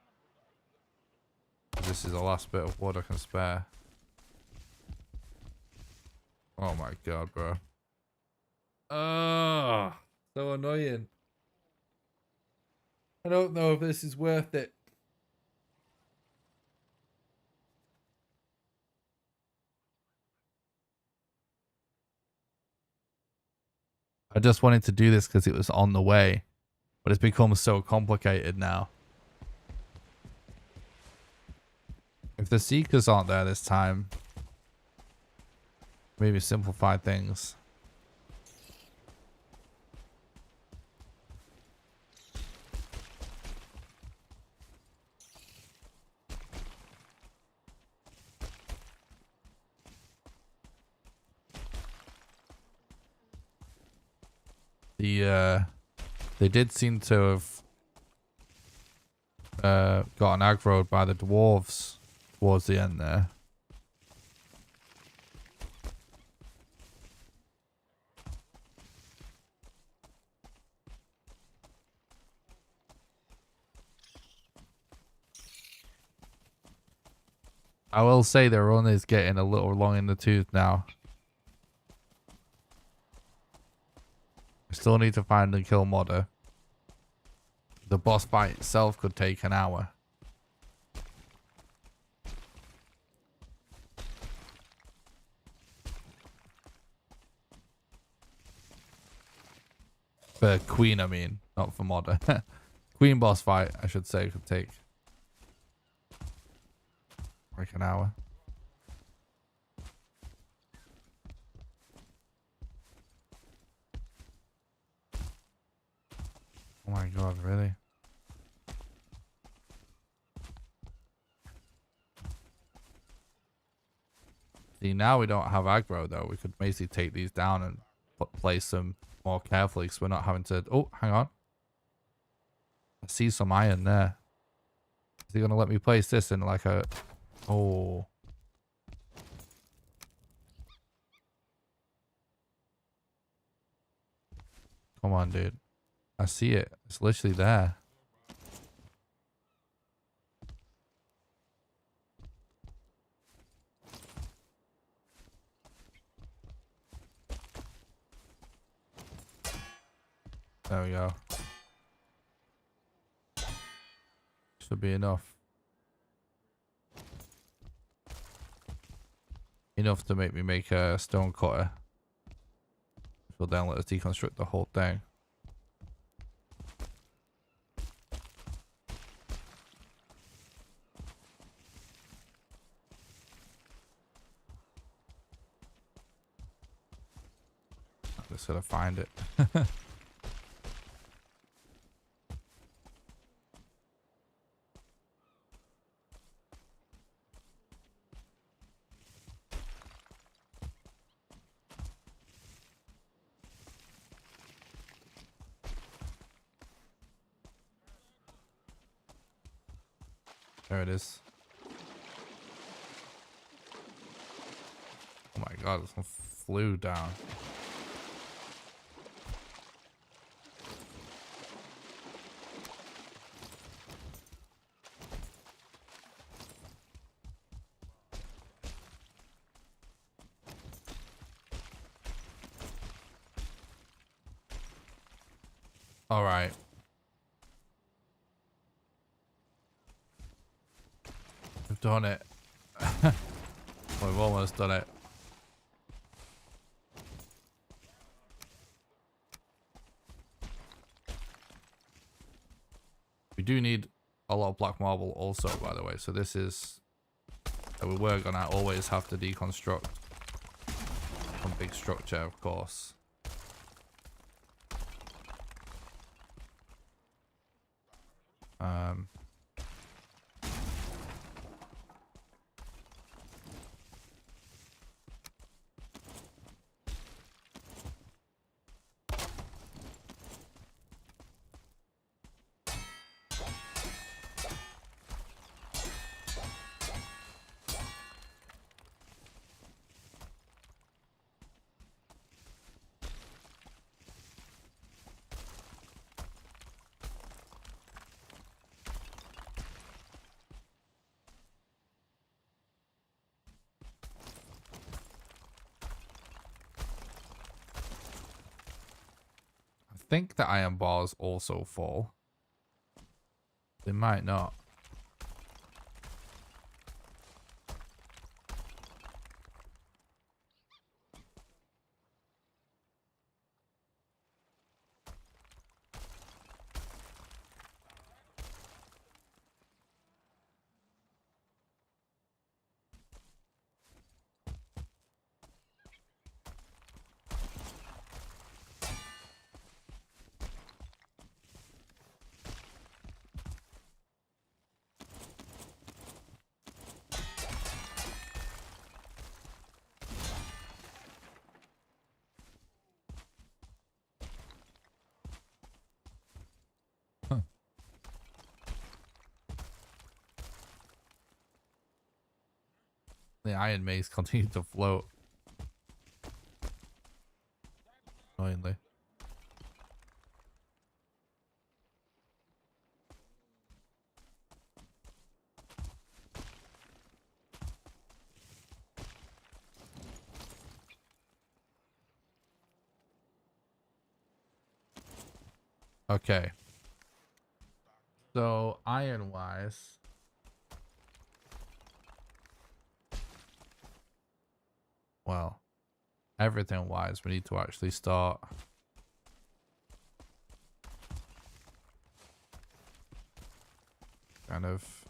This is the last bit of wood I can spare. Oh my god, bro. Oh, so annoying. I don't know if this is worth it. I just wanted to do this because it was on the way, but it's become so complicated now. If the seekers aren't there this time, maybe simplify things. They did seem to have gotten aggroed by the dwarves towards the end there. I will say their run is getting a little long in the tooth now. I still need to find and kill Modder. The boss fight itself could take an hour. For Queen, I mean, not for Modder. Queen boss fight, I should say, could take like an hour. Oh my god, really? See, now we don't have aggro though. We could basically take these down and place them more carefully because we're not having to... Oh, hang on. I see some iron there. Is he going to let me place this in like a... Oh. Come on, dude. I see it. It's literally there. There we go. Should be enough. Enough to make me make a stone cutter. So then let us deconstruct the whole thing. I'm just gonna find it. There it is. Oh my god, this one flew down. All right. We've done it. We've almost done it. We do need a lot of black marble also, by the way. So this is... we were going to always have to deconstruct one big structure, of course. think the iron bars also fall. They might not. The iron mace continued to float. Annoyingly. Okay. So, iron-wise... Well, everything-wise, we need to actually start... kind of...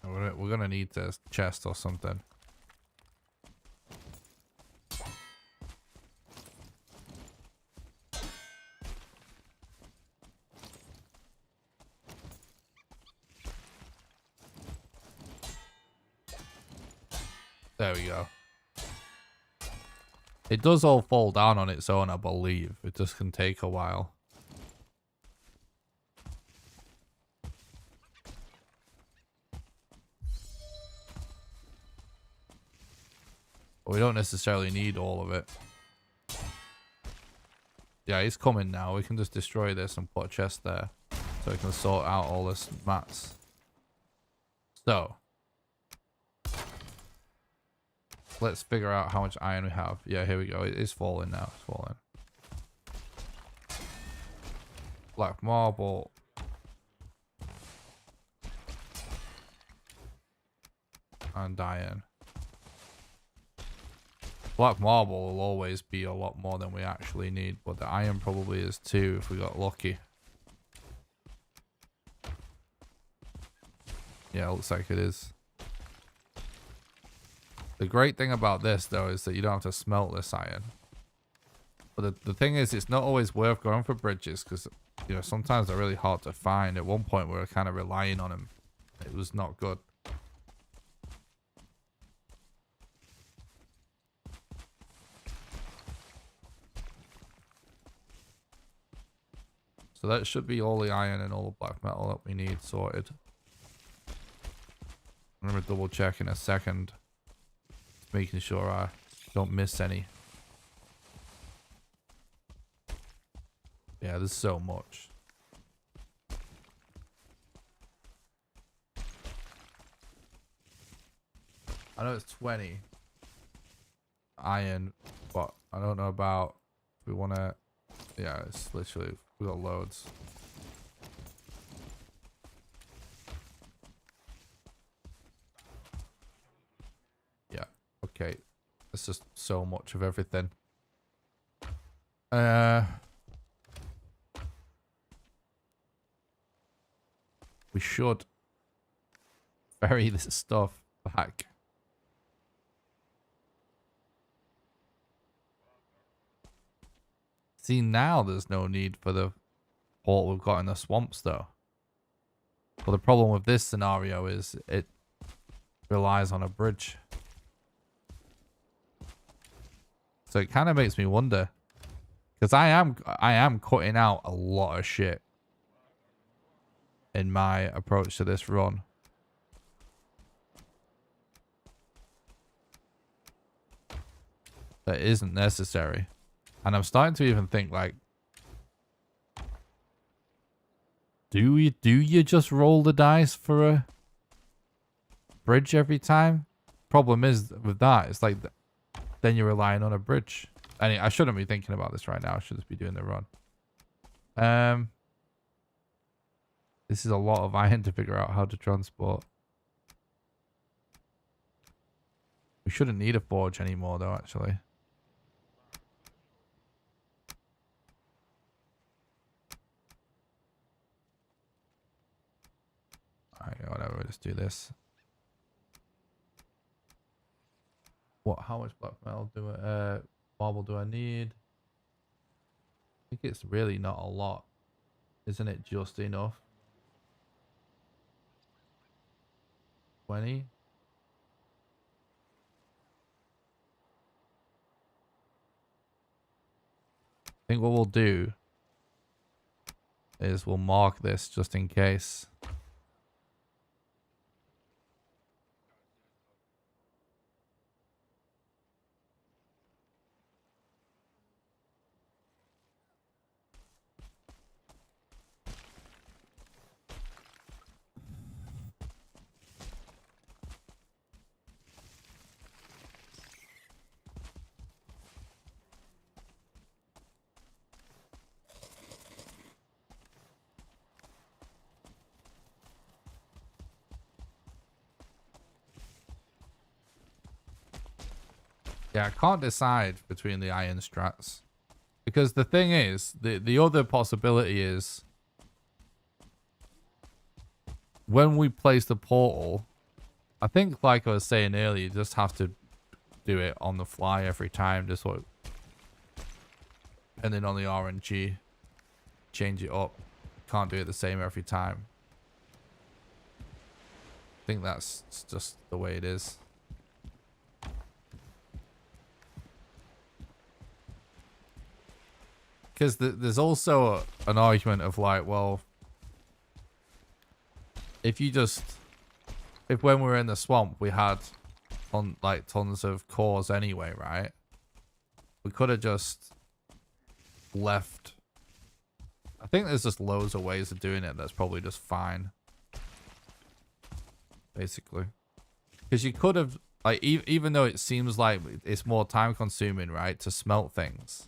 We're gonna need this chest or something. There we go. It does all fall down on its own, I believe. It just can take a while. But we don't necessarily need all of it. Yeah, he's coming now. We can just destroy this and put a chest there. So we can sort out all this mats. So. Let's figure out how much iron we have. Yeah, here we go. It is falling now. It's falling. Black marble. And iron. Black marble will always be a lot more than we actually need, but the iron probably is too if we got lucky. Yeah, looks like it is. The great thing about this, though, is that you don't have to smelt this iron. But the thing is, it's not always worth going for bridges, because, you know, sometimes they're really hard to find. At one point, we were kind of relying on them. It was not good. So that should be all the iron and all the black metal that we need sorted. I'm going to double check in a second. Making sure I don't miss any. Yeah, there's so much. I know it's 20 iron, but I don't know about if we want to. Yeah, it's literally, we got loads. Yeah, okay. It's just so much of everything. We should ferry this stuff back. See, now there's no need for the port we've got in the swamps, though. But the problem with this scenario is it relies on a bridge. So it kind of makes me wonder. Because I am cutting out a lot of shit in my approach to this run. That isn't necessary. And I'm starting to even think, like, do you just roll the dice for a bridge every time? problem is with that, it's like then you're relying on a bridge. I shouldn't be thinking about this right now. I should just be doing the run. This is a lot of iron to figure out how to transport. We shouldn't need a forge anymore though, actually. Alright, whatever, let's do this. How much black metal marble do I need? I think it's really not a lot. Isn't it just enough? 20? I think what we'll do is we'll mark this just in case. Yeah, I can't decide between the iron strats. Because the thing is, the other possibility is when we place the portal, I think like I was saying earlier, you just have to do it on the fly every time, just sort of, and then on the RNG, change it up. Can't do it the same every time. I think that's just the way it is. Because there's also an argument of like, well, if when we were in the swamp, we had tons of cores anyway, right? We could have just left. I think there's just loads of ways of doing it that's probably just fine. Basically. Because you could have, like, even though it seems like it's more time consuming, right, to smelt things.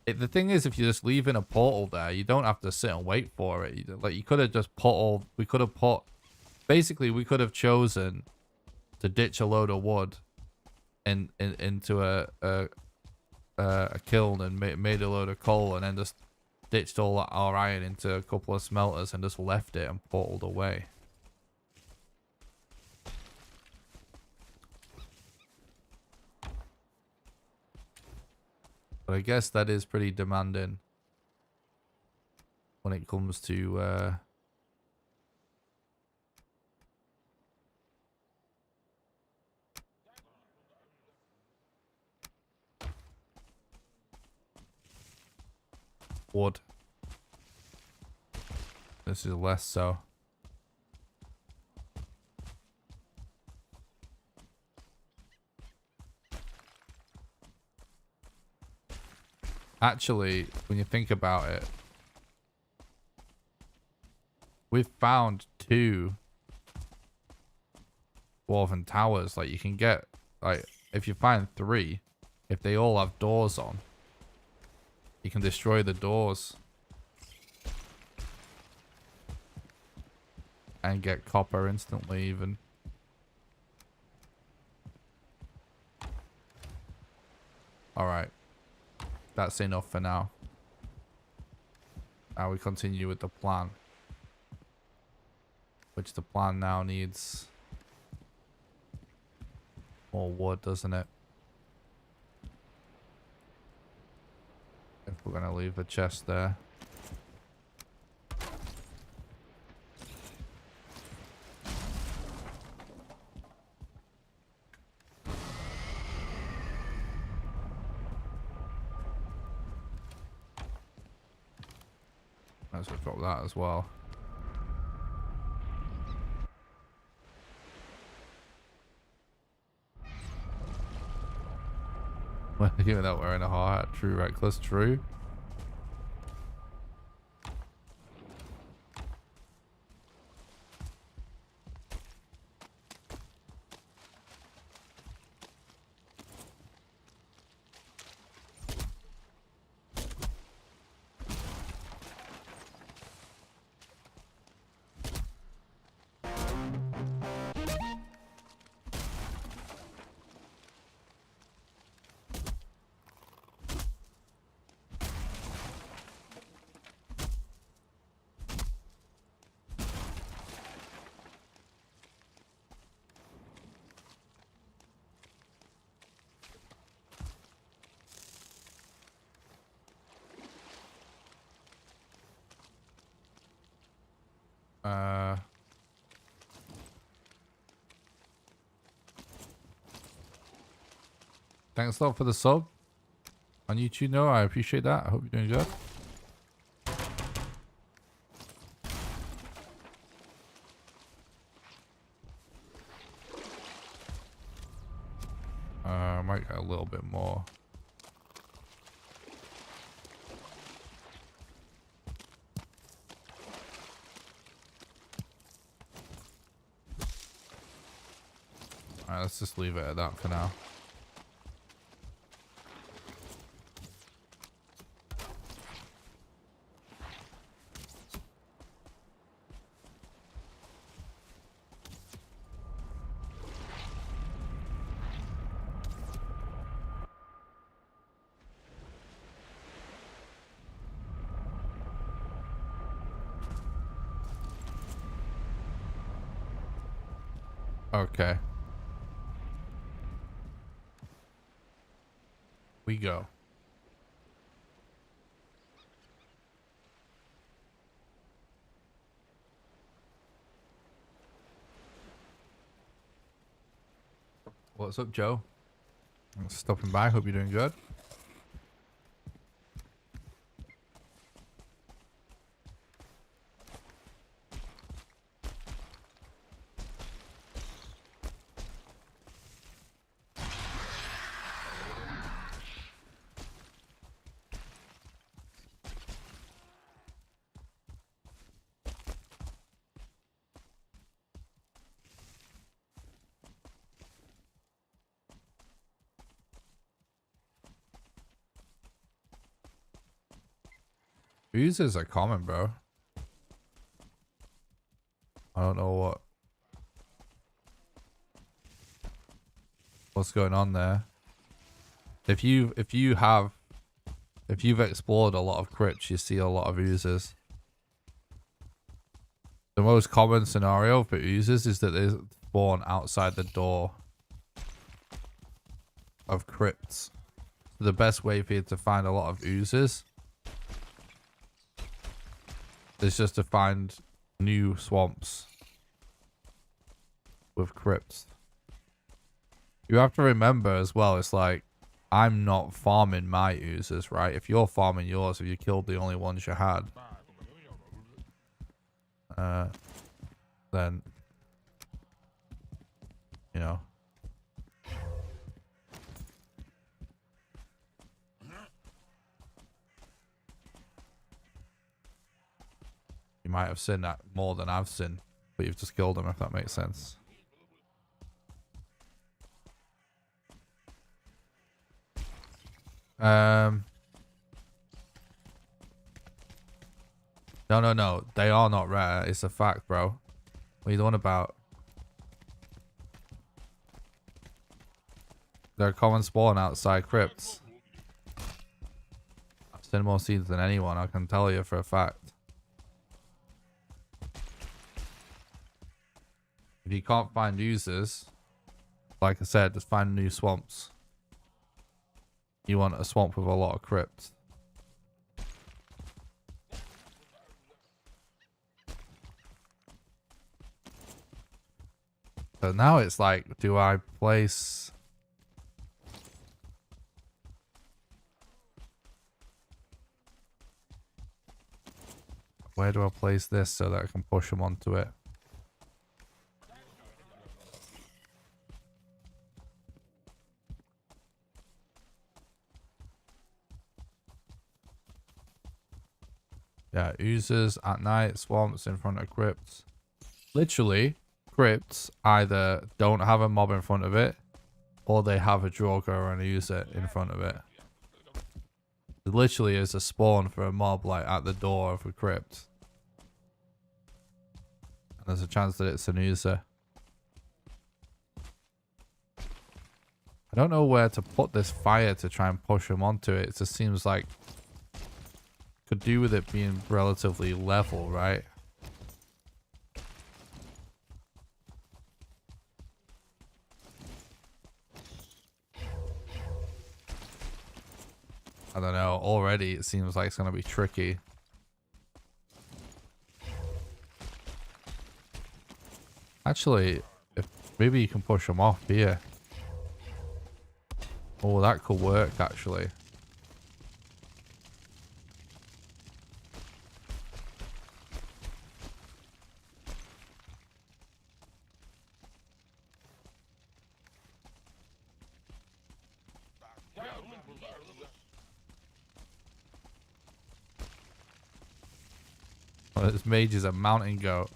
The thing is, if you're just leaving a portal there, you don't have to sit and wait for it. You could have just basically we could have chosen to ditch a load of wood into a kiln and made a load of coal, and then just ditched all our iron into a couple of smelters and just left it and portaled away. But I guess that is pretty demanding when it comes to wood. This is less so. Actually, when you think about it, we've found 2 dwarven towers. Like, you can get, like, if you find 3, if they all have doors on, you can destroy the doors and get copper instantly even. Alright. That's enough for now. Now we continue with the plan. Which the plan now needs more wood, doesn't it? If we're going to leave the chest there. Might as well drop that as well. Well, without wearing a hard hat, true, reckless, true. Thanks a lot for the sub on YouTube. No, I appreciate that. I hope you're doing good. I might get a little bit more. Alright, let's just leave it at that for now. Okay. We go. What's up, Joe? I'm stopping by. Hope you're doing good. Oozes are common, bro. I don't know what's going on there. If you've explored a lot of crypts, you see a lot of oozes. The most common scenario for oozes is that they spawn outside the door of crypts. So the best way for you to find a lot of oozes is just to find new swamps with crypts. You have to remember as well, it's like, I'm not farming my oozes, right? If you're farming yours, if you killed the only ones you had, then, you know. You might have sinned that more than I've sinned, but you've just killed them, if that makes sense. No. They are not rare. It's a fact, bro. What are you on about? They're a common spawn outside crypts. I've seen more seeds than anyone, I can tell you for a fact. If you can't find users, like I said, just find new swamps. You want a swamp with a lot of crypts. So now it's like, do I place... Where do I place this so that I can push them onto it? Yeah, oozes at night, swamps in front of crypts. Literally, crypts either don't have a mob in front of it, or they have a Drogo or an oozer in front of it. It literally is a spawn for a mob, like at the door of a crypt. And there's a chance that it's an oozer. I don't know where to put this fire to try and push them onto it. It just seems like could do with it being relatively level, right? I don't know. Already it seems like it's going to be tricky. Actually, if maybe you can push them off here. Oh, that could work actually. Oh, this mage is a mountain goat.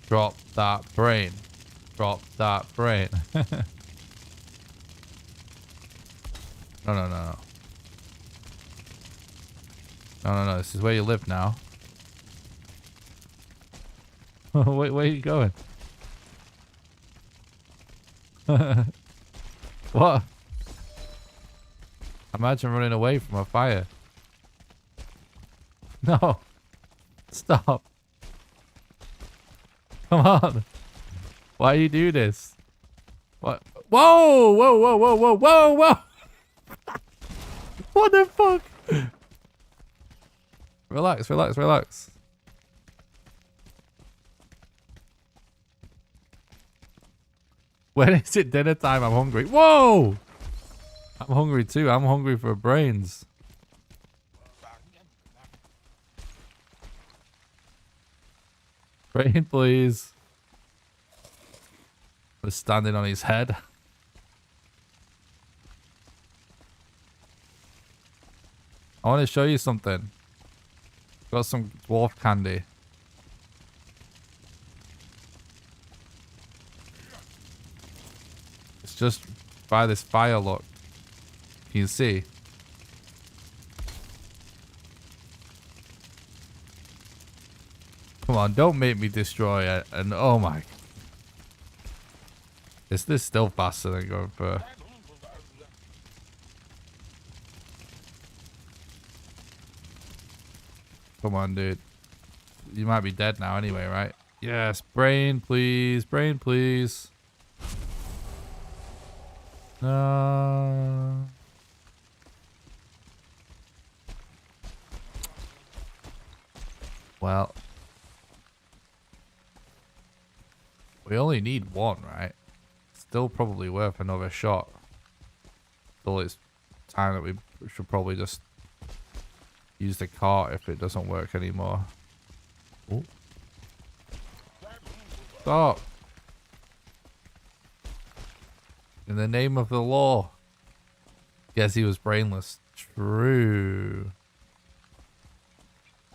Drop that brain. Drop that brain. No, no, no, no. No, no, no. This is where you live now. Wait, where are you going? What? Imagine running away from a fire. No. Stop. Come on. Why you do this? What? Whoa! Whoa, whoa, whoa, whoa, whoa, whoa! What the fuck? Relax, relax, relax. When is it dinner time? I'm hungry. Whoa! I'm hungry too. I'm hungry for brains. Brain, please. We're standing on his head. I want to show you something. Got some dwarf candy. It's just by this fire, look. You can see. Come on, don't make me destroy it. And oh my. Is this still faster than going for... Come on, dude. You might be dead now anyway, right? Yes, brain, please. Brain, please. No. Well. We only need one, right? Still probably worth another shot. Still, it's time that we should probably just use the cart if it doesn't work anymore. Ooh. Stop. In the name of the law. Yes, he was brainless. True.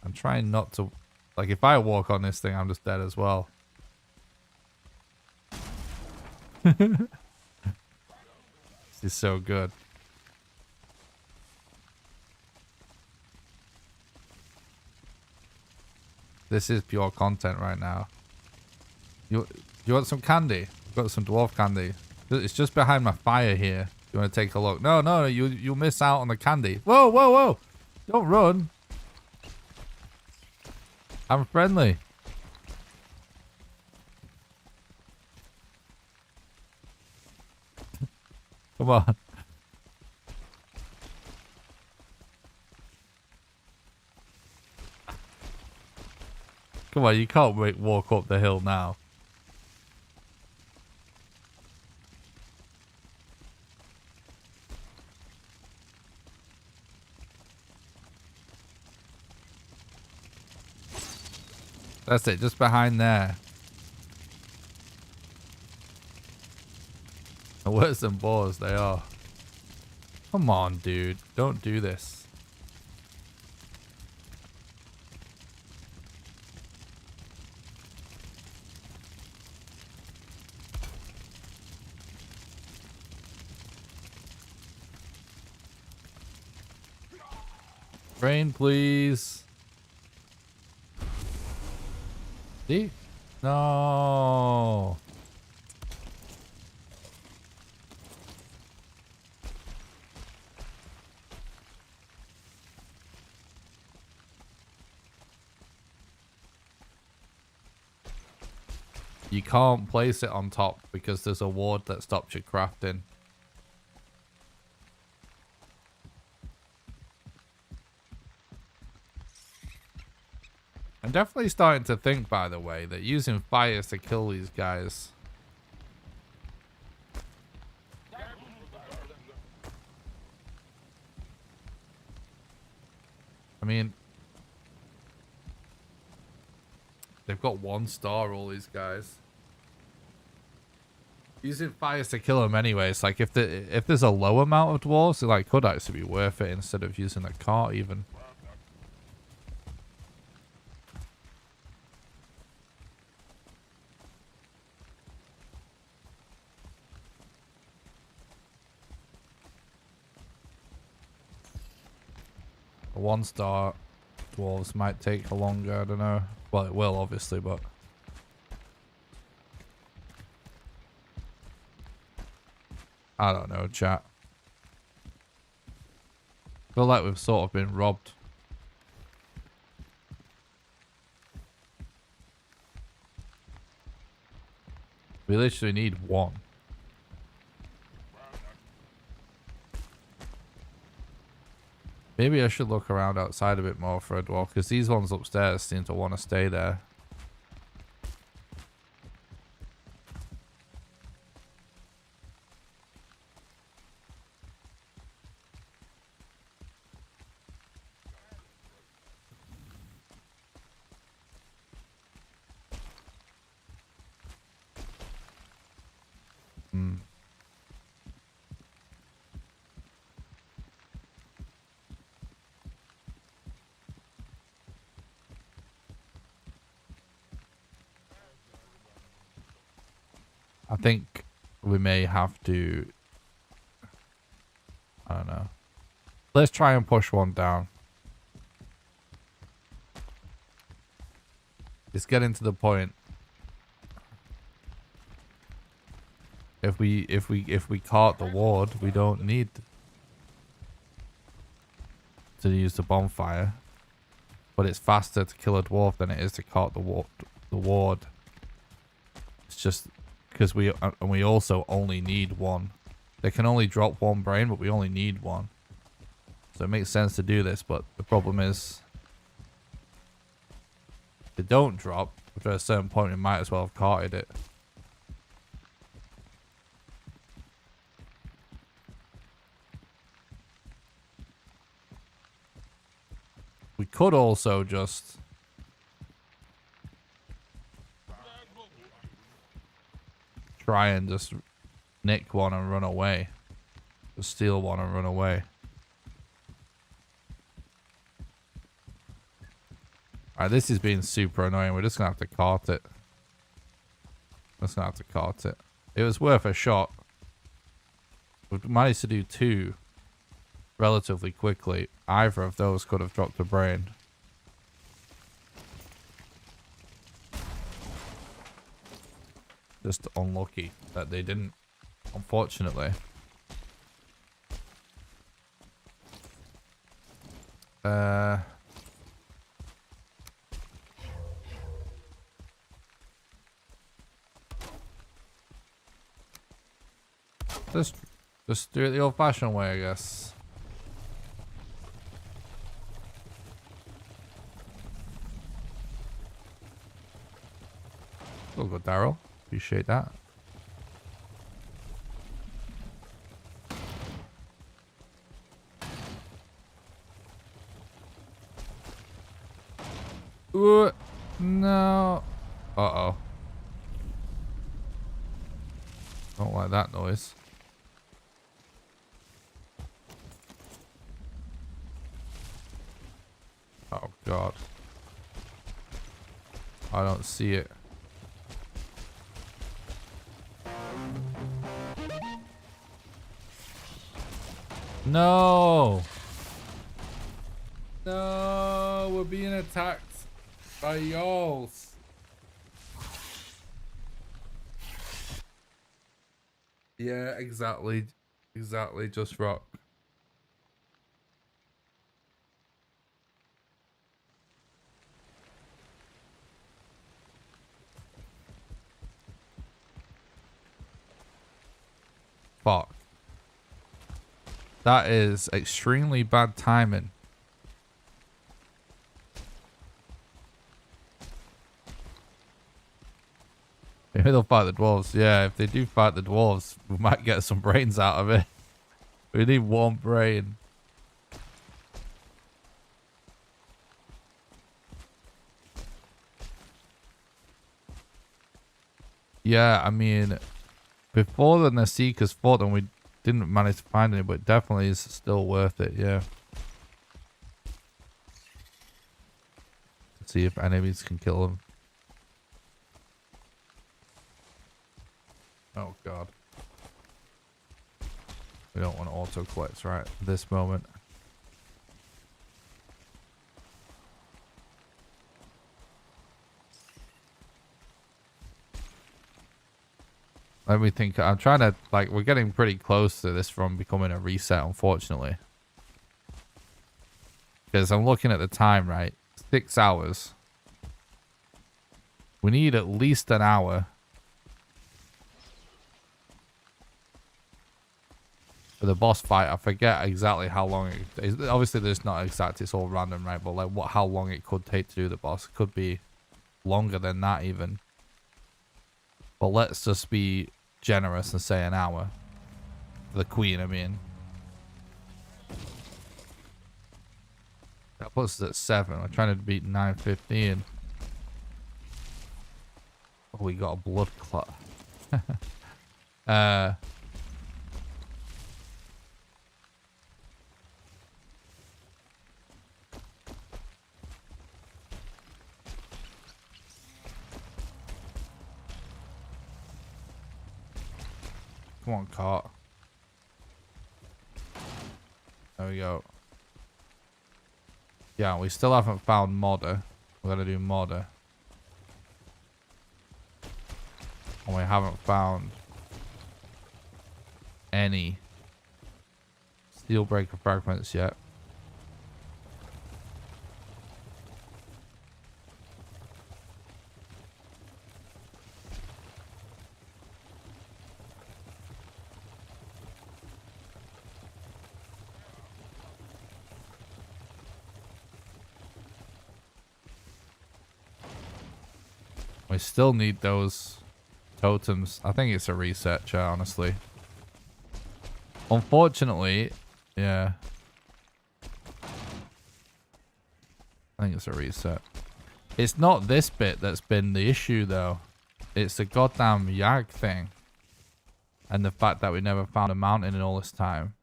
I'm trying not to... Like, if I walk on this thing, I'm just dead as well. This is so good. This is pure content right now. You want some candy? I've got some dwarf candy. It's just behind my fire here. You want to take a look? No, no, you'll miss out on the candy. Whoa, whoa, whoa! Don't run. I'm friendly. Come on. Come on, you can't walk up the hill now. That's it, just behind there. Worse than boars, they are. Come on, dude. Don't do this. Brain, please. See? No. you can't place it on top because there's a ward that stops you crafting. I'm definitely starting to think, by the way, that using fires to kill these guys. I mean, they've got 1 star, all these guys. Using fires to kill them anyway. It's like if there's a low amount of dwarves, it like could actually be worth it instead of using a cart even. A 1 star dwarves might take longer, I don't know. Well, it will obviously, but I don't know, chat. I feel like we've sort of been robbed. We literally need 1. Maybe I should look around outside a bit more for a dwarf, because these ones upstairs seem to want to stay there. I think we may have to, I don't know. Let's try and push 1 down. It's getting to the point. If we cart the ward, we don't need to use the bonfire. But it's faster to kill a dwarf than it is to cart the ward. It's just because we also only need 1. They can only drop 1 brain, but we only need 1. So it makes sense to do this, but the problem is if they don't drop, at a certain point we might as well have carted it. We could also just try and just nick 1 and run away. Just steal 1 and run away. Alright, this is being super annoying. We're just gonna have to cart it. Just gonna have to cart it. It was worth a shot. We've managed to do 2 relatively quickly. Either of those could have dropped a brain. Just unlucky that they didn't, unfortunately. Just do it the old-fashioned way, I guess. Well good, Daryl. Appreciate that. Ooh, no. Uh-oh. Don't like that noise. Oh, God. I don't see it. No! No! We're being attacked by y'alls. Yeah, exactly. Exactly, just rock. fuck. That is extremely bad timing. Maybe they'll fight the dwarves. Yeah, if they do fight the dwarves, we might get some brains out of it. We need one brain. Yeah, I mean, before the Naseekers fought them, we didn't manage to find any, but it definitely is still worth it, yeah. Let's see if enemies can kill them. Oh, God. We don't want to auto-collect right at this moment. Let me think. I'm trying to, like, we're getting pretty close to this from becoming a reset, unfortunately. Because I'm looking at the time, right? 6 hours. We need at least an hour. For the boss fight, I forget exactly how long it is. Obviously, there's not exact, it's all random, right? But, like, how long it could take to do the boss. It could be longer than that, even. But let's just be generous and say an hour. For the queen, I mean. That puts us at 7. We're trying to beat 9:15. Oh, we got a blood clot. Come on, cart. There we go. Yeah, we still haven't found modder. We're gonna do modder. And we haven't found any steel breaker fragments yet. We still need those totems. I think it's a reset, chat, honestly. Unfortunately, yeah. I think it's a reset. It's not this bit that's been the issue, though. It's the goddamn Yag thing. And the fact that we never found a mountain in all this time.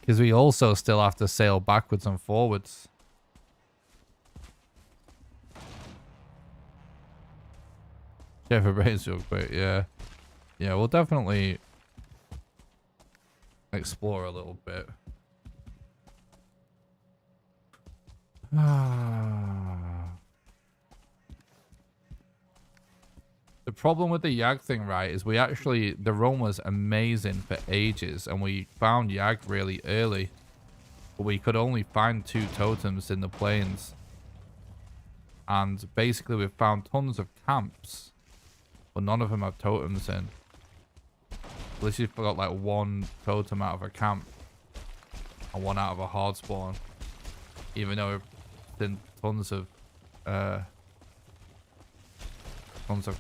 Because we also still have to sail backwards and forwards. Check for brains real quick, yeah. Yeah, we'll definitely explore a little bit. The problem with the Yag thing, right, is we actually, the run was amazing for ages, and we found Yag really early. But we could only find 2 totems in the plains. And basically we've found tons of camps, but none of them have totems in. At least you've got like 1 totem out of a camp, and 1 out of a hard spawn. Even though we've been tons of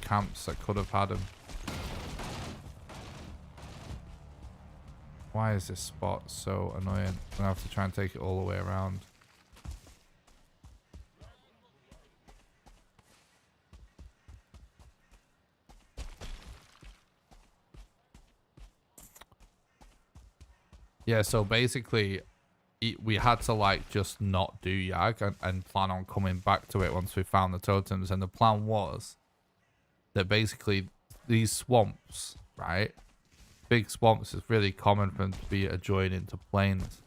camps that could have had them. Why is this spot so annoying? I'm gonna have to try and take it all the way around. Yeah, so basically we had to like just not do Yag and plan on coming back to it once we found the totems. And the plan was that basically these swamps, right? Big swamps is really common for them to be adjoining to plains.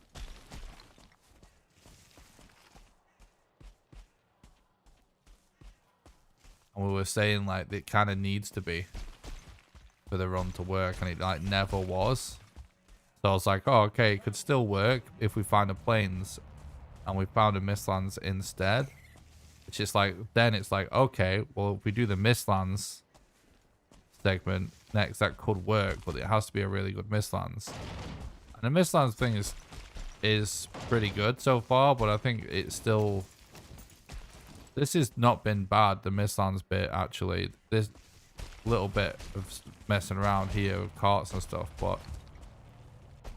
And we were saying like it kind of needs to be for the run to work, and it like never was. So I was like, oh, okay, it could still work if we find a plains, and we found a Mistlands instead. It's just like, then it's like, okay, well, if we do the Mistlands segment next, that could work, but it has to be a really good Mistlands. And the Mistlands thing is pretty good so far, but I think it's still, this has not been bad, the Mistlands bit, actually. There's a little bit of messing around here with carts and stuff, but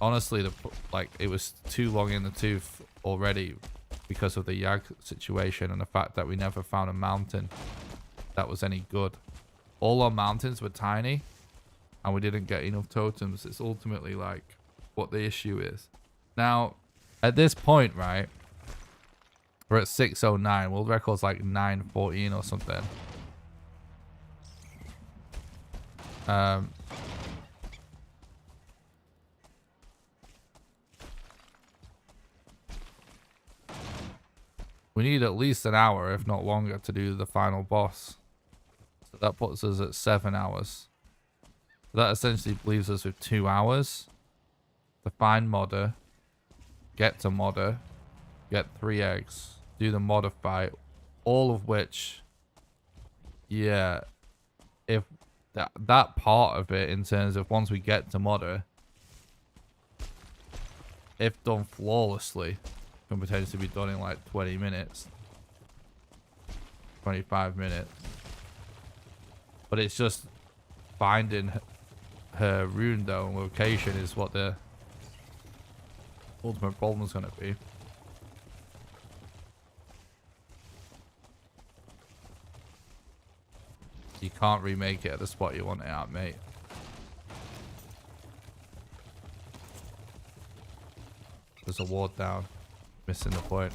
honestly, like, it was too long in the tooth already because of the Yag situation and the fact that we never found a mountain that was any good. All our mountains were tiny, and we didn't get enough totems. It's ultimately like what the issue is. Now, at this point, right, we're at 609. World record's like 914 or something. We need at least an hour, if not longer, to do the final boss. So that puts us at 7 hours. So that essentially leaves us with 2 hours to find modder, get to modder, get 3 eggs, do the modder fight, all of which, yeah, if that part of it, in terms of once we get to modder, if done flawlessly, can potentially be done in like 20 minutes, 25 minutes. But it's just finding her rune though, and location is what the ultimate problem is going to be. You can't remake it at the spot you want it at, mate. There's a ward down. Missing the point.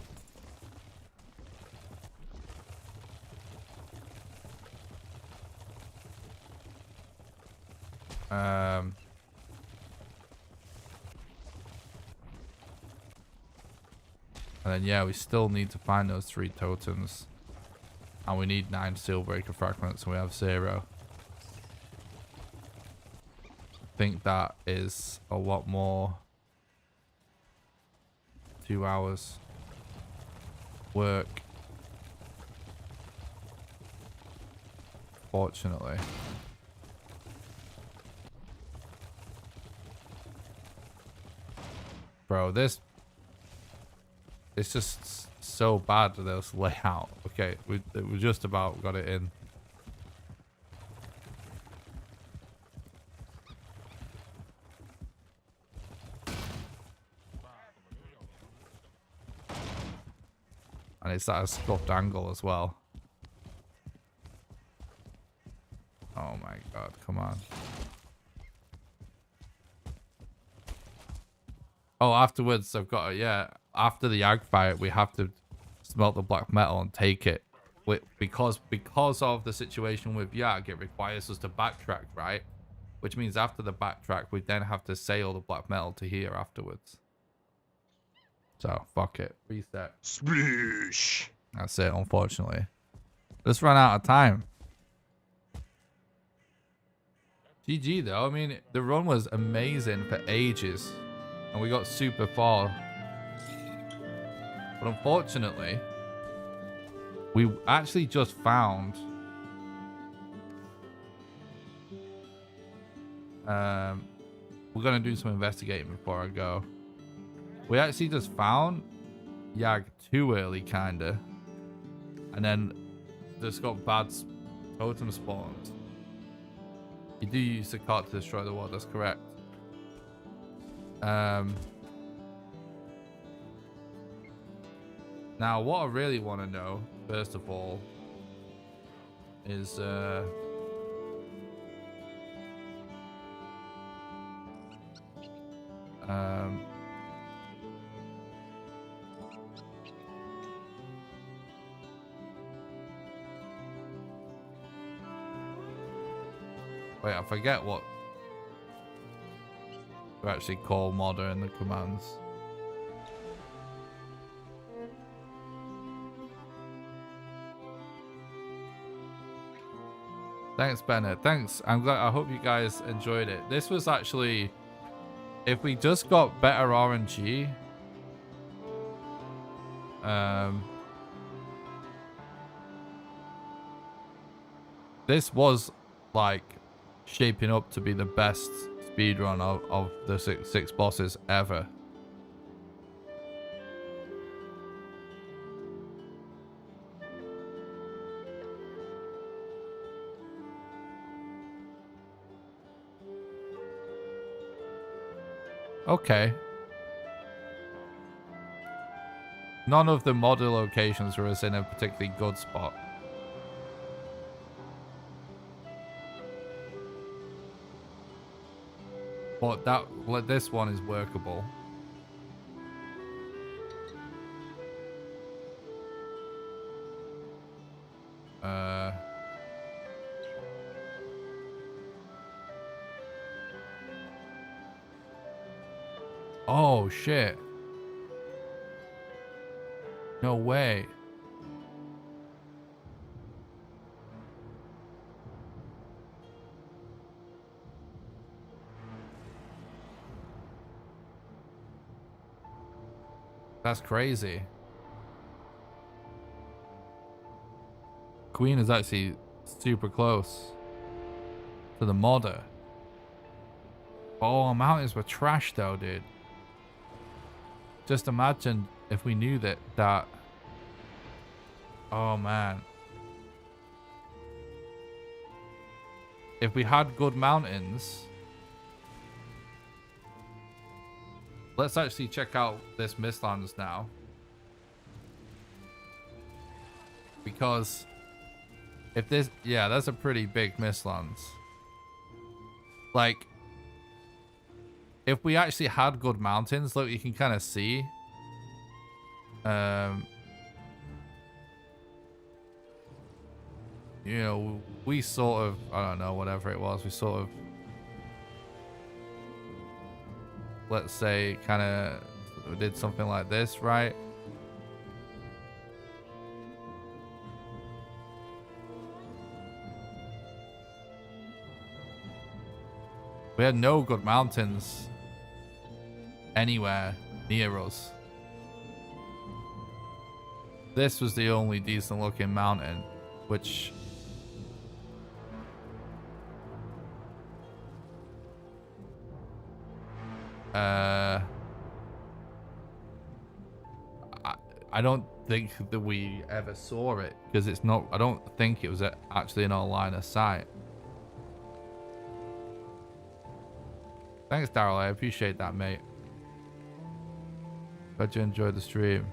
And then yeah, we still need to find those 3 totems. And we need 9 seal breaker fragments, and we have 0. I think that is a lot more. 2 hours work, fortunately. Bro, this, it's just so bad, this layout. Okay, we just about got it in. And it's at a scuffed angle as well. Oh my god, come on. Oh, afterwards I've got, yeah, after the Yag fight, we have to smelt the black metal and take it. Because of the situation with Yag, it requires us to backtrack, right? Which means after the backtrack, we then have to sail the black metal to here afterwards. So, fuck it. Reset. Sploosh. That's it, unfortunately. Just ran out of time. GG, though. I mean, the run was amazing for ages. And we got super far. But unfortunately, we actually just found... we're going to do some investigating before I go. We actually just found Yag too early, kinda. And then just got bad totem spawns. You do use the cart to destroy the wall, that's correct. Now, what I really want to know, first of all, is... wait, I forget what to actually call modder in the commands. Thanks, Bennett. Thanks. I'm glad. I hope you guys enjoyed it. This was actually, if we just got better RNG, this was like shaping up to be the best speedrun of the six bosses ever. Okay. None of the model locations were us in a particularly good spot. But this one is workable. Oh shit. No way. That's crazy. Queen is actually super close to the modder. Oh, our mountains were trash though, dude. Just imagine if we knew that. Oh man. If we had good mountains. Let's actually check out this Mistlands now. Because if this, yeah, that's a pretty big Mistlands. Like, if we actually had good mountains, look, you can kind of see. You know, we sort of, I don't know, whatever it was, we sort of, let's say, kind of did something like this, right? We had no good mountains anywhere near us. This was the only decent looking mountain, which I don't think that we ever saw it, because it's not, I don't think it was actually in our line of sight. Thanks, Daryl. I appreciate that, mate. Glad you enjoyed the stream.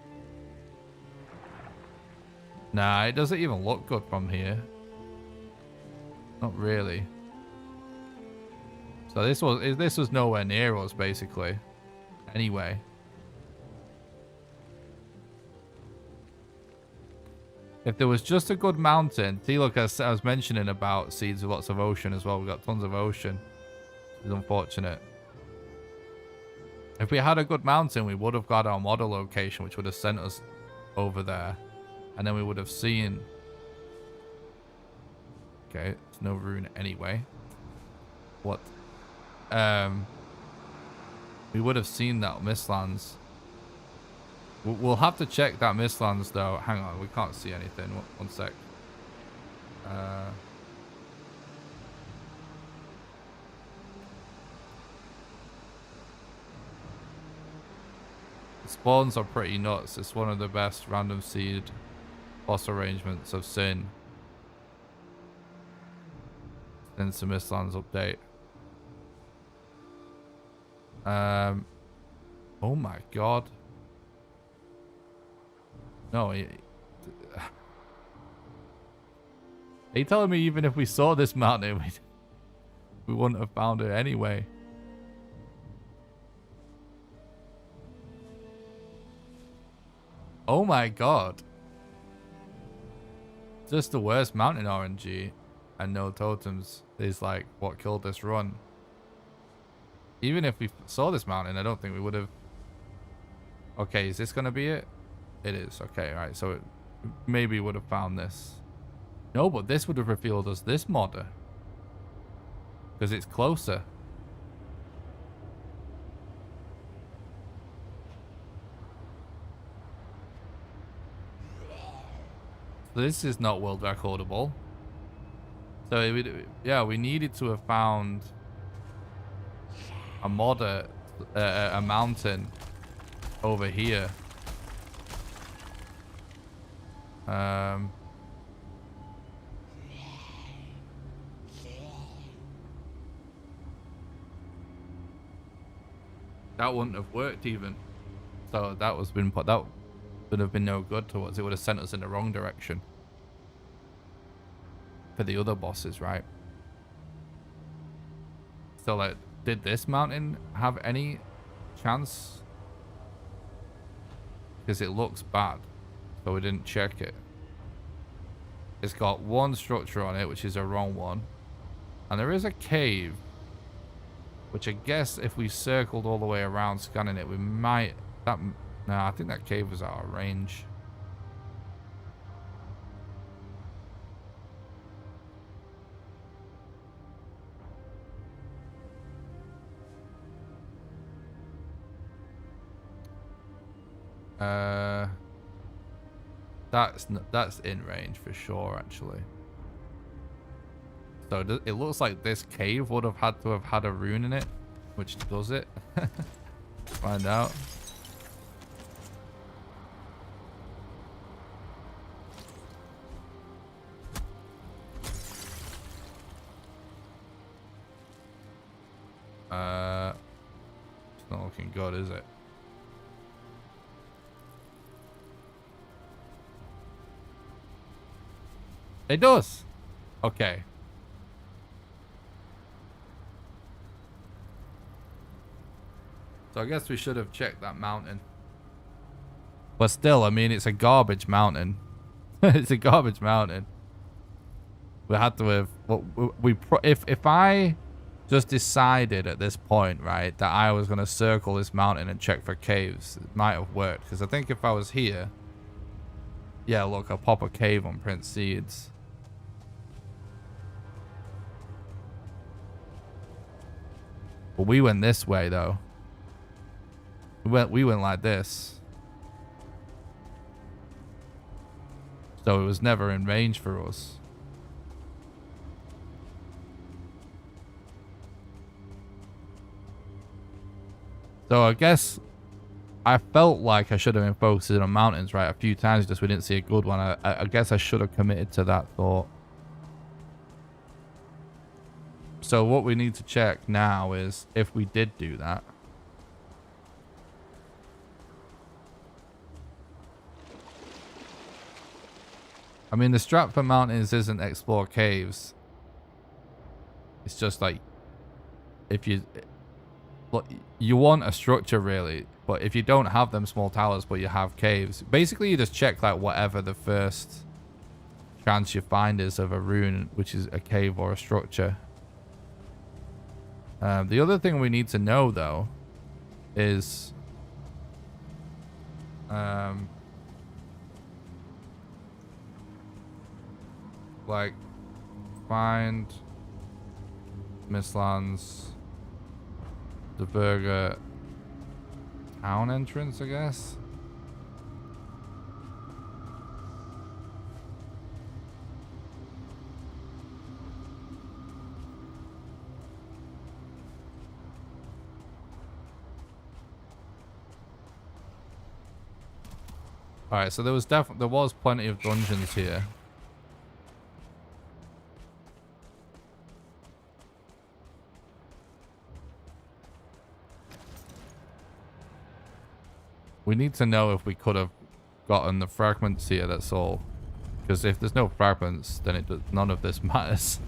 Nah, it doesn't even look good from here. Not really. So this was nowhere near us, basically. Anyway. If there was just a good mountain, see, look, as I was mentioning about seeds with lots of ocean as well. We've got tons of ocean. It's unfortunate. If we had a good mountain, we would have got our model location, which would have sent us over there. And then we would have seen... Okay, there's no rune anyway. What? We would have seen that Mistlands. We'll have to check that Mistlands, though. Hang on, we can't see anything. One sec. Spawns are pretty nuts. It's one of the best random seed boss arrangements I've seen since the Mistlands update. Oh my god. No, are you telling me even if we saw this mountain, we wouldn't have found it anyway? Oh my god. Just the worst mountain RNG and no totems is like what killed this run. Even if we saw this mountain, I don't think we would have... Okay, is this going to be it? It is. Okay, alright. So it maybe would have found this. No, but this would have revealed us this modder. Because it's closer. So this is not world recordable. So yeah, we needed to have found a a mountain over here. That wouldn't have worked even. So that would have been no good to us. It would have sent us in the wrong direction for the other bosses, right? So like, did this mountain have any chance? Because it looks bad, so we didn't check it. It's got one structure on it, which is a wrong one, and there is a cave, which I guess if we circled all the way around scanning it, we might... No, I think that cave was out of range. That's in range for sure, actually. So it looks like this cave would have had to have had a rune in it, which does it. Find out. It's not looking good, is it? It does. Okay. So I guess we should have checked that mountain. But still, I mean, it's a garbage mountain. It's a garbage mountain. We had to have... Well, if I just decided at this point, right, that I was going to circle this mountain and check for caves, it might have worked. Because I think if I was here... Yeah, look, I'll pop a cave on Prince Seeds. But we went this way, though. We went like this. So it was never in range for us. So I guess I felt like I should have been focusing on mountains, right, a few times, just we didn't see a good one. I guess I should have committed to that thought. So what we need to check now is if we did do that. I mean, the strat for mountains isn't explore caves. It's just like, if you... Look, you want a structure, really. But if you don't have them small towers, but you have caves, basically you just check like whatever the first chance you find is of a rune, which is a cave or a structure. The other thing we need to know, though, is... like, find Mistlands, the burger town entrance, I guess. All right, so there was plenty of dungeons here. We need to know if we could have gotten the fragments here, that's all. Because if there's no fragments, then none of this matters.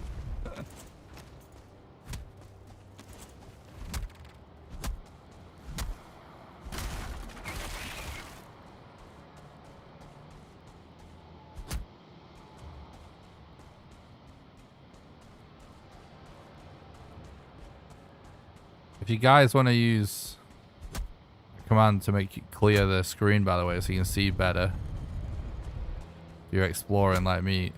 If you guys want to use command to make it clear the screen, by the way, so you can see better, if you're exploring like me,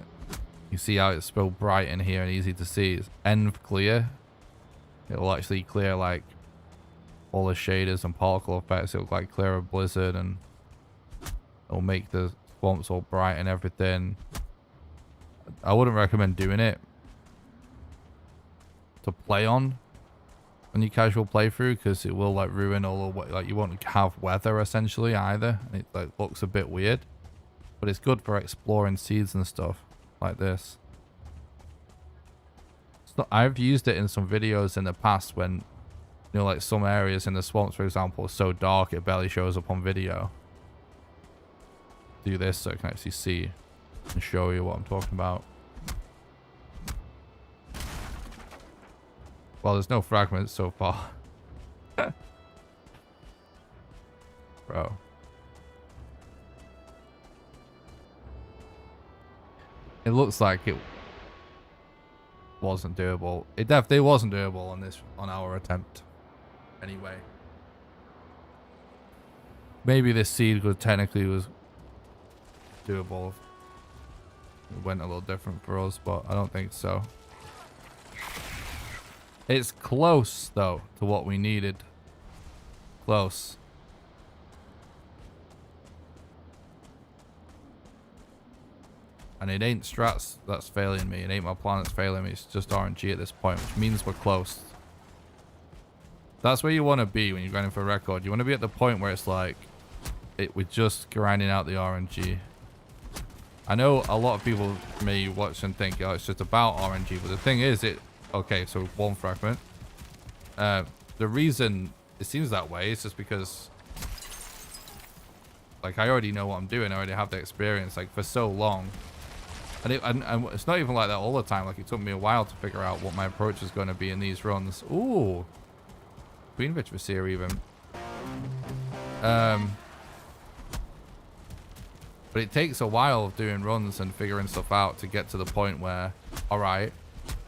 you see how it's so bright in here and easy to see. It's env clear. It'll actually clear like all the shaders and particle effects. It'll like clear a blizzard, and it'll make the swamps all bright and everything. I wouldn't recommend doing it to play on your casual playthrough, because it will like ruin all the like, you won't have weather essentially either, and it like looks a bit weird. But it's good for exploring seeds and stuff like this. It's not, I've used it in some videos in the past when, you know, like some areas in the swamps, for example, are so dark it barely shows up on video. Do this so I can actually see and show you what I'm talking about. Well, there's no fragments so far. Bro. It looks like it wasn't doable. It definitely wasn't doable on our attempt. Anyway. Maybe this seed technically was doable. It went a little different for us, but I don't think so. It's close, though, to what we needed. Close. And it ain't strats that's failing me. It ain't my plan that's failing me. It's just RNG at this point, which means we're close. That's where you want to be when you're grinding for a record. You want to be at the point where it's like, we're just grinding out the RNG. I know a lot of people may watch and think, oh, it's just about RNG. But the thing is, okay, so one fragment. The reason it seems that way is just because, like, I already know what I'm doing. I already have the experience, like, for so long. And it's not even like that all the time. Like, it took me a while to figure out what my approach is going to be in these runs. Ooh. Queen Vitraceer even. But it takes a while of doing runs and figuring stuff out to get to the point where, alright,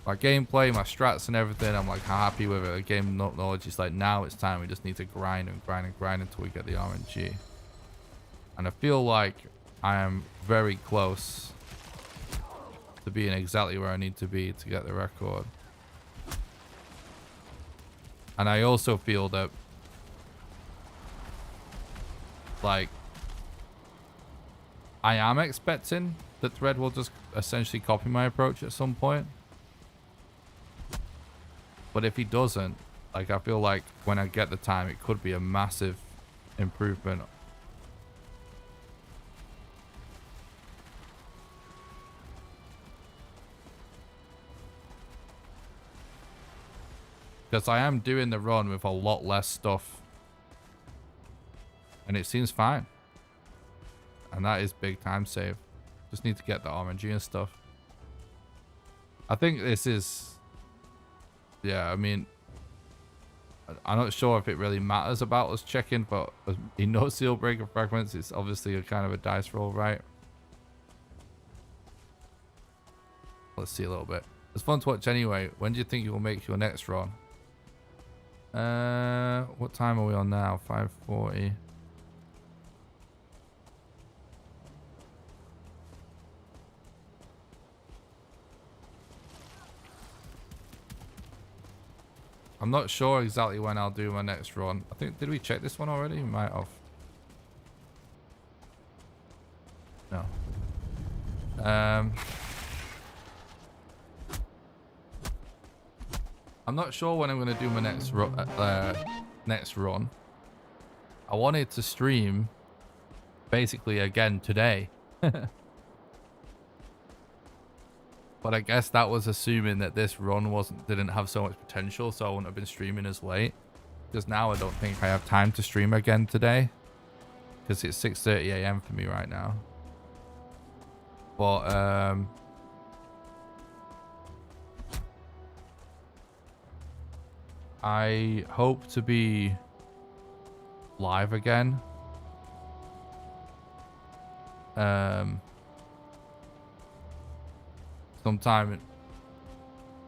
my gameplay, my strats and everything, I'm like happy with it. The game knowledge is like, now it's time. We just need to grind and grind and grind until we get the RNG. And I feel like I am very close to being exactly where I need to be to get the record. And I also feel that, like, I am expecting that Thread will just essentially copy my approach at some point. But if he doesn't, like, I feel like when I get the time, it could be a massive improvement. Because I am doing the run with a lot less stuff. And it seems fine. And that is big time save. Just need to get the RNG and stuff. I think this is... Yeah, I mean... I'm not sure if it really matters about us checking, but in no seal breaker fragments, it's obviously a kind of a dice roll, right? Let's see a little bit. It's fun to watch anyway. When do you think you will make your next run? What time are we on now? 5:40. I'm not sure exactly when I'll do my next run. I think, did we check this one already? We might have. No. I'm not sure when I'm going to do my next run. I wanted to stream basically again today. But I guess that was assuming that this run didn't have so much potential, so I wouldn't have been streaming as late. Because now I don't think I have time to stream again today. Because it's 6:30 AM for me right now. But I hope to be live again. Sometime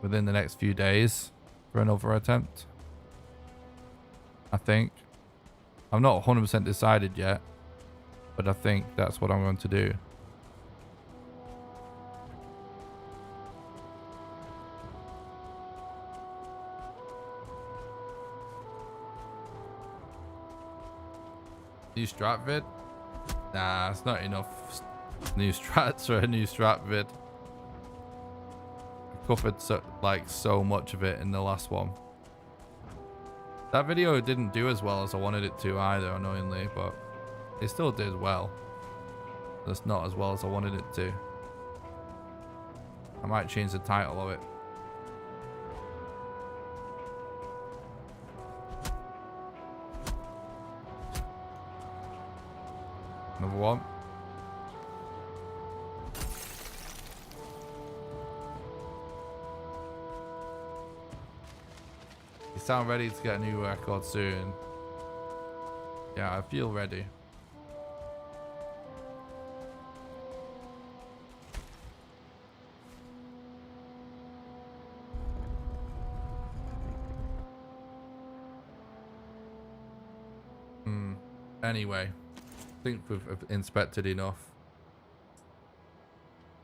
within the next few days for another attempt. I think. I'm not 100% decided yet, but I think that's what I'm going to do. New strat vid? Nah, it's not enough new strats for a new strat vid. I covered so much of it in the last one. That video didn't do as well as I wanted it to either, annoyingly, but it still did well. Just not as well as I wanted it to. I might change the title of it. Another one. You sound ready to get a new record soon. Yeah, I feel ready. Anyway, I think we've inspected enough.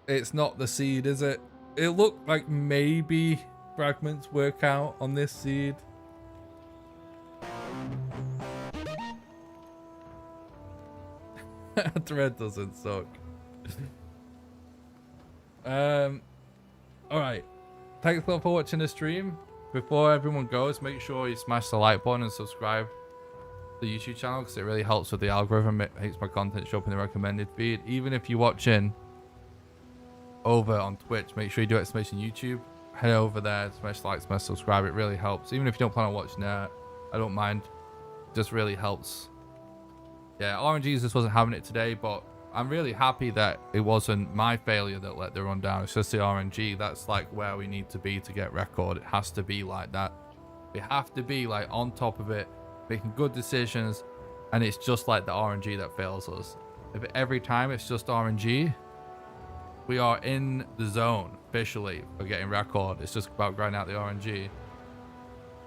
It's not the seed, is it? It looked like maybe fragments work out on this seed. Thread doesn't suck. Alright. Thanks a lot for watching the stream. Before everyone goes, make sure you smash the like button and subscribe to the YouTube channel, because it really helps with the algorithm. It makes my content show up in the recommended feed. Even if you're watching over on Twitch, make sure you do exclamation YouTube. Head over there, smash like, smash subscribe. It really helps. Even if you don't plan on watching that, I don't mind. It just really helps. Yeah, RNG just wasn't having it today, but I'm really happy that it wasn't my failure that let the run down. It's just the RNG. That's like where we need to be to get record. It has to be like that. We have to be like on top of it, making good decisions, and it's just like the RNG that fails us. If every time it's just RNG, we are in the zone officially for getting record. It's just about grinding out the RNG.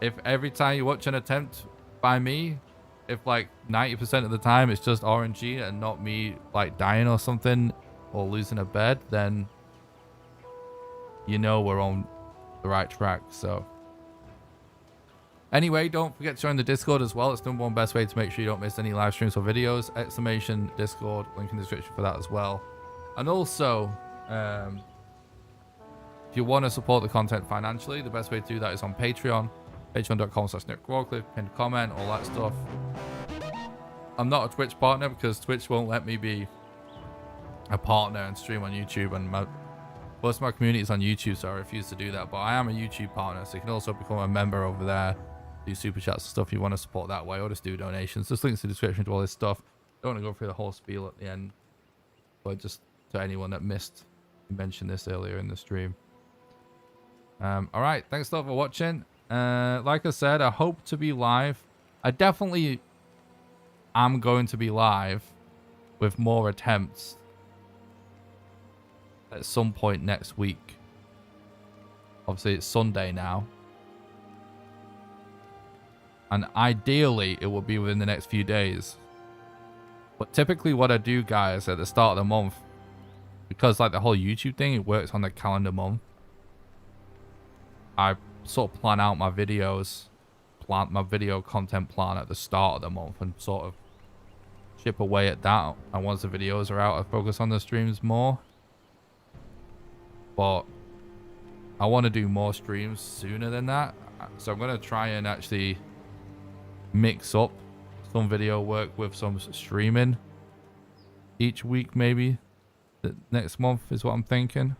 If every time you watch an attempt by me, if like 90% of the time it's just RNG and not me like dying or something or losing a bed, then you know we're on the right track. So anyway, don't forget to join the Discord as well. It's the #1 best way to make sure you don't miss any live streams or videos. Exclamation Discord, link in the description for that as well. And also, if you want to support the content financially, the best way to do that is on Patreon. Patreon.com/NickRawcliffe, pinned comment, all that stuff. I'm not a Twitch partner because Twitch won't let me be a partner and stream on YouTube, and most of my community is on YouTube, so I refuse to do that. But I am a YouTube partner, so you can also become a member over there, do super chats and stuff if you want to support that way, or just do donations. Just links in the description to all this stuff. Don't want to go through the whole spiel at the end, but just to anyone that missed, mention this earlier in the stream. All right, thanks a lot for watching. Like I said, I hope to be live. I definitely am going to be live with more attempts at some point next week. Obviously it's Sunday now, and ideally it will be within the next few days. But typically what I do, guys, at the start of the month, because like the whole YouTube thing, it works on the calendar month, I sort of plan out my videos, plan my video content plan at the start of the month, and sort of chip away at that. And once the videos are out, I focus on the streams more. But I want to do more streams sooner than that, so I'm going to try and actually mix up some video work with some streaming each week. Maybe the next month is what I'm thinking.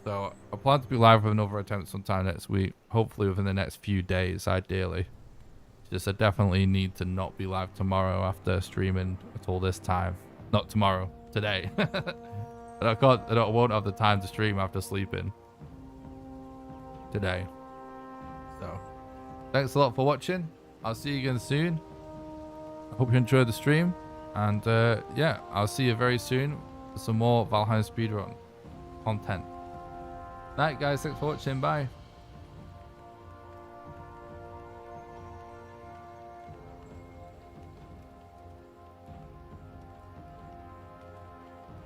So I plan to be live with another attempt sometime next week, hopefully within the next few days, ideally. Just I definitely need to not be live tomorrow after streaming at all this time. Not tomorrow, today. I won't have the time to stream after sleeping today. So thanks a lot for watching. I'll see you again soon. I hope you enjoyed the stream, and yeah, I'll see you very soon for some more Valheim speedrun content. Night, guys. Thanks for watching. Bye.